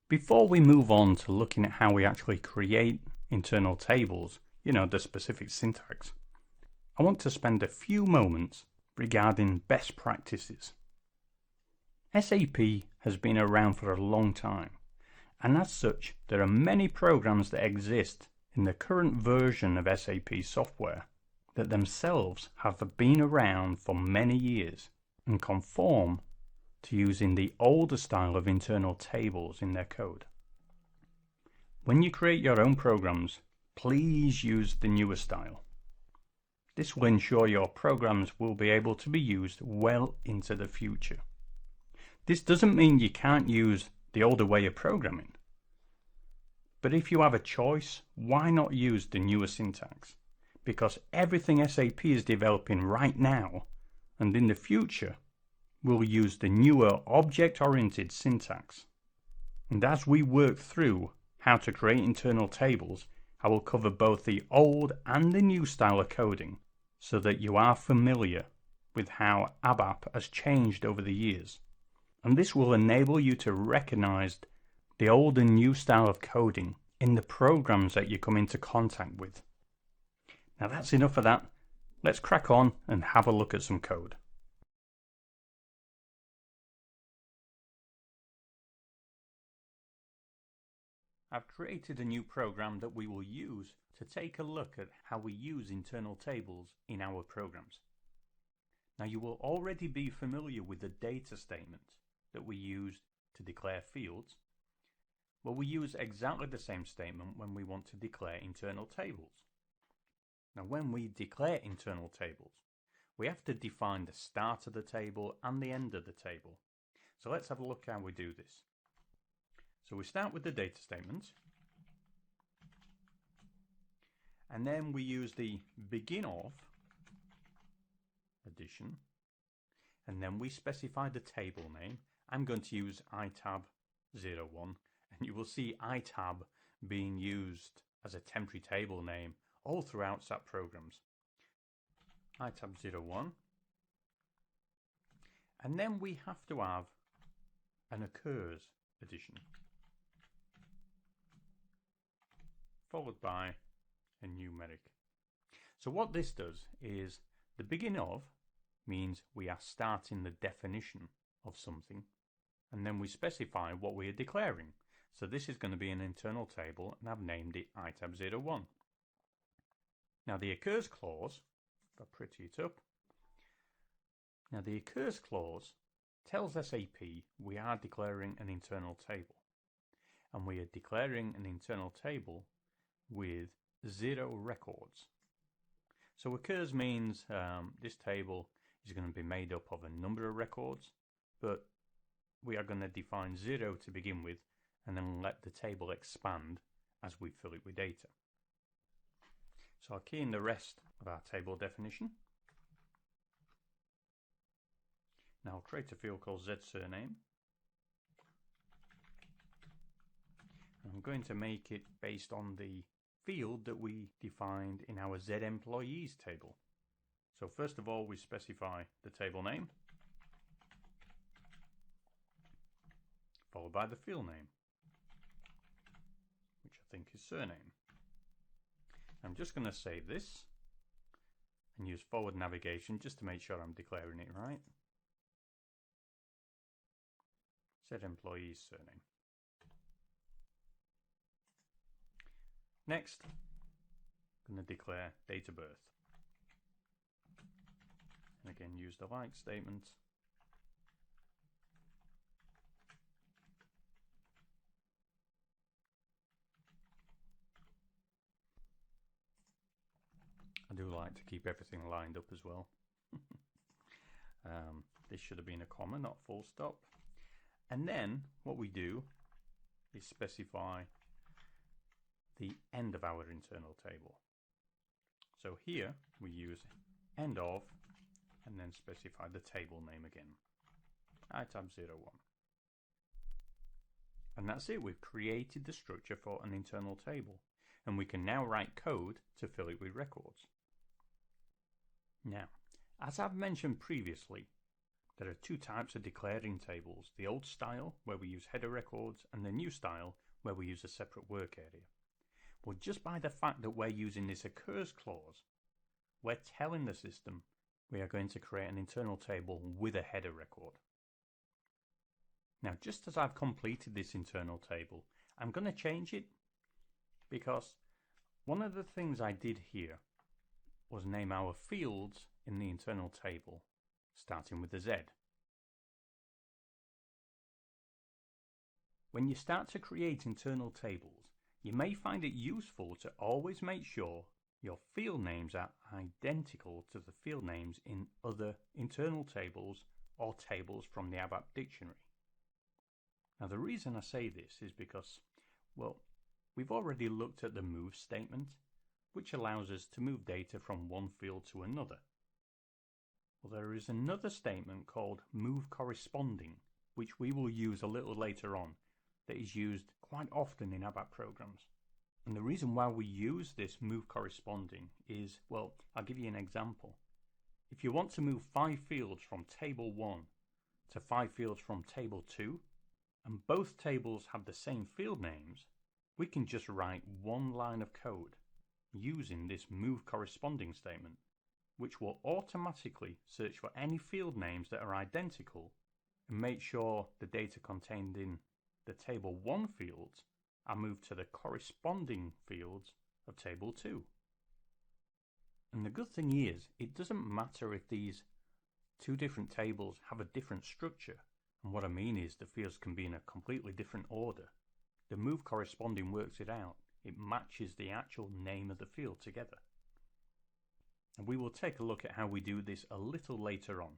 Before we move on to looking at how we actually create internal tables, the specific syntax, I want to spend a few moments regarding best practices. SAP has been around for a long time, and as such, there are many programs that exist in the current version of SAP software that themselves have been around for many years and conform to using the older style of internal tables in their code. When you create your own programs, please use the newer style. This will ensure your programs will be able to be used well into the future. This doesn't mean you can't use the older way of programming. But if you have a choice, why not use the newer syntax? Because everything SAP is developing right now and in the future will use the newer object-oriented syntax. And as we work through how to create internal tables, I will cover both the old and the new style of coding so that you are familiar with how ABAP has changed over the years. And this will enable you to recognize the old and new style of coding in the programs that you come into contact with. Now that's enough of that. Let's crack on and have a look at some code. I've created a new program that we will use to take a look at how we use internal tables in our programs. Now you will already be familiar with the data statement that we use to declare fields. Well, we use exactly the same statement when we want to declare internal tables. Now when we declare internal tables, we have to define the start of the table and the end of the table. So let's have a look how we do this. So we start with the data statement, and then we use the begin of addition, and then we specify the table name. I'm going to use itab01, and you will see itab being used as a temporary table name all throughout SAP programs. itab01, and then we have to have an occurs addition, followed by a numeric. So what this does is the begin of means we are starting the definition of something, and then we specify what we are declaring. So this is going to be an internal table, and I've named it iTab01. Now the occurs clause, if I pretty it up, now the occurs clause tells SAP we are declaring an internal table, and we are declaring an internal table with 0 records. So occurs means this table is going to be made up of a number of records, but we are going to define 0 to begin with and then let the table expand as we fill it with data. So I'll key in the rest of our table definition. Now I'll create a field called ZSurname. I'm going to make it based on the field that we defined in our ZEmployees table. So first of all, we specify the table name, followed by the field name, which I think is surname. I'm just going to save this and use forward navigation just to make sure I'm declaring it right. ZEmployees surname. Next, I'm going to declare date of birth. And again, use the like statement. I do like to keep everything lined up as well. This should have been a comma, not full stop. And then what we do is specify the end of our internal table. So here we use end of and then specify the table name again, iTab01. And that's it, we've created the structure for an internal table, and we can now write code to fill it with records. Now, as I've mentioned previously, there are two types of declaring tables, the old style where we use header records and the new style where we use a separate work area. Well, just by the fact that we're using this occurs clause, we're telling the system we are going to create an internal table with a header record. Now, just as I've completed this internal table, I'm going to change it because one of the things I did here was name our fields in the internal table starting with a Z. When you start to create internal tables, you may find it useful to always make sure your field names are identical to the field names in other internal tables or tables from the ABAP dictionary. Now the reason I say this is because, well, we've already looked at the move statement, which allows us to move data from one field to another. Well, there is another statement called move corresponding, which we will use a little later on, that is used quite often in ABAP programs. And the reason why we use this move corresponding is, well, I'll give you an example. If you want to move 5 fields from table 1 to 5 fields from table 2, and both tables have the same field names, we can just write one line of code using this move corresponding statement, which will automatically search for any field names that are identical and make sure the data contained in the table 1 fields are moved to the corresponding fields of table 2. And the good thing is, it doesn't matter if these two different tables have a different structure. And what I mean is the fields can be in a completely different order. The move corresponding works it out. It matches the actual name of the field together. And we will take a look at how we do this a little later on.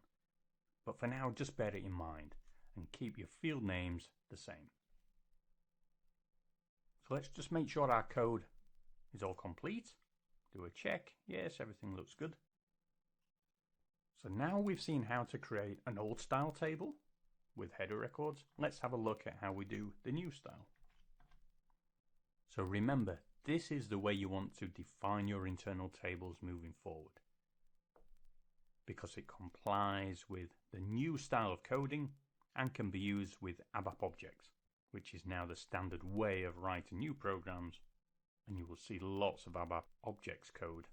But for now, just bear it in mind and keep your field names the same. So let's just make sure our code is all complete. Do a check. Yes, everything looks good. So now we've seen how to create an old style table with header records. Let's have a look at how we do the new style. So remember, this is the way you want to define your internal tables moving forward, because it complies with the new style of coding and can be used with ABAP objects, which is now the standard way of writing new programs, and you will see lots of ABAP objects code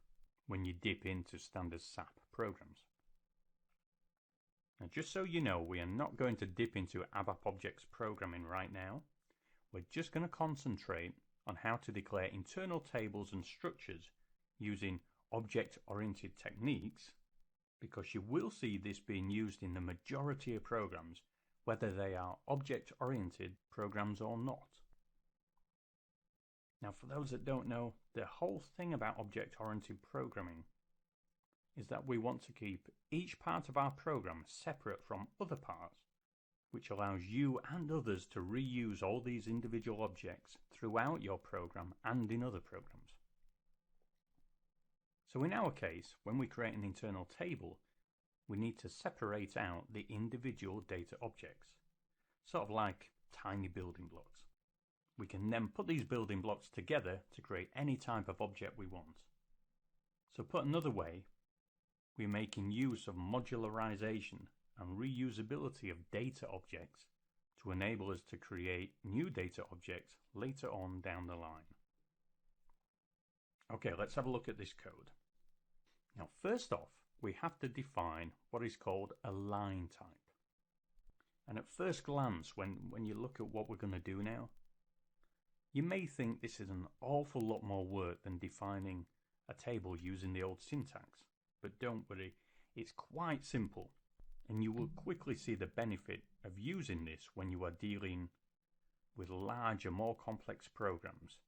when you dip into standard SAP programs. Now, just so you know, we are not going to dip into ABAP objects programming right now. We're just going to concentrate on how to declare internal tables and structures using object-oriented techniques, because you will see this being used in the majority of programs, whether they are object-oriented programs or not. Now, for those that don't know, the whole thing about object-oriented programming is that we want to keep each part of our program separate from other parts, which allows you and others to reuse all these individual objects throughout your program and in other programs. So in our case, when we create an internal table, we need to separate out the individual data objects, sort of like tiny building blocks. We can then put these building blocks together to create any type of object we want. So put another way, we're making use of modularization and reusability of data objects to enable us to create new data objects later on down the line. Okay, let's have a look at this code. Now, first off, we have to define what is called a line type. And at first glance, when you look at what we're going to do now, you may think this is an awful lot more work than defining a table using the old syntax. But don't worry, it's quite simple, and you will quickly see the benefit of using this when you are dealing with larger, more complex programs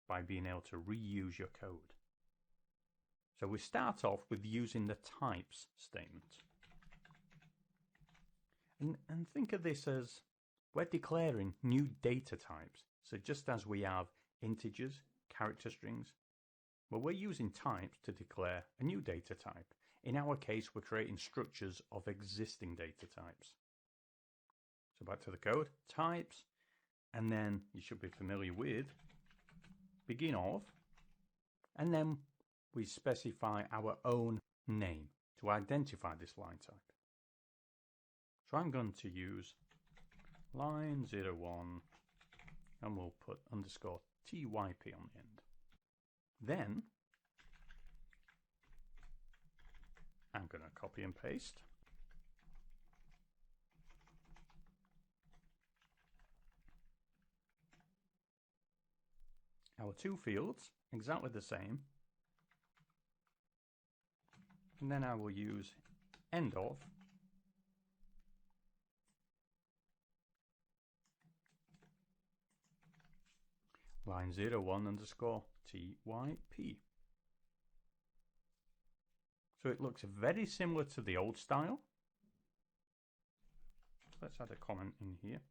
by being able to reuse your code. So we start off with using the types statement. And think of this as we're declaring new data types. So just as we have integers, character strings, well, we're using types to declare a new data type. In our case, we're creating structures of existing data types. So back to the code, types, and then you should be familiar with begin of, and then we specify our own name to identify this line type. So I'm going to use line01, and we'll put underscore typ on the end. Then I'm going to copy and paste our two fields, exactly the same, and then I will use end of line01 underscore typ. So it looks very similar to the old style. Let's add a comment in here.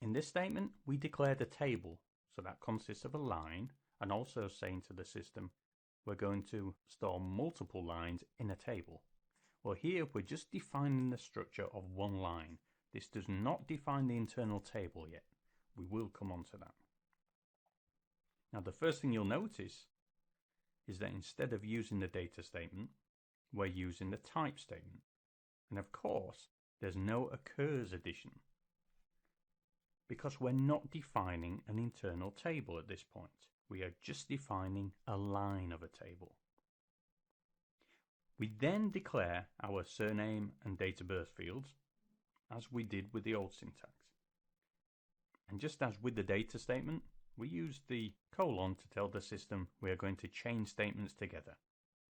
In this statement, we declared a table, so that consists of a line, and also saying to the system, we're going to store multiple lines in a table. Well, here we're just defining the structure of one line. This does not define the internal table yet. We will come on to that. Now, the first thing you'll notice is that instead of using the data statement, we're using the type statement. And of course, there's no occurs addition, because we're not defining an internal table at this point. We are just defining a line of a table. We then declare our surname and date of birth fields, as we did with the old syntax. And just as with the data statement, we use the colon to tell the system we are going to chain statements together,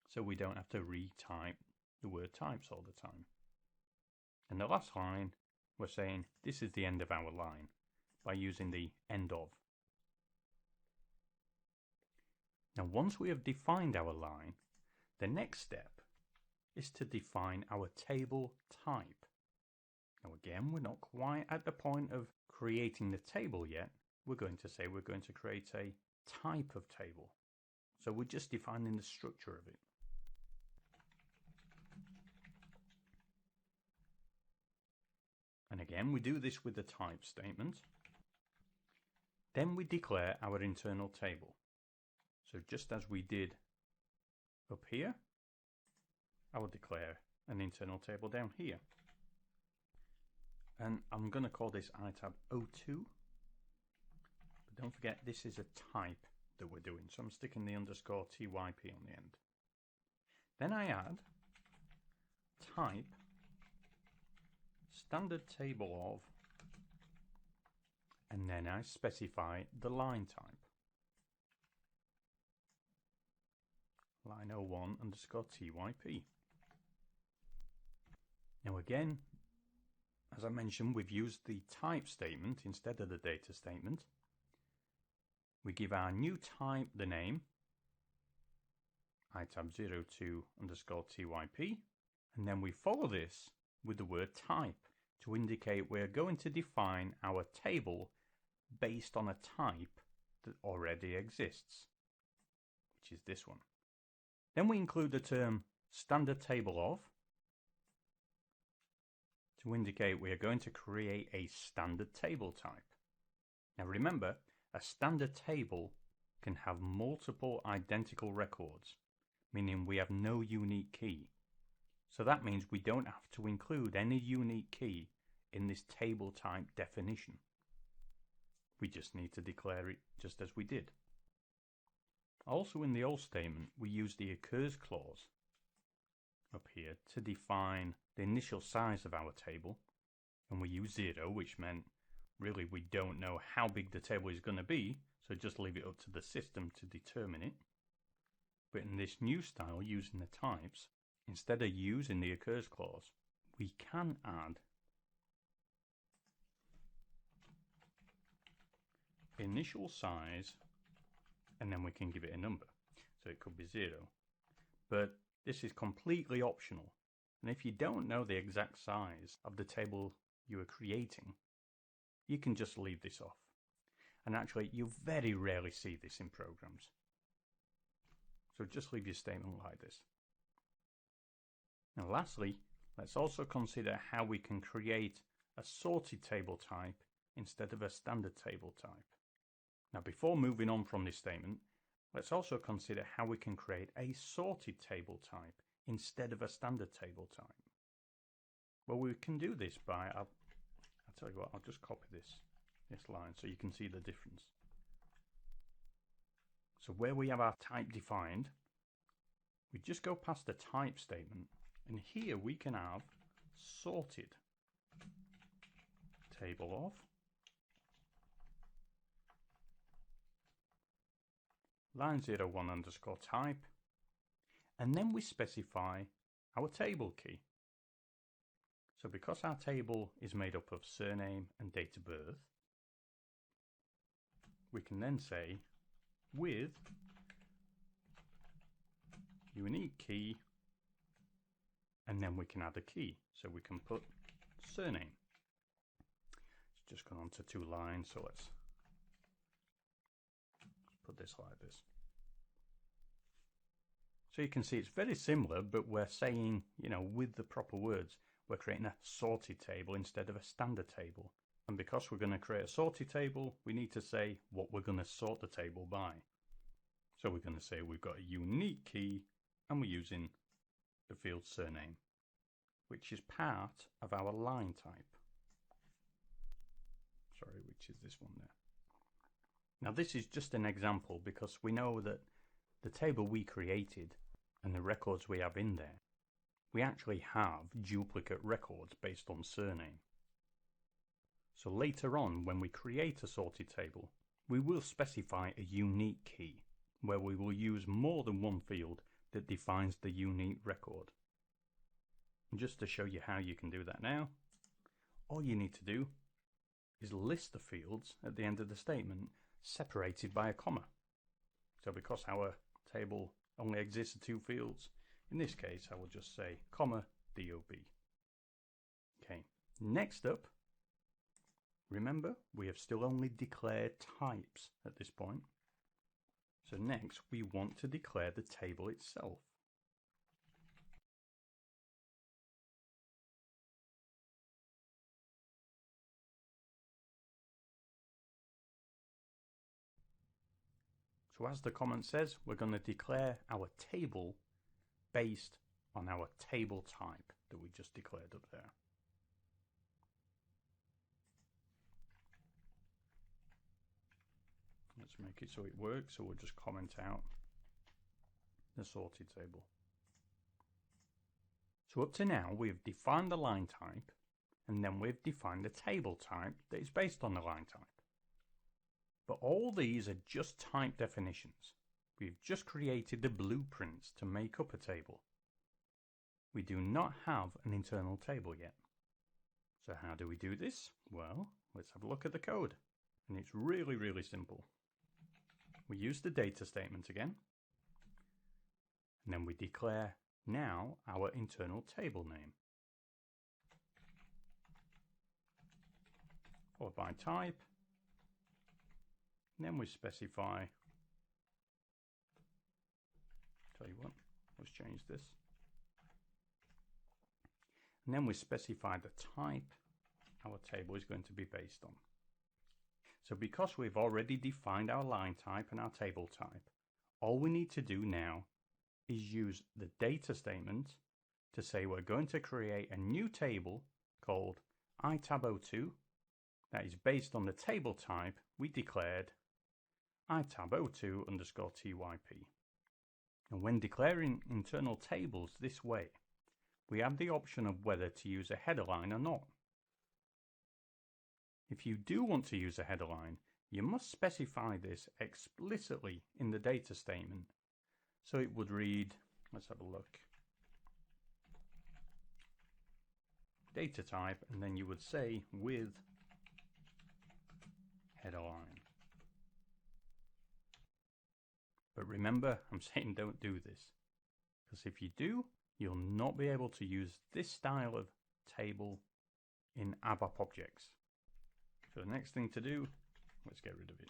so we don't have to retype the word types all the time. And the last line, we're saying this is the end of our line by using the end of. Now, once we have defined our line, the next step is to define our table type. Now again, we're not quite at the point of creating the table yet. We're going to say we're going to create a type of table. So we're just defining the structure of it. And again, we do this with the type statement. Then we declare our internal table. So just as we did up here, I will declare an internal table down here. And I'm going to call this itab 02. But don't forget, this is a type that we're doing. So I'm sticking the underscore typ on the end. Then I add type standard table of, and then I specify the line type. Line 01 underscore typ. Now again, as I mentioned, we've used the type statement instead of the data statement. We give our new type the name, itab02 underscore typ, and then we follow this with the word type to indicate we're going to define our table based on a type that already exists, which is this one. Then we include the term standard table of to indicate we are going to create a standard table type. Now remember, a standard table can have multiple identical records, meaning we have no unique key. So that means we don't have to include any unique key in this table type definition. We just need to declare it just as we did. Also in the old statement, we use the occurs clause up here to define the initial size of our table, and we use 0, which meant really we don't know how big the table is going to be, so just leave it up to the system to determine it. But in this new style, using the types, instead of using the occurs clause, we can add initial size, and then we can give it a number. So it could be 0. But this is completely optional. And if you don't know the exact size of the table you are creating, you can just leave this off. And actually, you very rarely see this in programs. So just leave your statement like this. And lastly, let's also consider how we can create a sorted table type instead of a standard table type. Now, before moving on from this statement, let's also consider how we can create a sorted table type instead of a standard table type. Well, we can do this by, I'll tell you what, I'll just copy this line so you can see the difference. So where we have our type defined, we just go past the type statement, and here we can have sorted table of line 01 underscore type, and then we specify our table key. So because our table is made up of surname and date of birth, we can then say with unique key, and then we can add a key. So we can put surname. It's just gone on to 2 lines, so let's put this like this. So you can see it's very similar, but we're saying, with the proper words, we're creating a sorted table instead of a standard table. And because we're going to create a sorted table, we need to say what we're going to sort the table by. So we're going to say we've got a unique key, and we're using the field surname, which is part of our line type. Sorry, which is this one there. Now this is just an example because we know that the table we created and the records we have in there, we actually have duplicate records based on surname. So later on, when we create a sorted table, we will specify a unique key where we will use more than one field that defines the unique record. And just to show you how you can do that now, all you need to do is list the fields at the end of the statement separated by a comma. So because our table only exists in 2 fields, in this case I will just say comma DOB. Okay, next up, remember we have still only declared types at this point. So next we want to declare the table itself. So as the comment says, we're going to declare our table based on our table type that we just declared up there. Let's make it so it works. So we'll just comment out the sorted table. So up to now, we've defined the line type, and then we've defined the table type that is based on the line type. But all these are just type definitions. We've just created the blueprints to make up a table. We do not have an internal table yet. So how do we do this? Well, let's have a look at the code. And it's really, really simple. We use the data statement again. And then we declare now our internal table name. Followed by type. And then we specify, tell you what, let's change this. And then we specify the type our table is going to be based on. So because we've already defined our line type and our table type, all we need to do now is use the data statement to say we're going to create a new table called itab02 that is based on the table type we declared itab02 underscore typ. And when declaring internal tables this way, we have the option of whether to use a header line or not. If you do want to use a header line, you must specify this explicitly in the data statement. So it would read, let's have a look, data type, and then you would say with header line. But remember, I'm saying don't do this, because if you do, you'll not be able to use this style of table in ABAP objects. So the next thing to do, let's get rid of it.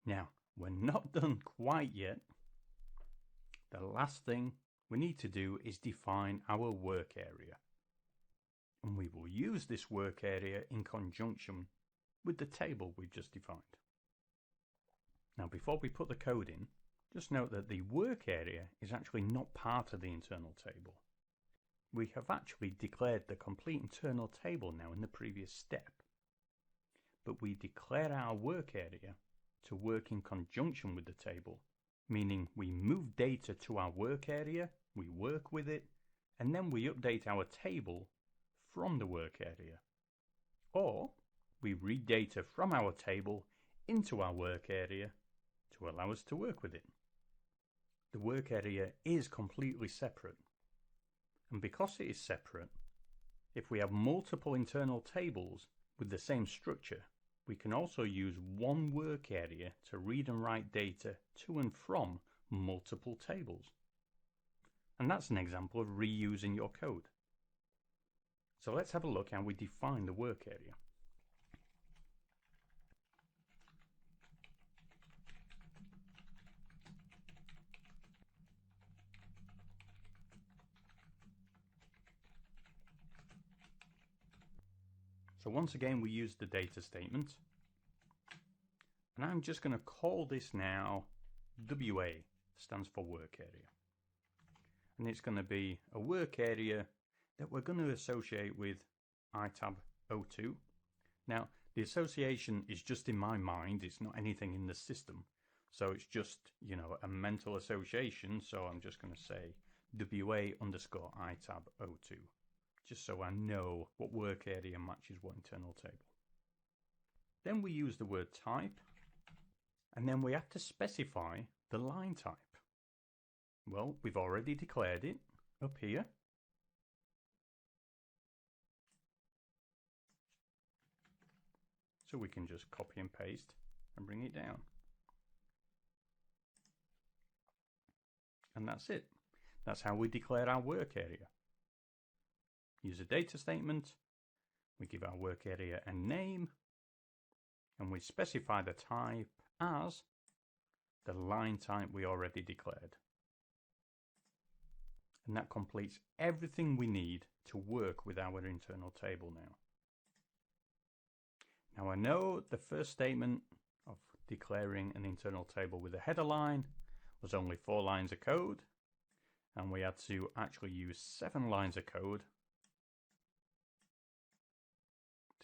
Now, we're not done quite yet. The last thing we need to do is define our work area. And we will use this work area in conjunction with the table we've just defined. Now, before we put the code in, just note that the work area is actually not part of the internal table. We have actually declared the complete internal table now in the previous step. But we declare our work area to work in conjunction with the table, meaning we move data to our work area, we work with it, and then we update our table from the work area. Or we read data from our table into our work area to allow us to work with it. The work area is completely separate. And because it is separate, if we have multiple internal tables with the same structure, we can also use one work area to read and write data to and from multiple tables. And that's an example of reusing your code. So let's have a look how we define the work area. So once again, we use the data statement. And I'm just going to call this now WA, stands for work area. And it's going to be a work area that we're going to associate with itab02. Now, the association is just in my mind. It's not anything in the system. So it's just, a mental association. So I'm just going to say WA underscore itab02. Just so I know what work area matches what internal table. Then we use the word type, and then we have to specify the line type. Well, we've already declared it up here. So we can just copy and paste and bring it down. And that's it. That's how we declare our work area. Use a data statement, we give our work area a name, and we specify the type as the line type we already declared. And that completes everything we need to work with our internal table now. Now I know the first statement of declaring an internal table with a header line was only 4 lines of code, and we had to actually use 7 lines of code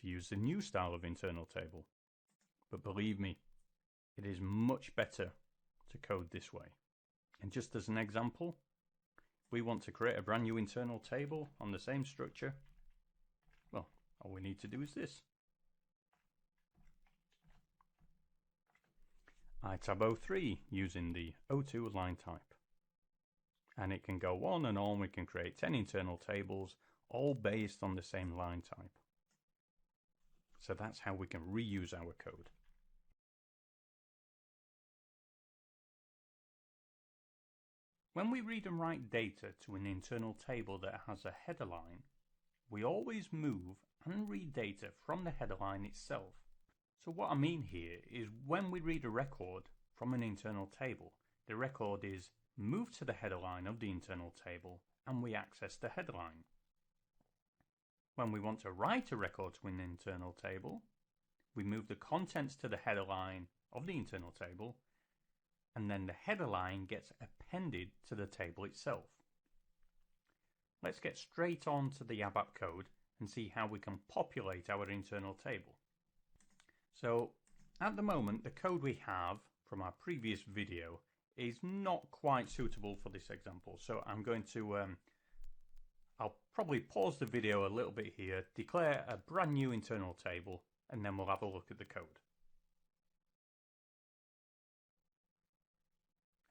to use the new style of internal table. But believe me, it is much better to code this way. And just as an example, if we want to create a brand new internal table on the same structure, well, all we need to do is this. iTab 03 using the O2 line type. And it can go on and on. We can create 10 internal tables, all based on the same line type. So that's how we can reuse our code. When we read and write data to an internal table that has a header line, we always move and read data from the header line itself. So what I mean here is when we read a record from an internal table, the record is moved to the header line of the internal table and we access the header line. When we want to write a record to an internal table, we move the contents to the header line of the internal table, and then the header line gets appended to the table itself. Let's get straight on to the ABAP code and see how we can populate our internal table. So at the moment, the code we have from our previous video is not quite suitable for this example. So I'm going to, I'll probably pause the video a little bit here, declare a brand new internal table, and then we'll have a look at the code.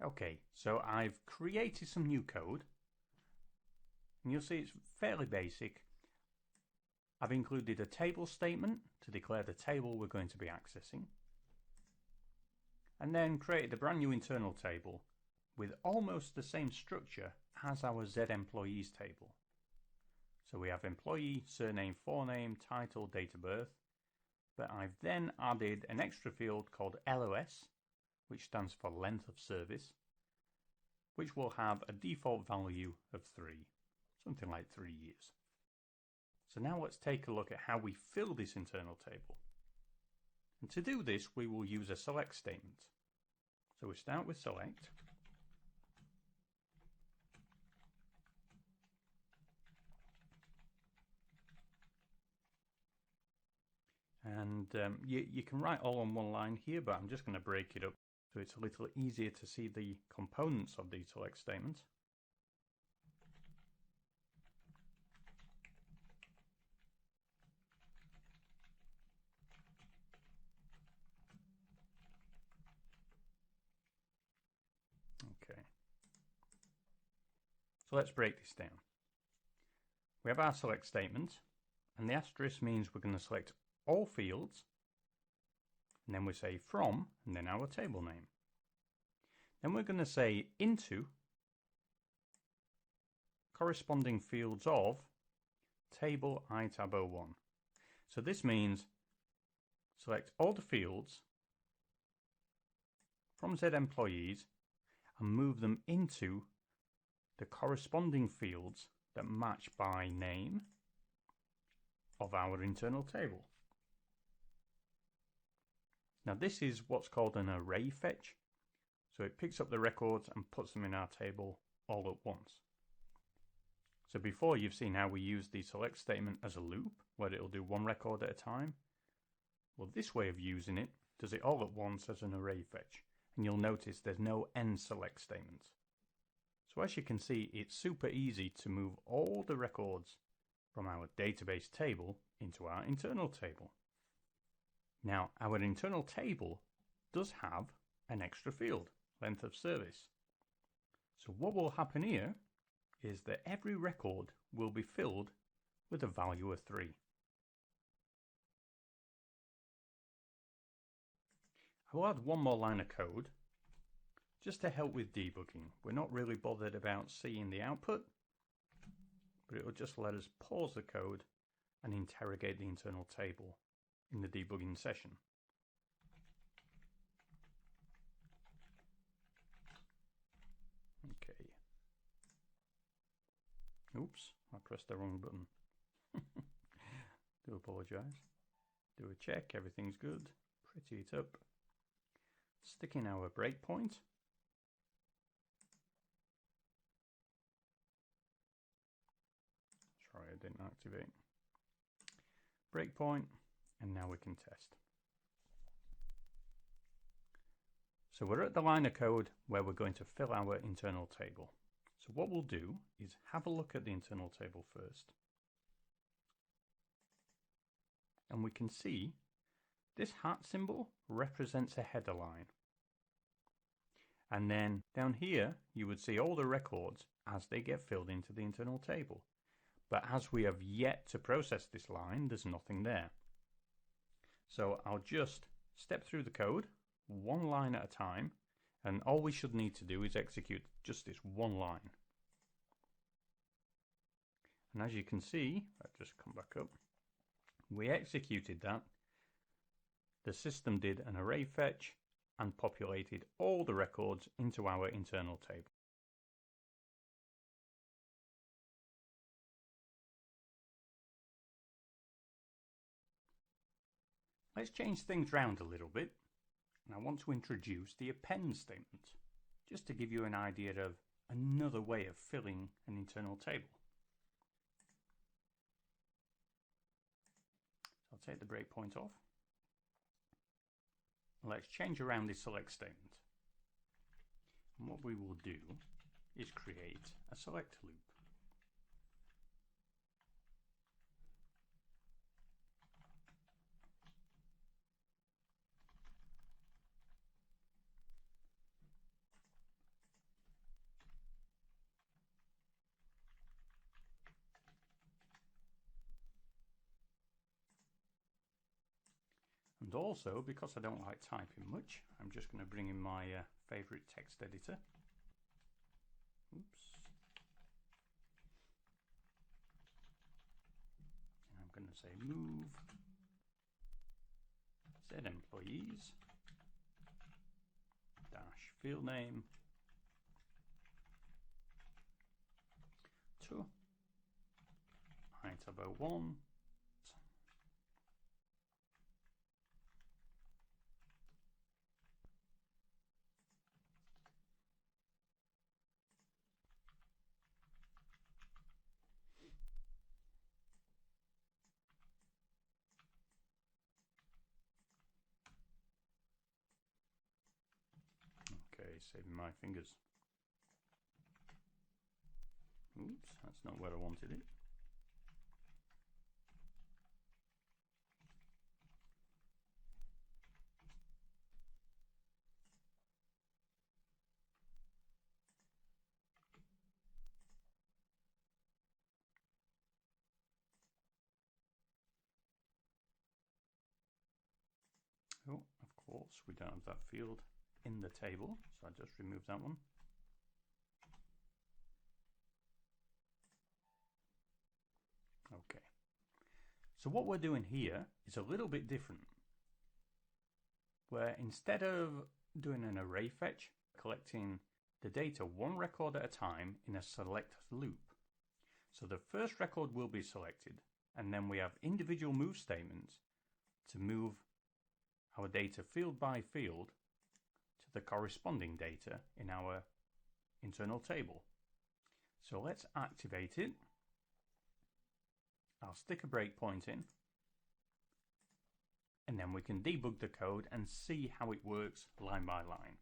Okay, so I've created some new code, and you'll see it's fairly basic. I've included a table statement to declare the table we're going to be accessing, and then created a brand new internal table with almost the same structure as our Z employees table. So we have employee, surname, forename, title, date of birth, but I've then added an extra field called LOS, which stands for length of service, which will have a default value of 3, something like 3 years. So now let's take a look at how we fill this internal table. And to do this, we will use a select statement. So we start with select. And you can write all on one line here, but I'm just going to break it up so it's a little easier to see the components of the select statement. Okay. So let's break this down. We have our select statement, and the asterisk means we're going to select all fields, and then we say from, and then our table name. Then we're going to say into corresponding fields of table iTab 01. So this means select all the fields from Z employees and move them into the corresponding fields that match by name of our internal table. Now this is what's called an array fetch. So it picks up the records and puts them in our table all at once. So before you've seen how we use the select statement as a loop, where it'll do one record at a time. Well, this way of using it does it all at once as an array fetch. And you'll notice there's no end select statements. So as you can see, it's super easy to move all the records from our database table into our internal table. Now, our internal table does have an extra field, length of service. So what will happen here is that every record will be filled with a value of 3. I will add one more line of code just to help with debugging. We're not really bothered about seeing the output, but it will just let us pause the code and interrogate the internal table in the debugging session. Okay. Oops, I pressed the wrong button. Do apologize. Do a check, everything's good. Pretty it up. stick in our breakpoint. Sorry, I didn't activate. Breakpoint, and now we can test. So we're at the line of code where we're going to fill our internal table. So what we'll do is have a look at the internal table first. And we can see this hat symbol represents a header line. And then down here, you would see all the records as they get filled into the internal table. But as we have yet to process this line, there's nothing there. So I'll just step through the code, one line at a time, and all we should need to do is execute just this one line. And as you can see, I'll just come back up, we executed that. The system did an array fetch and populated all the records into our internal table. Let's change things round a little bit, and I want to introduce the append statement, just to give you an idea of another way of filling an internal table. So I'll take the breakpoint off. Let's change around the select statement. And what we will do is create a select loop. And also, because I don't like typing much, I'm just going to bring in my favorite text editor. Oops. And I'm going to say move Z employees dash field name to item 01. Okay, saving my fingers. Oops, that's not where I wanted it. Oh, of course, we don't have that field in the table, so I just remove that one. Okay, so what we're doing here is a little bit different, where instead of doing an array fetch, collecting the data one record at a time in a select loop. So the first record will be selected, and then we have individual move statements to move our data field by field to the corresponding data in our internal table. So let's activate it. I'll stick a breakpoint in, and then we can debug the code and see how it works line by line.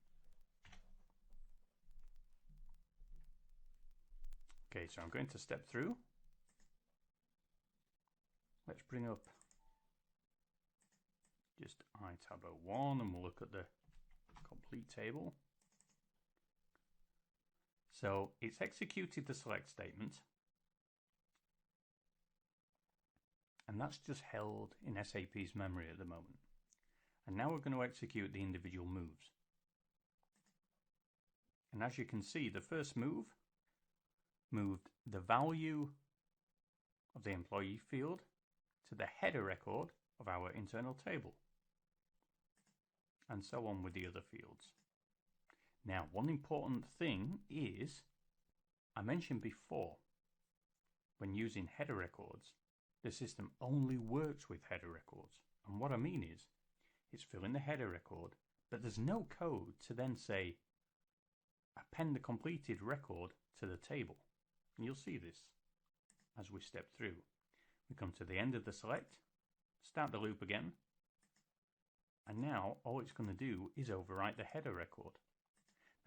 Okay, so I'm going to step through. Let's bring up just itab 01 and we'll look at the complete table. So it's executed the select statement, and that's just held in SAP's memory at the moment. And now we're going to execute the individual moves. And as you can see, the first move moved the value of the employee field to the header record of our internal table, and so on with the other fields. Now, one important thing is, I mentioned before, when using header records, the system only works with header records. And what I mean is, it's filling the header record, but there's no code to then say append the completed record to the table. And you'll see this as we step through. We come to the end of the select, start the loop again, and now all it's going to do is overwrite the header record.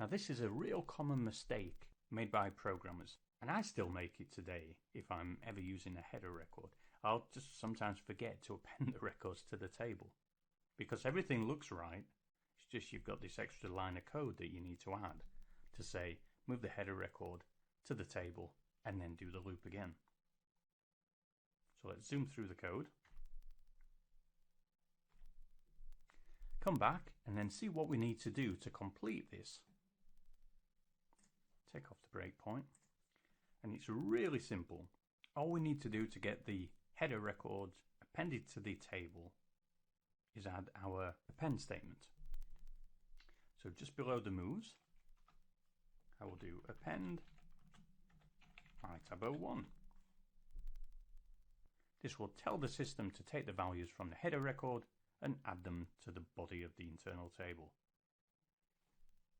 Now this is a real common mistake made by programmers, and I still make it today. If I'm ever using a header record, I'll just sometimes forget to append the records to the table, because everything looks right. It's just you've got this extra line of code that you need to add to say move the header record to the table and then do the loop again. So let's zoom through the code, come back and then see what we need to do to complete this. Take off the breakpoint, and it's really simple. All we need to do to get the header records appended to the table is add our append statement. So just below the moves, I will do append itab 01. This will tell the system to take the values from the header record and add them to the body of the internal table.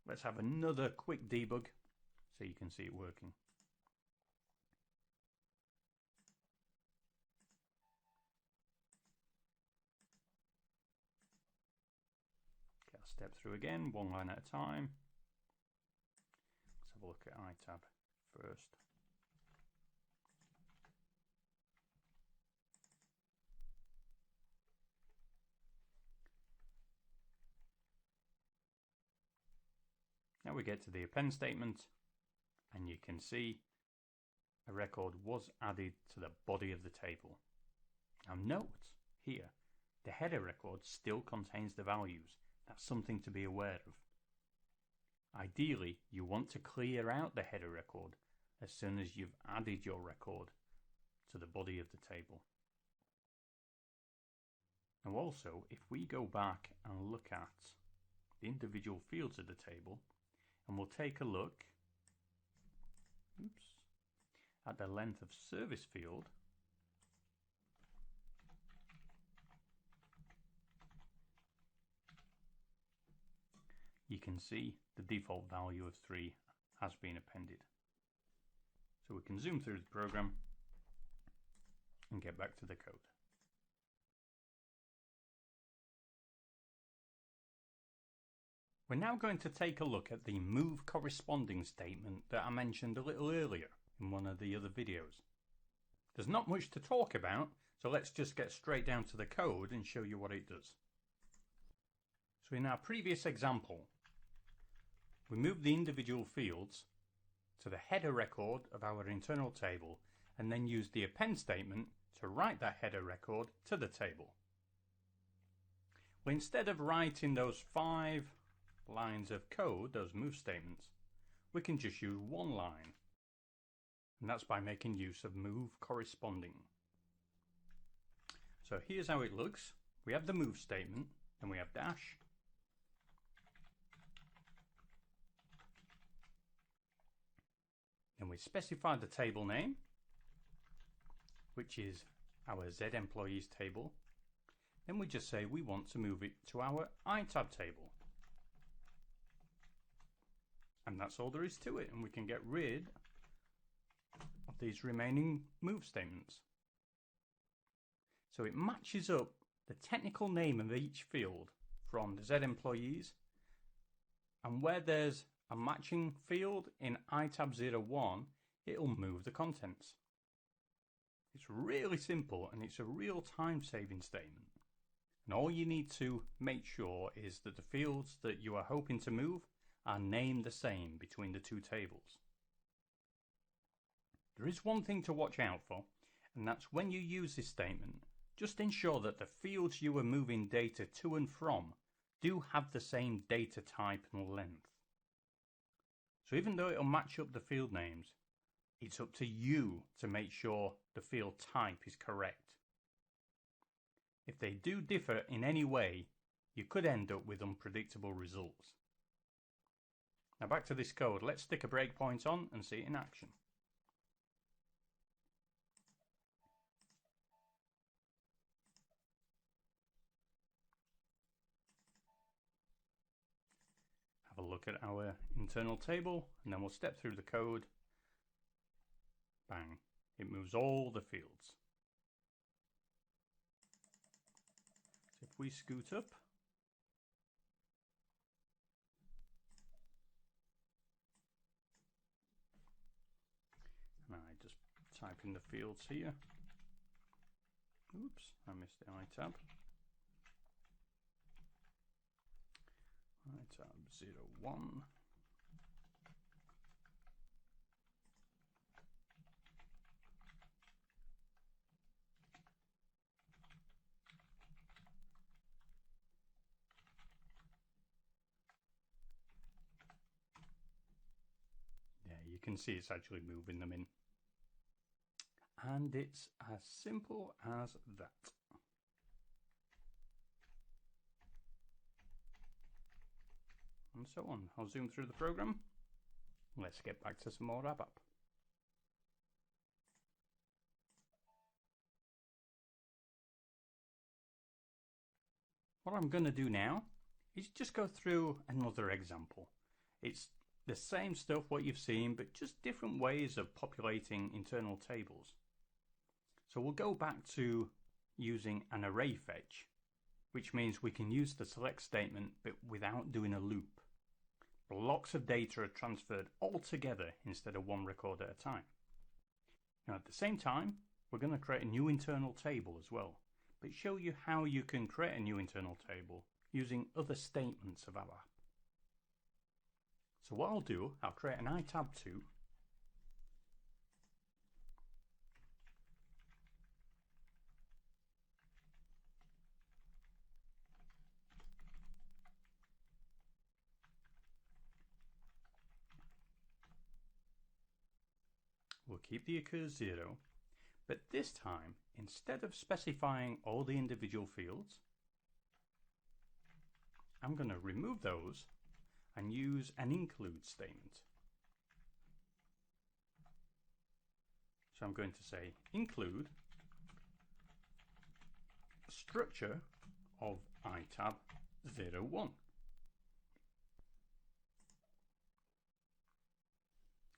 Let's have another quick debug so you can see it working. Okay, I'll step through again, one line at a time. Let's have a look at itab first. Now we get to the append statement, and you can see a record was added to the body of the table. Now note here, the header record still contains the values. That's something to be aware of. Ideally, you want to clear out the header record as soon as you've added your record to the body of the table. Now also, if we go back and look at the individual fields of the table, and we'll take a look at the length of service field, you can see the default value of 3 has been appended. So we can zoom through the program and get back to the code. We're now going to take a look at the move corresponding statement that I mentioned a little earlier in one of the other videos. There's not much to talk about, so let's just get straight down to the code and show you what it does. So in our previous example, we moved the individual fields to the header record of our internal table and then used the append statement to write that header record to the table. Well, instead of writing those 5 lines of code, those move statements, we can just use one line, and that's by making use of move corresponding. So here's how it looks. We have the move statement, and we have dash, and we specify the table name, which is our Z employees table. Then we just say we want to move it to our itab table. And that's all there is to it, and we can get rid of these remaining move statements. So it matches up the technical name of each field from the Z employees, and where there's a matching field in itab 01, it'll move the contents. It's really simple, and it's a real time-saving statement. And all you need to make sure is that the fields that you are hoping to move are named the same between the two tables. There is one thing to watch out for, and that's when you use this statement, just ensure that the fields you are moving data to and from do have the same data type and length. So even though it'll match up the field names, it's up to you to make sure the field type is correct. If they do differ in any way, you could end up with unpredictable results. Now back to this code. Let's stick a breakpoint on and see it in action. have a look at our internal table, and then we'll step through the code. Bang, it moves all the fields. So if we scoot up, and I just type in the fields here. Oops, I missed the I tab. I tab 01. There, you can see it's actually moving them in. And it's as simple as that. And so on. I'll zoom through the program. Let's get back to some more ABAP. What I'm going to do now is just go through another example. It's the same stuff what you've seen, but just different ways of populating internal tables. So we'll go back to using an array fetch, which means we can use the select statement but without doing a loop. Blocks of data are transferred all together instead of one record at a time. Now at the same time, we're going to create a new internal table as well, but show you how you can create a new internal table using other statements of ABAP. So what I'll do, I'll create an iTab2. We'll keep the occurs 0, but this time, instead of specifying all the individual fields, I'm going to remove those and use an include statement. So I'm going to say include structure of iTab 01.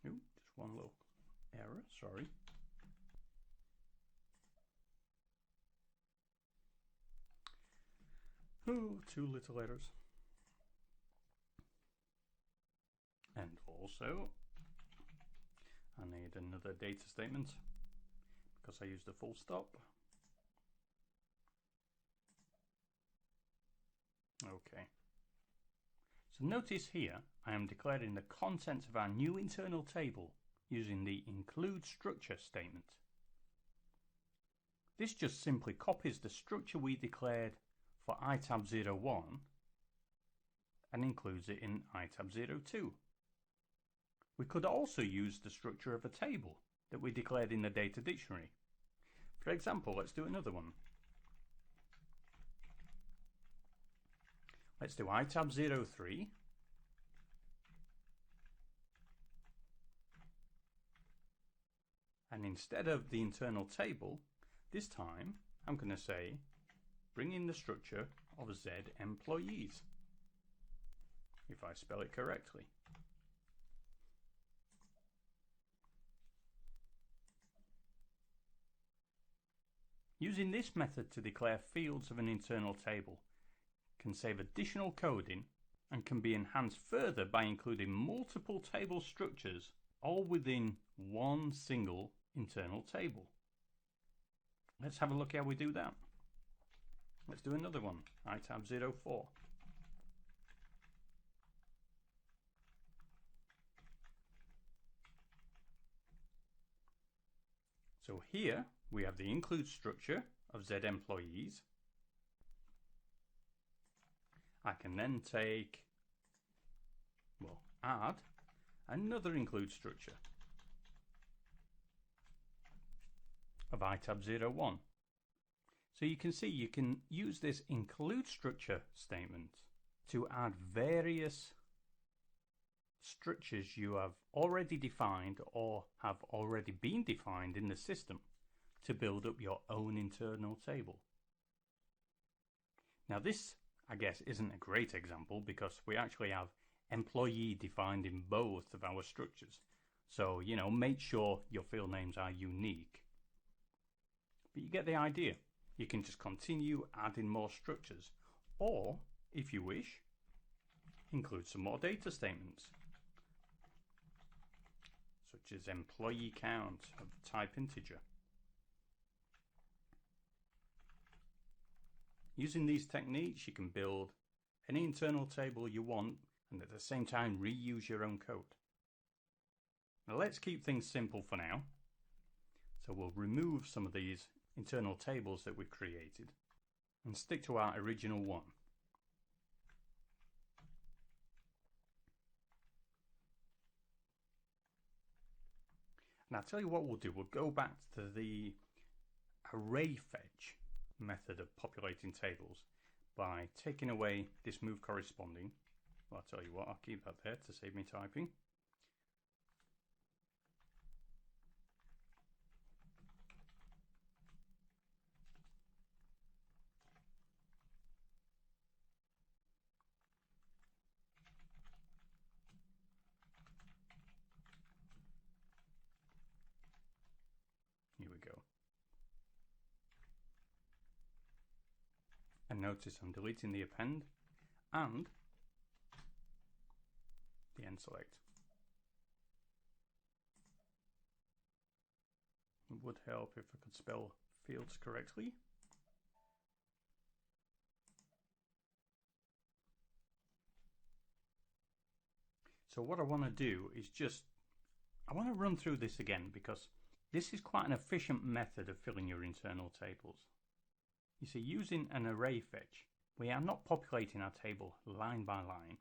Ooh, just one little error, sorry. Oh, 2 little errors. And also, I need another data statement because I used a full stop. Okay. So notice here, I am declaring the contents of our new internal table using the include structure statement. This just simply copies the structure we declared for iTab 01 and includes it in iTab 02. We could also use the structure of a table that we declared in the data dictionary. For example, let's do another one. Let's do iTab 03. And instead of the internal table, this time I'm going to say bring in the structure of Z employees, if I spell it correctly. Using this method to declare fields of an internal table can save additional coding and can be enhanced further by including multiple table structures all within one single internal table. Let's have a look how we do that. Let's do another one, iTab 04. So here we have the include structure of Z employees. I can then take, well, add another include structure of iTab 01. So you can see you can use this include structure statement to add various structures you have already defined or have already been defined in the system to build up your own internal table. Now this, I guess, isn't a great example because we actually have employee defined in both of our structures. So, make sure your field names are unique. But you get the idea. You can just continue adding more structures, or, if you wish, include some more data statements, such as employee count of type integer. Using these techniques, you can build any internal table you want and at the same time reuse your own code. Now let's keep things simple for now. So we'll remove some of these internal tables that we've created and stick to our original one. And I'll tell you what we'll do. We'll go back to the array fetch method of populating tables by taking away this move corresponding. Well, I'll tell you what, I'll keep that there to save me typing. Here we go. And notice I'm deleting the append and the end select. It would help if I could spell fields correctly. So what I want to do is I want to run through this again because this is quite an efficient method of filling your internal tables. You see, using an array fetch, we are not populating our table line by line,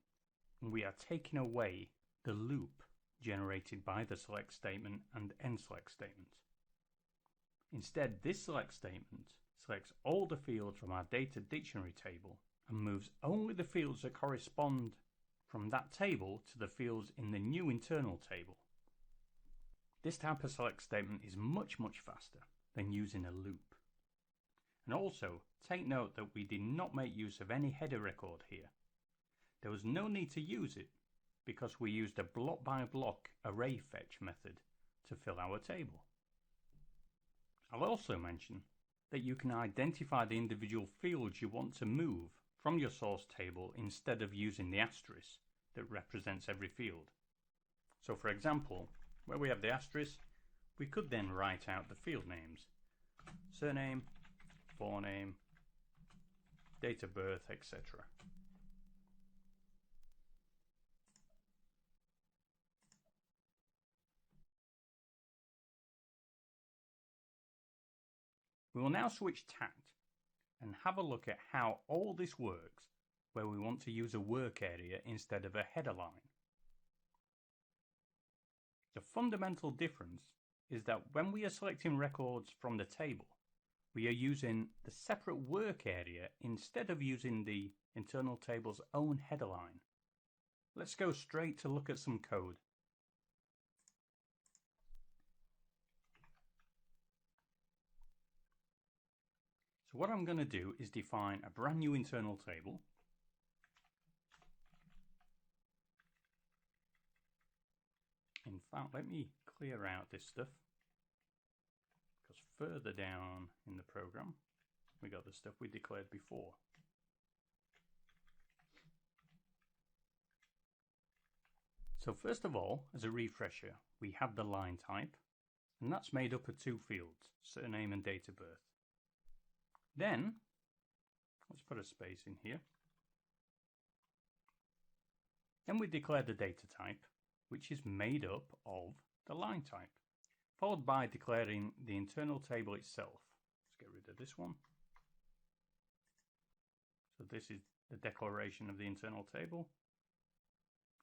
and we are taking away the loop generated by the select statement and end select statement. Instead, this select statement selects all the fields from our data dictionary table and moves only the fields that correspond from that table to the fields in the new internal table. This type of select statement is much faster than using a loop. And also, take note that we did not make use of any header record here. There was no need to use it because we used a block by block array fetch method to fill our table. I'll also mention that you can identify the individual fields you want to move from your source table instead of using the asterisk that represents every field. So for example, where we have the asterisk, we could then write out the field names: surname, forename, date of birth, etc. We will now switch tact and have a look at how all this works where we want to use a work area instead of a header line. The fundamental difference is that when we are selecting records from the table, we are using the separate work area instead of using the internal table's own header line. Let's go straight to look at some code. So what I'm going to do is define a brand new internal table. In fact, let me clear out this stuff, because further down in the program we got the stuff we declared before. So first of all, as a refresher, we have the line type, and that's made up of two fields, surname and date of birth. Then let's put a space in here. Then we declare the data type, which is made up of the line type, followed by declaring the internal table itself. Let's get rid of this one. So this is the declaration of the internal table.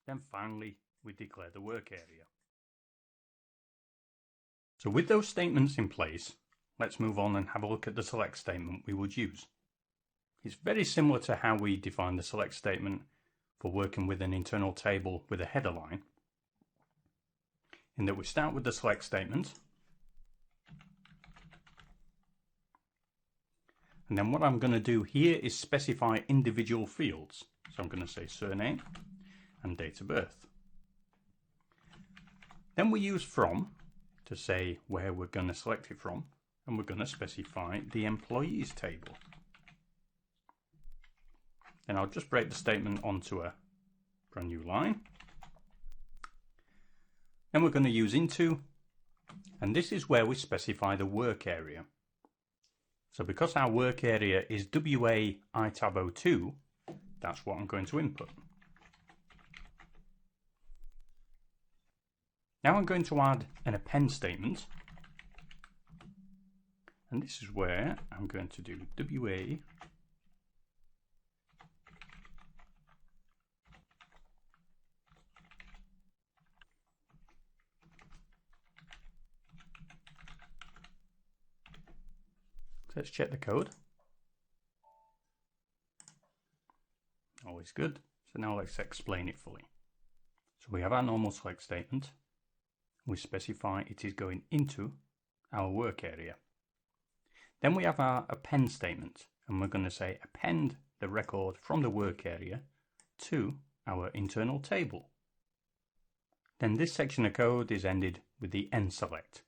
Then finally, we declare the work area. So with those statements in place, let's move on and have a look at the select statement we would use. It's very similar to how we define the select statement for working with an internal table with a header line, in that we start with the select statement, and then what I'm going to do here is specify individual fields. So I'm going to say surname, and date of birth. Then we use from to say where we're going to select it from, and we're going to specify the employees table. Then I'll just break the statement onto a brand new line. Then we're going to use into, and this is where we specify the work area. So because our work area is WA itab 02, that's what I'm going to input. Now I'm going to add an append statement, and this is where I'm going to do WA Let's check the code. Always good. So now let's explain it fully. So we have our normal select statement. We specify it is going into our work area. Then we have our append statement, and we're going to say append the record from the work area to our internal table. Then this section of code is ended with the end select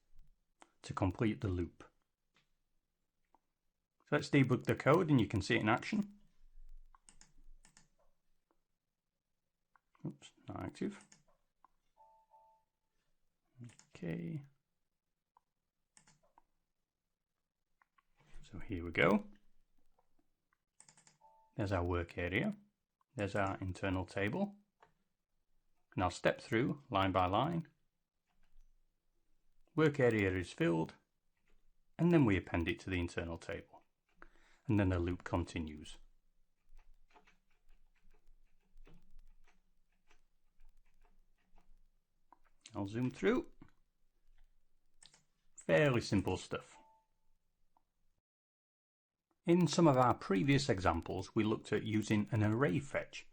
to complete the loop. So let's debug the code and you can see it in action. Oops, not active. Okay. So here we go. There's our work area. There's our internal table. And I'll step through line by line. Work area is filled, and then we append it to the internal table. And then the loop continues. I'll zoom through. Fairly simple stuff. In some of our previous examples, we looked at using an array fetch,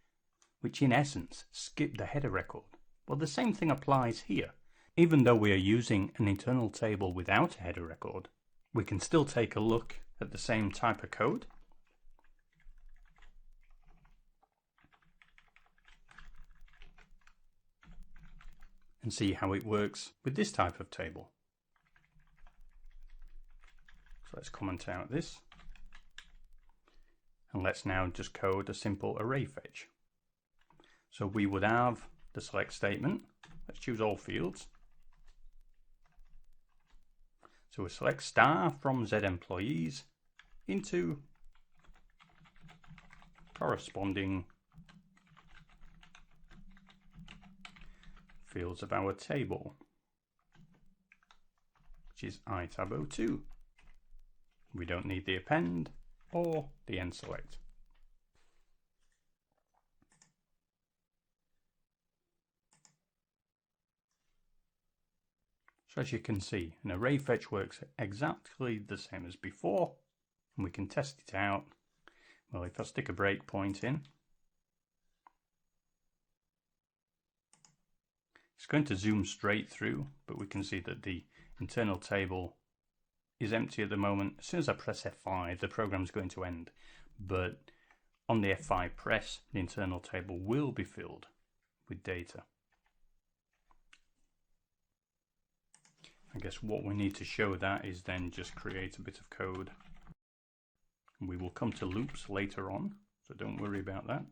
which in essence skipped the header record. Well, the same thing applies here. Even though we are using an internal table without a header record, we can still take a look at the same type of code. And see how it works with this type of table. So let's comment out this. And let's now just code a simple array fetch. So we would have the select statement. Let's choose all fields. So we select star from Z employees into corresponding fields of our table, which is itab 02. We don't need the append or the end select. So as you can see, an array fetch works exactly the same as before, and we can test it out. Well, if I stick a breakpoint in, it's going to zoom straight through, but we can see that the internal table is empty at the moment. As soon as I press F5, the program is going to end, but on the F5 press, the internal table will be filled with data. I guess what we need to show that is then just create a bit of code. We will come to loops later on, so don't worry about that.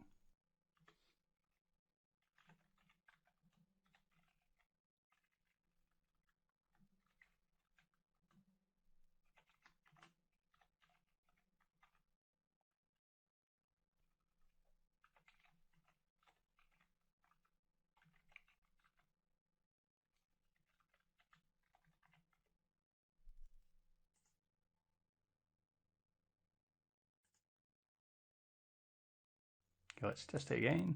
Okay, let's test it again.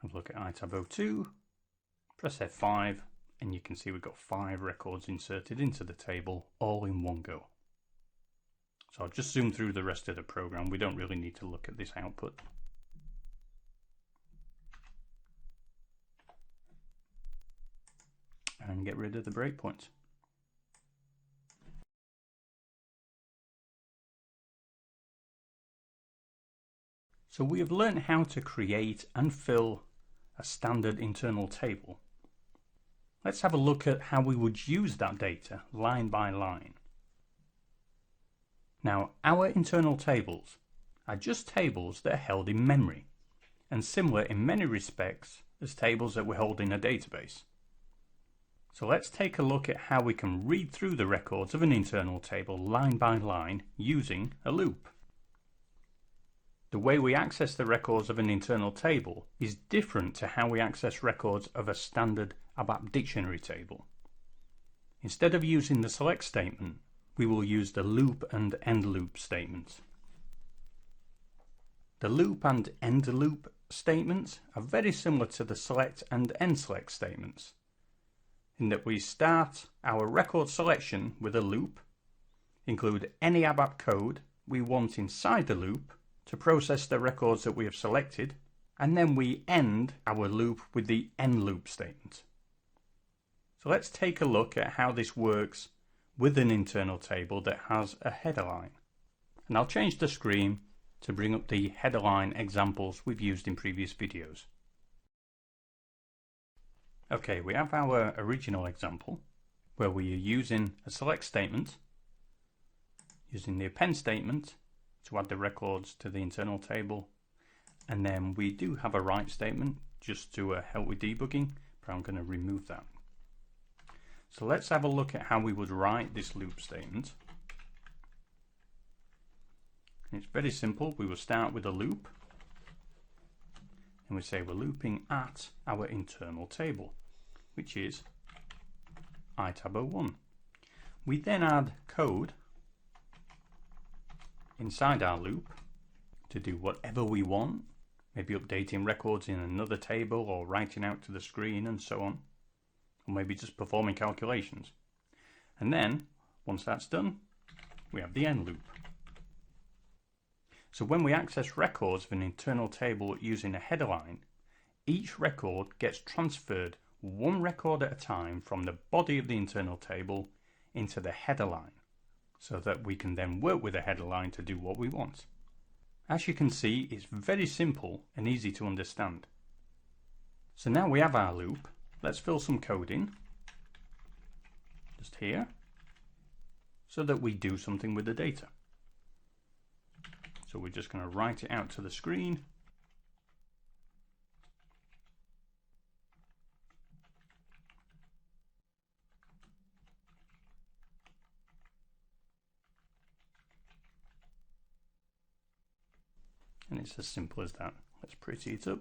Have a look at itab 02, press F5, and you can see we've got 5 records inserted into the table all in one go. So I'll just zoom through the rest of the program. We don't really need to look at this output. And get rid of the breakpoints. So we have learned how to create and fill a standard internal table. Let's have a look at how we would use that data line by line. Now, our internal tables are just tables that are held in memory and similar in many respects as tables that we hold in a database. So let's take a look at how we can read through the records of an internal table line by line using a loop. The way we access the records of an internal table is different to how we access records of a standard ABAP dictionary table. Instead of using the select statement, we will use the loop and end loop statements. The loop and end loop statements are very similar to the select and end select statements, in that we start our record selection with a loop, include any ABAP code we want inside the loop to process the records that we have selected, and then we end our loop with the end loop statement. So let's take a look at how this works with an internal table that has a header line. And I'll change the screen to bring up the header line examples we've used in previous videos. Okay, we have our original example where we are using a select statement, using the append statement to add the records to the internal table, and then we do have a write statement just to help with debugging, but I'm going to remove that. So let's have a look at how we would write this loop statement. And it's very simple. We will start with a loop and we say we're looping at our internal table, which is itab01. We then add code inside our loop to do whatever we want, maybe updating records in another table or writing out to the screen and so on, or maybe just performing calculations. And then once that's done, we have the end loop. So when we access records of an internal table using a header line, each record gets transferred one record at a time from the body of the internal table into the header line, so that we can then work with the header line to do what we want. As you can see, it's very simple and easy to understand. So now we have our loop. Let's fill some code in, just here, so that we do something with the data. So we're just going to write it out to the screen. And it's as simple as that. Let's pretty it up.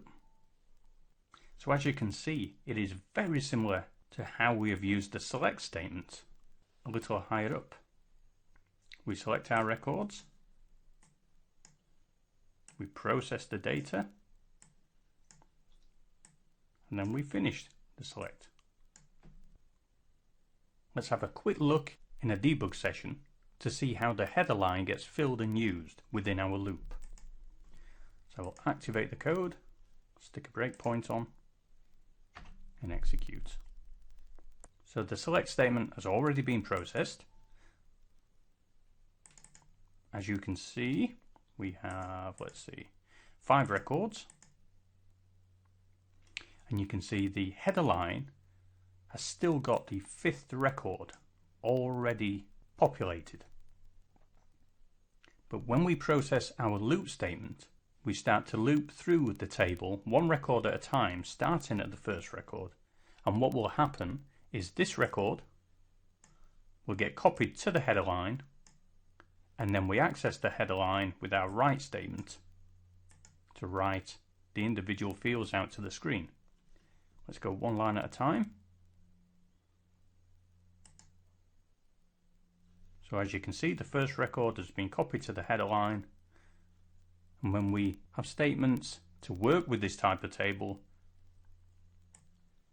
So as you can see, it is very similar to how we have used the select statement a little higher up. We select our records, we process the data, and then we finished the select. Let's have a quick look in a debug session to see how the header line gets filled and used within our loop. So we'll activate the code, stick a breakpoint on, and execute. So the select statement has already been processed. As you can see, we have, let's see, 5 records. And you can see the header line has still got the 5th record already populated. But when we process our loop statement, we start to loop through the table one record at a time, starting at the first record. And what will happen is this record will get copied to the header line, and then we access the header line with our write statement to write the individual fields out to the screen. Let's go one line at a time. So as you can see, the first record has been copied to the header line. And when we have statements to work with this type of table,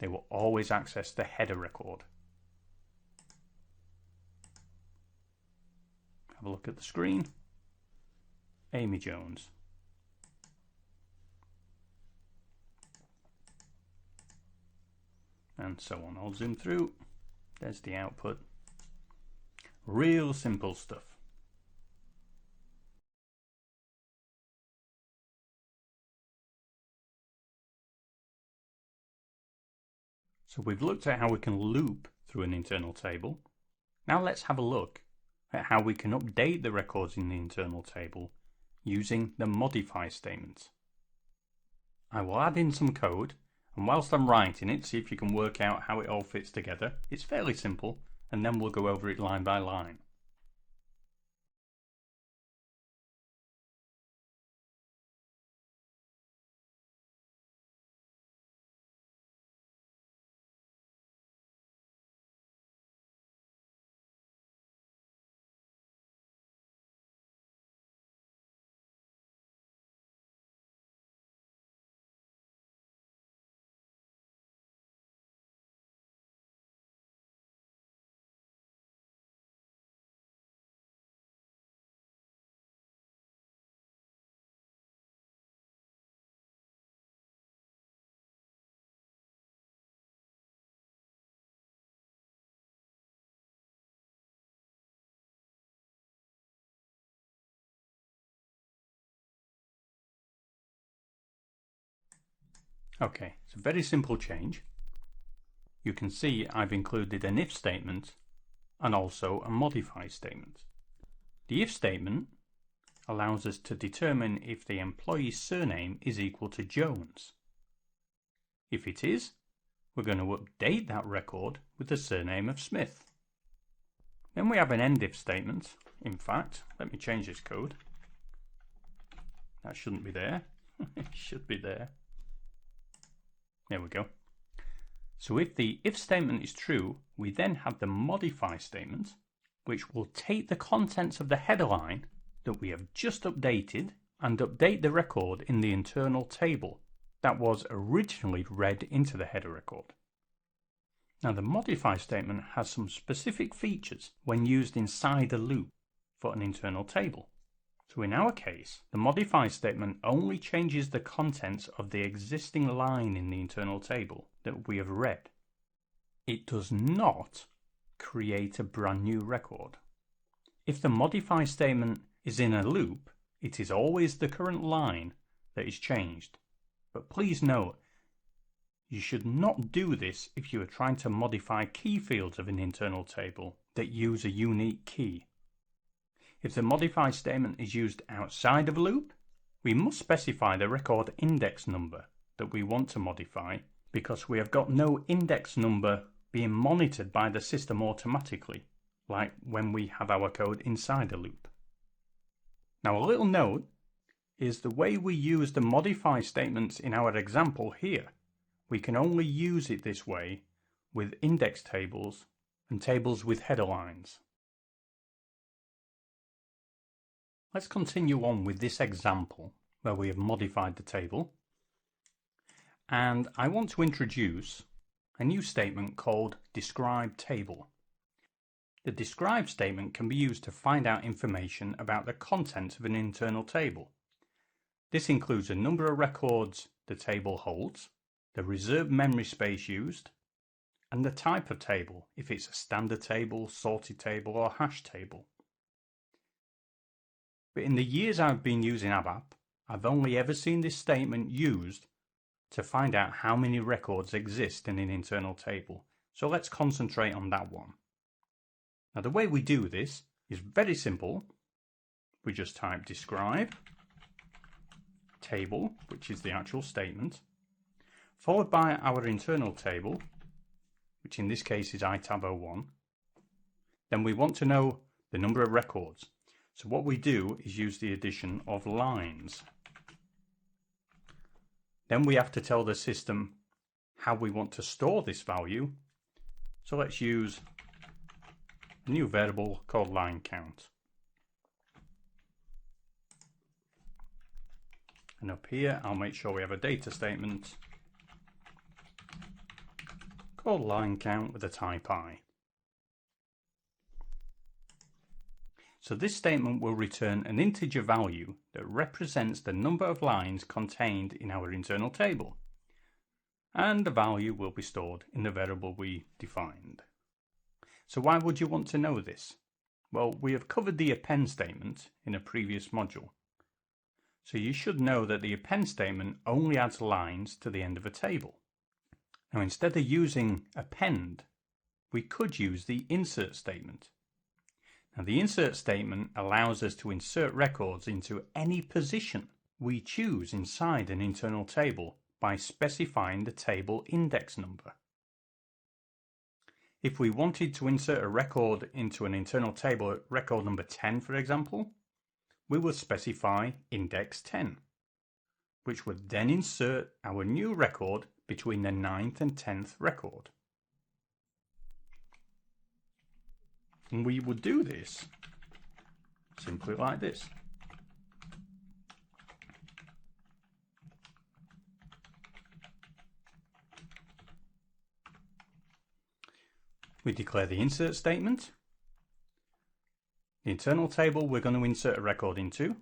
they will always access the header record. Have a look at the screen. Amy Jones. And so on. I'll zoom through. There's the output. Real simple stuff. So we've looked at how we can loop through an internal table. Now let's have a look at how we can update the records in the internal table using the modify statement. I will add in some code, and whilst I'm writing it, see if you can work out how it all fits together. It's fairly simple, and then we'll go over it line by line. Okay, it's a very simple change. You can see I've included an if statement and also a modify statement. The if statement allows us to determine if the employee's surname is equal to Jones. If it is, we're going to update that record with the surname of Smith. Then we have an end if statement. In fact, let me change this code. That shouldn't be there. It should be there. There we go. So if the if statement is true, we then have the modify statement, which will take the contents of the header line that we have just updated and update the record in the internal table that was originally read into the header record. Now the modify statement has some specific features when used inside a loop for an internal table. So in our case, the modify statement only changes the contents of the existing line in the internal table that we have read. It does not create a brand new record. If the modify statement is in a loop, it is always the current line that is changed. But please note, you should not do this if you are trying to modify key fields of an internal table that use a unique key. If the modify statement is used outside of a loop, we must specify the record index number that we want to modify because we have got no index number being monitored by the system automatically, like when we have our code inside a loop. Now a little note is the way we use the modify statements in our example here. We can only use it this way with index tables and tables with header lines. Let's continue on with this example where we have modified the table, and I want to introduce a new statement called describe table. The describe statement can be used to find out information about the contents of an internal table. This includes a number of records the table holds, the reserved memory space used, and the type of table, if it's a standard table, sorted table, or hash table. But in the years I've been using ABAP, I've only ever seen this statement used to find out how many records exist in an internal table. So let's concentrate on that one. Now the way we do this is very simple. We just type describe table, which is the actual statement, followed by our internal table, which in this case is itab01. Then we want to know the number of records. So what we do is use the addition of lines. Then we have to tell the system how we want to store this value. So let's use a new variable called line count. And up here, I'll make sure we have a data statement called line count with a type I. So this statement will return an integer value that represents the number of lines contained in our internal table, and the value will be stored in the variable we defined. So why would you want to know this? Well, we have covered the append statement in a previous module. So you should know that the append statement only adds lines to the end of a table. Now instead of using append, we could use the insert statement. Now the insert statement allows us to insert records into any position we choose inside an internal table by specifying the table index number. If we wanted to insert a record into an internal table at record number 10, for example, we will specify index 10, which would then insert our new record between the 9th and 10th record. And we would do this simply like this. We declare the insert statement, the internal table we're going to insert a record into,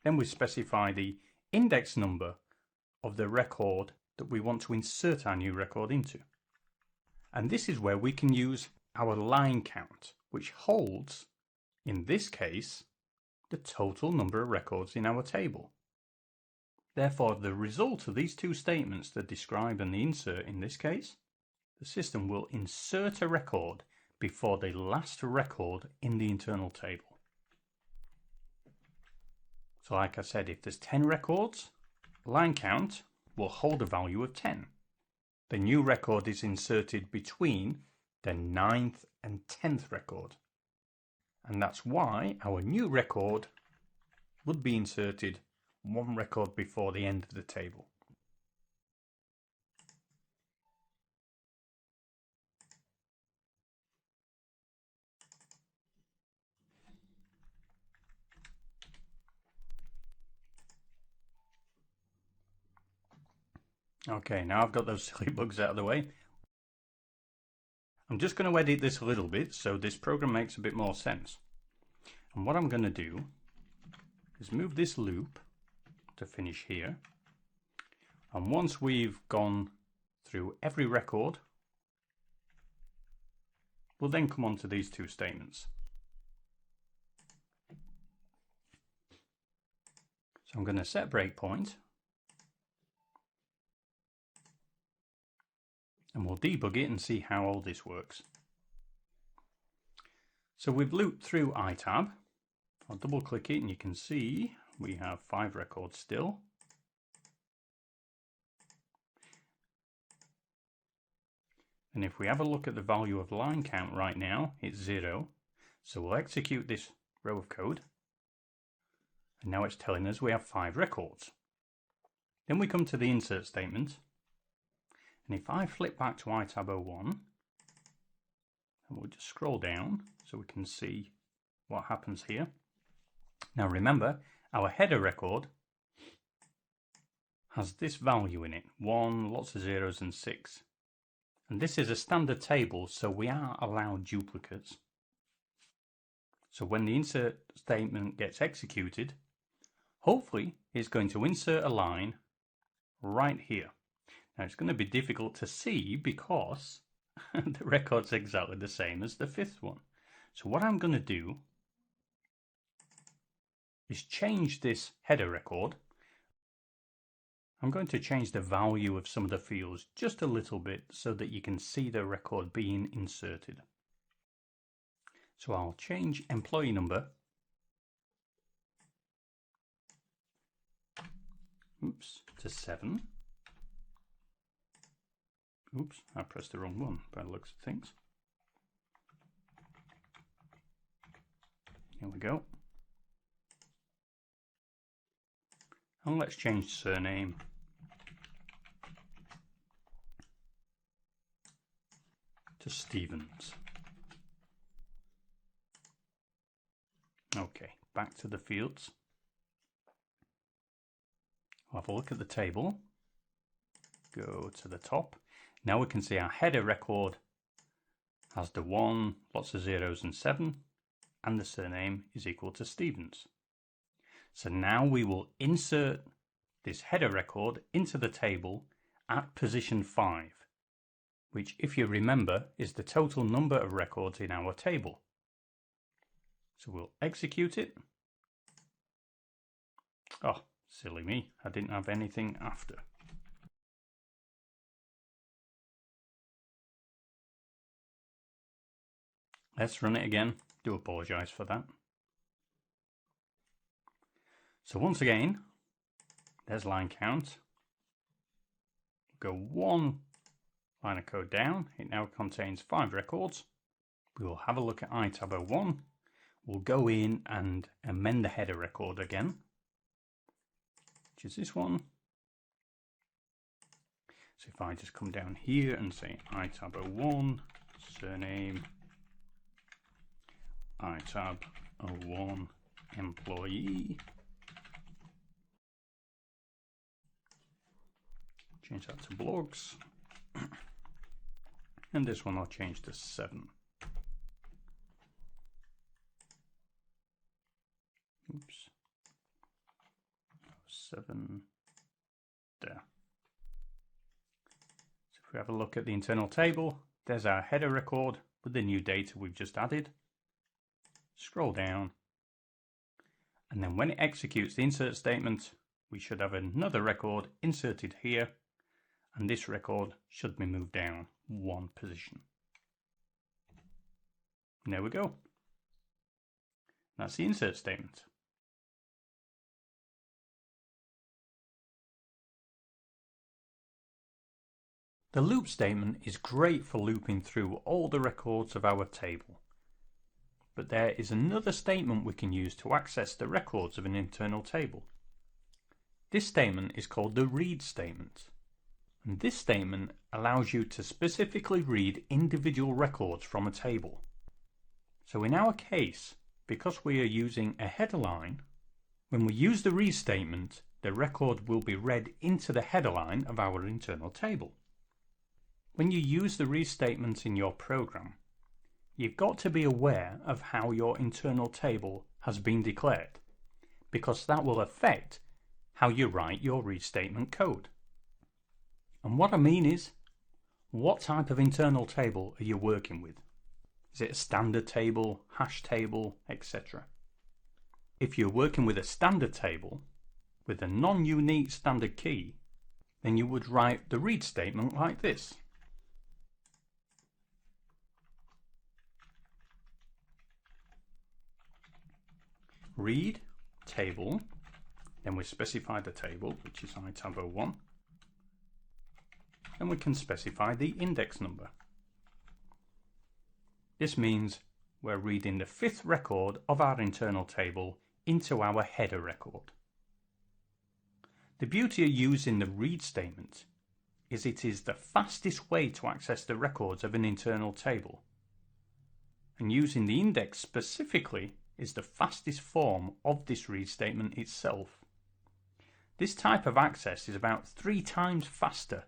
then we specify the index number of the record that we want to insert our new record into. And this is where we can use our line count, which holds, in this case, the total number of records in our table. Therefore, the result of these two statements, the describe and the insert in this case, the system will insert a record before the last record in the internal table. So like I said, if there's 10 records, line count will hold a value of 10. The new record is inserted between the 9th and 10th record. And that's why our new record would be inserted one record before the end of the table. Okay, now I've got those silly bugs out of the way. I'm just going to edit this a little bit so this program makes a bit more sense. And what I'm going to do is move this loop to finish here. And once we've gone through every record, we'll then come on to these two statements. So I'm going to set breakpoint. And we'll debug it and see how all this works. So we've looped through iTab. I'll double click it and you can see we have 5 records still. And if we have a look at the value of line count right now, it's 0. So we'll execute this row of code. And now it's telling us we have 5 records. Then we come to the insert statement. And if I flip back to iTab 01, and we'll just scroll down so we can see what happens here. Now remember, our header record has this value in it, 1, lots of zeros and 6. And this is a standard table, so we are allowed duplicates. So when the insert statement gets executed, hopefully it's going to insert a line right here. Now it's going to be difficult to see because the record's exactly the same as the 5th one. So what I'm going to do is change this header record. I'm going to change the value of some of the fields just a little bit so that you can see the record being inserted. So I'll change employee number. To 7. Oops, I pressed the wrong one by the looks of things. Here we go. And let's change surname to Stevens. Okay, back to the fields. I'll have a look at the table. Go to the top. Now we can see our header record has the 1, lots of zeros and 7, and the surname is equal to Stevens. So now we will insert this header record into the table at position 5, which, if you remember, is the total number of records in our table. So we'll execute it. Oh, silly me, I didn't have anything after. Let's run it again. Do apologise for that. So once again, there's line count. Go one line of code down. It now contains 5 records. We will have a look at iTab 01. We'll go in and amend the header record again, which is this one. So if I just come down here and say iTab 01, surname, iTab 01, employee, change that to blogs, and this one I'll change to 7. Oops, 7 there. So if we have a look at the internal table, there's our header record with the new data we've just added. Scroll down, and then when it executes the insert statement, we should have another record inserted here, and this record should be moved down 1 position. And there we go. That's the insert statement. The loop statement is great for looping through all the records of our table. But there is another statement we can use to access the records of an internal table. This statement is called the read statement. And this statement allows you to specifically read individual records from a table. So in our case, because we are using a header line, when we use the read statement, the record will be read into the header line of our internal table. When you use the read statement in your program, you've got to be aware of how your internal table has been declared, because that will affect how you write your read statement code. And what I mean is, what type of internal table are you working with? Is it a standard table, hash table, etc.? If you're working with a standard table with a non-unique standard key, then you would write the read statement like this. Read table, then we specify the table, which is iTab 01, and we can specify the index number. This means we're reading the 5th record of our internal table into our header record. The beauty of using the read statement is it is the fastest way to access the records of an internal table, and using the index specifically is the fastest form of this read statement itself. This type of access is about 3 times faster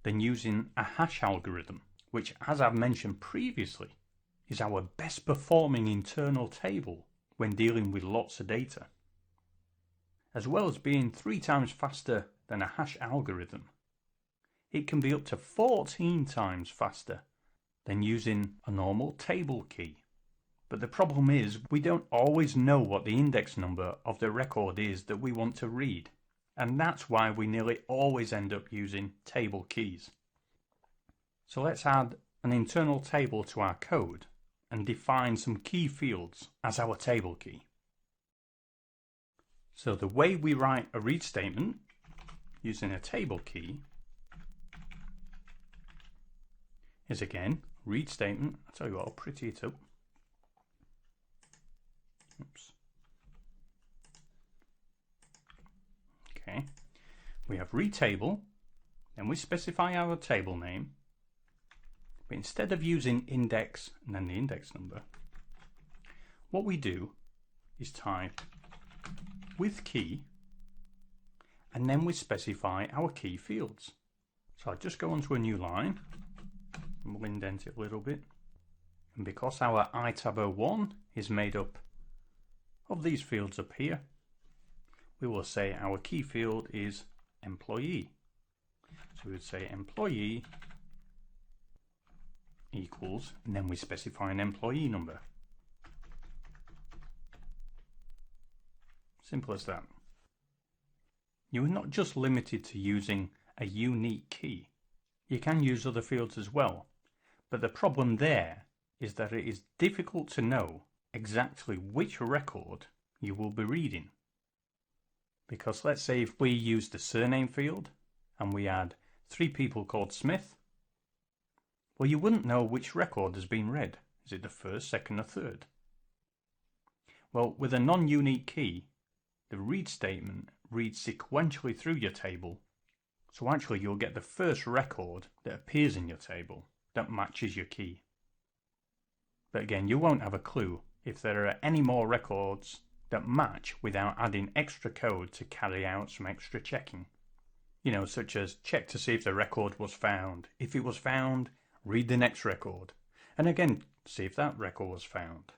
than using a hash algorithm, which, as I've mentioned previously, is our best performing internal table when dealing with lots of data. As well as being 3 times faster than a hash algorithm, it can be up to 14 times faster than using a normal table key. But the problem is we don't always know what the index number of the record is that we want to read, and that's why we nearly always end up using table keys. So let's add an internal table to our code and define some key fields as our table key. So the way we write a read statement using a table key is again read statement. I'll tell you what, I'll pretty it up. Oops. Okay, we have read table, then we specify our table name, but instead of using index and then the index number, what we do is type with key, and then we specify our key fields. So I'll just go onto a new line, and we'll indent it a little bit, and because our iTab 01 is made up of these fields up here, we will say our key field is employee. So we would say employee equals, and then we specify an employee number. Simple as that. You are not just limited to using a unique key. You can use other fields as well, but the problem there is that it is difficult to know exactly which record you will be reading. Because let's say if we use the surname field and we add 3 people called Smith, well, you wouldn't know which record has been read. Is it the first, second, or third? Well, with a non-unique key, the read statement reads sequentially through your table, so actually you'll get the first record that appears in your table that matches your key. But again, you won't have a clue if there are any more records that match without adding extra code to carry out some extra checking. You know, such as check to see if the record was found. If it was found, read the next record. And again, see if that record was found.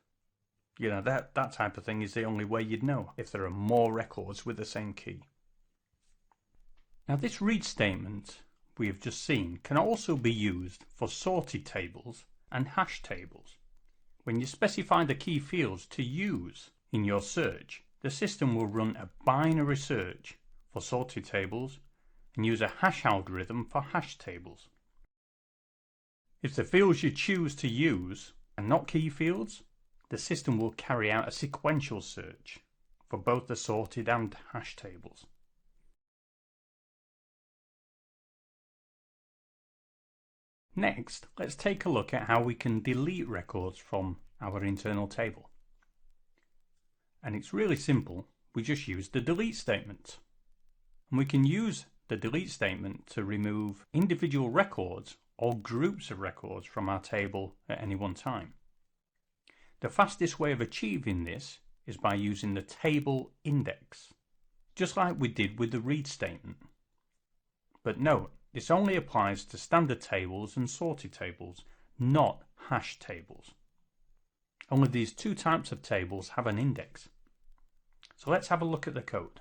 You know, that type of thing is the only way you'd know if there are more records with the same key. Now this read statement we have just seen can also be used for sorted tables and hash tables. When you specify the key fields to use in your search, the system will run a binary search for sorted tables and use a hash algorithm for hash tables. If the fields you choose to use are not key fields, the system will carry out a sequential search for both the sorted and hash tables. Next, let's take a look at how we can delete records from our internal table. And it's really simple. We just use the delete statement. And we can use the delete statement to remove individual records or groups of records from our table at any one time. The fastest way of achieving this is by using the table index, just like we did with the read statement. But note, this only applies to standard tables and sorted tables, not hash tables. Only these 2 types of tables have an index. So let's have a look at the code.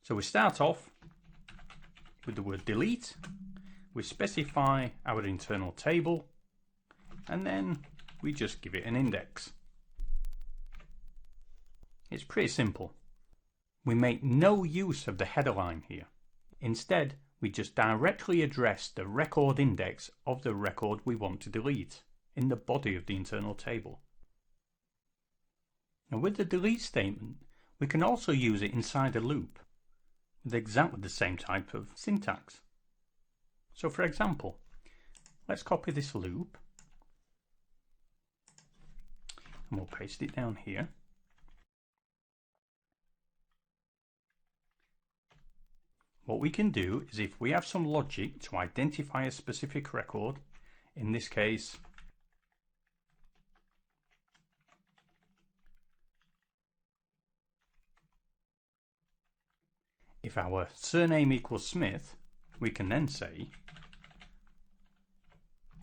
So we start off with the word delete. We specify our internal table, and then we just give it an index. It's pretty simple. We make no use of the header line here. Instead, we just directly address the record index of the record we want to delete in the body of the internal table. Now with the delete statement, we can also use it inside a loop with exactly the same type of syntax. So for example, let's copy this loop and we'll paste it down here. What we can do is if we have some logic to identify a specific record, in this case if our surname equals Smith, we can then say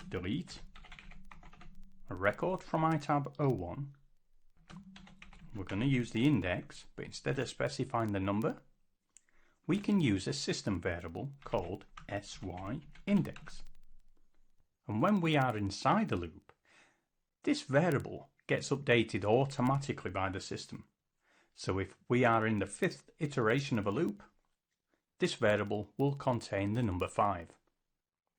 delete a record from itab 01. We're going to use the index, but instead of specifying the number, we can use a system variable called syindex. And when we are inside the loop, this variable gets updated automatically by the system. So if we are in the 5th iteration of a loop, this variable will contain the number 5,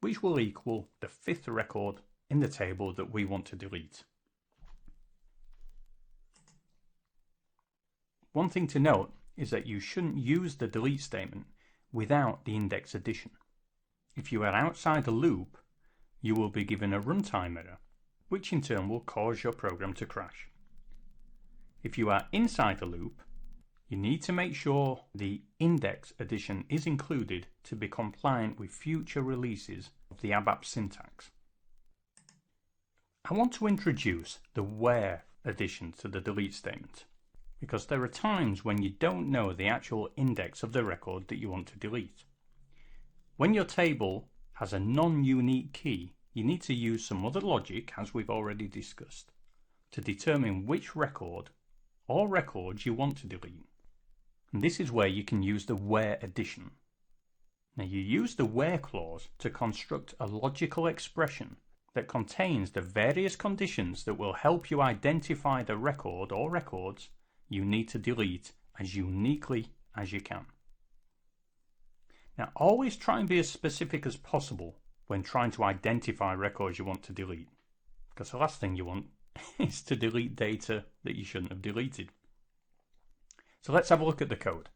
which will equal the 5th record in the table that we want to delete. One thing to note is that you shouldn't use the delete statement without the index addition. If you are outside the loop, you will be given a runtime error, which in turn will cause your program to crash. If you are inside the loop, you need to make sure the index addition is included to be compliant with future releases of the ABAP syntax. I want to introduce the where addition to the delete statement, because there are times when you don't know the actual index of the record that you want to delete. When your table has a non-unique key, you need to use some other logic, as we've already discussed, to determine which record or records you want to delete. And this is where you can use the where addition. Now you use the where clause to construct a logical expression that contains the various conditions that will help you identify the record or records you need to delete as uniquely as you can. Now always try and be as specific as possible when trying to identify records you want to delete. Because the last thing you want is to delete data that you shouldn't have deleted. So let's have a look at the code.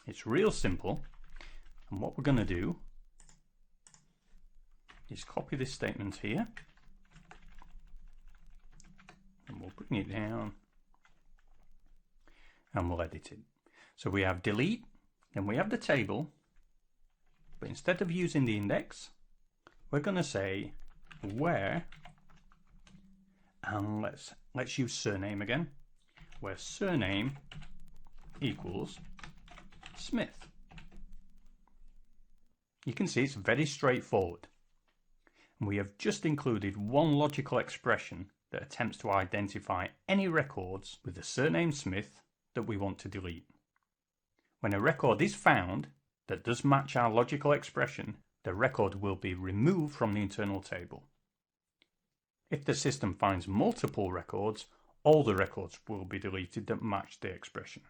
It's real simple, and what we're going to do is copy this statement here, and we'll bring it down, and we'll edit it. So we have delete, then we have the table, but instead of using the index, we're going to say where, and let's use surname again, where surname equals Smith. You can see it's very straightforward. And we have just included one logical expression that attempts to identify any records with the surname Smith that we want to delete. When a record is found that does match our logical expression, the record will be removed from the internal table. If the system finds multiple records, all the records will be deleted that match the expression.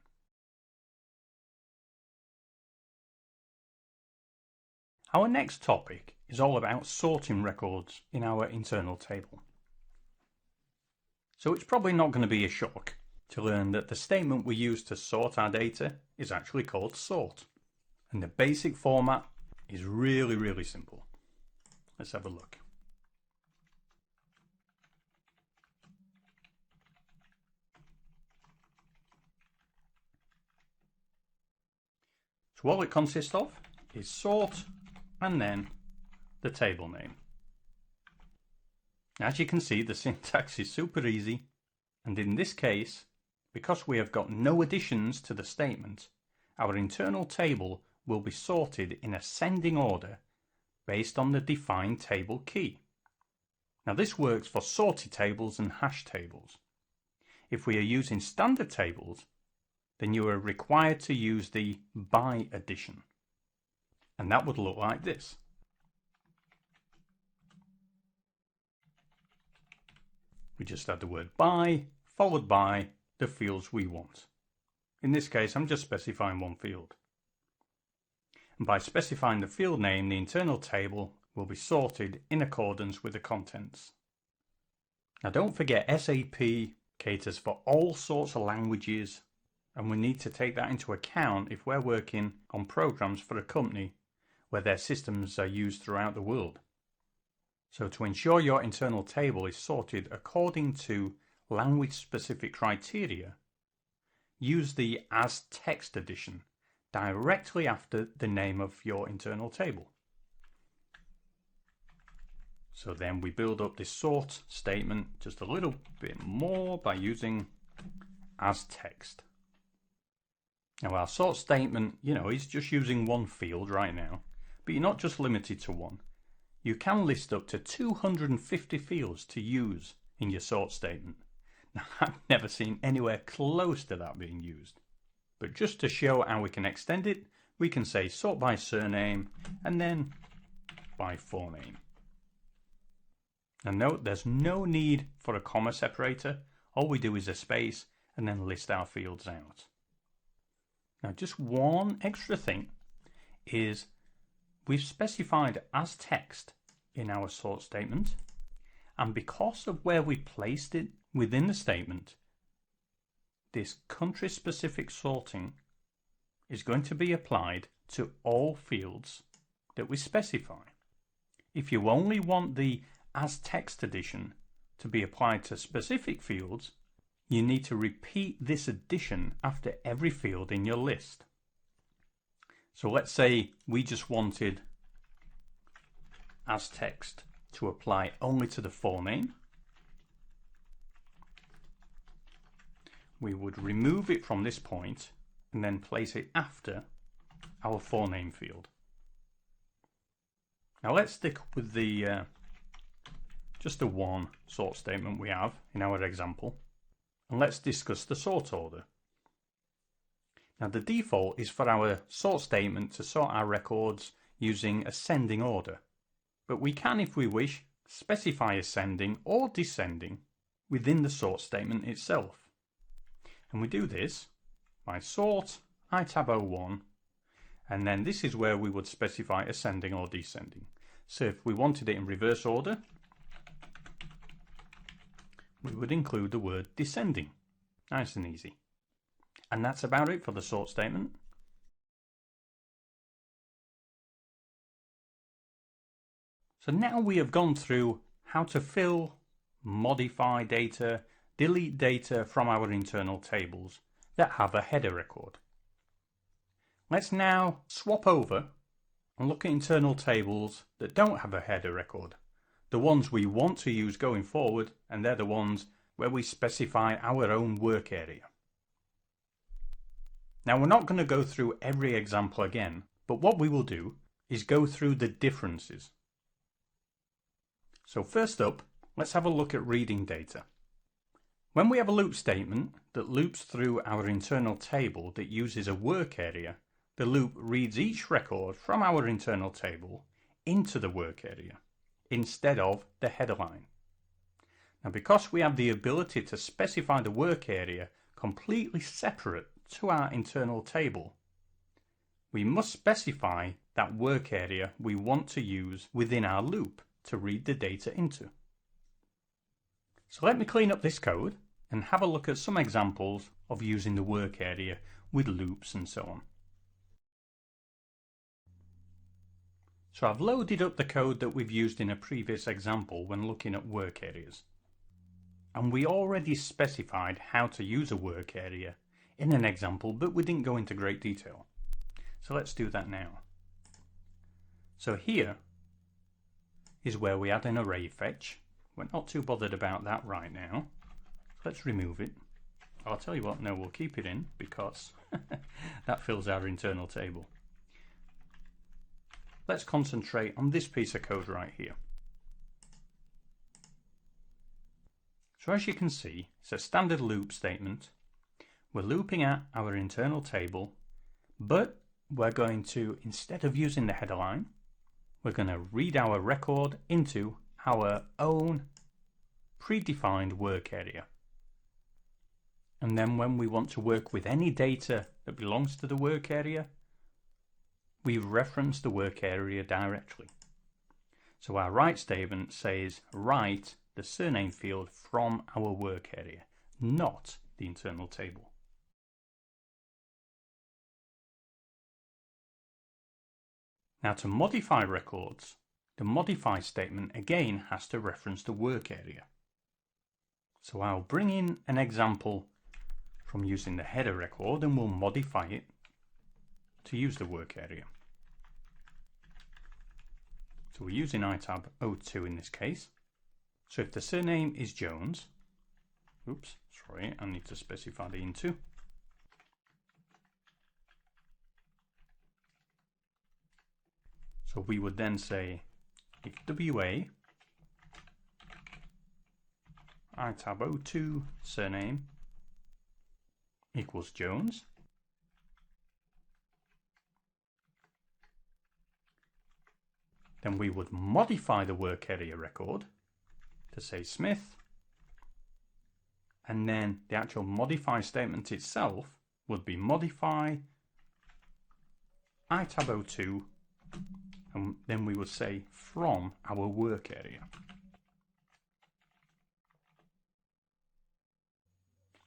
Our next topic is all about sorting records in our internal table. So it's probably not going to be a shock to learn that the statement we use to sort our data is actually called sort. And the basic format is really simple. Let's have a look. So all it consists of is sort and then the table name. As you can see, the syntax is super easy, and in this case, because we have got no additions to the statement, our internal table will be sorted in ascending order based on the defined table key. Now this works for sorted tables and hash tables. If we are using standard tables, then you are required to use the by addition, and that would look like this. We just add the word by, followed by the fields we want. In this case, I'm just specifying one field. And by specifying the field name, the internal table will be sorted in accordance with the contents. Now don't forget, SAP caters for all sorts of languages, and we need to take that into account if we're working on programs for a company where their systems are used throughout the world. So to ensure your internal table is sorted according to language-specific criteria, use the as text addition directly after the name of your internal table. So then we build up this sort statement just a little bit more by using as text. Now our sort statement, is just using one field right now, but you're not just limited to one. You can list up to 250 fields to use in your sort statement. Now I've never seen anywhere close to that being used. But just to show how we can extend it, we can say sort by surname and then by forename. Now note there's no need for a comma separator. All we do is a space and then list our fields out. Now just one extra thing is we've specified as text in our sort statement, and because of where we placed it within the statement, this country specific sorting is going to be applied to all fields that we specify. If you only want the as text addition to be applied to specific fields, you need to repeat this addition after every field in your list. So let's say we just wanted as text to apply only to the forename. We would remove it from this point and then place it after our forename field. Now let's stick with the just the one sort statement we have in our example, and let's discuss the sort order. Now the default is for our sort statement to sort our records using ascending order, but we can, if we wish, specify ascending or descending within the sort statement itself. And we do this by sort itab01, and then this is where we would specify ascending or descending. So if we wanted it in reverse order, we would include the word descending. Nice and easy. And that's about it for the sort statement. So now we have gone through how to fill, modify data, delete data from our internal tables that have a header record. Let's now swap over and look at internal tables that don't have a header record. The ones we want to use going forward, and they're the ones where we specify our own work area. Now we're not going to go through every example again, but what we will do is go through the differences. So first up, let's have a look at reading data. When we have a loop statement that loops through our internal table that uses a work area, the loop reads each record from our internal table into the work area instead of the header line. Now because we have the ability to specify the work area completely separate to our internal table, we must specify that work area we want to use within our loop to read the data into. So let me clean up this code and have a look at some examples of using the work area with loops and so on. So I've loaded up the code that we've used in a previous example when looking at work areas. And we already specified how to use a work area in an example, but we didn't go into great detail. So let's do that now. So here is where we add an array fetch. We're not too bothered about that right now. Let's remove it. I'll tell you what, no, we'll keep it in because that fills our internal table. Let's concentrate on this piece of code right here. So as you can see, it's a standard loop statement. We're looping at our internal table, but we're going to, instead of using the header line, we're going to read our record into our own predefined work area. And then when we want to work with any data that belongs to the work area, we reference the work area directly. So our write statement says write the surname field from our work area, not the internal table. Now to modify records, the modify statement again has to reference the work area. So I'll bring in an example from using the header record and we'll modify it to use the work area. So we're using itab 02 in this case. So if the surname is Jones, oops, sorry, I need to specify the into. So we would then say if WA itab 02 surname equals Jones, then we would modify the work area record to say Smith, and then the actual modify statement itself would be modify itab 02, and then we would say from our work area.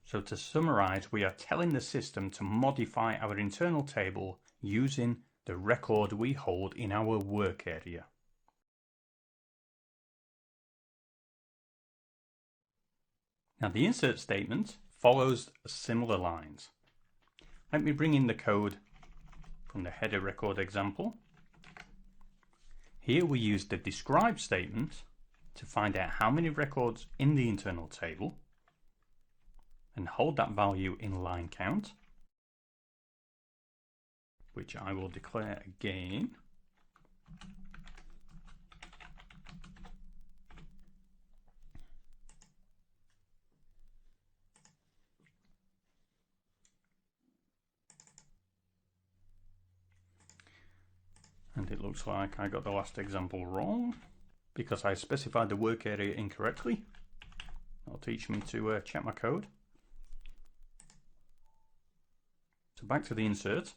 So to summarize, we are telling the system to modify our internal table using the record we hold in our work area. Now the insert statement follows similar lines. Let me bring in the code from the header record example. Here we use the describe statement to find out how many records in the internal table and hold that value in line count, which I will declare again. And it looks like I got the last example wrong because I specified the work area incorrectly. That'll teach me to check my code. So back to the insert.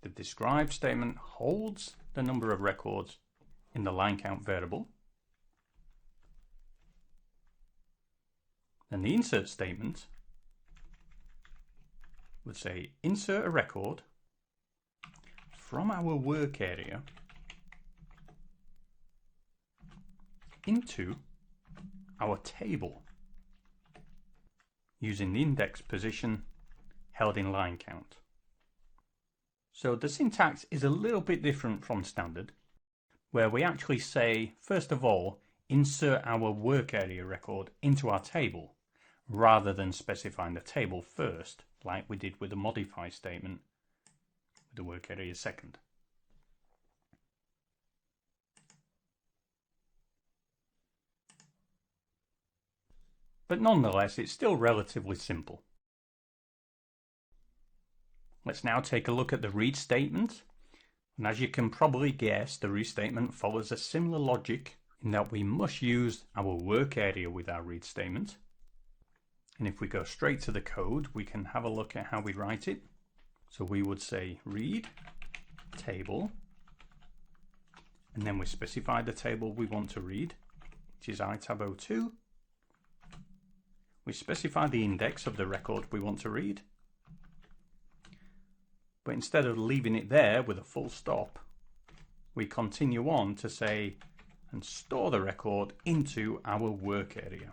The describe statement holds the number of records in the line count variable. Then the insert statement would say insert a record from our work area into our table using the index position held in line count. So the syntax is a little bit different from standard, where we actually say, first of all, insert our work area record into our table, rather than specifying the table first, like we did with the modify statement with the work area second. But nonetheless, it's still relatively simple. Let's now take a look at the read statement. And as you can probably guess, the read statement follows a similar logic in that we must use our work area with our read statement. And if we go straight to the code, we can have a look at how we write it. So we would say read table, and then we specify the table we want to read, which is itab 02. We specify the index of the record we want to read. But instead of leaving it there with a full stop, we continue on to say, and store the record into our work area.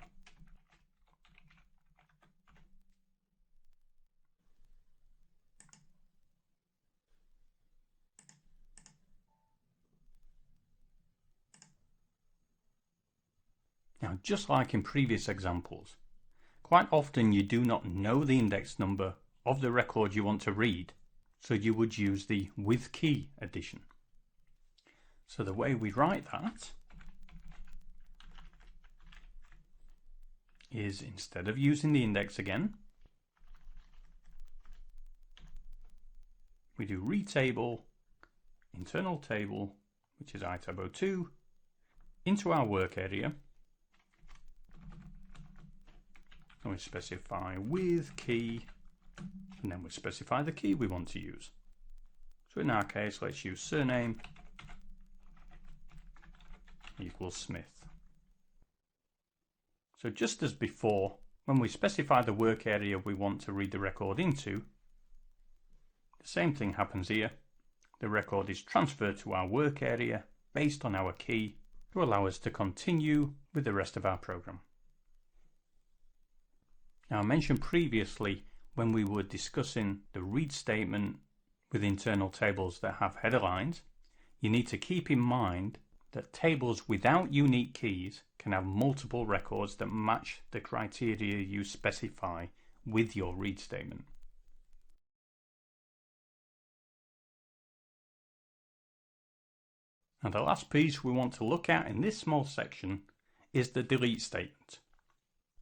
Now, just like in previous examples, quite often you do not know the index number of the record you want to read, so you would use the with key addition. So the way we write that is, instead of using the index again, we do read table, internal table, which is itab 02, into our work area, and we specify with key, and then we specify the key we want to use. So in our case, let's use surname equals Smith. So just as before, when we specify the work area we want to read the record into, the same thing happens here. The record is transferred to our work area based on our key to allow us to continue with the rest of our program. Now, I mentioned previously when we were discussing the read statement with internal tables that have header lines, you need to keep in mind that tables without unique keys can have multiple records that match the criteria you specify with your read statement. Now, the last piece we want to look at in this small section is the delete statement.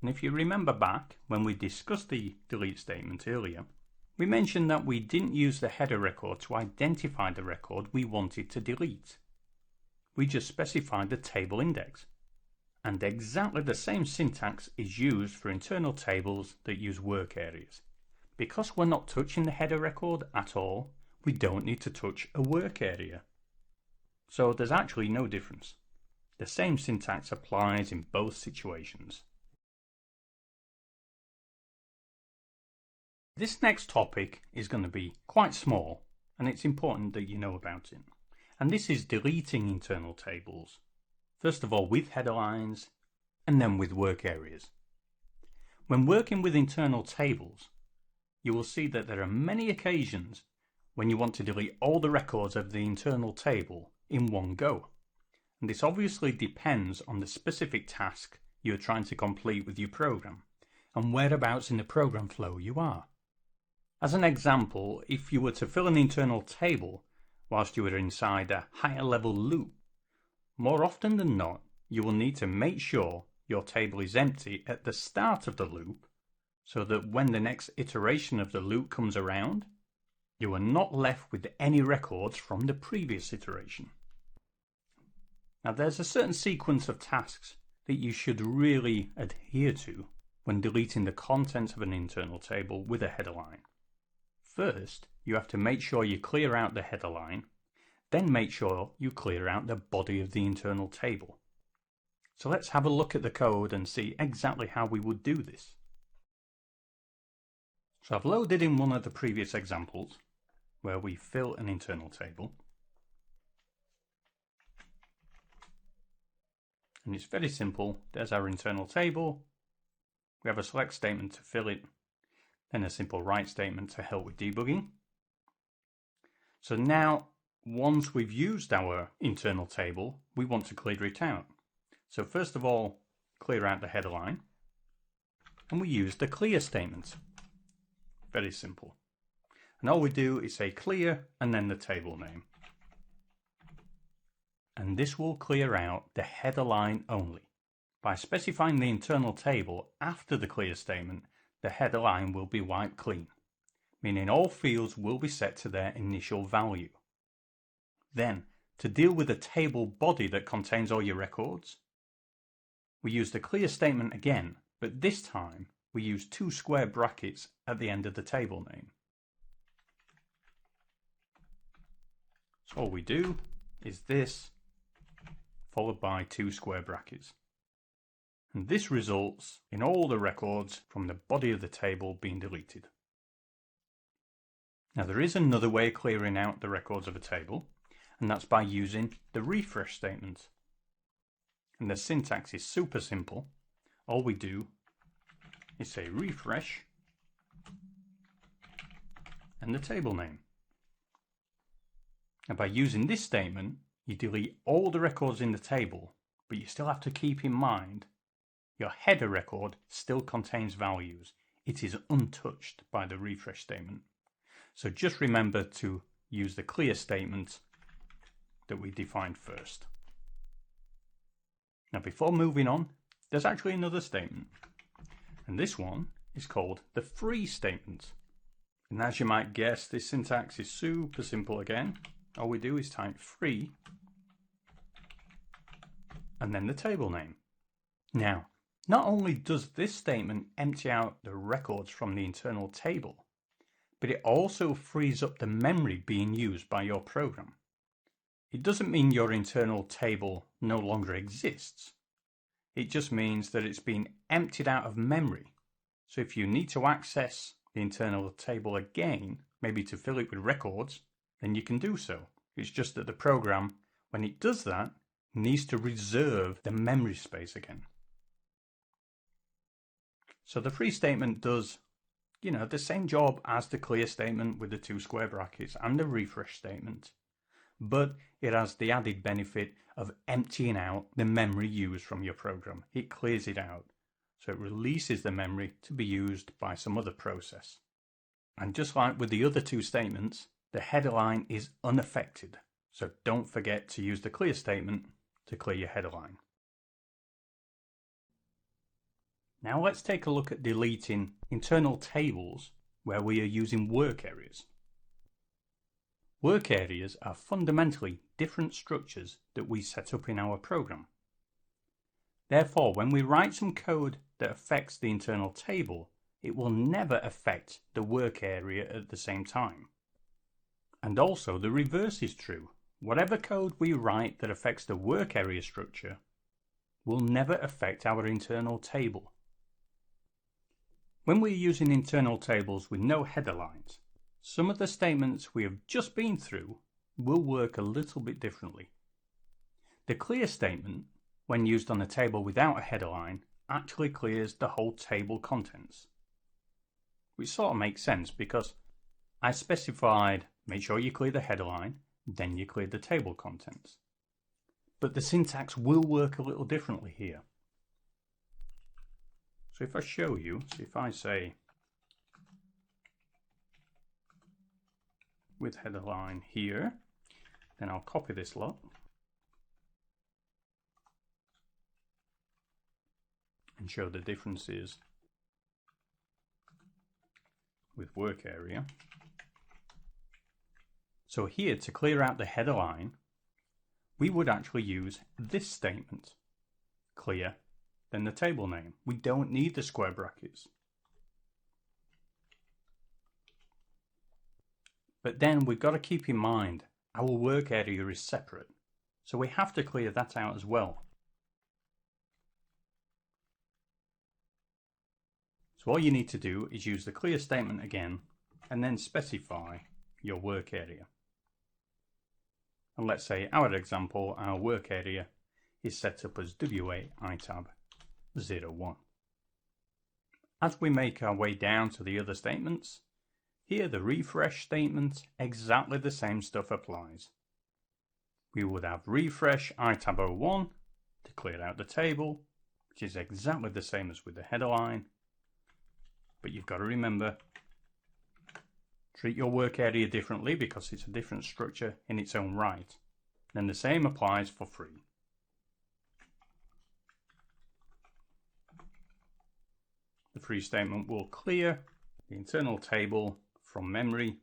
And if you remember back when we discussed the delete statement earlier, we mentioned that we didn't use the header record to identify the record we wanted to delete. We just specified the table index. And exactly the same syntax is used for internal tables that use work areas. Because we're not touching the header record at all, we don't need to touch a work area. So there's actually no difference. The same syntax applies in both situations. This next topic is going to be quite small, and it's important that you know about it. And this is deleting internal tables. First of all with header lines, and then with work areas. When working with internal tables, you will see that there are many occasions when you want to delete all the records of the internal table in one go. And this obviously depends on the specific task you are trying to complete with your program, and whereabouts in the program flow you are. As an example, if you were to fill an internal table whilst you were inside a higher level loop, more often than not, you will need to make sure your table is empty at the start of the loop so that when the next iteration of the loop comes around, you are not left with any records from the previous iteration. Now, there's a certain sequence of tasks that you should really adhere to when deleting the contents of an internal table with a header line. First, you have to make sure you clear out the header line. Then make sure you clear out the body of the internal table. So let's have a look at the code and see exactly how we would do this. So I've loaded in one of the previous examples where we fill an internal table. And it's very simple. There's our internal table. We have a select statement to fill it, then a simple write statement to help with debugging. So now, once we've used our internal table, we want to clear it out. So first of all, clear out the header line, and we use the clear statement. Very simple. And all we do is say clear and then the table name. And this will clear out the header line only. By specifying the internal table after the clear statement, the header line will be wiped clean, meaning all fields will be set to their initial value. Then, to deal with the table body that contains all your records, we use the clear statement again, but this time we use 2 square brackets at the end of the table name. So all we do is this, followed by 2 square brackets. And this results in all the records from the body of the table being deleted. Now there is another way of clearing out the records of a table, and that's by using the refresh statement. And the syntax is super simple. All we do is say refresh and the table name. And by using this statement, you delete all the records in the table, but you still have to keep in mind your header record still contains values. It is untouched by the refresh statement. So just remember to use the clear statement that we defined first. Now before moving on, there's actually another statement. And this one is called the free statement. And as you might guess, this syntax is super simple again. All we do is type free and then the table name. Now, not only does this statement empty out the records from the internal table, but it also frees up the memory being used by your program. It doesn't mean your internal table no longer exists. It just means that it's been emptied out of memory. So if you need to access the internal table again, maybe to fill it with records, then you can do so. It's just that the program, when it does that, needs to reserve the memory space again. So the free statement does, the same job as the clear statement with the 2 square brackets and the refresh statement, but it has the added benefit of emptying out the memory used from your program. It clears it out, so it releases the memory to be used by some other process. And just like with the other 2 statements, the header line is unaffected, so don't forget to use the clear statement to clear your header line. Now let's take a look at deleting internal tables where we are using work areas. Work areas are fundamentally different structures that we set up in our program. Therefore, when we write some code that affects the internal table, it will never affect the work area at the same time. And also the reverse is true. Whatever code we write that affects the work area structure will never affect our internal table. When we're using internal tables with no header lines, some of the statements we have just been through will work a little bit differently. The clear statement, when used on a table without a header line, actually clears the whole table contents. Which sort of makes sense because I specified make sure you clear the header line, then you clear the table contents. But the syntax will work a little differently here. So if I show you, so if I say with header line here, then I'll copy this lot and show the differences with work area. So here, to clear out the header line, we would actually use this statement, clear, then the table name. We don't need the square brackets. But then we've got to keep in mind our work area is separate, so we have to clear that out as well. So all you need to do is use the clear statement again and then specify your work area. And let's say our example, our work area is set up as W8 ITAB 01. As we make our way down to the other statements, here the refresh statement, exactly the same stuff applies. We would have refresh ITAB 01 to clear out the table, which is exactly the same as with the header line. But you've got to remember, treat your work area differently because it's a different structure in its own right. Then the same applies for free. The free statement will clear the internal table from memory,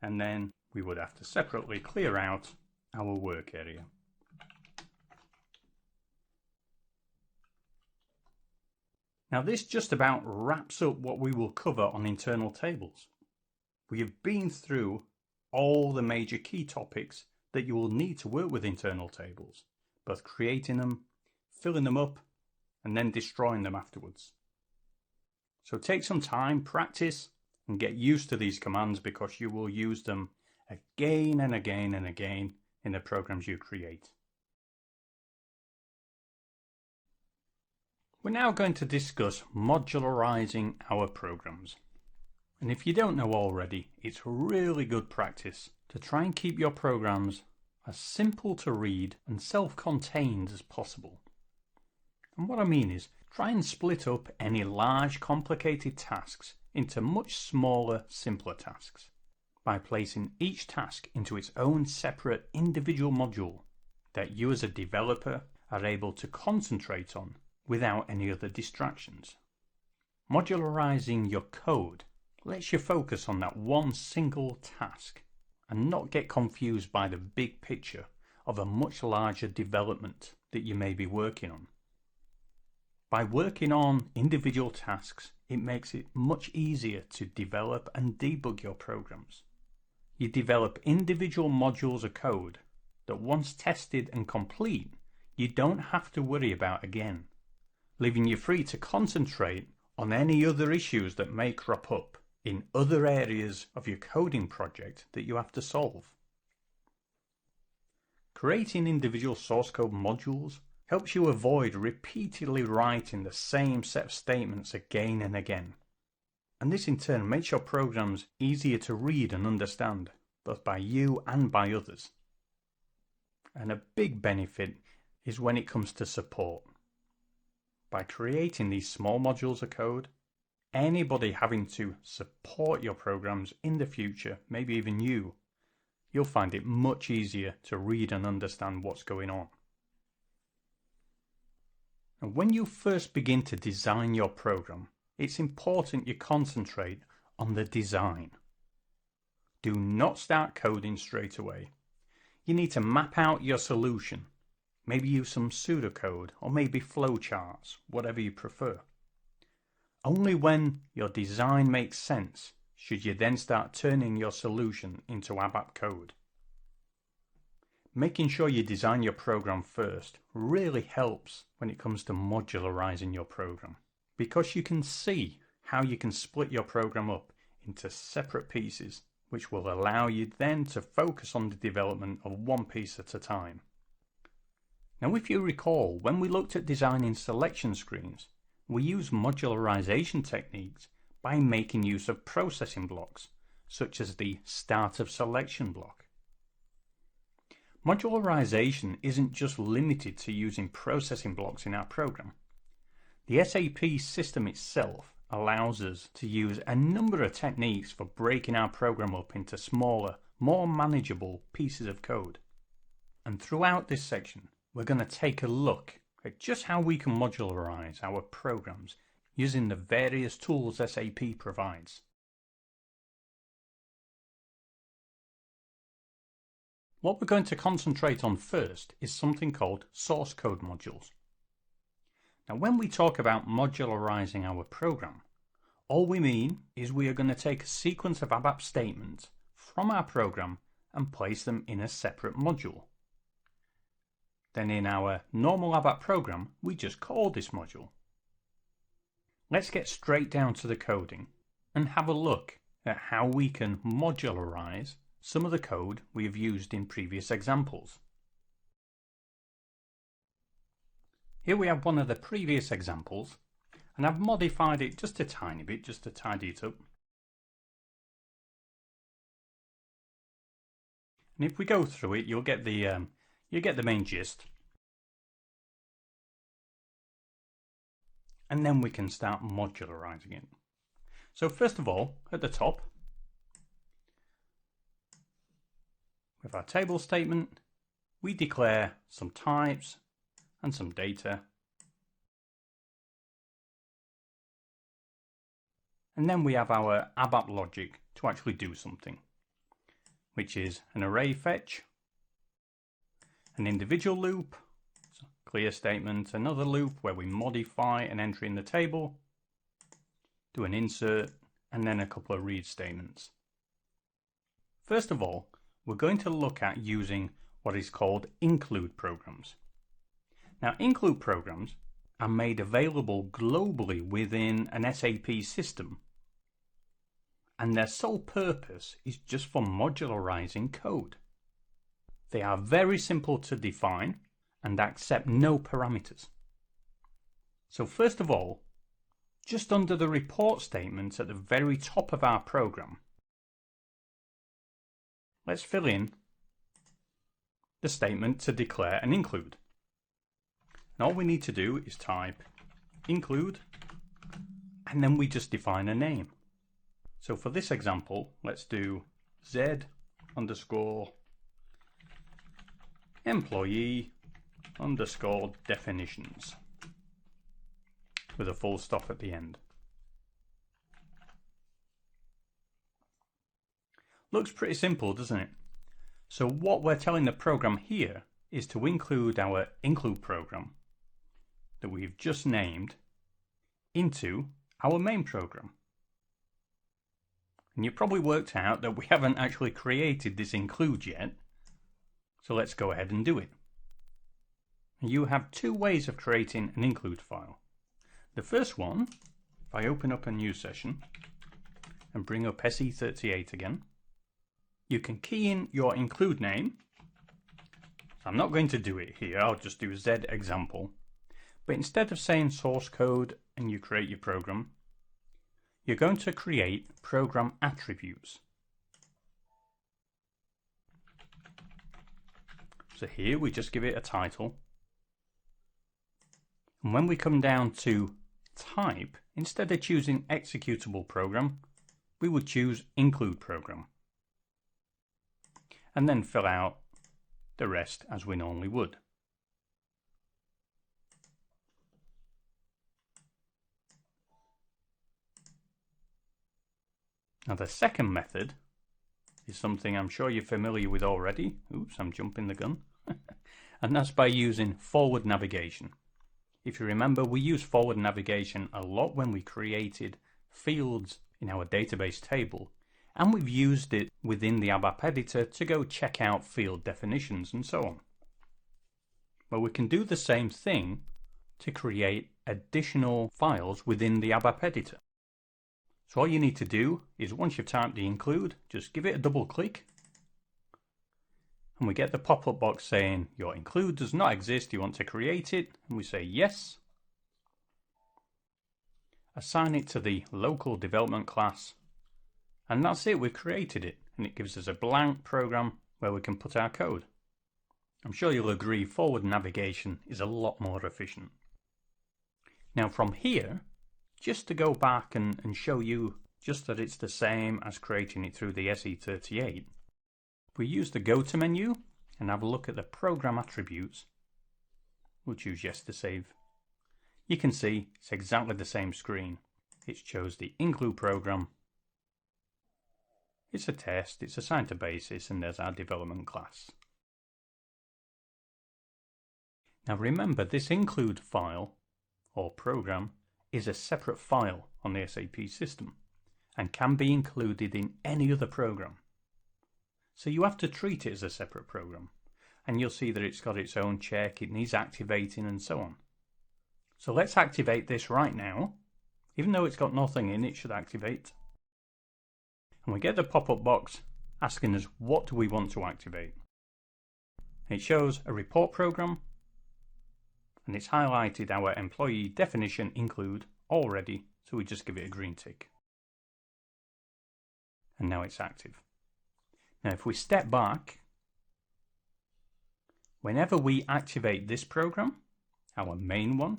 and then we would have to separately clear out our work area. Now this just about wraps up what we will cover on internal tables. We have been through all the major key topics that you will need to work with internal tables, both creating them, filling them up, and then destroying them afterwards. So take some time, practice, and get used to these commands because you will use them again and again and again in the programs you create. We're now going to discuss modularizing our programs. And if you don't know already, it's really good practice to try and keep your programs as simple to read and self-contained as possible. And what I mean is, try and split up any large complicated tasks into much smaller, simpler tasks by placing each task into its own separate individual module that you as a developer are able to concentrate on without any other distractions. Modularizing your code lets you focus on that one single task and not get confused by the big picture of a much larger development that you may be working on. By working on individual tasks, it makes it much easier to develop and debug your programs. You develop individual modules of code that once tested and complete, you don't have to worry about again, leaving you free to concentrate on any other issues that may crop up in other areas of your coding project that you have to solve. Creating individual source code modules helps you avoid repeatedly writing the same set of statements again and again. And this in turn makes your programs easier to read and understand, both by you and by others. And a big benefit is when it comes to support. By creating these small modules of code, anybody having to support your programs in the future, maybe even you'll find it much easier to read and understand what's going on. And when you first begin to design your program, it's important you concentrate on the design. Do not start coding straight away. You need to map out your solution. Maybe use some pseudocode or maybe flowcharts, whatever you prefer. Only when your design makes sense should you then start turning your solution into ABAP code. Making sure you design your program first really helps when it comes to modularizing your program, because you can see how you can split your program up into separate pieces, which will allow you then to focus on the development of one piece at a time. Now, if you recall, when we looked at designing selection screens, we used modularization techniques by making use of processing blocks, such as the start of selection block. Modularization isn't just limited to using processing blocks in our program. The SAP system itself allows us to use a number of techniques for breaking our program up into smaller, more manageable pieces of code. And throughout this section, we're going to take a look at just how we can modularize our programs using the various tools SAP provides. What we're going to concentrate on first is something called source code modules. Now, when we talk about modularizing our program, all we mean is we are going to take a sequence of ABAP statements from our program and place them in a separate module. Then in our normal ABAP program, we just call this module. Let's get straight down to the coding and have a look at how we can modularize some of the code we have used in previous examples. Here we have one of the previous examples, and I've modified it just a tiny bit just to tidy it up. And if we go through it, you'll get the main gist. And then we can start modularizing it. So first of all, at the top, with our table statement, we declare some types and some data. And then we have our ABAP logic to actually do something, which is an array fetch, an individual loop, clear statement, another loop where we modify an entry in the table, do an insert, and then a couple of read statements. First of all, we're going to look at using what is called include programs. Now, include programs are made available globally within an SAP system, and their sole purpose is just for modularizing code. They are very simple to define and accept no parameters. So first of all, just under the report statement at the very top of our program, let's fill in the statement to declare an include. And all we need to do is type include, and then we just define a name. So for this example, let's do Z underscore employee underscore definitions with a full stop at the end. Looks pretty simple, doesn't it? So what we're telling the program here is to include our include program that we've just named into our main program. And you probably worked out that we haven't actually created this include yet, so let's go ahead and do it. You have two ways of creating an include file. The first one, if I open up a new session and bring up SE38 again, you can key in your include name. I'm not going to do it here, I'll just do Z example. But instead of saying source code and you create your program, you're going to create program attributes. So here we just give it a title. And when we come down to type, instead of choosing executable program, we would choose include program. And then fill out the rest as we normally would. Now the second method is something I'm sure you're familiar with already. Oops, I'm jumping the gun. And that's by using forward navigation. If you remember, we used forward navigation a lot when we created fields in our database table, and we've used it within the ABAP editor to go check out field definitions and so on. Well, we can do the same thing to create additional files within the ABAP editor. So all you need to do is, once you've typed the include, just give it a double click, and we get the pop-up box saying your include does not exist, you want to create it, and we say yes. Assign it to the local development class, and that's it, we've created it, and it gives us a blank program where we can put our code. I'm sure you'll agree forward navigation is a lot more efficient. Now from here, just to go back and show you just that it's the same as creating it through the SE38, if we use the go to menu and have a look at the program attributes, we'll choose yes to save. You can see it's exactly the same screen. It shows the include program. It's a test, it's assigned to basis, and there's our development class. Now remember, this include file or program is a separate file on the SAP system and can be included in any other program. So you have to treat it as a separate program. And you'll see that it's got its own check, it needs activating and so on. So let's activate this right now. Even though it's got nothing in, it should activate. And we get the pop-up box asking us what do we want to activate. And it shows a report program, and it's highlighted our employee definition include already, so we just give it a green tick. And now it's active. Now if we step back, whenever we activate this program, our main one,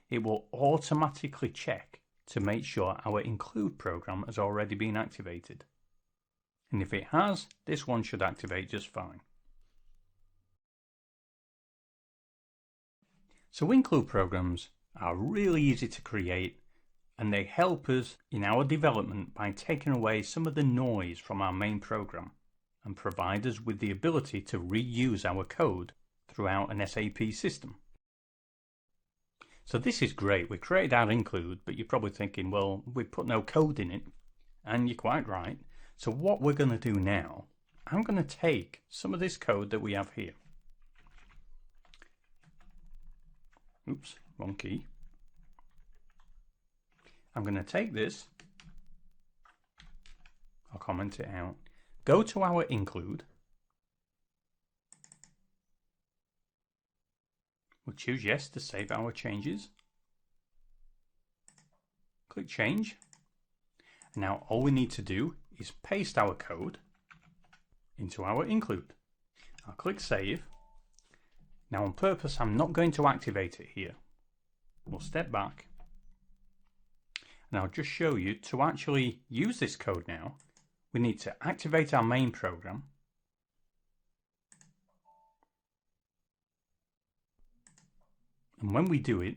it will automatically check to make sure our include program has already been activated. And if it has, this one should activate just fine. So include programs are really easy to create, and they help us in our development by taking away some of the noise from our main program and provide us with the ability to reuse our code throughout an SAP system. So this is great. We created our include, but you're probably thinking, well, we put no code in it. And you're quite right. So what we're going to do now, I'm going to take some of this code that we have here. Oops, wrong key. I'm going to take this. I'll comment it out. Go to our include. We'll choose yes to save our changes. Click change. And now all we need to do is paste our code into our include. I'll click save. Now on purpose, I'm not going to activate it here. We'll step back. And I'll just show you to actually use this code now, we need to activate our main program. And when we do it,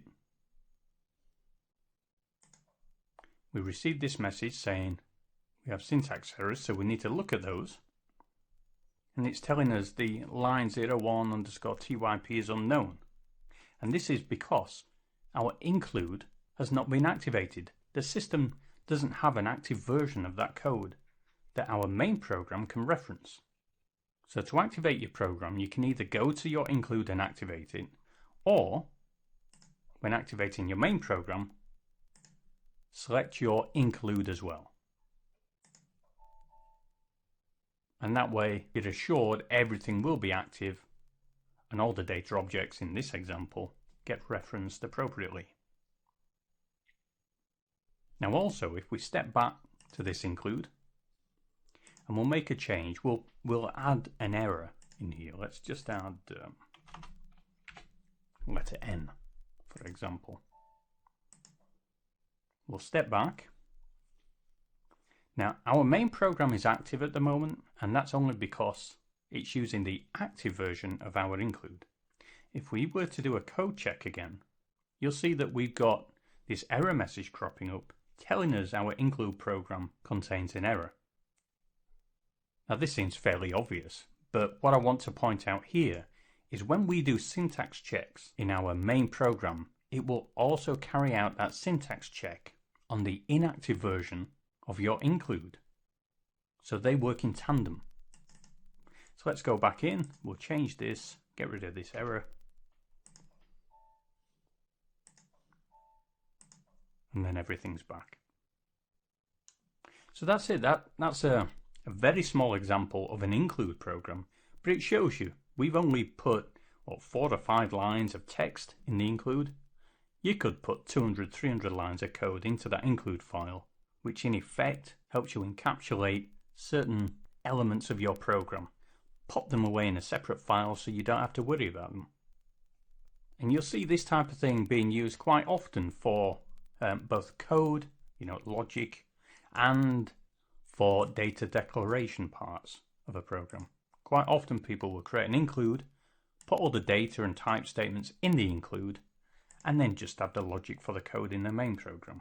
we receive this message saying we have syntax errors, so we need to look at those. And it's telling us the line 01 underscore TYP is unknown. And this is because our include has not been activated. The system doesn't have an active version of that code that our main program can reference. So to activate your program, you can either go to your include and activate it, or when activating your main program, select your include as well. And that way you're assured everything will be active and all the data objects in this example get referenced appropriately. Now also, if we step back to this include and we'll make a change, we'll add an error in here. Let's just add letter N, for example. We'll step back. Now our main program is active at the moment, and that's only because it's using the active version of our include. If we were to do a code check again, you'll see that we've got this error message cropping up telling us our include program contains an error. Now this seems fairly obvious, but what I want to point out here is when we do syntax checks in our main program, it will also carry out that syntax check on the inactive version of your include. So they work in tandem. So let's go back in, we'll change this, get rid of this error. And then everything's back. So that's it. That's a very small example of an include program, but it shows you we've only put 4 to 5 lines of text in the include. You could put 200, 300 lines of code into that include file, which in effect helps you encapsulate certain elements of your program. Pop them away in a separate file so you don't have to worry about them. And you'll see this type of thing being used quite often for both code, logic, and for data declaration parts of a program. Quite often people will create an include, put all the data and type statements in the include, and then just have the logic for the code in the main program.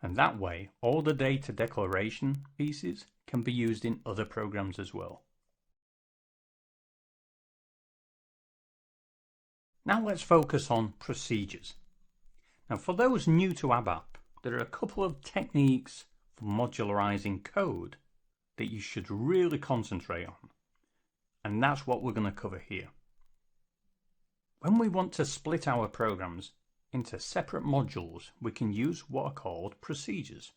And that way, all the data declaration pieces can be used in other programs as well. Now let's focus on procedures. Now for those new to ABAP, there are a couple of techniques for modularizing code that you should really concentrate on, and that's what we're going to cover here. When we want to split our programs into separate modules, we can use what are called procedures,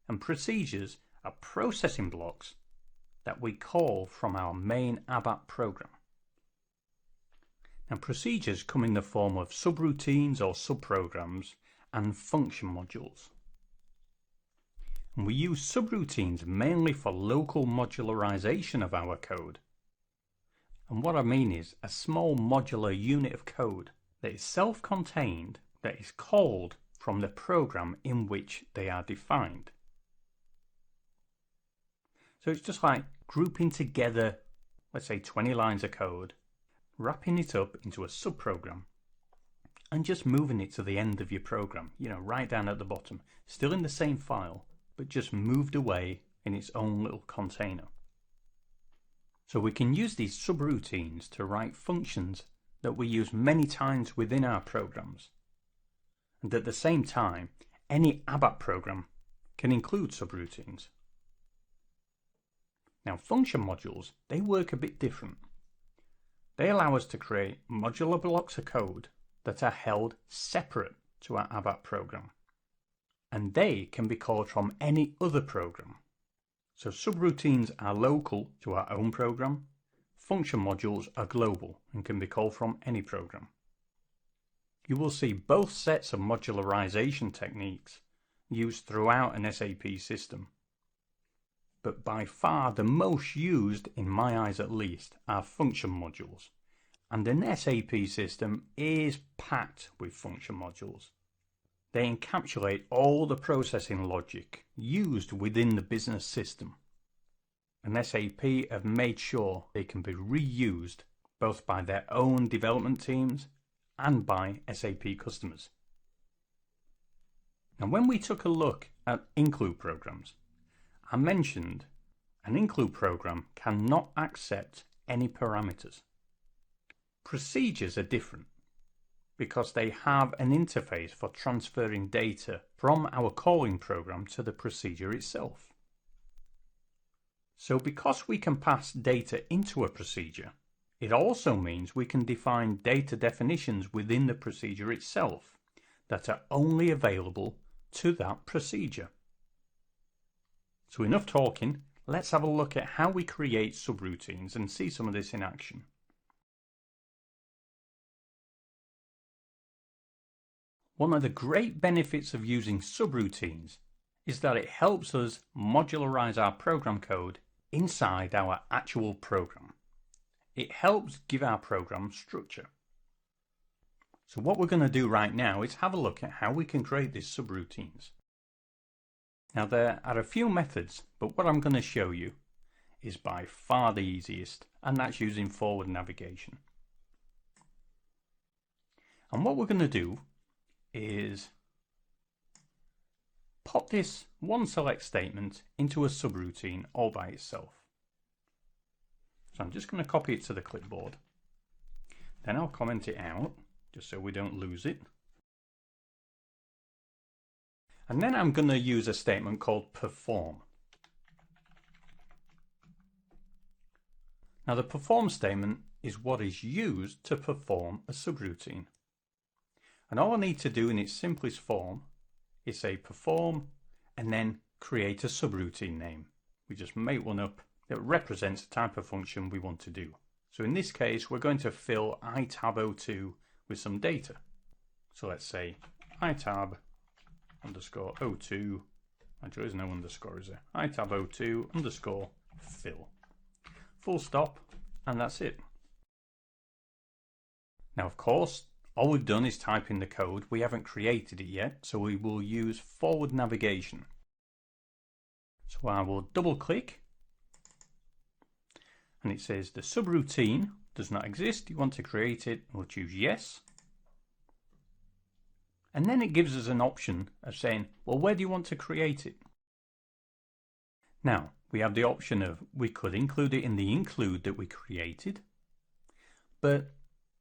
and procedures are processing blocks that we call from our main ABAP program. Now, procedures come in the form of subroutines or subprograms and function modules. And we use subroutines mainly for local modularization of our code. And what I mean is a small modular unit of code that is self-contained, that is called from the program in which they are defined. So it's just like grouping together, let's say 20 lines of code, wrapping it up into a subprogram, and just moving it to the end of your program, right down at the bottom, still in the same file, but just moved away in its own little container. So we can use these subroutines to write functions that we use many times within our programs. And at the same time, any ABAP program can include subroutines. Now, function modules, they work a bit different. They allow us to create modular blocks of code that are held separate to our ABAP program. And they can be called from any other program. So subroutines are local to our own program. Function modules are global and can be called from any program. You will see both sets of modularization techniques used throughout an SAP system. But by far the most used, in my eyes at least, are function modules. And an SAP system is packed with function modules. They encapsulate all the processing logic used within the business system. And SAP have made sure they can be reused both by their own development teams and by SAP customers. Now, when we took a look at include programs, I mentioned an include program cannot accept any parameters. Procedures are different because they have an interface for transferring data from our calling program to the procedure itself. So because we can pass data into a procedure, it also means we can define data definitions within the procedure itself that are only available to that procedure. So enough talking, let's have a look at how we create subroutines and see some of this in action. One of the great benefits of using subroutines is that it helps us modularize our program code inside our actual program. It helps give our program structure. So what we're going to do right now is have a look at how we can create these subroutines. Now, there are a few methods, but what I'm going to show you is by far the easiest, and that's using forward navigation. And what we're going to do is pop this one select statement into a subroutine all by itself. So I'm just going to copy it to the clipboard. Then I'll comment it out, just so we don't lose it. And then I'm going to use a statement called perform. Now, the perform statement is what is used to perform a subroutine. And all I need to do in its simplest form is say perform and then create a subroutine name. We just make one up that represents the type of function we want to do. So in this case, we're going to fill itab02 with some data. So let's say itab underscore 02, actually there's no underscore, is there? itab02 underscore fill. Full stop, and that's it. Now, of course, all we've done is type in the code. We haven't created it yet, so we will use forward navigation. So I will double click, and it says the subroutine does not exist. You want to create it, we'll choose yes. And then it gives us an option of saying, well, where do you want to create it? Now, we have the option of, we could include it in the include that we created, but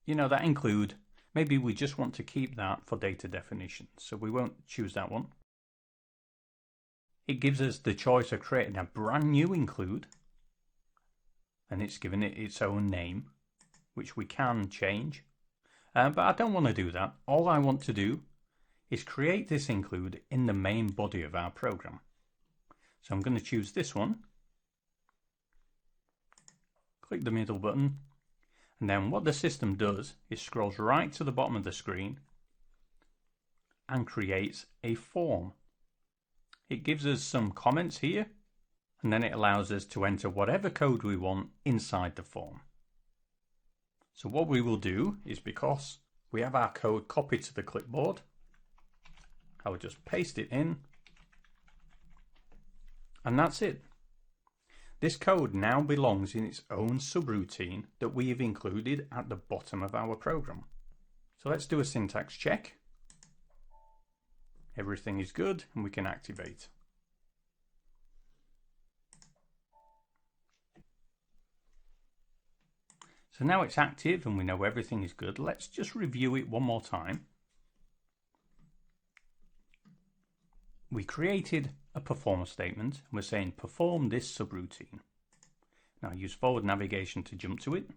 that include, maybe we just want to keep that for data definition, so we won't choose that one. It gives us the choice of creating a brand new include, and it's given it its own name, which we can change. But I don't want to do that. All I want to do is create this include in the main body of our program. So I'm going to choose this one, click the middle button, and then what the system does is scrolls right to the bottom of the screen and creates a form. It gives us some comments here, and then it allows us to enter whatever code we want inside the form. So what we will do is, because we have our code copied to the clipboard, I will just paste it in, and that's it. This code now belongs in its own subroutine that we have included at the bottom of our program. So let's do a syntax check. Everything is good and we can activate. So now it's active and we know everything is good. Let's just review it one more time. We created a perform statement and we're saying perform this subroutine. Now use forward navigation to jump to it.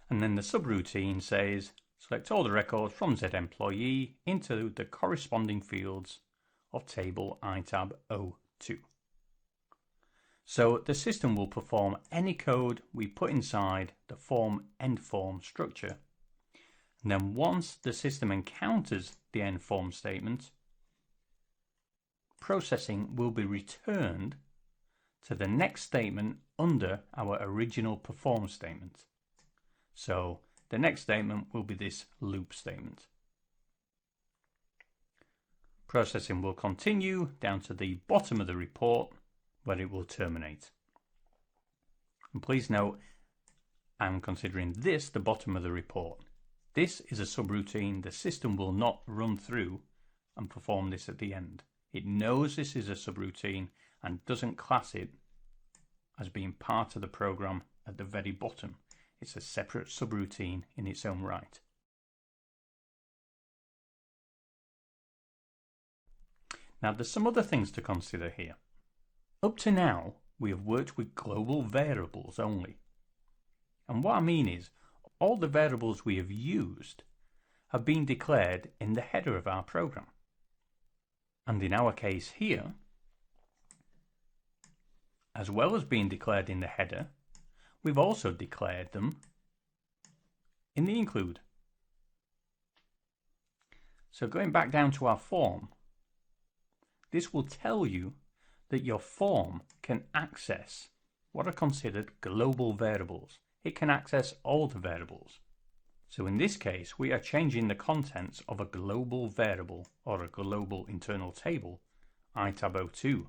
And then the subroutine says select all the records from Z employee into the corresponding fields of table itab 02. So the system will perform any code we put inside the form end form structure. And then once the system encounters the end form statement, processing will be returned to the next statement under our original perform statement. So the next statement will be this loop statement. Processing will continue down to the bottom of the report where it will terminate. And please note, I'm considering this the bottom of the report. This is a subroutine. The system will not run through and perform this at the end. It knows this is a subroutine and doesn't class it as being part of the program at the very bottom. It's a separate subroutine in its own right. Now there's some other things to consider here. Up to now, we have worked with global variables only. And what I mean is, all the variables we have used have been declared in the header of our program. And in our case here, as well as being declared in the header, we've also declared them in the include. So going back down to our form, this will tell you that your form can access what are considered global variables. It can access all the variables. So in this case, we are changing the contents of a global variable or a global internal table, itab 02.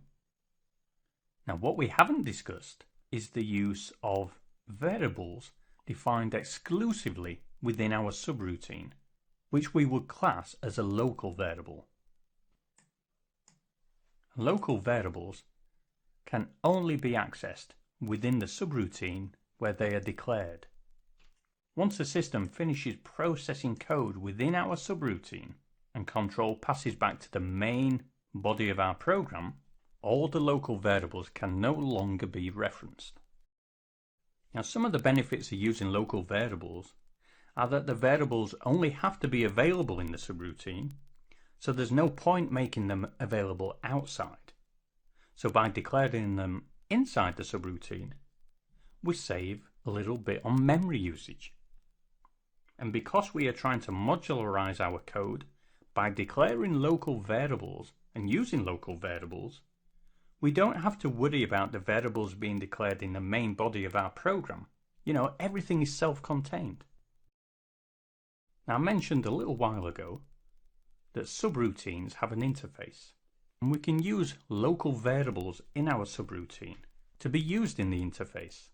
Now what we haven't discussed is the use of variables defined exclusively within our subroutine, which we would class as a local variable. Local variables can only be accessed within the subroutine where they are declared. Once the system finishes processing code within our subroutine and control passes back to the main body of our program, all the local variables can no longer be referenced. Now, some of the benefits of using local variables are that the variables only have to be available in the subroutine, so there's no point making them available outside. So by declaring them inside the subroutine, we save a little bit on memory usage. And because we are trying to modularize our code, by declaring local variables and using local variables, we don't have to worry about the variables being declared in the main body of our program. You know, everything is self-contained. Now, I mentioned a little while ago that subroutines have an interface, and we can use local variables in our subroutine to be used in the interface,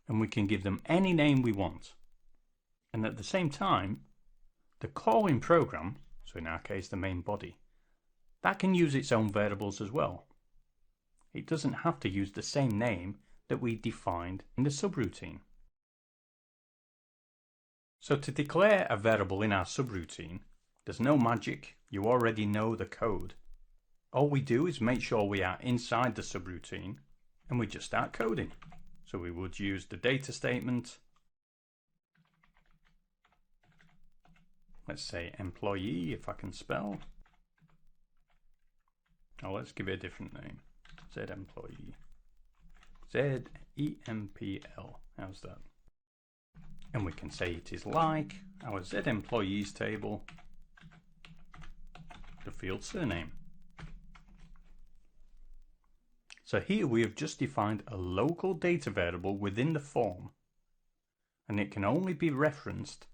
and we can give them any name we want. And at the same time, the calling program, so in our case the main body, that can use its own variables as well. It doesn't have to use the same name that we defined in the subroutine. So to declare a variable in our subroutine, there's no magic. You already know the code. all we do is make sure we are inside the subroutine and we just start coding. So we would use the data statement. Let's say employee, if I can spell. Oh, let's give it a different name. Z employee. Z-E-M-P-L. How's that? And we can say it is like our Z employees table, the field surname. So here we have just defined a local data variable within the form, and it can only be referenced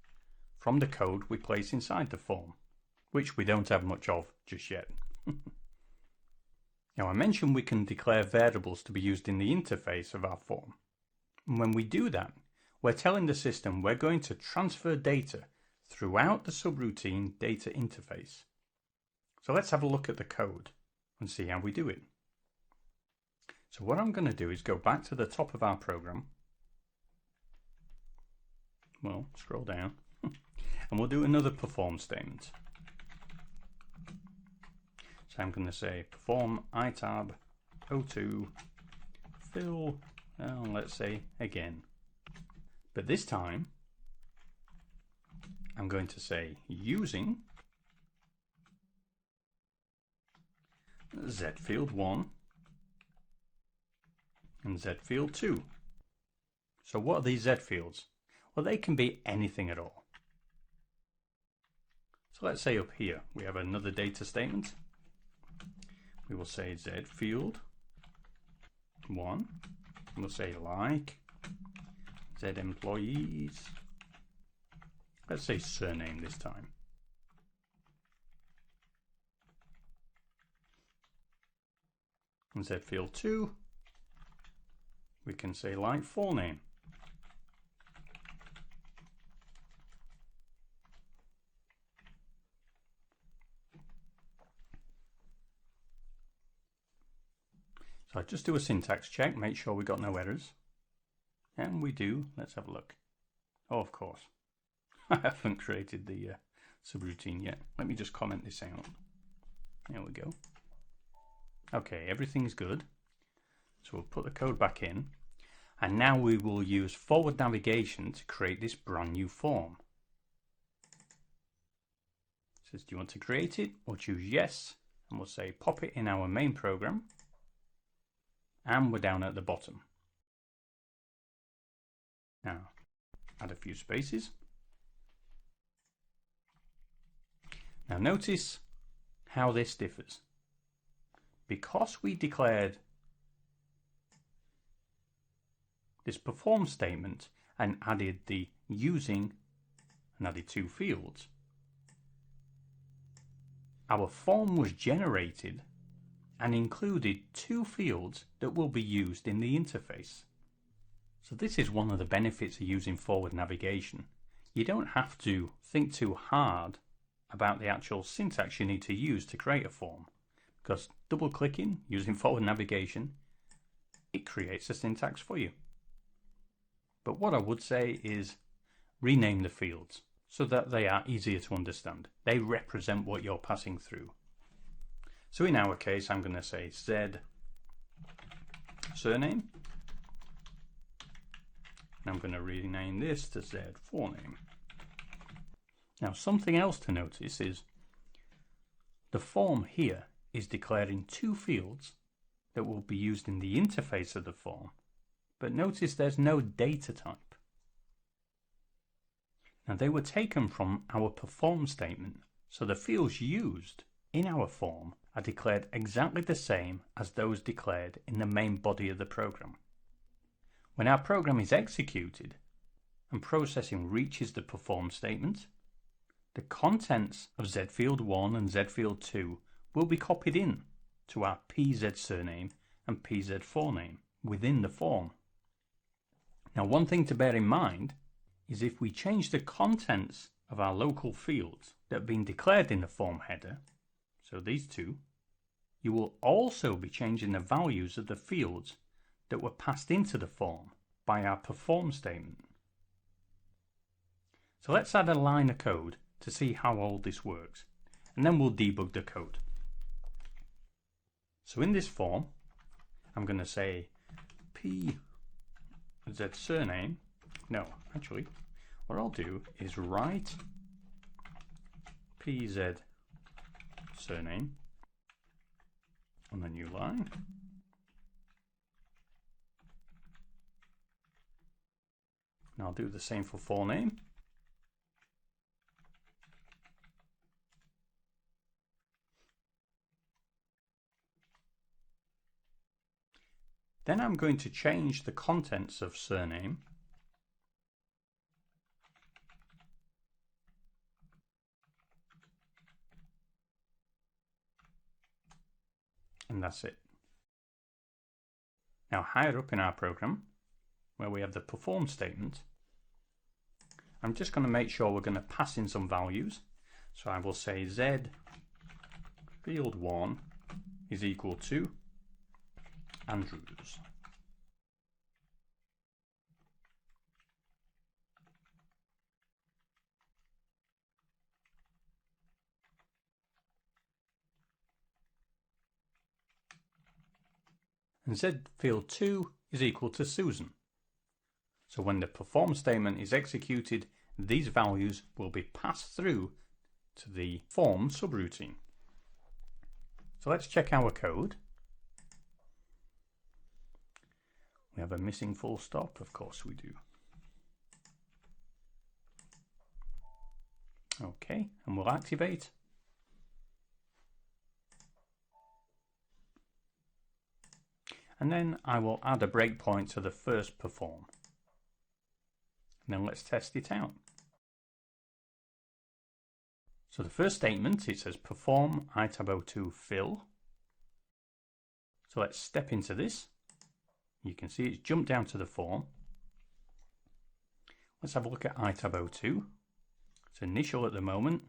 from the code we place inside the form, which we don't have much of just yet. Now I mentioned we can declare variables to be used in the interface of our form. And when we do that, we're telling the system we're going to transfer data throughout the subroutine data interface. So let's have a look at the code and see how we do it. So what I'm going to do is go back to the top of our program. Well, scroll down and we'll do another perform statement. So I'm going to say perform itab o2 fill, let's say again. But this time I'm going to say using Z field 1 and Z field 2. So what are these Z fields? Well, they can be anything at all. So let's say up here we have another data statement. We will say Z field 1. We'll say like Z employees. Let's say surname this time. And Z field 2. We can say like full name. So I just do a syntax check, make sure we got no errors. And we do. Let's have a look. Oh, of course. I haven't created the subroutine yet. Let me just comment this out. There we go. Okay, everything's good. So we'll put the code back in. And now we will use forward navigation to create this brand new form. It says, do you want to create it? We'll choose yes. And we'll say pop it in our main program. And we're down at the bottom. Now, add a few spaces. Now notice how this differs. Because we declared this perform statement and added the using and added two fields, our form was generated and included two fields that will be used in the interface. So this is one of the benefits of using forward navigation. You don't have to think too hard about the actual syntax you need to use to create a form, because double clicking using forward navigation, it creates a syntax for you. But what I would say is rename the fields so that they are easier to understand. They represent what you're passing through. So in our case, I'm going to say Z surname. And I'm going to rename this to Z forename. Now something else to notice is the form here is declaring two fields that will be used in the interface of the form. But notice there's no data type. Now they were taken from our perform statement, so the fields used in our form are declared exactly the same as those declared in the main body of the program. When our program is executed and processing reaches the perform statement, the contents of Z field 1 and Z field 2 will be copied in to our PZ surname and PZ forename within the form. Now one thing to bear in mind is if we change the contents of our local fields that have been declared in the form header, so these two, you will also be changing the values of the fields that were passed into the form by our perform statement. So let's add a line of code to see how all this works, and then we'll debug the code. So in this form, I'm going to say PZ surname. No, actually, what I'll do is write PZ surname on the new line. And I'll do the same for full name. Then I'm going to change the contents of surname and that's it. Now higher up in our program, where we have the perform statement, I'm just going to make sure we're going to pass in some values. So I will say Z field 1 is equal to Andrews. And Z field 2 is equal to Susan. So when the perform statement is executed, these values will be passed through to the form subroutine. So let's check our code. We have a missing full stop, of course we do. Okay, and we'll activate. And then I will add a breakpoint to the first perform. And then let's test it out. So the first statement, it says perform iTab02 fill. So let's step into this. You can see it's jumped down to the form. Let's have a look at iTab02. It's initial at the moment.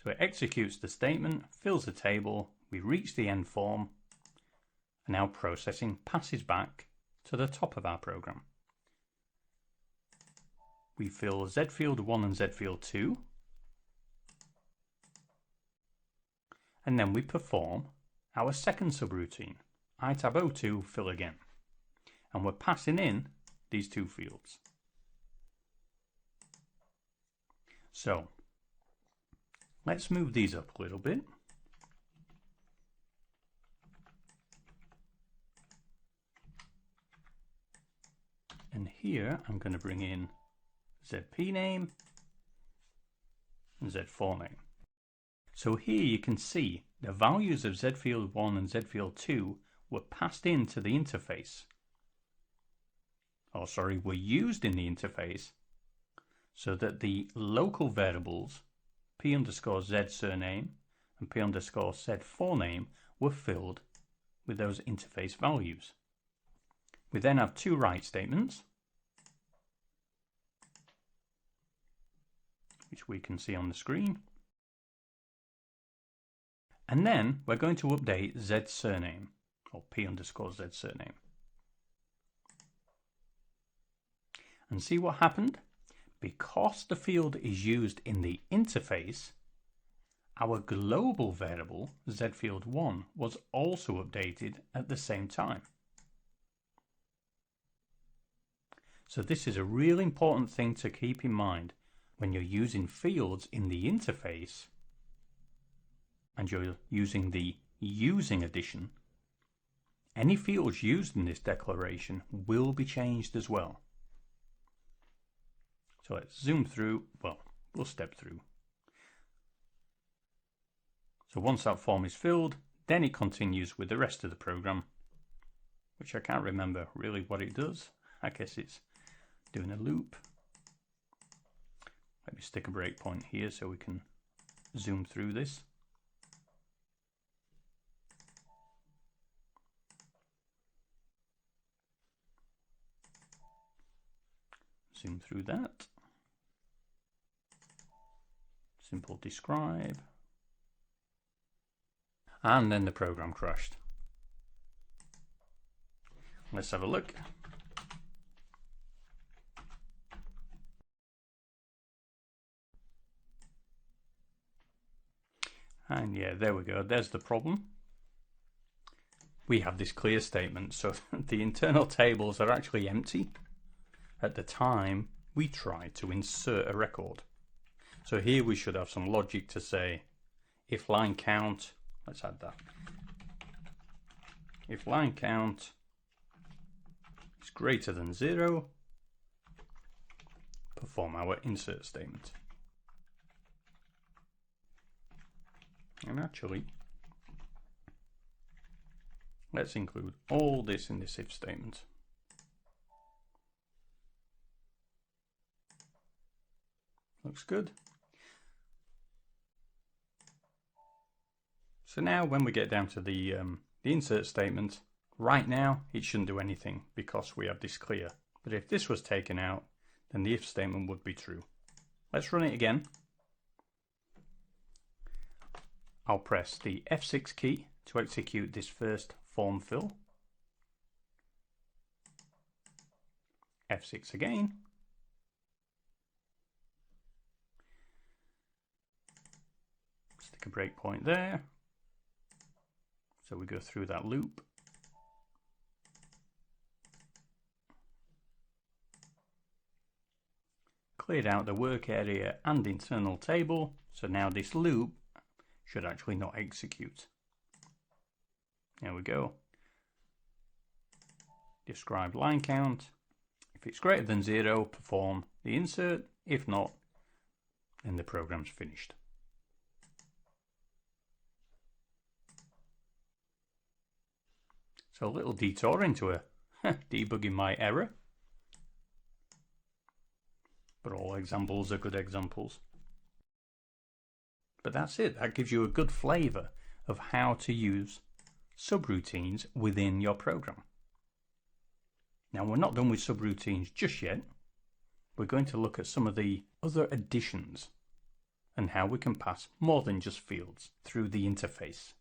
So it executes the statement, fills the table, we reach the end form, and now processing passes back to the top of our program. We fill Z field 1 and Z field 2, and then we perform our second subroutine, iTab02 fill again, and we're passing in these two fields. So let's move these up a little bit. And here I'm going to bring in ZP name and Z4 name. So here you can see the values of Z field 1 and Z field 2 were passed into the interface. Oh, sorry, were used in the interface so that the local variables P underscore Z surname and P underscore Z4 name were filled with those interface values. We then have two write statements, which we can see on the screen. And then we're going to update Z surname, or P underscore Z surname. And see what happened? Because the field is used in the interface, our global variable, Z field 1, was also updated at the same time. So this is a really important thing to keep in mind when you're using fields in the interface and you're using the using addition. Any fields used in this declaration will be changed as well. So let's zoom through, well, we'll step through. So once that form is filled, then it continues with the rest of the program, which I can't remember really what it does. I guess it's doing a loop. Let me stick a breakpoint here so we can zoom through this. Zoom through that. Simple describe. And then the program crashed. Let's have a look. And yeah, there we go. There's the problem. We have this clear statement, so the internal tables are actually empty at the time we try to insert a record. So here we should have some logic to say if line count, let's add that. If line count is greater than 0, perform our insert statement. And actually, let's include all this in this if statement. Looks good. So now when we get down to the insert statement, right now it shouldn't do anything because we have this clear. But if this was taken out, then the if statement would be true. Let's run it again. I'll press the F6 key to execute this first form fill. F6 again. Stick a breakpoint there. So we go through that loop. Cleared out the work area and internal table. So now this loop should actually not execute. There we go. Describe line count. If it's greater than 0, perform the insert. If not, then the program's finished. So a little detour into a debugging my error. But all examples are good examples. But that's it. That gives you a good flavor of how to use subroutines within your program. Now we're not done with subroutines just yet. We're going to look at some of the other additions and how we can pass more than just fields through the interface.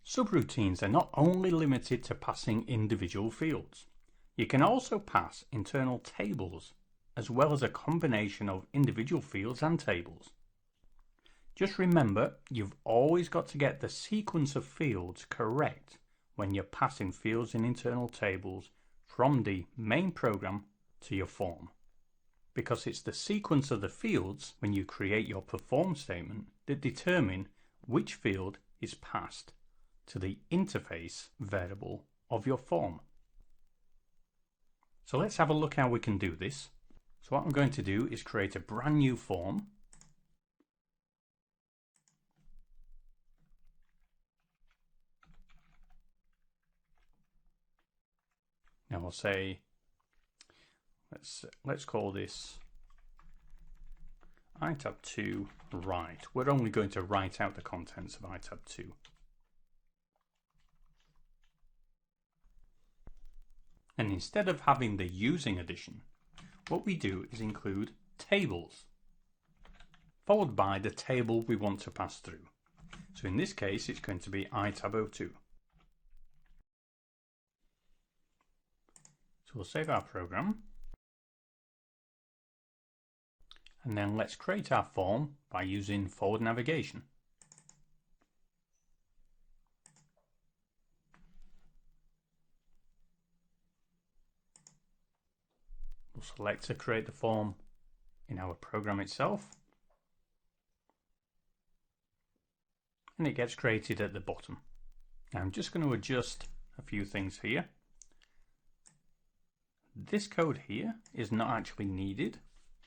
Subroutines are not only limited to passing individual fields. You can also pass internal tables as well as a combination of individual fields and tables. Just remember, you've always got to get the sequence of fields correct when you're passing fields in internal tables from the main program to your form. Because it's the sequence of the fields when you create your perform statement that determine which field is passed to the interface variable of your form. So let's have a look how we can do this. So what I'm going to do is create a brand new form. Now I'll say, let's call this iTab 2 write. We're only going to write out the contents of iTab 2. And instead of having the using addition, what we do is include tables, followed by the table we want to pass through. So in this case, it's going to be iTab 02. So we'll save our program. And then let's create our form by using forward navigation. We'll select to create the form in our program itself. And it gets created at the bottom. Now I'm just going to adjust a few things here. This code here is not actually needed,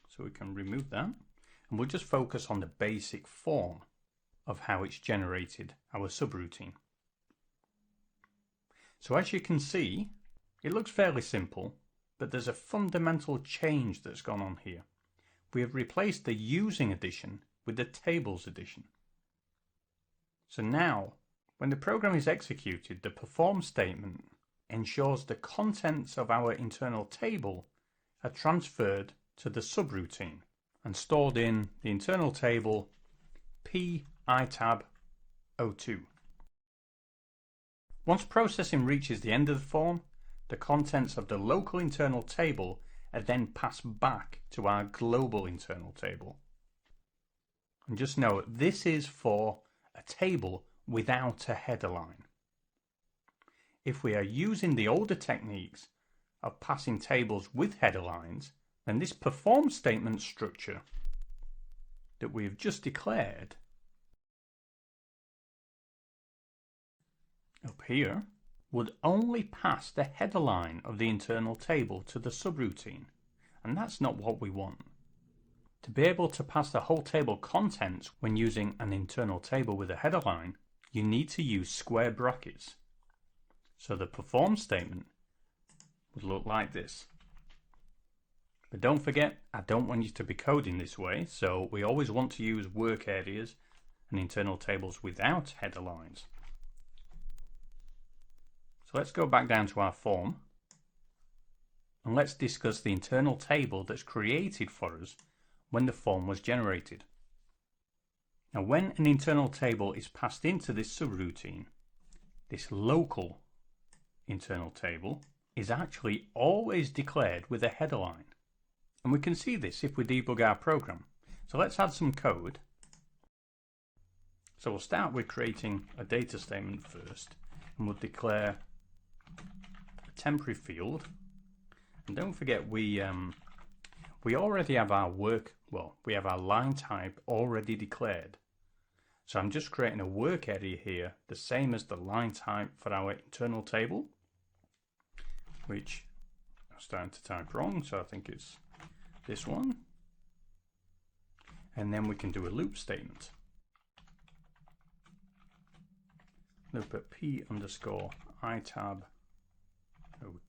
so we can remove that. And we'll just focus on the basic form of how it's generated our subroutine. So as you can see, it looks fairly simple, but there's a fundamental change that's gone on here. We have replaced the using addition with the tables addition. So now, when the program is executed, the perform statement ensures the contents of our internal table are transferred to the subroutine and stored in the internal table p itab 02. Once processing reaches the end of the form, the contents of the local internal table are then passed back to our global internal table. And just note, this is for a table without a header line. If we are using the older techniques of passing tables with header lines, then this perform statement structure that we have just declared up here would only pass the header line of the internal table to the subroutine, and that's not what we want. To be able to pass the whole table contents when using an internal table with a header line, you need to use square brackets. So the perform statement would look like this. But don't forget, I don't want you to be coding this way, so we always want to use work areas and internal tables without header lines. So let's go back down to our form and let's discuss the internal table that's created for us when the form was generated. Now, when an internal table is passed into this subroutine, this local internal table is actually always declared with a header line. And we can see this if we debug our program. So let's add some code. So we'll start with creating a data statement first, and we'll declare a temporary field. And don't forget, we already have our we have our line type already declared. So I'm just creating a work area here, the same as the line type for our internal table, which I'm starting to type wrong, so I think it's this one. And then we can do a loop statement. Loop at p underscore itab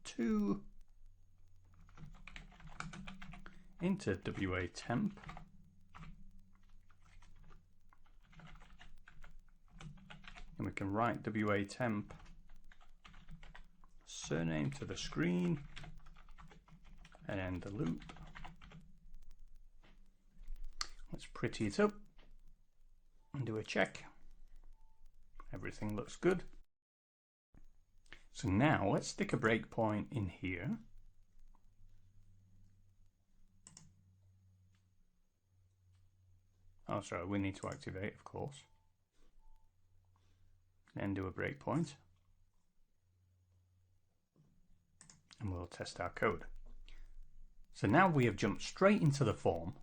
02 into WA temp, and we can write WA temp surname to the screen and end the loop. Let's pretty it up and do a check. Everything looks good. So now let's stick a breakpoint in here. Oh, sorry, we need to activate, of course. Then do a breakpoint. And we'll test our code. So now we have jumped straight into the form.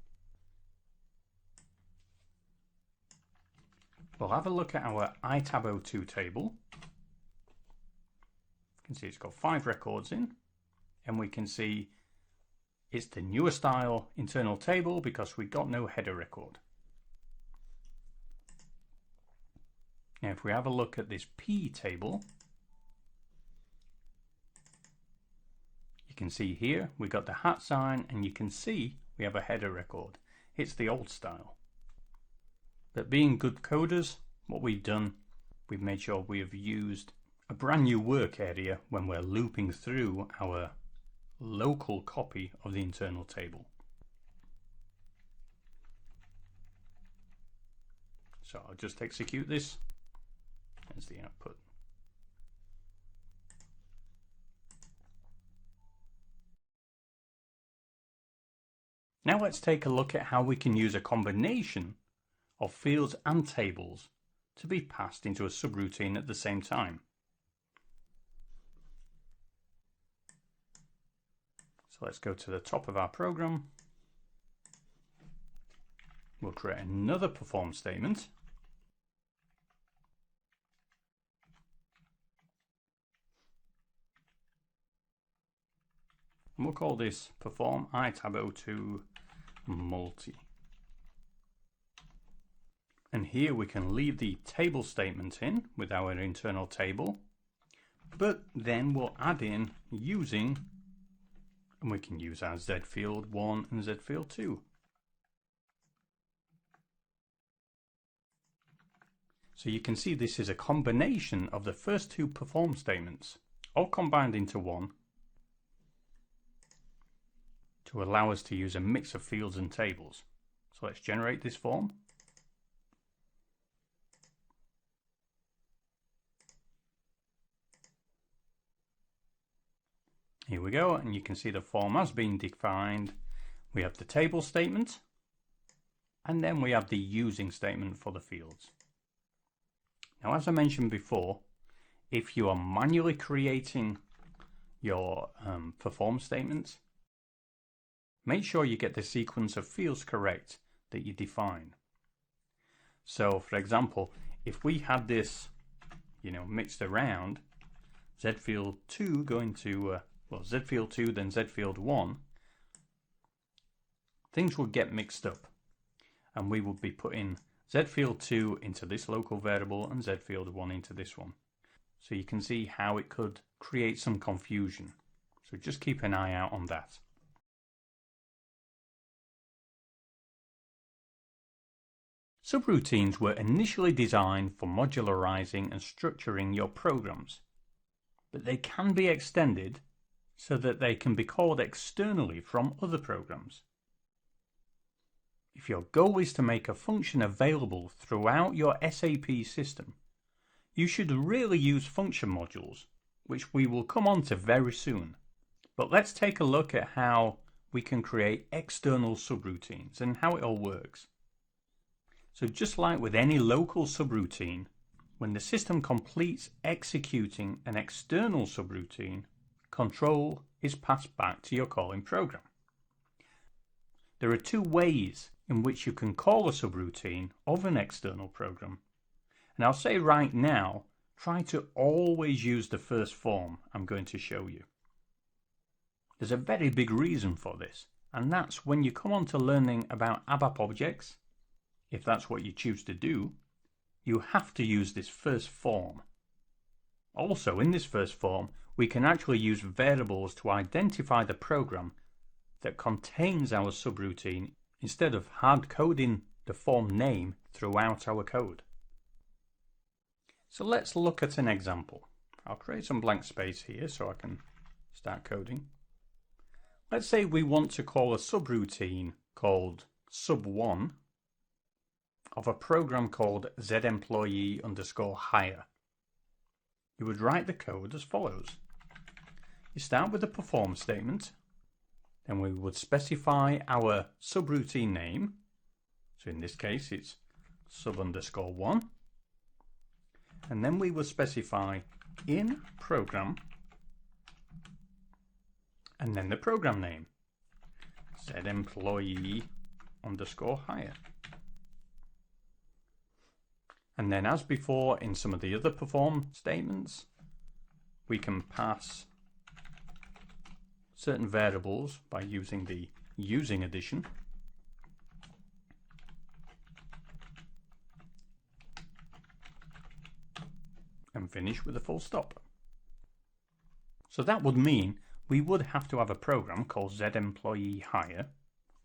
We'll have a look at our itab02 table. You can see it's got 5 records in, and we can see it's the newer style internal table because we got no header record. Now if we have a look at this P table, you can see here we got the hat sign, and you can see we have a header record. It's the old style. But being good coders, what we've done, we've made sure we have used a brand new work area when we're looping through our local copy of the internal table. So I'll just execute this. There's the output. Now let's take a look at how we can use a combination of fields and tables to be passed into a subroutine at the same time. So let's go to the top of our program. We'll create another perform statement. And we'll call this perform itab02 multi. And here we can leave the table statement in with our internal table, but then we'll add in using, and we can use our Z field 1 and Z field 2. So you can see this is a combination of the first 2 perform statements, all combined into one, to allow us to use a mix of fields and tables. So let's generate this form. Here we go, and you can see the form has been defined. We have the table statement, And then we have the using statement for the fields. Now, as I mentioned before, if you are manually creating your perform statements, make sure you get the sequence of fields correct that you define. So, for example, if we had this, mixed around, Z field 2 going to, Z field 2, then Z field 1, things would get mixed up. And we would be putting Z field 2 into this local variable and Z field 1 into this one. So you can see how it could create some confusion. So just keep an eye out on that. Subroutines were initially designed for modularizing and structuring your programs, but they can be extended so that they can be called externally from other programs. If your goal is to make a function available throughout your SAP system, you should really use function modules, which we will come on to very soon. But let's take a look at how we can create external subroutines and how it all works. So just like with any local subroutine, when the system completes executing an external subroutine, control is passed back to your calling program. There are two ways in which you can call a subroutine of an external program. And I'll say right now, try to always use the first form I'm going to show you. There's a very big reason for this, and that's when you come on to learning about ABAP objects, if that's what you choose to do, you have to use this first form. Also, in this first form, we can actually use variables to identify the program that contains our subroutine instead of hard coding the form name throughout our code. So let's look at an example. I'll create some blank space here so I can start coding. Let's say we want to call a subroutine called sub1 of a program called zemployee_hire. You would write the code as follows. You start with a perform statement. Then we would specify our subroutine name. So in this case, it's sub_1. And then we will specify in program and then the program name, zemployee_hire. And then as before in some of the other perform statements, we can pass certain variables by using the using addition. And finish with a full stop. So that would mean we would have to have a program called zemployee_hire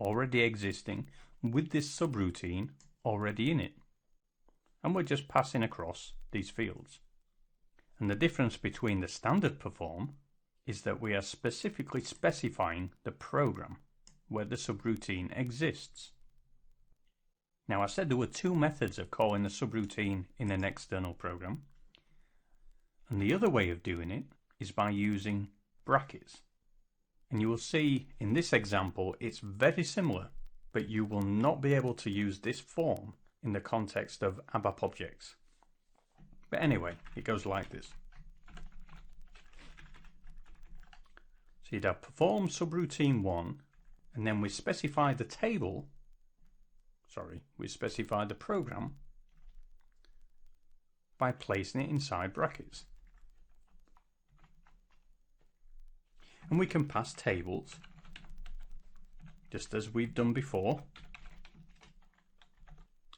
already existing with this subroutine already in it. And we're just passing across these fields. And the difference between the standard perform is that we are specifically specifying the program where the subroutine exists. Now I said there were two methods of calling a subroutine in an external program, and the other way of doing it is by using brackets. And you will see in this example it's very similar, but you will not be able to use this form in the context of ABAP objects. But anyway, it goes like this. So you'd have perform subroutine 1, and then we specify the table, we specify the program by placing it inside brackets. And we can pass tables, just as we've done before,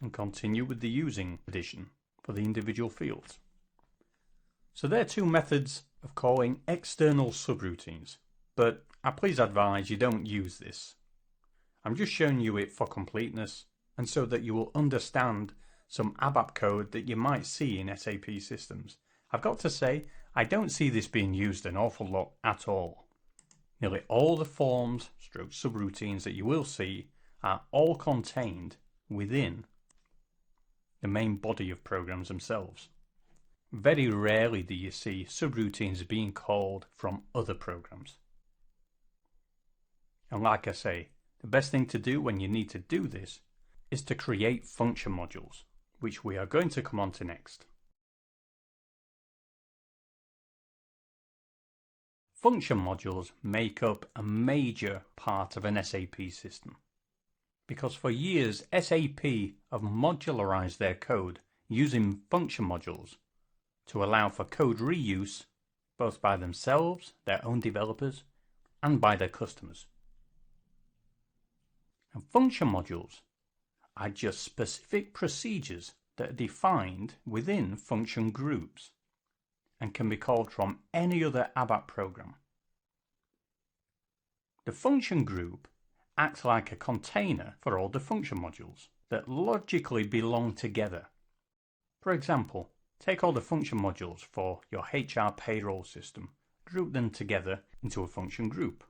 and continue with the using addition for the individual fields. So there are two methods of calling external subroutines. But I please advise you don't use this. I'm just showing you it for completeness and so that you will understand some ABAP code that you might see in SAP systems. I've got to say, I don't see this being used an awful lot at all. Nearly all the forms / subroutines that you will see are all contained within the main body of programs themselves. Very rarely do you see subroutines being called from other programs. And like I say, the best thing to do when you need to do this is to create function modules, which we are going to come on to next. Function modules make up a major part of an SAP system, because for years SAP have modularized their code using function modules to allow for code reuse both by themselves, their own developers, and by their customers. And function modules are just specific procedures that are defined within function groups and can be called from any other ABAP program. The function group acts like a container for all the function modules that logically belong together. For example, take all the function modules for your HR payroll system, group them together into a function group.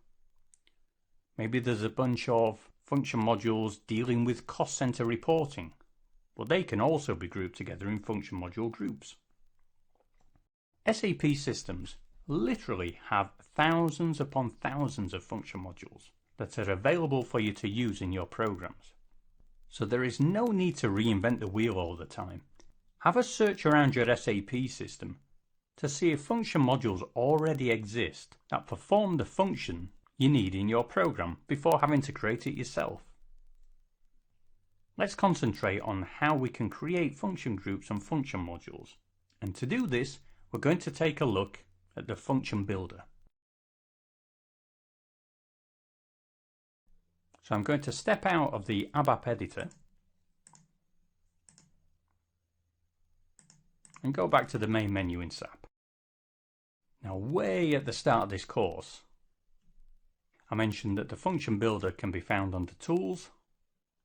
Maybe there's a bunch of function modules dealing with cost center reporting. Well, they can also be grouped together in function module groups. SAP systems literally have thousands upon thousands of function modules that are available for you to use in your programs. So there is no need to reinvent the wheel all the time. Have a search around your SAP system to see if function modules already exist that perform the function you need in your program before having to create it yourself. Let's concentrate on how we can create function groups and function modules. And to do this, we're going to take a look at the function builder. So I'm going to step out of the ABAP editor and go back to the main menu in SAP. Now, way at the start of this course, I mentioned that the function builder can be found under Tools,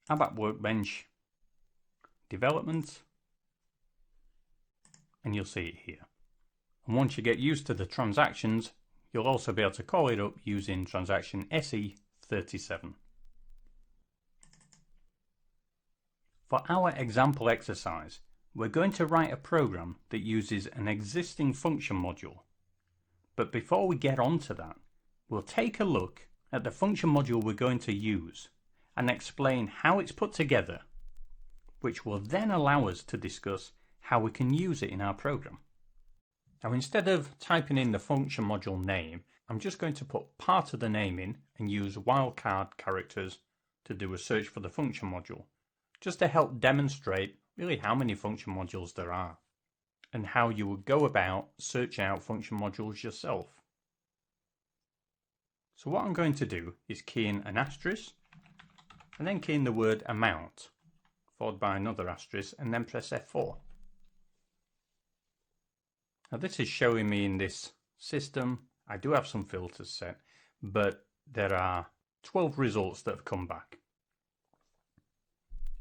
ABAP Workbench, Development, and you'll see it here. And once you get used to the transactions, you'll also be able to call it up using transaction SE37. For our example exercise, we're going to write a program that uses an existing function module. But before we get onto that, we'll take a look at the function module we're going to use and explain how it's put together, which will then allow us to discuss how we can use it in our program. Now, instead of typing in the function module name, I'm just going to put part of the name in and use wildcard characters to do a search for the function module, just to help demonstrate really how many function modules there are and how you would go about searching out function modules yourself. So what I'm going to do is key in an asterisk and then key in the word amount, followed by another asterisk, and then press F4. Now this is showing me in this system, I do have some filters set, but there are 12 results that have come back.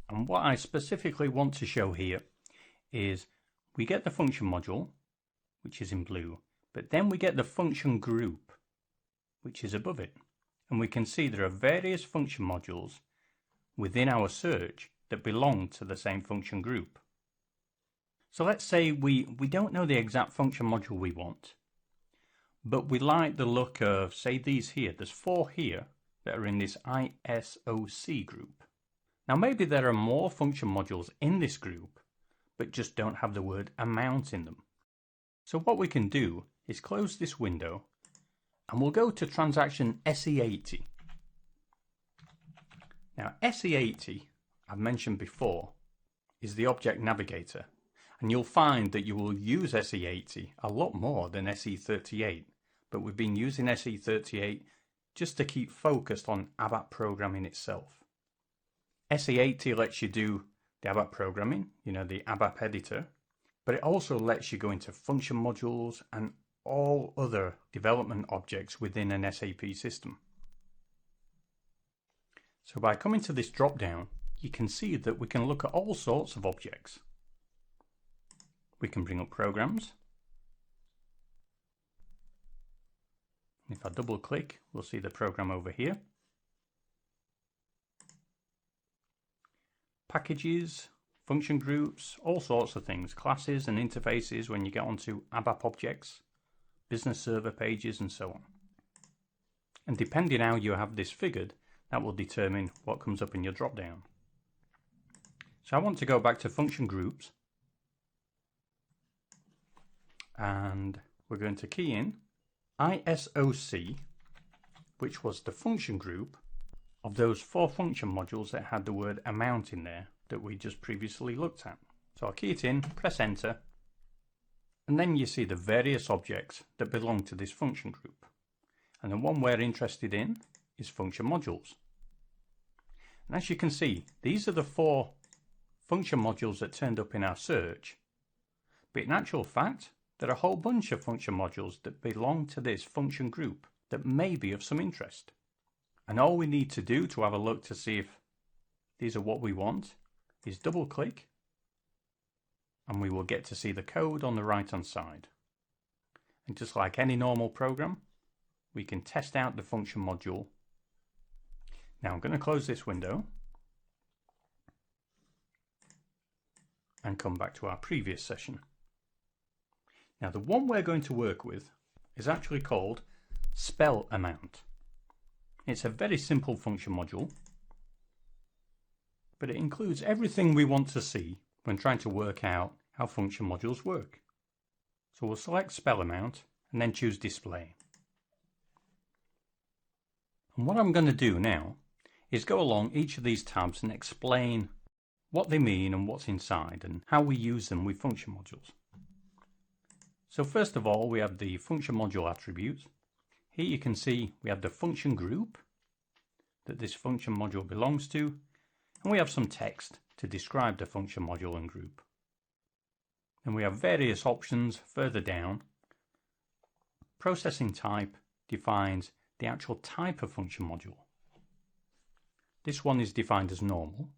And what I specifically want to show here is we get the function module, which is in blue, but then we get the function group, which is above it. And we can see there are various function modules within our search that belong to the same function group. So let's say we don't know the exact function module we want, but we like the look of, say, these here. There's 4 here that are in this ISOC group. Now maybe there are more function modules in this group, but just don't have the word amount in them. So what we can do is close this window and we'll go to transaction SE80. Now SE80, I've mentioned before, is the object navigator. And you'll find that you will use SE80 a lot more than SE38, but we've been using SE38 just to keep focused on ABAP programming itself. SE80 lets you do the ABAP programming, the ABAP editor, but it also lets you go into function modules and all other development objects within an SAP system. So by coming to this drop down, you can see that we can look at all sorts of objects. We can bring up programs. If I double click, we'll see the program over here. Packages, function groups, all sorts of things, classes and interfaces when you get onto ABAP objects, business server pages and so on. And depending how you have this figured, that will determine what comes up in your drop down. So I want to go back to function groups, and we're going to key in ISOC, which was the function group of those 4 function modules that had the word amount in there that we just previously looked at. So I'll key it in, press enter, and then you see the various objects that belong to this function group. And the one we're interested in is function modules. And as you can see, these are the 4 function modules that turned up in our search. But in actual fact, there are a whole bunch of function modules that belong to this function group that may be of some interest. And all we need to do to have a look to see if these are what we want is double click, and we will get to see the code on the right hand side. And just like any normal program, we can test out the function module. Now I'm going to close this window and come back to our previous session. Now the one we're going to work with is actually called spell amount. It's a very simple function module, but it includes everything we want to see when trying to work out how function modules work. So we'll select spell amount and then choose display. And what I'm going to do now is go along each of these tabs and explain what they mean and what's inside and how we use them with function modules. So first of all, we have the function module attributes. Here you can see we have the function group that this function module belongs to, and we have some text to describe the function module and group. And we have various options further down. Processing type defines the actual type of function module. This one is defined as normal,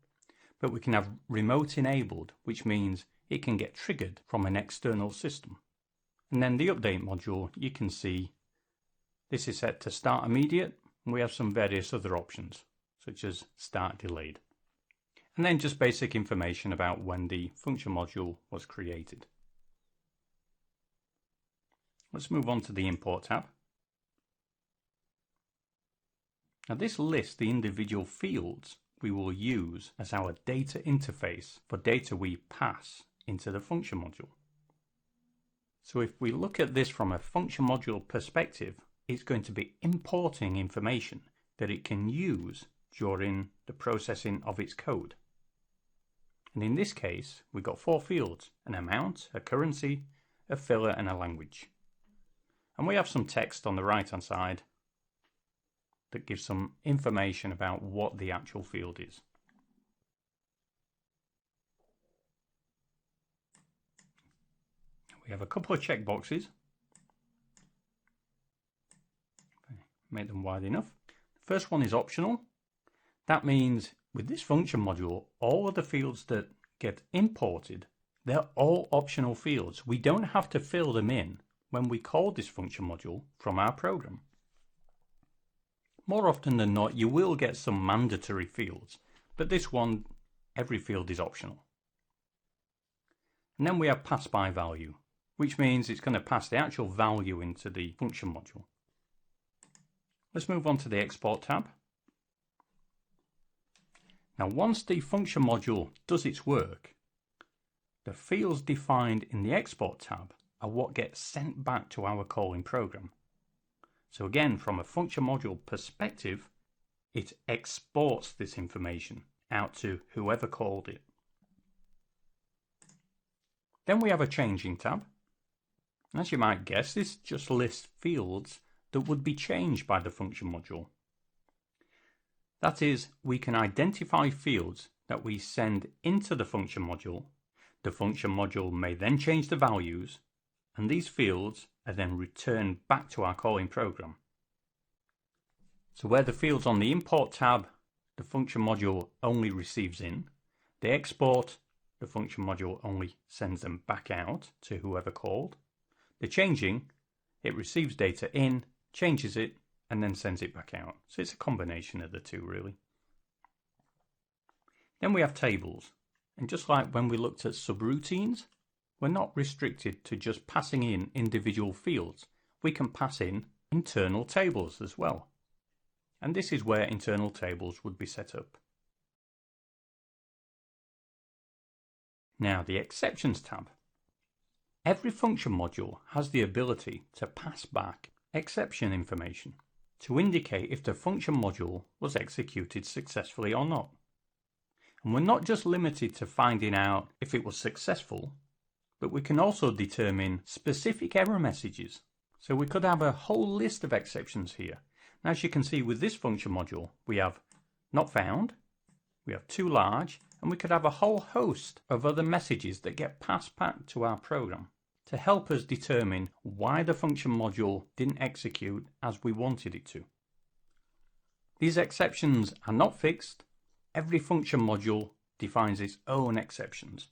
but we can have remote enabled, which means it can get triggered from an external system. And then the update module, you can see this is set to start immediate, and we have some various other options, such as start delayed. And then just basic information about when the function module was created. Let's move on to the import tab. Now this lists the individual fields we will use as our data interface for data we pass into the function module. So if we look at this from a function module perspective, it's going to be importing information that it can use during the processing of its code. And in this case, we've got 4 fields: an amount, a currency, a filler, and a language. And we have some text on the right hand side that gives some information about what the actual field is. We have a couple of checkboxes. Make them wide enough. The first one is optional. That means with this function module, all of the fields that get imported, they're all optional fields. We don't have to fill them in when we call this function module from our program. More often than not, you will get some mandatory fields, but this one, every field is optional. And then we have pass by value, which means it's going to pass the actual value into the function module. Let's move on to the export tab. Now once the function module does its work, the fields defined in the export tab are what gets sent back to our calling program. So again, from a function module perspective, it exports this information out to whoever called it. Then we have a changing tab. As you might guess, this just lists fields that would be changed by the function module. That is, we can identify fields that we send into the function module. The function module may then change the values, and these fields are then returned back to our calling program. So where the fields on the import tab, the function module only receives in, the export, the function module only sends them back out to whoever called. The changing, it receives data in, changes it, and then sends it back out. So it's a combination of the two, really. Then we have tables. And just like when we looked at subroutines, we're not restricted to just passing in individual fields. We can pass in internal tables as well. And this is where internal tables would be set up. Now the Exceptions tab. Every function module has the ability to pass back exception information to indicate if the function module was executed successfully or not. And we're not just limited to finding out if it was successful, but we can also determine specific error messages. So we could have a whole list of exceptions here. And as you can see with this function module, we have not found, we have too large, and we could have a whole host of other messages that get passed back to our program to help us determine why the function module didn't execute as we wanted it to. These exceptions are not fixed. Every function module defines its own exceptions.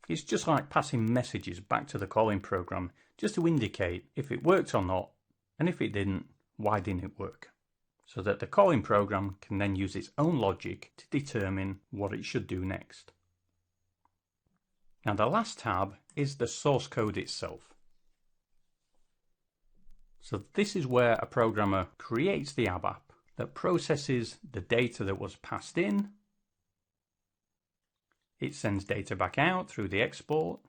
It's just like passing messages back to the calling program just to indicate if it worked or not, and if it didn't, why didn't it work? So that the calling program can then use its own logic to determine what it should do next. Now the last tab is the source code itself. So this is where a programmer creates the ABAP that processes the data that was passed in. It sends data back out through the export.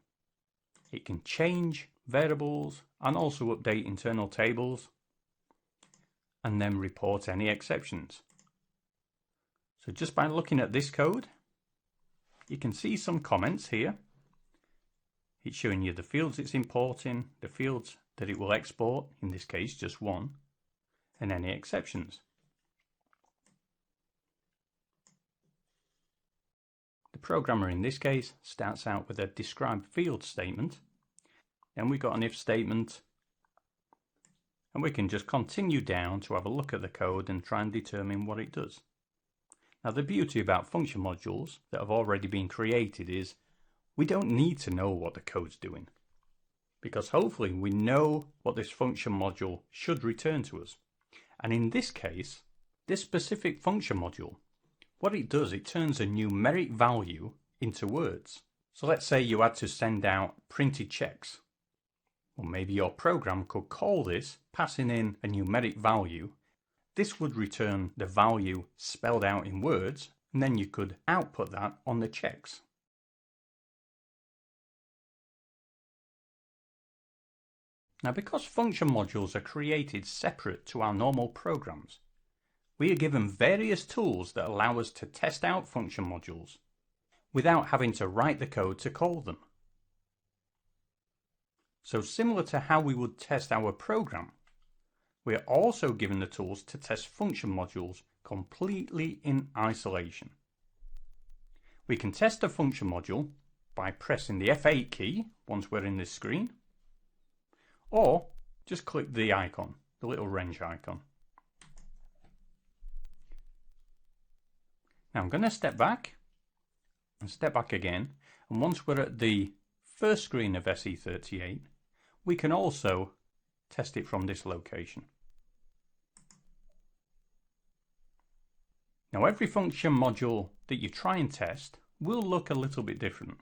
It can change variables and also update internal tables, and then report any exceptions. So just by looking at this code, you can see some comments here. It's showing you the fields it's importing, the fields that it will export, in this case just one, and any exceptions. The programmer in this case starts out with a describe field statement, then we've got an if statement, and we can just continue down to have a look at the code and try and determine what it does. Now the beauty about function modules that have already been created is we don't need to know what the code's doing, because hopefully we know what this function module should return to us. And in this case, this specific function module, what it does, it turns a numeric value into words. So let's say you had to send out printed checks. Well, maybe your program could call this, passing in a numeric value. This would return the value spelled out in words, and then you could output that on the checks. Now, because function modules are created separate to our normal programs, we are given various tools that allow us to test out function modules without having to write the code to call them. So similar to how we would test our program, we are also given the tools to test function modules completely in isolation. We can test a function module by pressing the F8 key once we're in this screen, or just click the icon, the little wrench icon. Now I'm going to step back and step back again, and once we're at the first screen of SE38, we can also test it from this location. Now every function module that you try and test will look a little bit different,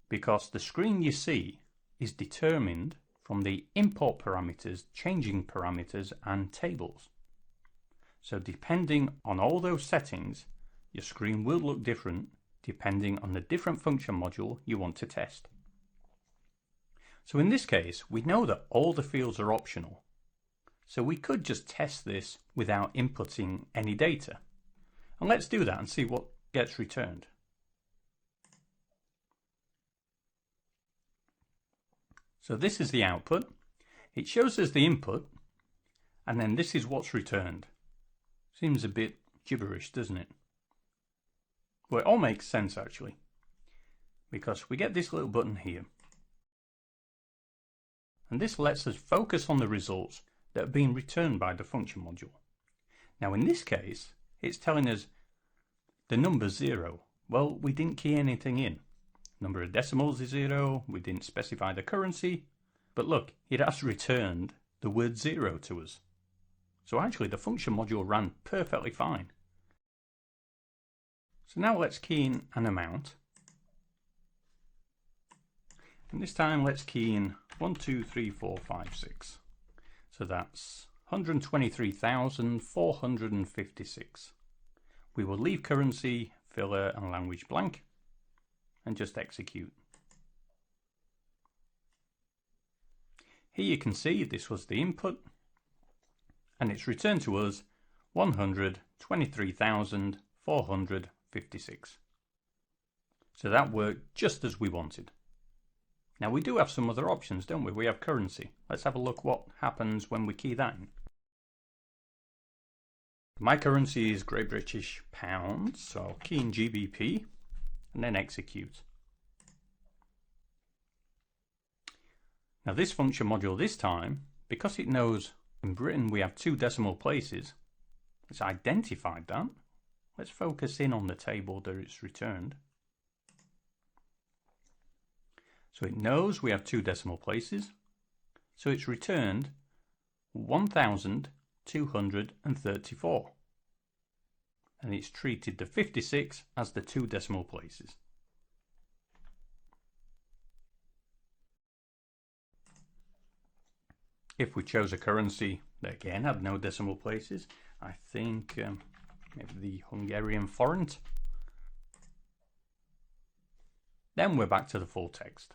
because the screen you see is determined from the import parameters, changing parameters and tables. So depending on all those settings, your screen will look different depending on the different function module you want to test. So in this case, we know that all the fields are optional. So we could just test this without inputting any data. And let's do that and see what gets returned. So this is the output. It shows us the input, and then this is what's returned. Seems a bit gibberish, doesn't it? Well, it all makes sense actually, because we get this little button here. And this lets us focus on the results that are being returned by the function module. Now in this case, it's telling us the number's 0. Well, we didn't key anything in. Number of decimals is 0, we didn't specify the currency, but look, it has returned the word 0 to us. So actually the function module ran perfectly fine. So now let's key in an amount. And this time let's key in 123456. So that's 123,456. We will leave currency, filler and language blank and just execute. Here you can see this was the input, and it's returned to us 123,456. So that worked just as we wanted. Now we do have some other options, don't we? We have currency. Let's have a look what happens when we key that in. My currency is Great British Pounds, so I'll key in GBP and then execute. Now this function module this time, because it knows in Britain we have 2 decimal places, it's identified that. Let's focus in on the table that it's returned. So it knows we have 2 decimal places, so it's returned 1,234. And it's treated the 56 as the 2 decimal places. If we chose a currency that again had no decimal places, I think maybe the Hungarian forint, then we're back to the full text.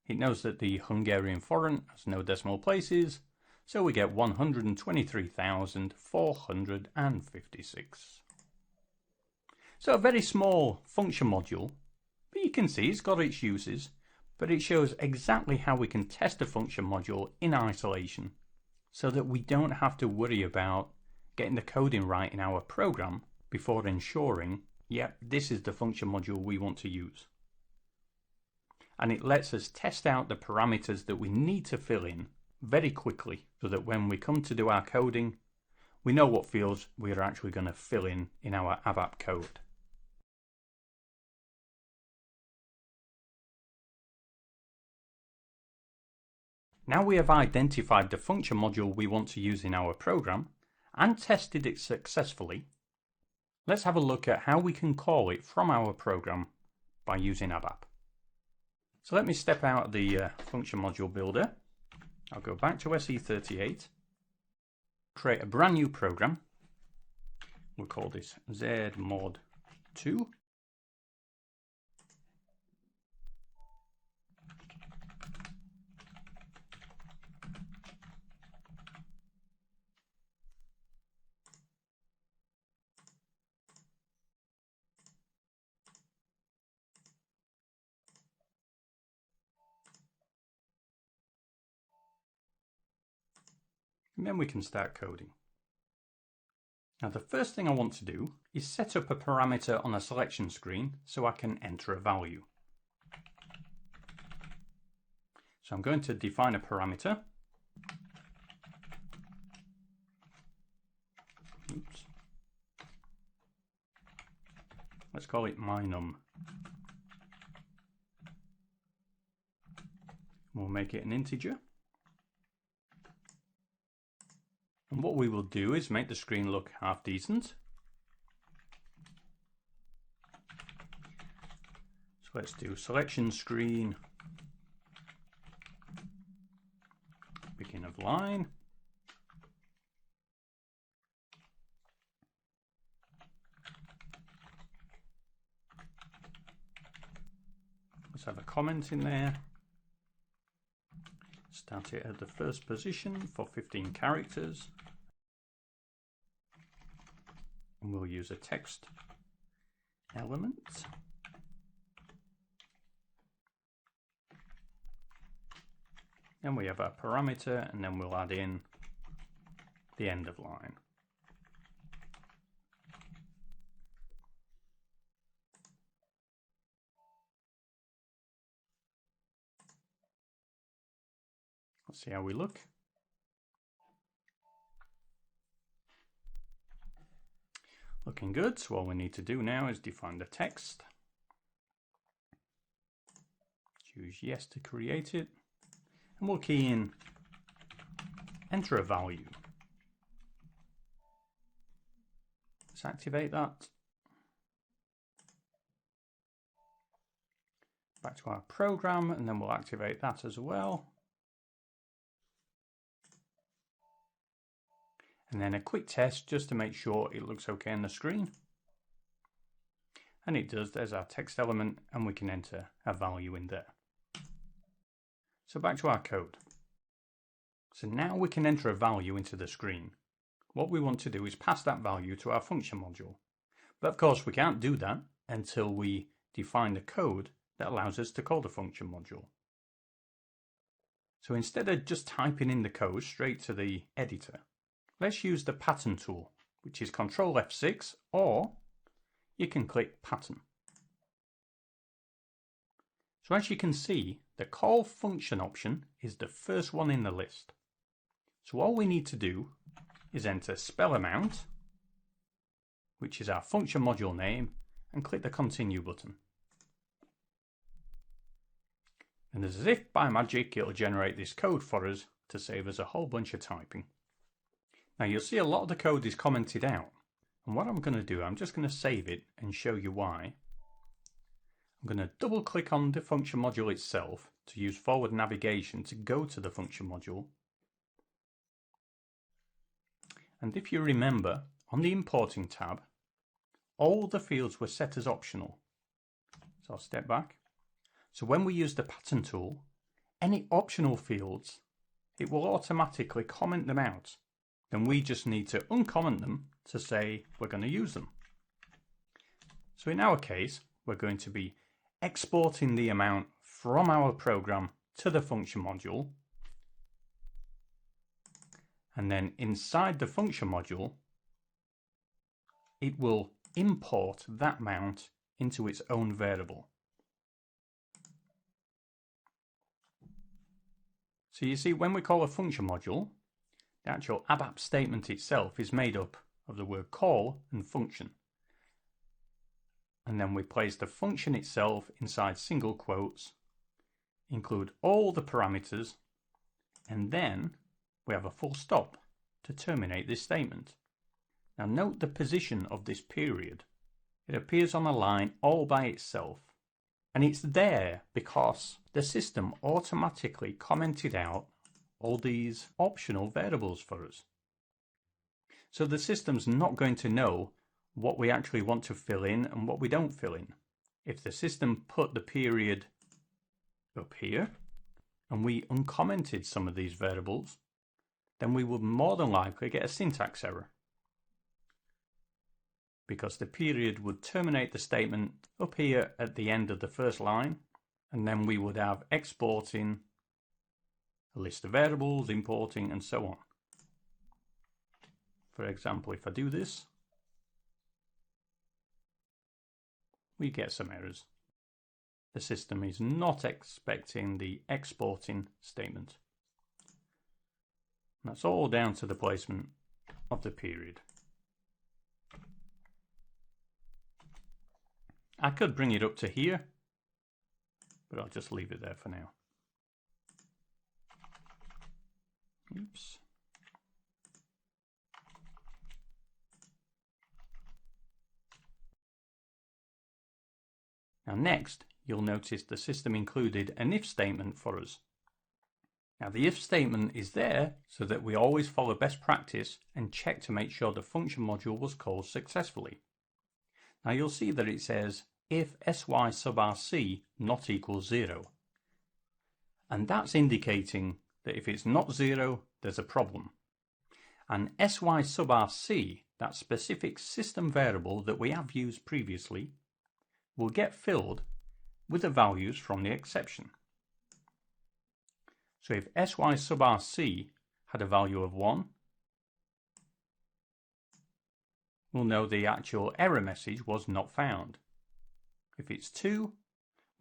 It knows that the Hungarian forint has no decimal places, so we get 123,456. So a very small function module, but you can see it's got its uses, but it shows exactly how we can test a function module in isolation so that we don't have to worry about getting the coding right in our program before ensuring, yep, this is the function module we want to use. And it lets us test out the parameters that we need to fill in very quickly so that when we come to do our coding, we know what fields we're actually going to fill in our ABAP code. Now we have identified the function module we want to use in our program and tested it successfully, let's have a look at how we can call it from our program by using ABAP. So let me step out of the function module builder. I'll go back to SE38, create a brand new program. We'll call this ZMod2. And then we can start coding. Now the first thing I want to do is set up a parameter on a selection screen so I can enter a value. So I'm going to define a parameter. Oops. Let's call it mynum. We'll make it an integer. And what we will do is make the screen look half decent. So let's do selection screen, begin of line. Let's have a comment in there. Start it at the first position for 15 characters. And we'll use a text element. Then we have our parameter, and then we'll add in the end of line. Let's see how we look. Looking good, so all we need to do now is define the text. Choose yes to create it, and we'll key in enter a value. Let's activate that. Back to our program, and then we'll activate that as well. And then a quick test just to make sure it looks okay on the screen. And it does. There's our text element, and we can enter a value in there. So back to our code. So now we can enter a value into the screen. What we want to do is pass that value to our function module. But of course we can't do that until we define the code that allows us to call the function module. So instead of just typing in the code straight to the editor, let's use the pattern tool, which is Ctrl F6, or you can click pattern. So as you can see, the call function option is the first one in the list. So all we need to do is enter spell amount, which is our function module name, and click the continue button. And as if by magic, it'll generate this code for us to save us a whole bunch of typing. Now you'll see a lot of the code is commented out. And what I'm going to do, I'm just going to save it and show you why. I'm going to double click on the function module itself to use forward navigation to go to the function module. And if you remember, on the importing tab, all the fields were set as optional. So I'll step back. So when we use the pattern tool, any optional fields, it will automatically comment them out. Then we just need to uncomment them to say we're going to use them. So in our case, we're going to be exporting the amount from our program to the function module. And then inside the function module, it will import that amount into its own variable. So you see, when we call a function module, the actual ABAP statement itself is made up of the word call and function. And then we place the function itself inside single quotes, include all the parameters, and then we have a full stop to terminate this statement. Now note the position of this period. It appears on a line all by itself. And it's there because the system automatically commented out all these optional variables for us. So the system's not going to know what we actually want to fill in and what we don't fill in. If the system put the period up here and we uncommented some of these variables, then we would more than likely get a syntax error, because the period would terminate the statement up here at the end of the first line, and then we would have exporting a list of variables, importing, and so on. For example, if I do this, we get some errors. The system is not expecting the exporting statement. That's all down to the placement of the period. I could bring it up to here, but I'll just leave it there for now. Oops. Now next, you'll notice the system included an if statement for us. Now the if statement is there so that we always follow best practice and check to make sure the function module was called successfully. Now you'll see that it says if sy sub rc not equals 0. And that's indicating that if it's not 0, there's a problem. And sy sub rc, that specific system variable that we have used previously, will get filled with the values from the exception. So if sy sub rc had a value of 1, we'll know the actual error message was not found. If it's 2,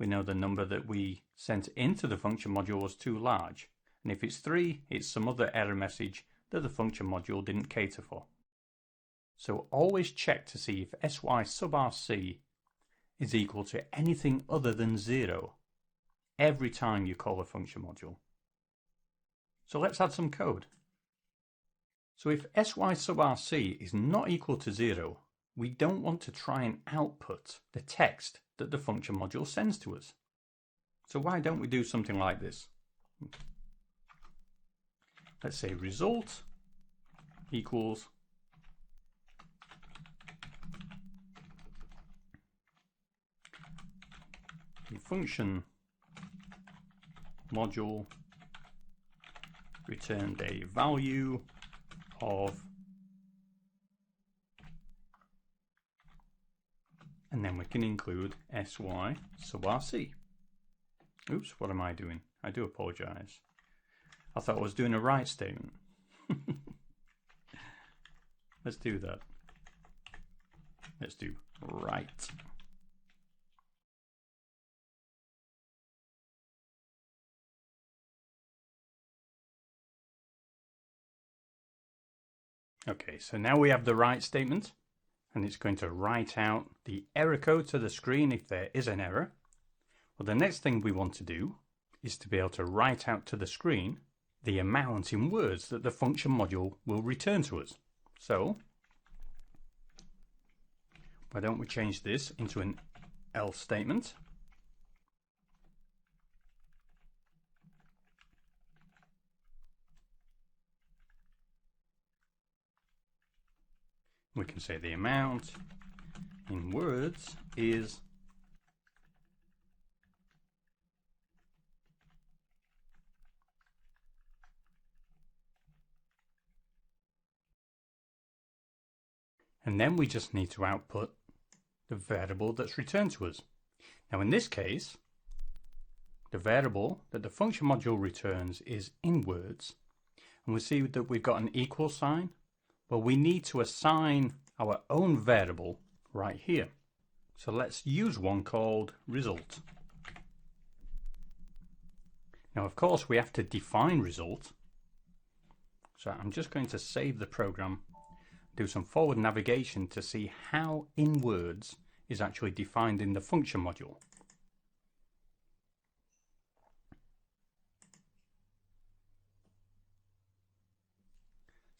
we know the number that we sent into the function module was too large. And if it's 3, it's some other error message that the function module didn't cater for. So always check to see if sy sub rc is equal to anything other than 0 every time you call a function module. So let's add some code. So if sy sub rc is not equal to 0, we don't want to try and output the text that the function module sends to us. So why don't we do something like this? Let's say result equals the function module returned a value of, and then we can include sy sub rc. Oops, what am I doing? I do apologize. I thought I was doing a write statement. Let's do that. Let's do write. Okay, so now we have the write statement, and it's going to write out the error code to the screen if there is an error. Well, the next thing we want to do is to be able to write out to the screen the amount in words that the function module will return to us. So why don't we change this into an else statement? We can say the amount in words is and then we just need to output the variable that's returned to us. Now in this case, the variable that the function module returns is in words, and we see that we've got an equal sign. Well, we need to assign our own variable right here. So let's use one called result. Now, of course, we have to define result. So I'm just going to save the program, do some forward navigation to see how in words is actually defined in the function module.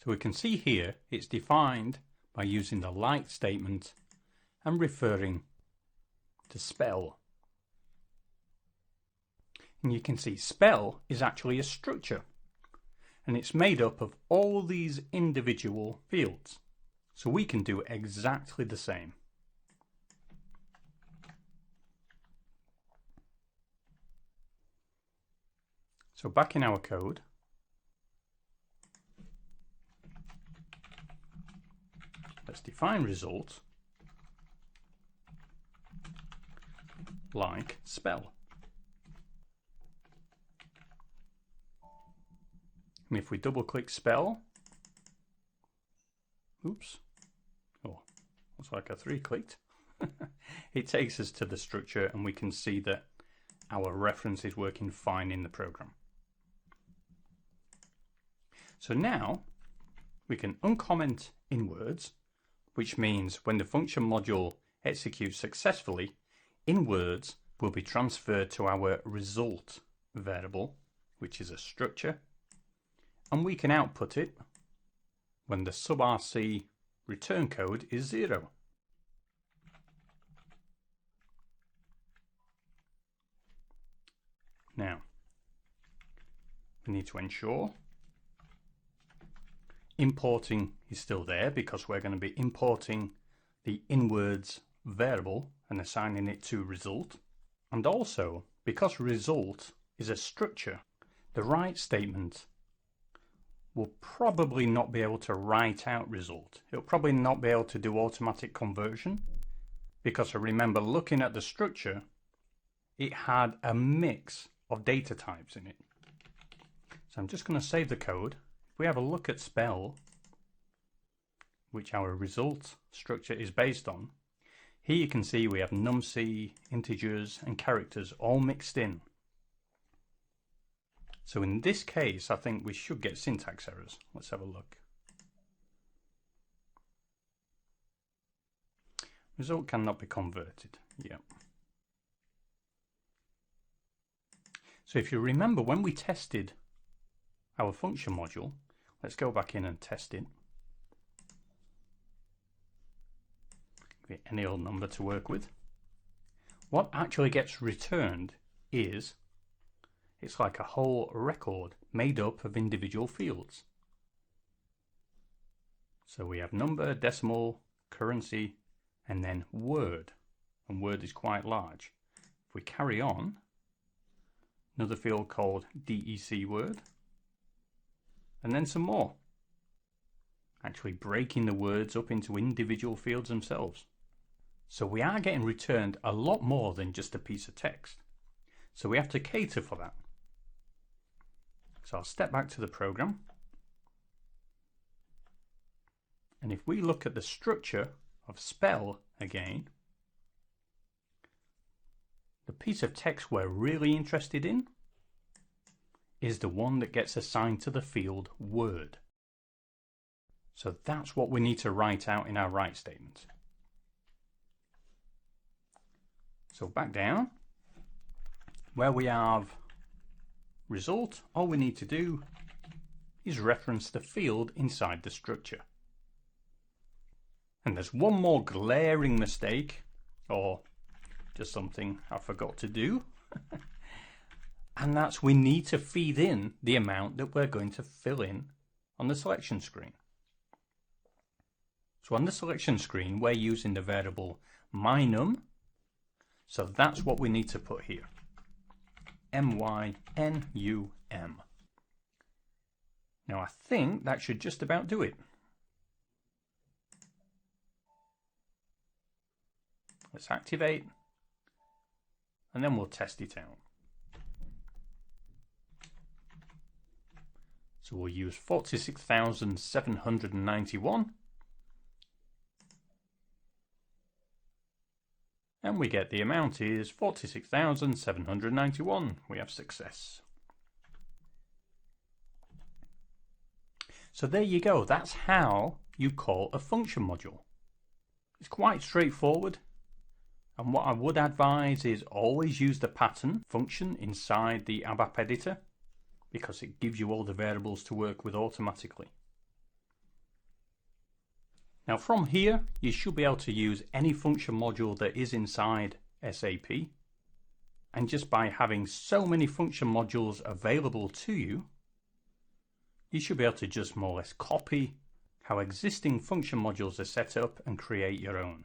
So we can see here it's defined by using the like statement and referring to spell. And you can see spell is actually a structure, and it's made up of all these individual fields. So we can do exactly the same. So back in our code, let's define result like spell. And if we double click spell, oops, oh, looks like I 3-clicked. It takes us to the structure, and we can see that our reference is working fine in the program. So now we can uncomment in words, which means when the function module executes successfully, in words will be transferred to our result variable, which is a structure, and we can output it when the sub-rc return code is 0. Now, we need to ensure importing is still there, because we're going to be importing the inwords variable and assigning it to result. And also, because result is a structure, the write statement will probably not be able to write out result. It'll probably not be able to do automatic conversion, because I remember looking at the structure, it had a mix of data types in it. So I'm just going to save the code. If we have a look at spell, which our result structure is based on, here you can see we have numc, integers and characters all mixed in. So in this case, I think we should get syntax errors. Let's have a look. Result cannot be converted. Yep. So if you remember, when we tested our function module, let's go back in and test it. Give it any old number to work with. What actually gets returned is, it's like a whole record made up of individual fields. So we have number, decimal, currency, and then word. And word is quite large. If we carry on, another field called DEC word, and then some more, actually breaking the words up into individual fields themselves. So we are getting returned a lot more than just a piece of text. So we have to cater for that. So I'll step back to the program. And if we look at the structure of spell again, the piece of text we're really interested in is the one that gets assigned to the field word. So that's what we need to write out in our write statement. So back down, where we have result, all we need to do is reference the field inside the structure. And there's one more glaring mistake, or just something I forgot to do, and that's we need to feed in the amount that we're going to fill in on the selection screen. So on the selection screen, we're using the variable mynum, so that's what we need to put here. mynum. Now I think that should just about do it. Let's activate, and then we'll test it out. So we'll use 46,791. And we get the amount is 46,791. We have success. So there you go. That's how you call a function module. It's quite straightforward. And what I would advise is always use the pattern function inside the ABAP editor, because it gives you all the variables to work with automatically. Now from here, you should be able to use any function module that is inside SAP. And just by having so many function modules available to you, you should be able to just more or less copy how existing function modules are set up and create your own.